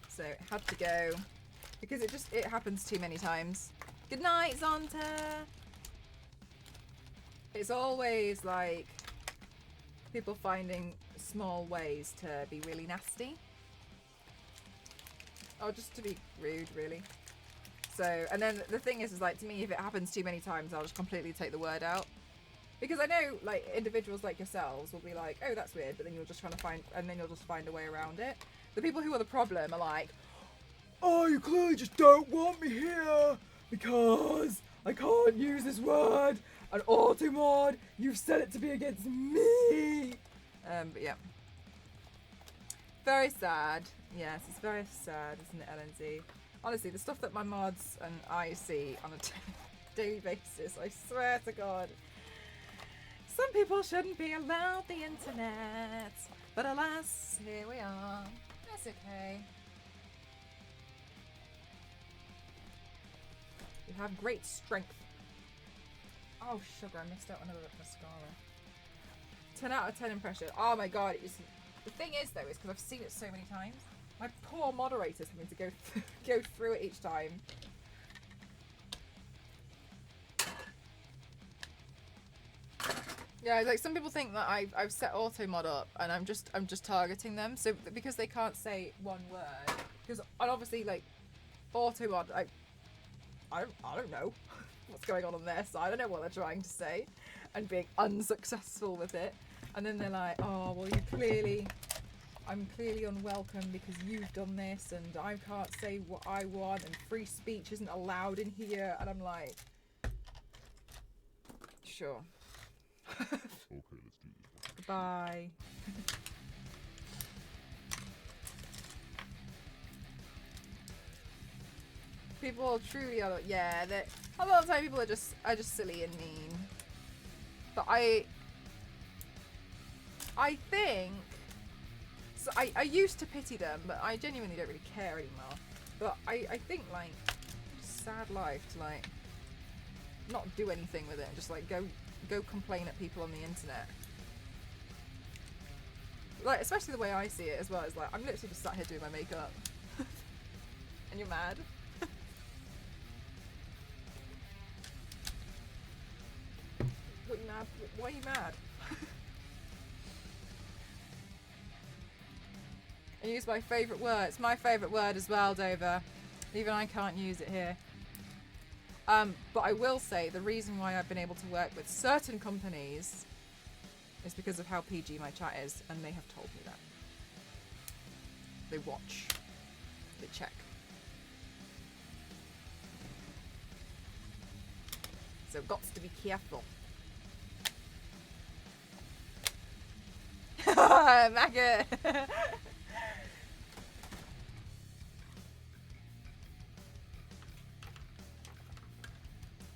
So it had to go because it happens too many times. Good night, Zonta. It's always like people finding small ways to be really nasty. Or just to be rude, really. So, and then the thing is like, to me, if it happens too many times, I'll just completely take the word out. Because I know, like, individuals like yourselves will be like, oh, that's weird, but then you'll just find a way around it. The people who are the problem are like, oh, you clearly just don't want me here because I can't use this word. And Automod, you've set it to be against me. But yeah. Very sad. Yes, it's very sad, isn't it, LNZ? Honestly, the stuff that my mods and I see on a daily basis, I swear to God. Some people shouldn't be allowed the internet. But alas, here we are. That's okay. You have great strength. Oh, sugar, I missed out another mascara. 10 out of 10 impression. Oh my God. The thing is, though, is because I've seen it so many times. My poor moderator's having to go through it each time. Yeah, like some people think that I've set auto mod up and I'm just targeting them. So because they can't say one word, because obviously like auto mod, I don't know what's going on their side. I don't know what they're trying to say, and being unsuccessful with it. And then they're like, oh well, I'm clearly unwelcome because you've done this, and I can't say what I want, and free speech isn't allowed in here. And I'm like, sure. Okay, let's do this. Goodbye. People truly are, yeah, that a lot of time people are just silly and mean. But I think so I used to pity them, but I genuinely don't really care anymore. But I think like sad life to like not do anything with it, just like go complain at people on the internet. Like, especially the way I see it as well, is like, I'm literally just sat here doing my makeup. And you're mad. What, you mad? Why are you mad? I use my favourite word. It's my favourite word as well, Dover. Even I can't use it here. But I will say the reason why I've been able to work with certain companies is because of how PG my chat is, and they have told me that. They watch. They check. So got to be careful. Maggot!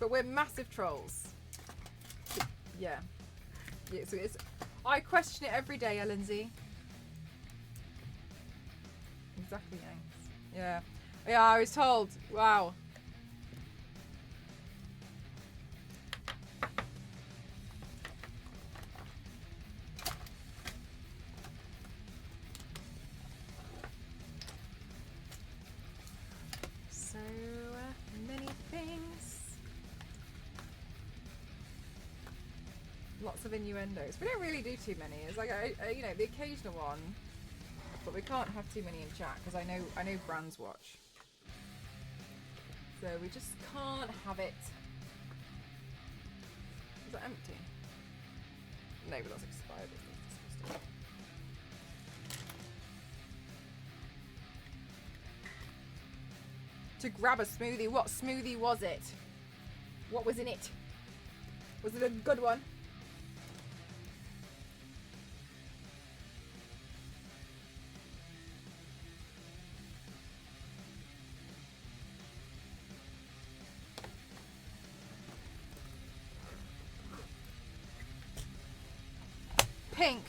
But we're massive trolls. Yeah. Yeah, so it's... I question it every day, Lindsay. Exactly, Yanks. Yeah. Yeah, I was told. Wow. So many things. Lots of innuendos. We don't really do too many. It's like you know, the occasional one, but we can't have too many in chat because I know brands watch. So we just can't have it. Is that empty? No, but that's expired. That's disgusting. To grab a smoothie. What smoothie was it? What was in it? Was it a good one? Pink.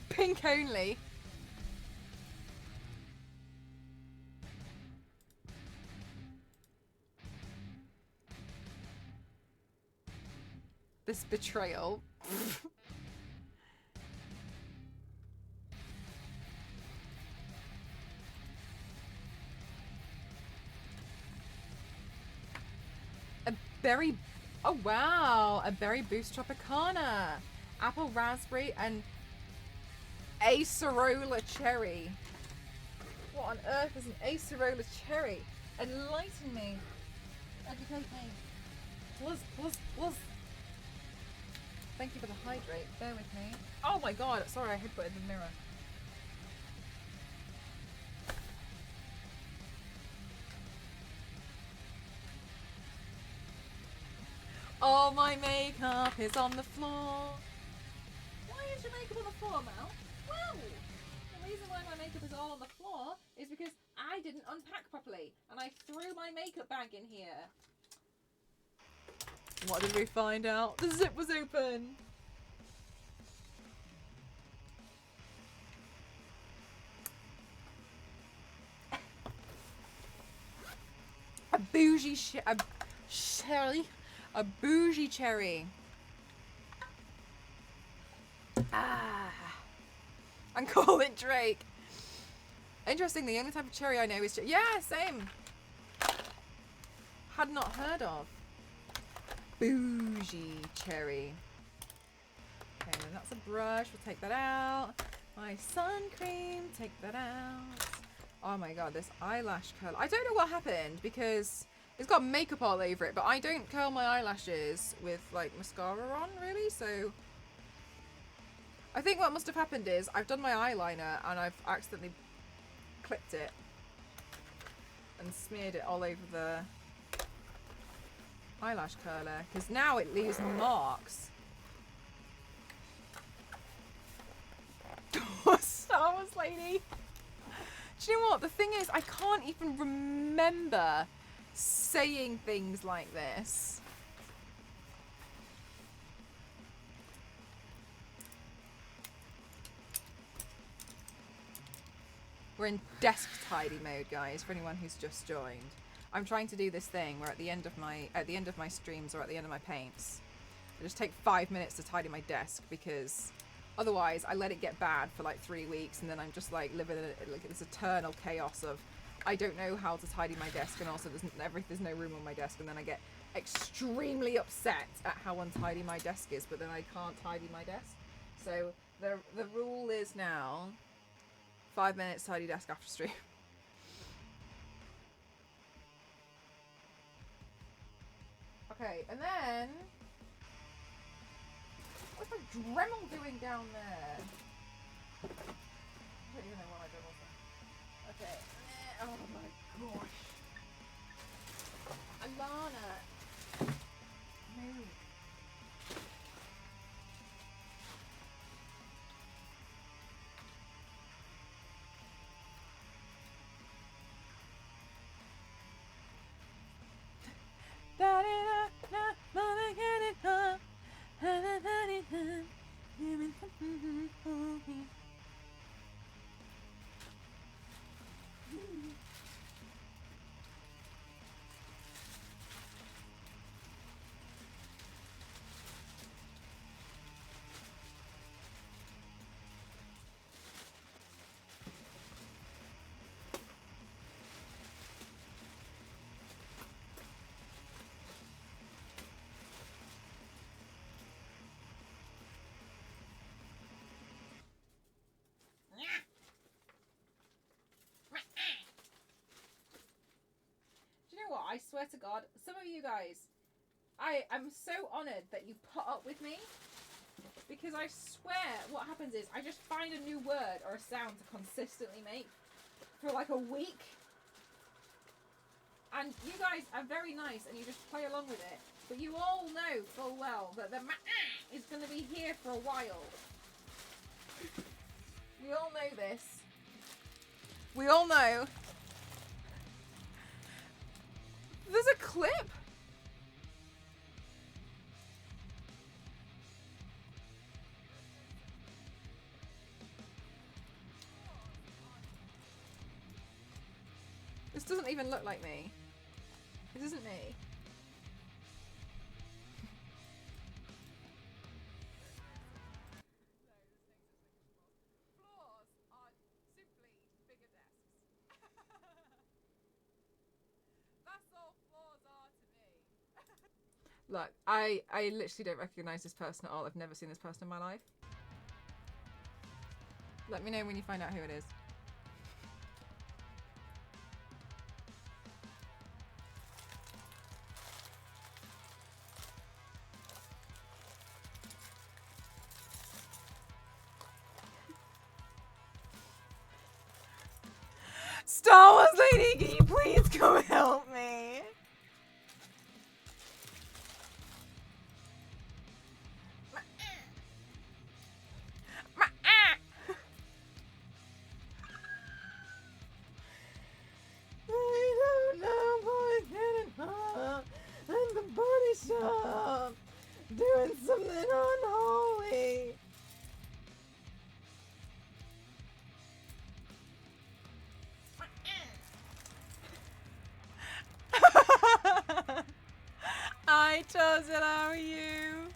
Pink only. This betrayal. A berry. Oh wow, a berry boost Tropicana, apple raspberry, and acerola cherry. What on earth is an acerola cherry? Enlighten me. Educate me. Plus. Thank you for the hydrate. Bear with me. Oh my god, sorry, I hit put in the mirror. All my makeup is on the floor. Why is your makeup on the floor, Mel? Well, the reason why my makeup is all on the floor is because I didn't unpack properly and I threw my makeup bag in here. What did we find out? The zip was open. A bougie cherry. A bougie cherry. Ah. And call it Drake. Interesting, the only type of cherry I know is... Yeah, same. Had not heard of. Bougie cherry. Okay, then that's a brush. We'll take that out. My sun cream. Take that out. Oh my god, this eyelash curl. I don't know what happened because it's got makeup all over it, but I don't curl my eyelashes with like mascara on really, so I think what must have happened is I've done my eyeliner and I've accidentally clipped it and smeared it all over the eyelash curler because now it leaves marks. Star Wars lady. Do you know what? The thing is, I can't even remember saying things like this. We're in desk tidy mode, guys, for anyone who's just joined. I'm trying to do this thing where at the end of my streams or at the end of my paints, I just take 5 minutes to tidy my desk, because otherwise I let it get bad for like 3 weeks and then I'm just like living in like this eternal chaos of I don't know how to tidy my desk, and also there's no room on my desk, and then I get extremely upset at how untidy my desk is, but then I can't tidy my desk. So the rule is now 5 minutes tidy desk after stream. Okay, and then what's my Dremel doing down there? I don't even know what my Dremel's doing. Okay. Oh my gosh. Alana. Move. Do you know what? I swear to God, some of you guys, I'm so honoured that you put up with me, because I swear what happens is I just find a new word or a sound to consistently make for like a week, and you guys are very nice and you just play along with it, but you all know full well that the is going to be here for a while. We all know this. We all know. There's a clip. This doesn't even look like me. This isn't me. Look, I literally don't recognise this person at all. I've never seen this person in my life. Let me know when you find out who it is. Star Wars lady, can you please come help me? I don't know what's getting hot in the body shop, doing something unholy. Hi, Tozel, how are you?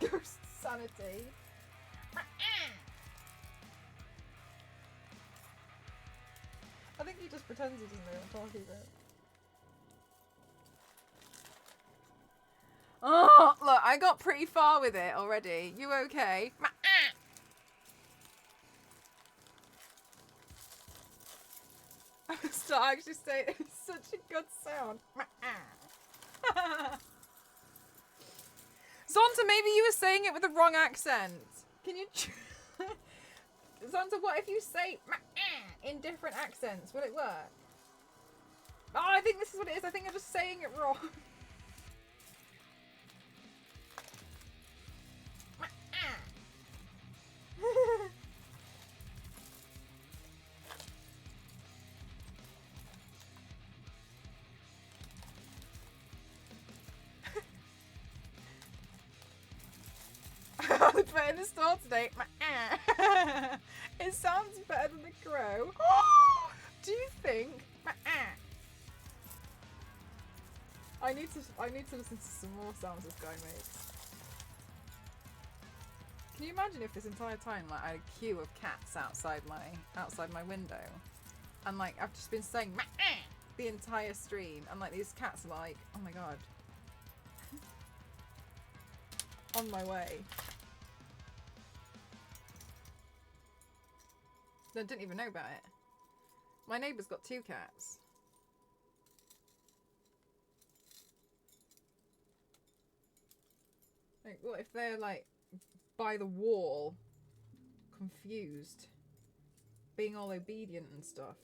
Ghost sanity. I think he just pretends he doesn't know what I'm talking about. Oh, look, I got pretty far with it already. You okay? I'm gonna start actually saying it. It's such a good sound. Zonta, maybe you were saying it with the wrong accent. Can you... Zonta, what if you say in different accents? Will it work? Oh, I think this is what it is. I think I'm just saying it wrong. they put in the store today. It sounds better than the crow. Do you think? I need to listen to some more sounds this guy makes. Can you imagine if this entire time, like, I had a queue of cats outside my window, and like I've just been saying the entire stream, and like these cats are like, oh my god, on my way. I didn't even know about it. My neighbour's got 2 cats. Like, what if they're like by the wall, confused, being all obedient and stuff?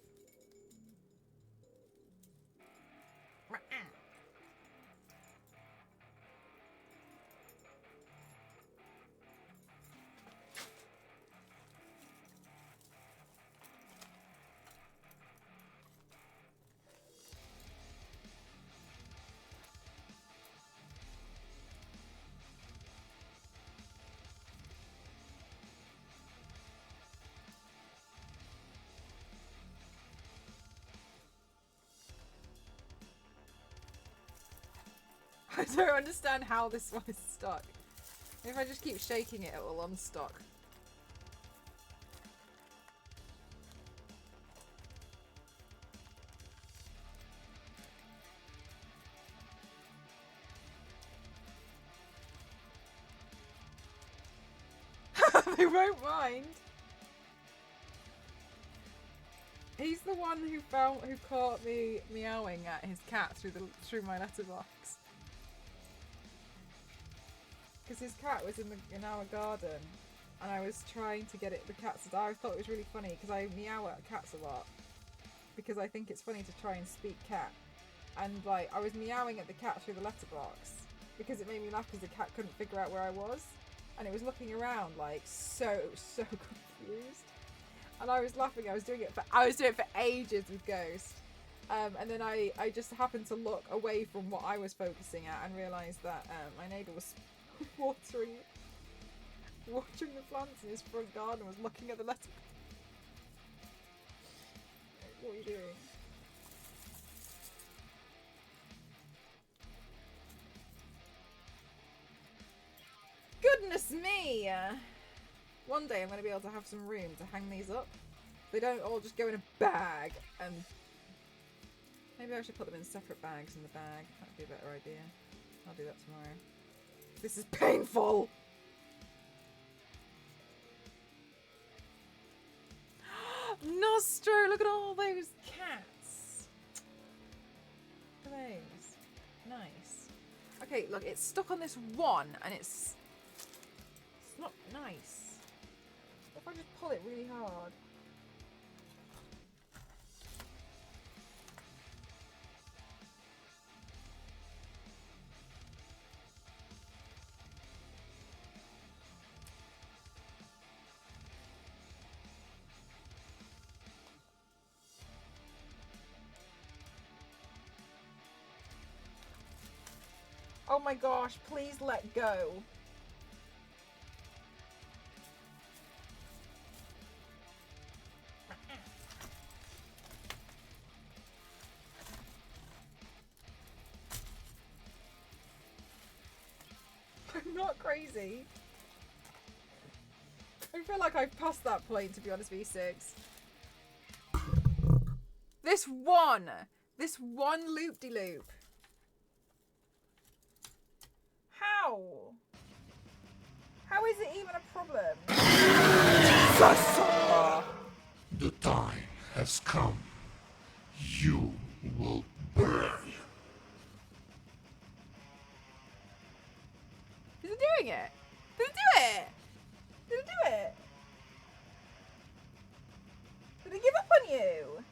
I don't understand how this one is stuck. If I just keep shaking it, it will unstuck. They won't mind. He's the one who caught me meowing at his cat through my letterbox. Because his cat was in our garden, and I was trying to get the cats to die. I thought it was really funny because I meow at cats a lot because I think it's funny to try and speak cat. And like I was meowing at the cat through the letterbox because it made me laugh because the cat couldn't figure out where I was, and it was looking around like so confused. And I was laughing. I was doing it for ages with Ghost. And then I just happened to look away from what I was focusing at and realised that my neighbour was watering the plants in his front garden, was looking at the letter. What are you doing? Goodness me! One day I'm going to be able to have some room to hang these up. They don't all just go in a bag, and maybe I should put them in separate bags in the bag. That'd be a better idea. I'll do that tomorrow. This is painful! Nostro, look at all those cats! Look at those. Nice. Okay, look, it's stuck on this one, and it's not nice. What if I just pull it really hard? Oh my gosh, please let go. I'm not crazy. I feel like I've passed that point, to be honest, V6. This one loop-de-loop. How? How is it even a problem? The time has come. You will burn. Is it doing it? Did it do it? Did it do it? Did it give up on you?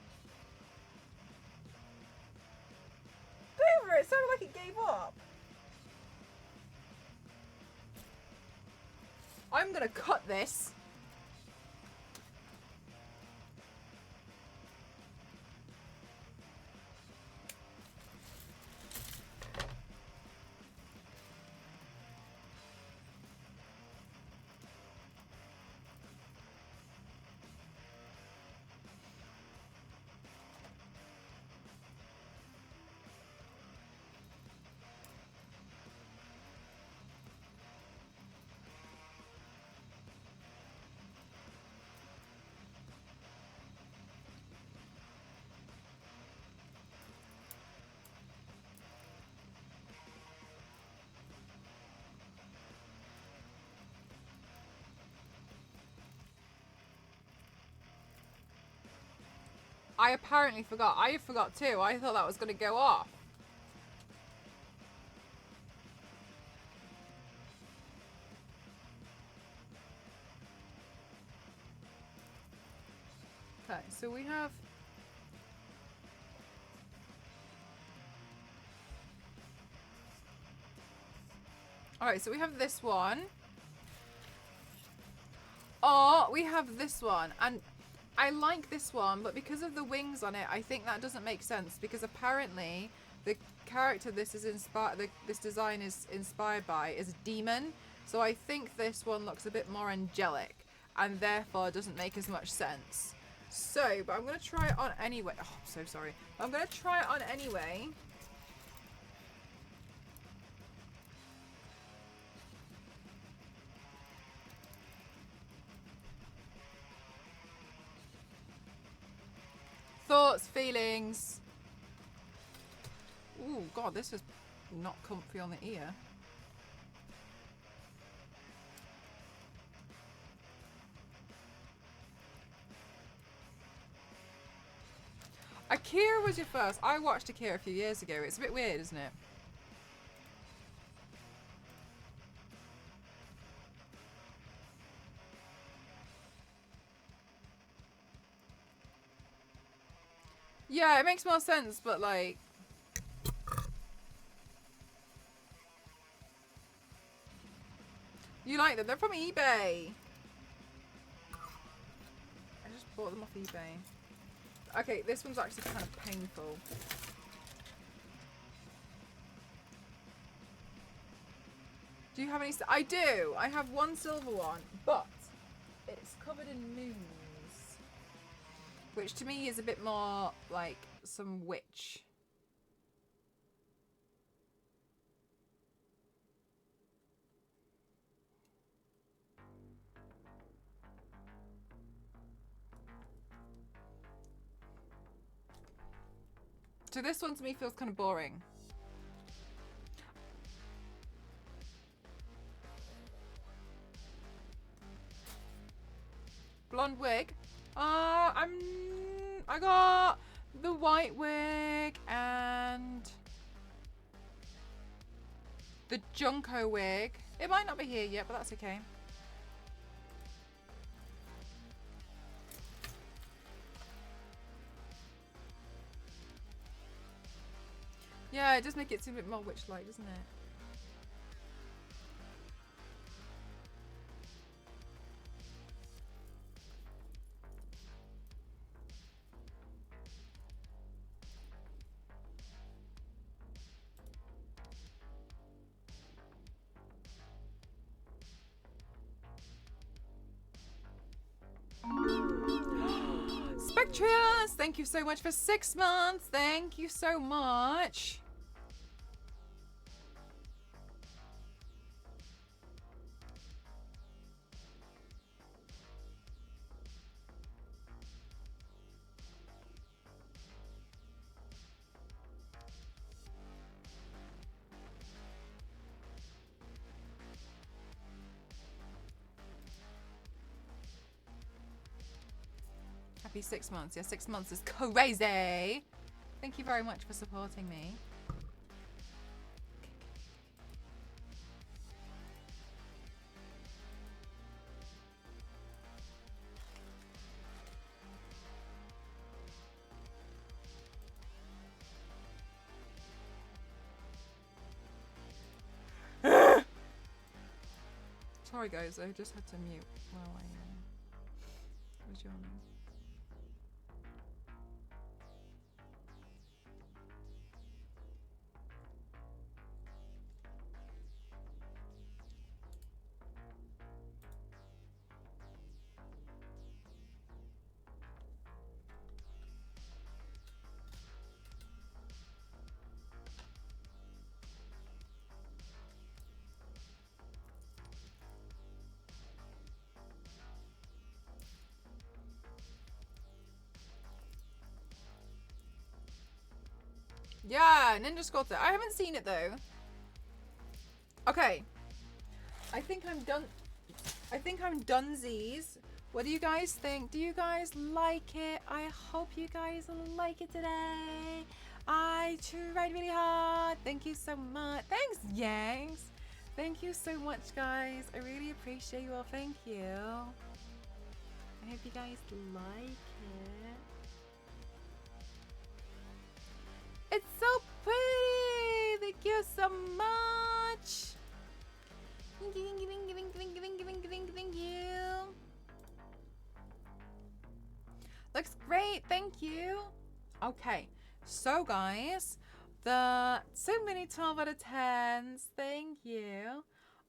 Over it sounded like it gave up. I'm gonna cut this. I apparently forgot. I forgot too. I thought that was going to go off. Okay, so we have... Alright, so we have this one. Oh, we have this one. And I like this one, but because of the wings on it, I think that doesn't make sense. Because apparently, the character this is inspired, this design is inspired by, is a demon. So I think this one looks a bit more angelic, and therefore doesn't make as much sense. So, but I'm going to try it on anyway. Oh, I'm so sorry. I'm going to try it on anyway. Thoughts, feelings. Ooh, God, this is not comfy on the ear. Akira was your first. I watched Akira a few years ago. It's a bit weird, isn't it? Yeah, it makes more sense, but like... You like them? They're from eBay. I just bought them off eBay. Okay, this one's actually kind of painful. Do you have any... I do! I have one silver one, but it's covered in moons. Which to me is a bit more like some witch. So this one to me feels kind of boring. Blonde wig. I got the white wig and the Junko wig. It might not be here yet, but that's okay. Yeah, it does make it seem a bit more witch-like, doesn't it? Spectrius, thank you so much for 6 months. Thank you so much. Happy 6 months. Yeah, 6 months is crazy. Thank you very much for supporting me. Sorry guys, I just had to mute while I was yawning. Yeah, Ninja Sculptor. I haven't seen it though. Okay. I think I'm done. I think I'm donesies What do you guys think? Do you guys like it? I hope you guys like it today. I tried really hard. Thank you so much. Thanks, Yangs. Thank you so much, guys. I really appreciate you all. Thank you. I hope you guys like it. It's so pretty. Thank you so much. Thank you, thank you, thank you, thank you, thank you, thank you, thank you, thank you, thank you. Looks great. Thank you. Okay. So, guys, so many 12 out of 10s. Thank you.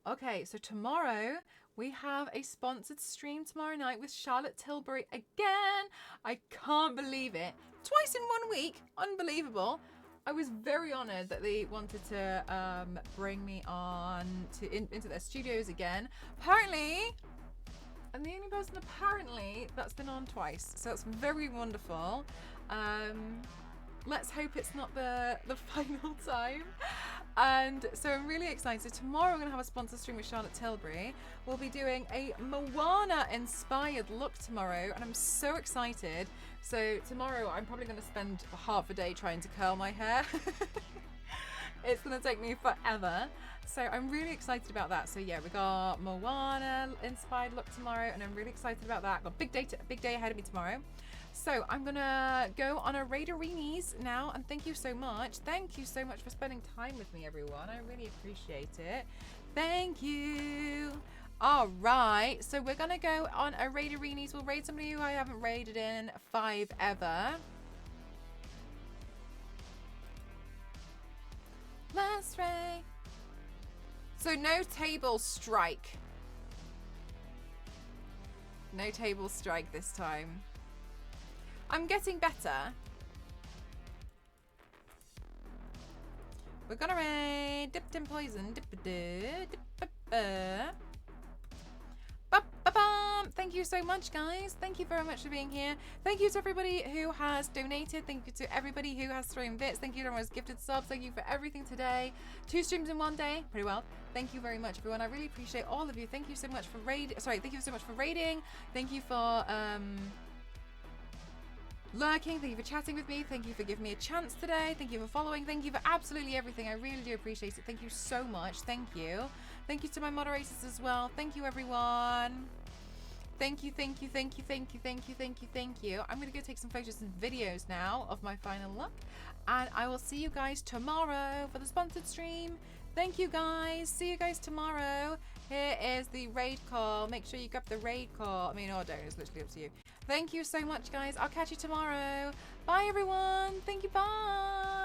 Okay, so tomorrow we have a sponsored stream tomorrow night with Charlotte Tilbury again. I can't believe it. Twice in 1 week. Unbelievable. I was very honored that they wanted to bring me on into their studios again. Apparently, I'm the only person apparently that's been on twice. So that's very wonderful. Let's hope it's not the final time. And so I'm really excited. So tomorrow we're going to have a sponsor stream with Charlotte Tilbury. We'll be doing a Moana inspired look tomorrow, and I'm so excited. So tomorrow I'm probably going to spend half a day trying to curl my hair. It's going to take me forever. So I'm really excited about that. So yeah, we got Moana inspired look tomorrow, and I'm really excited about that. Got a big day ahead of me tomorrow. So I'm gonna go on a Raiderinis now, and thank you so much. Thank you so much for spending time with me, everyone. I really appreciate it. Thank you. All right, so we're gonna go on a Raiderinis. We'll raid somebody who I haven't raided in 5 ever. Let's raid. So no table strike. No table strike this time. I'm getting better. We're gonna raid dipped in poison. Thank you so much, guys. Thank you very much for being here. Thank you to everybody who has donated. Thank you to everybody who has thrown bits. Thank you to everyone who's gifted subs. Thank you for everything today. 2 streams in 1 day. Pretty well. Thank you very much, everyone. I really appreciate all of you. Thank you so much for thank you so much for raiding. Thank you for lurking. Thank you for chatting with me. Thank you for giving me a chance today. Thank you for following. Thank you for absolutely everything. I really do appreciate it. Thank you so much. Thank you. Thank you to my moderators as well. Thank you, everyone. Thank you, thank you, thank you, thank you, thank you, thank you, thank you. I'm going to go take some photos and videos now of my final look. And I will see you guys tomorrow for the sponsored stream. Thank you, guys. See you guys tomorrow. Here is the raid call. Make sure you grab the raid call. I mean, or don't. It's literally up to you. Thank you so much, guys. I'll catch you tomorrow. Bye, everyone. Thank you. Bye.